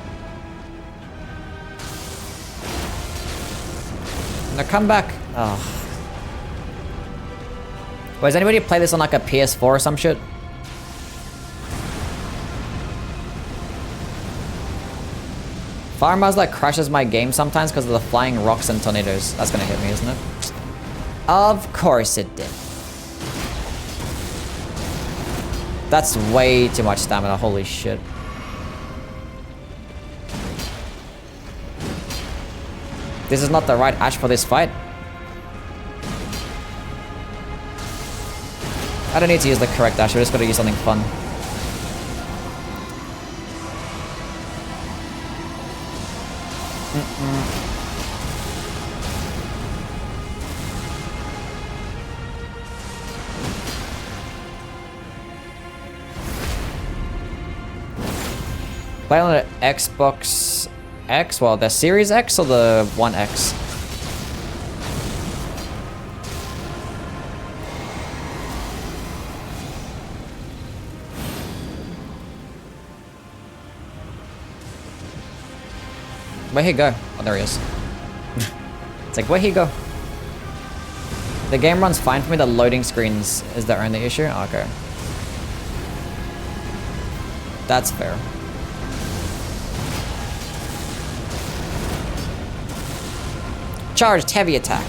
No, come back. Oh. Wait, does anybody play this on like a PS4 or some shit? Fire Mars like crashes my game sometimes because of the flying rocks and tornadoes. That's gonna hit me, isn't it? Of course it did. That's way too much stamina, holy shit. This is not the right Ash for this fight. I don't need to use the correct Ash, we're just gonna use something fun. Play on the Xbox X? Well, the Series X or the One X? Where'd he go? Oh, there he is. It's like, where'd he go? The game runs fine for me, the loading screens is the only issue? Oh, okay. That's fair. Charged heavy attack.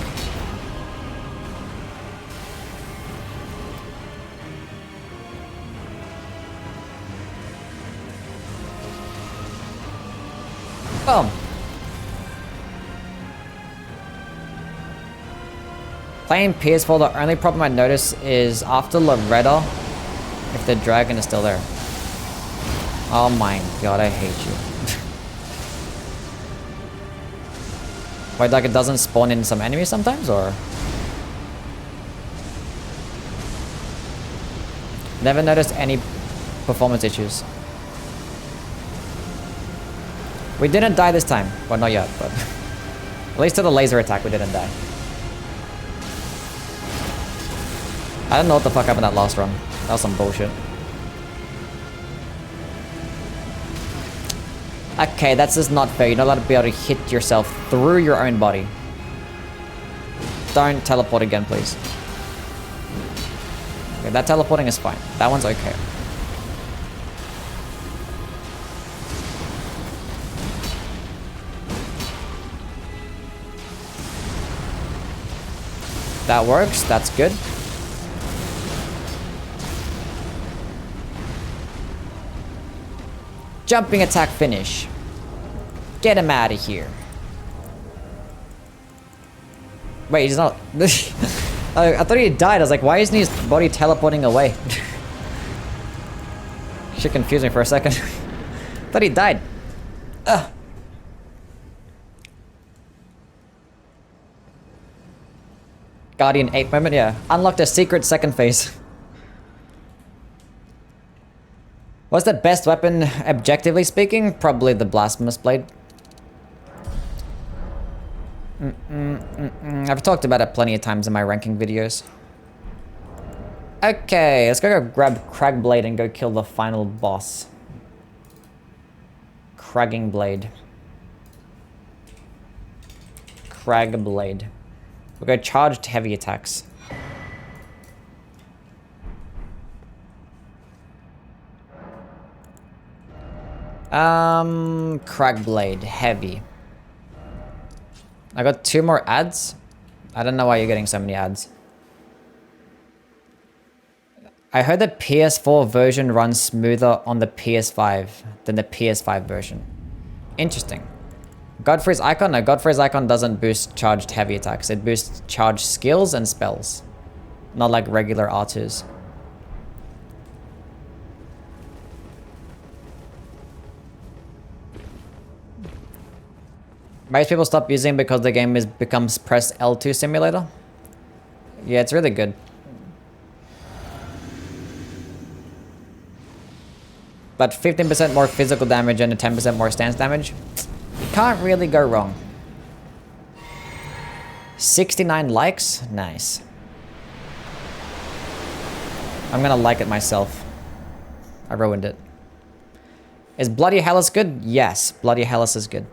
Boom. Playing PS4, the only problem I notice is after Loretta, if the dragon is still there. Oh my god, I hate you. Wait, like it doesn't spawn in some enemies sometimes, or? Never noticed any performance issues. We didn't die this time. Well, not yet, but... at least to the laser attack, we didn't die. I don't know what the fuck happened that last run. That was some bullshit. Okay, that's just not fair. You're not allowed to be able to hit yourself through your own body. Don't teleport again, please. Okay, that teleporting is fine. That one's okay. That works. That's good. Jumping attack finish. Get him out of here. Wait, he's not... I thought he died. I was like, why isn't his body teleporting away? Shit confused me for a second. Thought he died. Ugh. Guardian 8 moment, yeah. Unlocked a secret second phase. What's the best weapon, objectively speaking? Probably the Blasphemous Blade. I've talked about it plenty of times in my ranking videos. Okay, let's go grab Crag Blade and go kill the final boss. Cragging Blade. Crag Blade. We'll go charged heavy attacks. Crag Blade, heavy. I got 2 more ads. I don't know why you're getting so many ads. I heard the PS4 version runs smoother on the PS5 than the PS5 version. Interesting. Godfrey's Icon? No, Godfrey's Icon doesn't boost charged heavy attacks. It boosts charged skills and spells. Not like regular R2s. Most people stop using because the game becomes press L2 simulator. Yeah, it's really good. But 15% more physical damage and a 10% more stance damage. You can't really go wrong. 69 likes? Nice. I'm gonna like it myself. I ruined it. Is Bloody Hellas good? Yes, Bloody Hellas is good.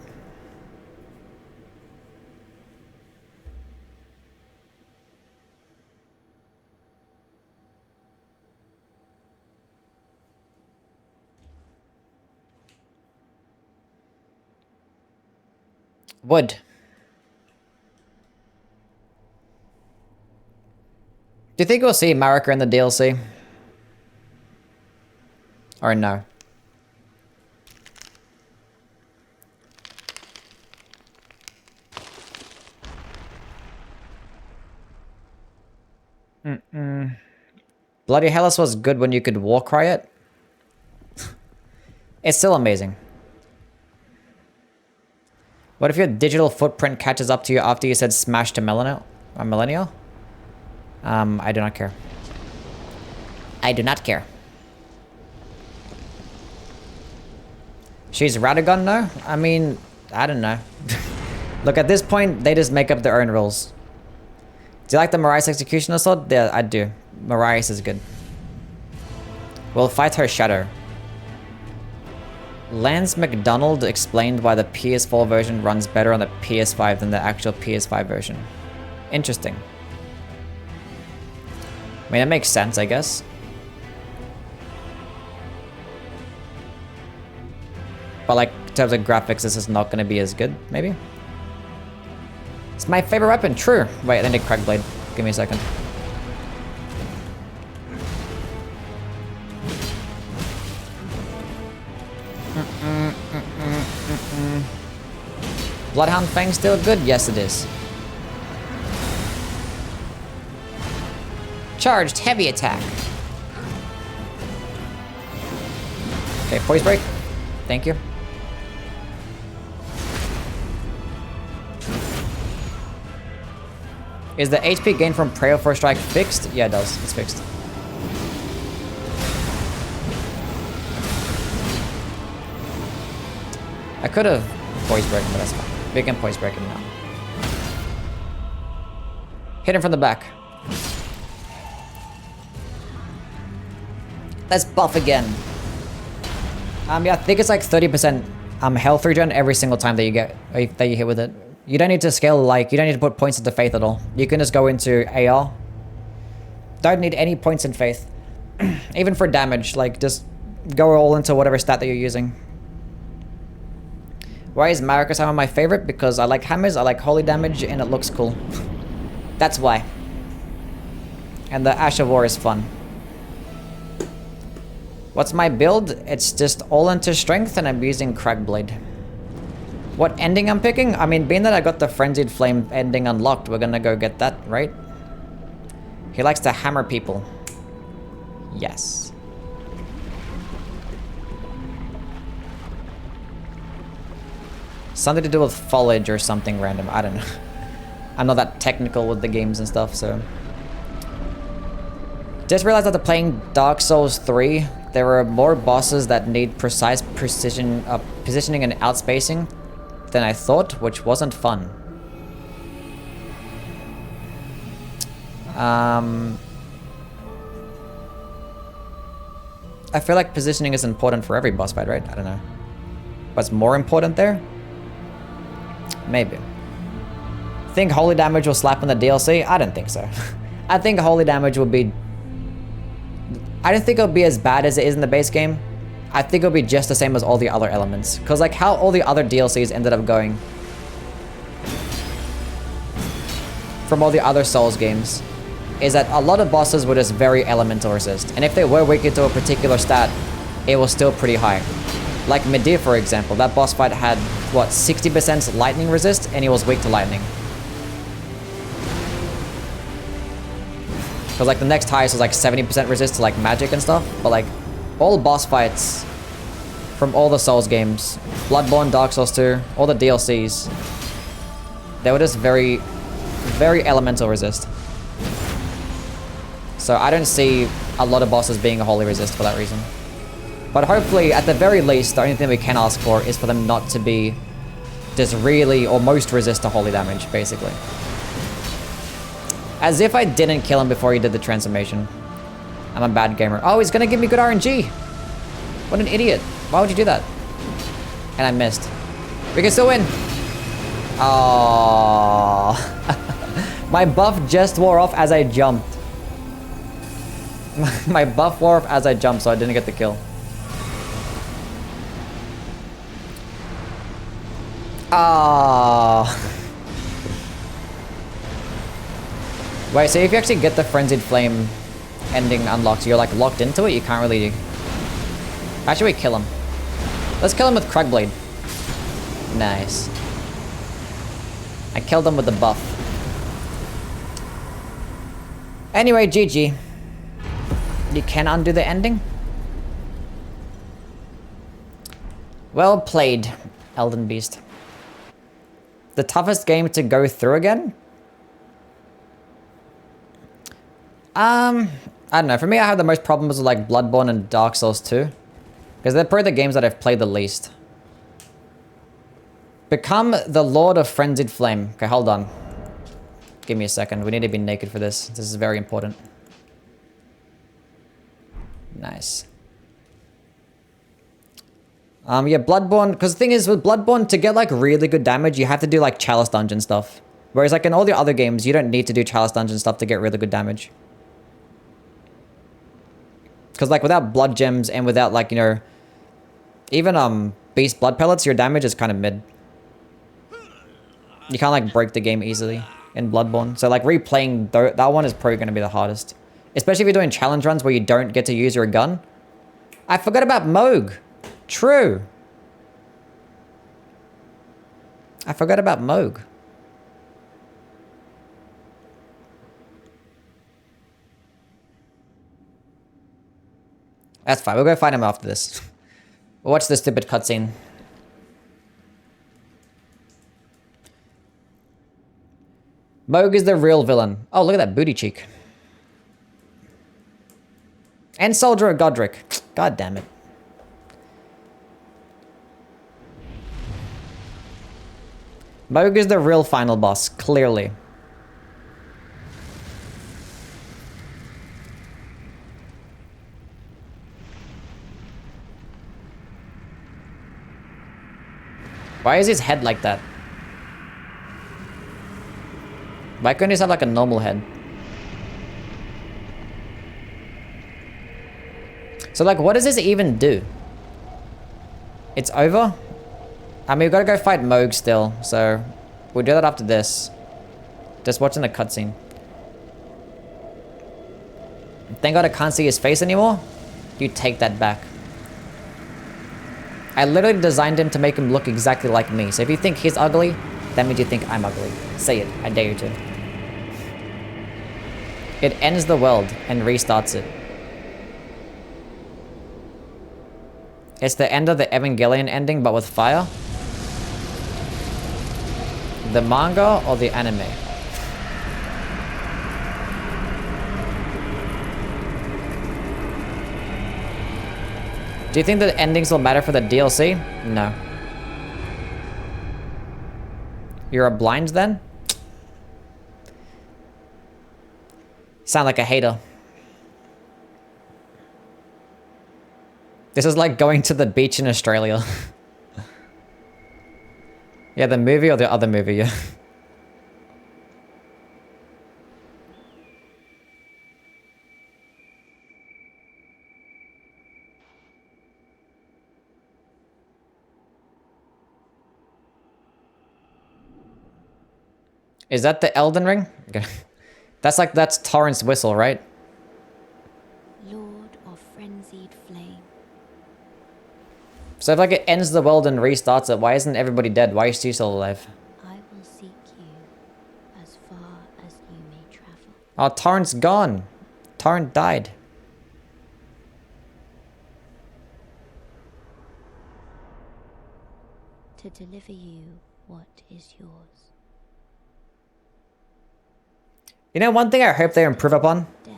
Wood. Do you think we'll see Marika in the DLC? Or no? Bloody Hellas was good when you could war cry it. It's still amazing. What if your digital footprint catches up to you after you said smash to millennial? I do not care. I do not care. She's Radagon, no? I mean, I don't know. Look, at this point, they just make up their own rules. Do you like the Mariah's Executioner sword? Yeah, I do. Mariah's is good. We'll fight her shadow. Lance McDonald explained why the PS4 version runs better on the PS5 than the actual PS5 version. Interesting. I mean, it makes sense, I guess. But like, in terms of graphics, this is not going to be as good, maybe? It's my favorite weapon, true. Wait, I need Crack Blade. Give me a second. Bloodhound Fang still good? Yes, it is. Charged heavy attack. Okay, poise break. Thank you. Is the HP gain from Prayer for Strike fixed? Yeah, it does. It's fixed. I could have poise break him, but that's fine. We can poise break him now. Hit him from the back. Let's buff again. Yeah, I think it's like 30% health regen every single time that you hit with it. You don't need to scale, like, you don't need to put points into faith at all. You can just go into AR. Don't need any points in faith. Even for damage, like, just go all into whatever stat that you're using. Why is Marika's hammer my favorite? Because I like hammers, I like holy damage, and it looks cool. That's why. And the Ash of War is fun. What's my build? It's just all into strength, and I'm using Crack Blade. What ending I'm picking? I mean, being that I got the Frenzied Flame ending unlocked, we're gonna go get that, right? He likes to hammer people. Yes. Something to do with foliage or something random. I don't know. I'm not that technical with the games and stuff, so. Just realized after playing Dark Souls 3, there are more bosses that need precise positioning and outspacing than I thought, which wasn't fun. I feel like positioning is important for every boss fight, right? I don't know. What's more important there? Maybe. Think holy damage will slap in the DLC? I don't think so. I think holy damage will be... I don't think it'll be as bad as it is in the base game. I think it'll be just the same as all the other elements. Because like how all the other DLCs ended up going from all the other Souls games is that a lot of bosses were just very elemental resist. And if they were weak to a particular stat, it was still pretty high. Like Medivh, for example, that boss fight had, what, 60% lightning resist, and he was weak to lightning. Because like the next highest was like 70% resist to like magic and stuff, but like all boss fights from all the Souls games, Bloodborne, Dark Souls 2, all the DLCs, They were just very, very elemental resist. So I don't see a lot of bosses being a holy resist for that reason. But hopefully, at the very least, the only thing we can ask for is for them not to be just really or most resist to holy damage, basically. As if I didn't kill him before he did the transformation. I'm a bad gamer. Oh, he's gonna give me good RNG. What an idiot. Why would you do that? And I missed. We can still win. Oh. My buff just wore off as I jumped. My buff wore off as I jumped, so I didn't get the kill. Ah. Wait, so if you actually get the Frenzied Flame ending unlocked, you're like locked into it, you can't really... Actually, we kill him. Let's kill him with Cragblade. Nice. I killed him with the buff. Anyway, GG. You can undo the ending? Well played, Elden Beast. The toughest game to go through again? I don't know. For me, I have the most problems with like Bloodborne and Dark Souls 2. Because they're probably the games that I've played the least. Become the Lord of Frenzied Flame. Okay, hold on. Give me a second. We need to be naked for this. This is very important. Nice. Yeah, Bloodborne, because the thing is, with Bloodborne, to get, like, really good damage, you have to do, like, Chalice Dungeon stuff. Whereas, like, in all the other games, you don't need to do Chalice Dungeon stuff to get really good damage. Because, like, without Blood Gems and without, like, you know, even, Beast Blood Pellets, your damage is kind of mid. You can't, like, break the game easily in Bloodborne. So, like, replaying that one is probably going to be the hardest. Especially if you're doing challenge runs where you don't get to use your gun. I forgot about Moog. True. I forgot about Moog. That's fine. We'll go find him after this. We'll watch this stupid cutscene. Moog is the real villain. Oh, look at that booty cheek. And Soldier of Godric. God damn it. Moog is the real final boss, clearly. Why is his head like that? Why couldn't he have like a normal head? So like, what does this even do? It's over? I mean, we've got to go fight Moog still, so we'll do that after this. Just watching the cutscene. Thank God I can't see his face anymore. You take that back. I literally designed him to make him look exactly like me. So if you think he's ugly, that means you think I'm ugly. Say it. I dare you to. It ends the world and restarts it. It's the end of the Evangelion ending, but with fire. The manga or the anime? Do you think the endings will matter for the DLC? No. You're a blind then? Sound like a hater. This is like going to the beach in Australia. Yeah, the movie or the other movie, yeah. Is that the Elden Ring? That's Torrent's whistle, right? Lord of frenzied flame. So if like it ends the world and restarts it, why isn't everybody dead? Why is she still alive? I will seek you as far as you may travel. Oh, Torrent's gone. Torrent died. To deliver you what is yours. You know, one thing I hope they improve upon? Death.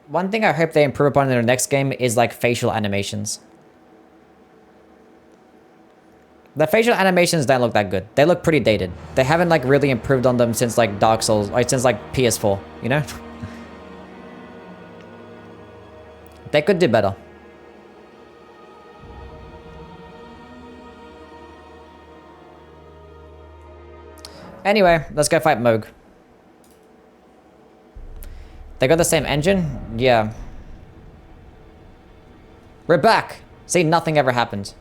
One thing I hope they improve upon in their next game is like facial animations. The facial animations don't look that good. They look pretty dated. They haven't like really improved on them since like Dark Souls, like since like PS4, you know? They could do better. Anyway, let's go fight Moog. They got the same engine? Yeah. We're back! See, nothing ever happened.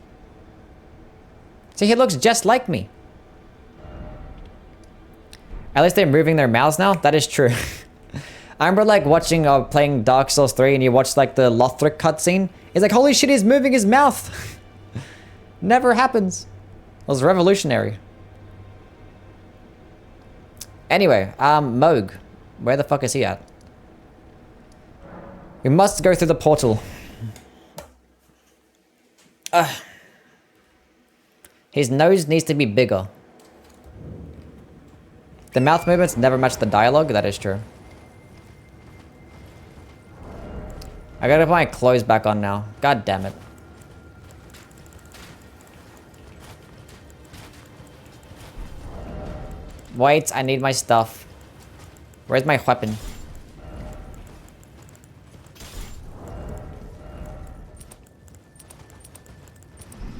See, he looks just like me. At least they're moving their mouths now? That is true. I remember like watching, playing Dark Souls 3 and you watch like the Lothric cutscene. It's like, holy shit, he's moving his mouth. Never happens. It was revolutionary. Anyway, Moog. Where the fuck is he at? We must go through the portal. His nose needs to be bigger. The mouth movements never match the dialogue, that is true. I gotta put my clothes back on now. God damn it. Wait, I need my stuff. Where's my weapon?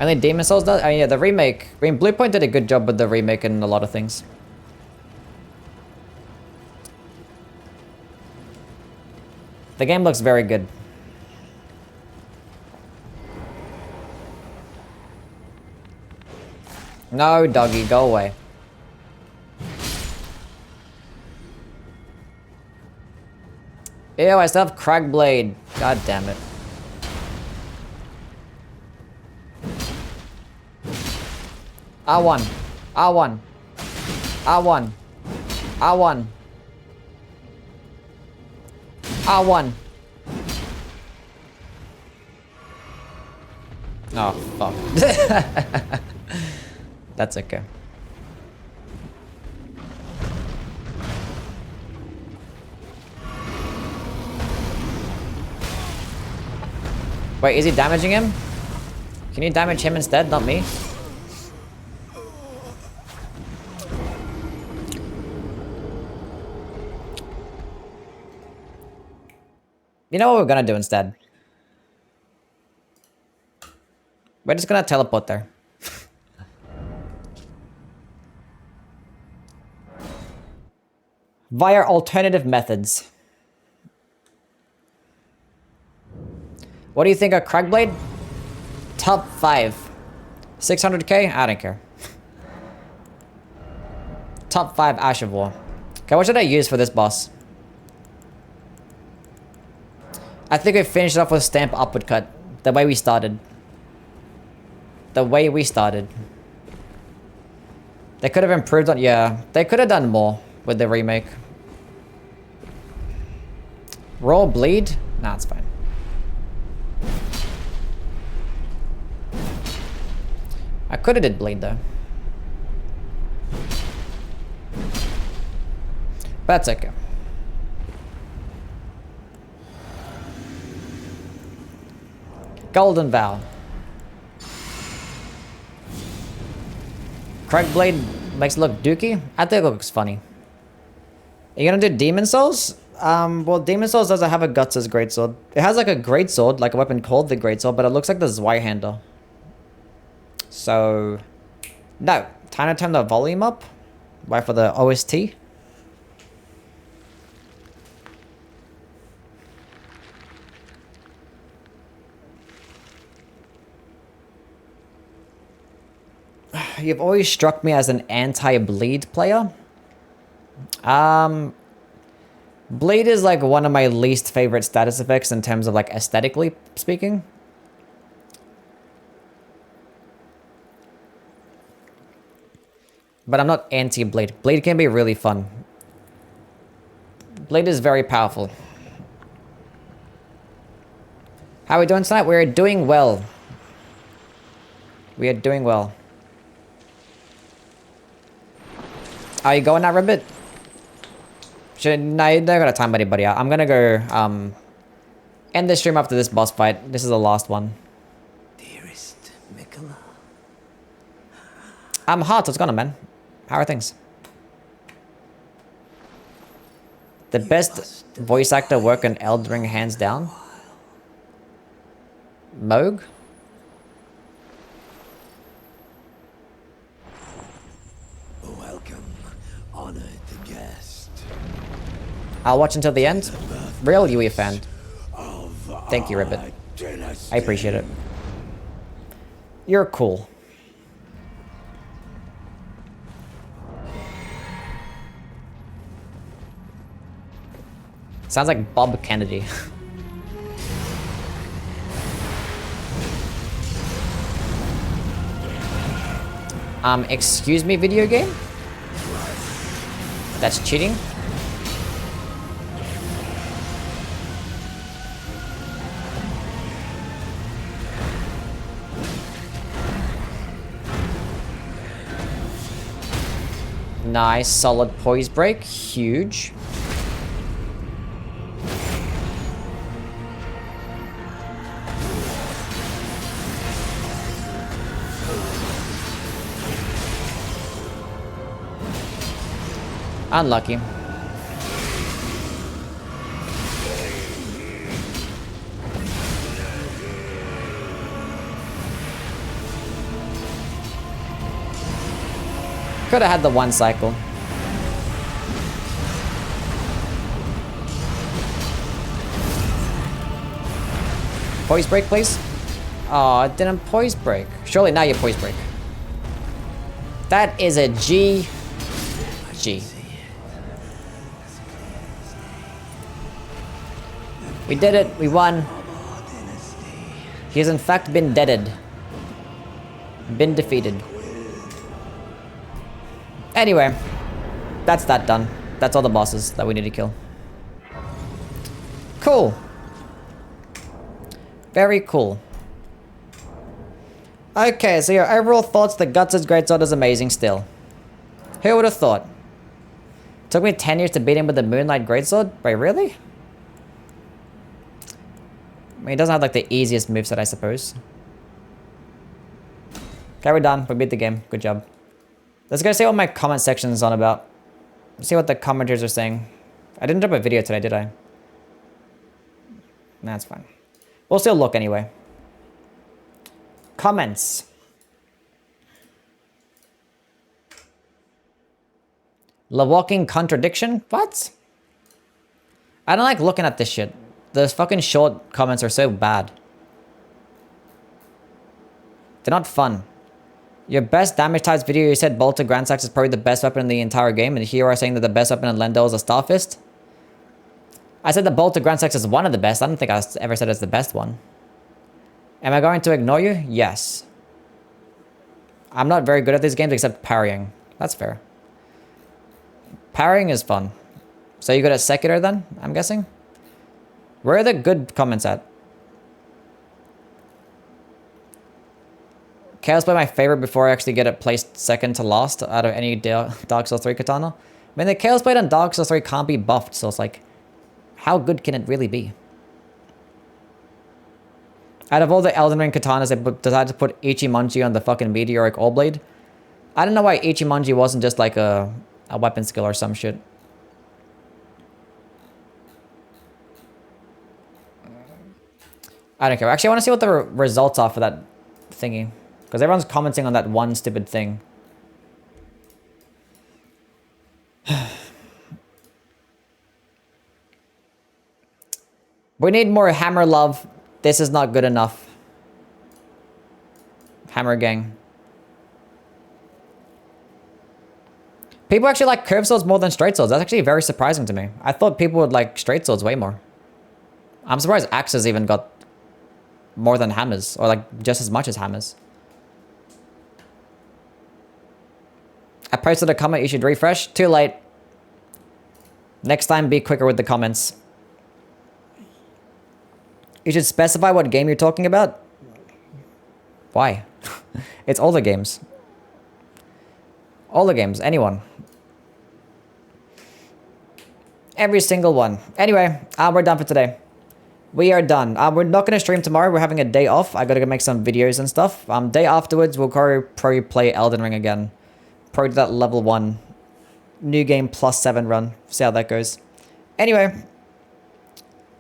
Only Demon Souls does? Oh yeah, the remake. I mean, Bluepoint did a good job with the remake and a lot of things. The game looks very good. No, doggy, go away. Ew, I still have Cragblade. God damn it. I won. I won. I won. I won. I won. Oh, fuck. That's okay. Wait, is he damaging him? Can you damage him instead, not me? You know what we're gonna do instead? We're just gonna teleport there. Via alternative methods. What do you think of Cragblade? Top 5. 600k? I don't care. Top 5 Ash of War. Okay, what should I use for this boss? I think we finished it off with Stamp Upward Cut. The way we started. The way we started. They could have improved on... Yeah, they could have done more with the remake. Raw Bleed? Nah, it's fine. I could have did Bleed, though. But that's okay. Golden Vow. Cragblade makes it look dookie? I think it looks funny. Are you gonna do Demon Souls? Well, Demon Souls doesn't have a Guts as Greatsword. It has like a Greatsword, like a weapon called the Greatsword, but it looks like the Zweihander. So... No. Time to turn the volume up. Wait for the OST. You've always struck me as an anti-bleed player. Bleed is like one of my least favorite status effects in terms of like aesthetically speaking. But I'm not anti-bleed. Bleed can be really fun. Bleed is very powerful. How are we doing tonight? We're doing well. We are doing well. Are you going now, Ribbit? No, you're not gonna time anybody out. I'm gonna go end the stream after this boss fight. This is the last one. Dearest Mikola. Heart, what's going on, man? How are things? The best voice actor work in Elden Ring, hands down. Moog? Welcome, honored guest. I'll watch until the end. Real Youwy fan. Thank you, Ribbit. I appreciate it. You're cool. Sounds like Bob Kennedy. Excuse me, video game? That's cheating? Nice, solid poise break. Huge. Unlucky. Could have had the one cycle. Poise break, please. Oh, it didn't poise break. Surely now you poise break. That is a G. G. We did it. We won. He has in fact been deaded. Been defeated. Anyway, that's that done. That's all the bosses that we need to kill. Cool. Very cool. Okay, so your overall thoughts, the Guts' Greatsword is amazing still. Who would have thought? Took me 10 years to beat him with the Moonlight Greatsword? Wait, really? I mean, he doesn't have like the easiest moveset, I suppose. Okay, we're done. We beat the game. Good job. Let's go see what my comment section is on about. See what the commenters are saying. I didn't drop a video today, did I? Nah, that's fine. We'll still look anyway. Comments. The walking contradiction? What? I don't like looking at this shit. Those fucking short comments are so bad. They're not fun. Your best damage types video, you said Bolter Grand Axe is probably the best weapon in the entire game, and here you are saying that the best weapon in Lendl is a Starfist? I said the Bolter Grand Axe is one of the best. I don't think I ever said it's the best one. Am I going to ignore you? Yes. I'm not very good at these games except parrying. That's fair. Parrying is fun. So you good at Sekiro then, I'm guessing? Where are the good comments at? Chaos Blade my favorite before I actually get it placed second to last out of any Dark Souls 3 katana. I mean, the Chaos Blade on Dark Souls 3 can't be buffed, so it's like, how good can it really be? Out of all the Elden Ring katanas, they decided to put Ichimonji on the fucking Meteoric All Blade. I don't know why Ichimonji wasn't just like a weapon skill or some shit. I don't care. Actually, I want to see what the results are for that thingy. Because everyone's commenting on that one stupid thing. We need more hammer love. This is not good enough. Hammer gang. People actually like curved swords more than straight swords. That's actually very surprising to me. I thought people would like straight swords way more. I'm surprised axes even got more than hammers. Or like just as much as hammers. I posted a comment, you should refresh. Too late. Next time, be quicker with the comments. You should specify what game you're talking about. Why? It's all the games. All the games, anyone. Every single one. Anyway, we're done for today. We are done. We're not going to stream tomorrow. We're having a day off. I got to go make some videos and stuff. Day afterwards, we'll probably play Elden Ring again. Probably do that level 1. New game +7 run. See how that goes. Anyway.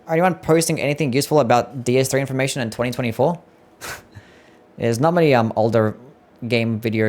Anyone posting anything useful about DS3 information in 2024? There's not many older game videos.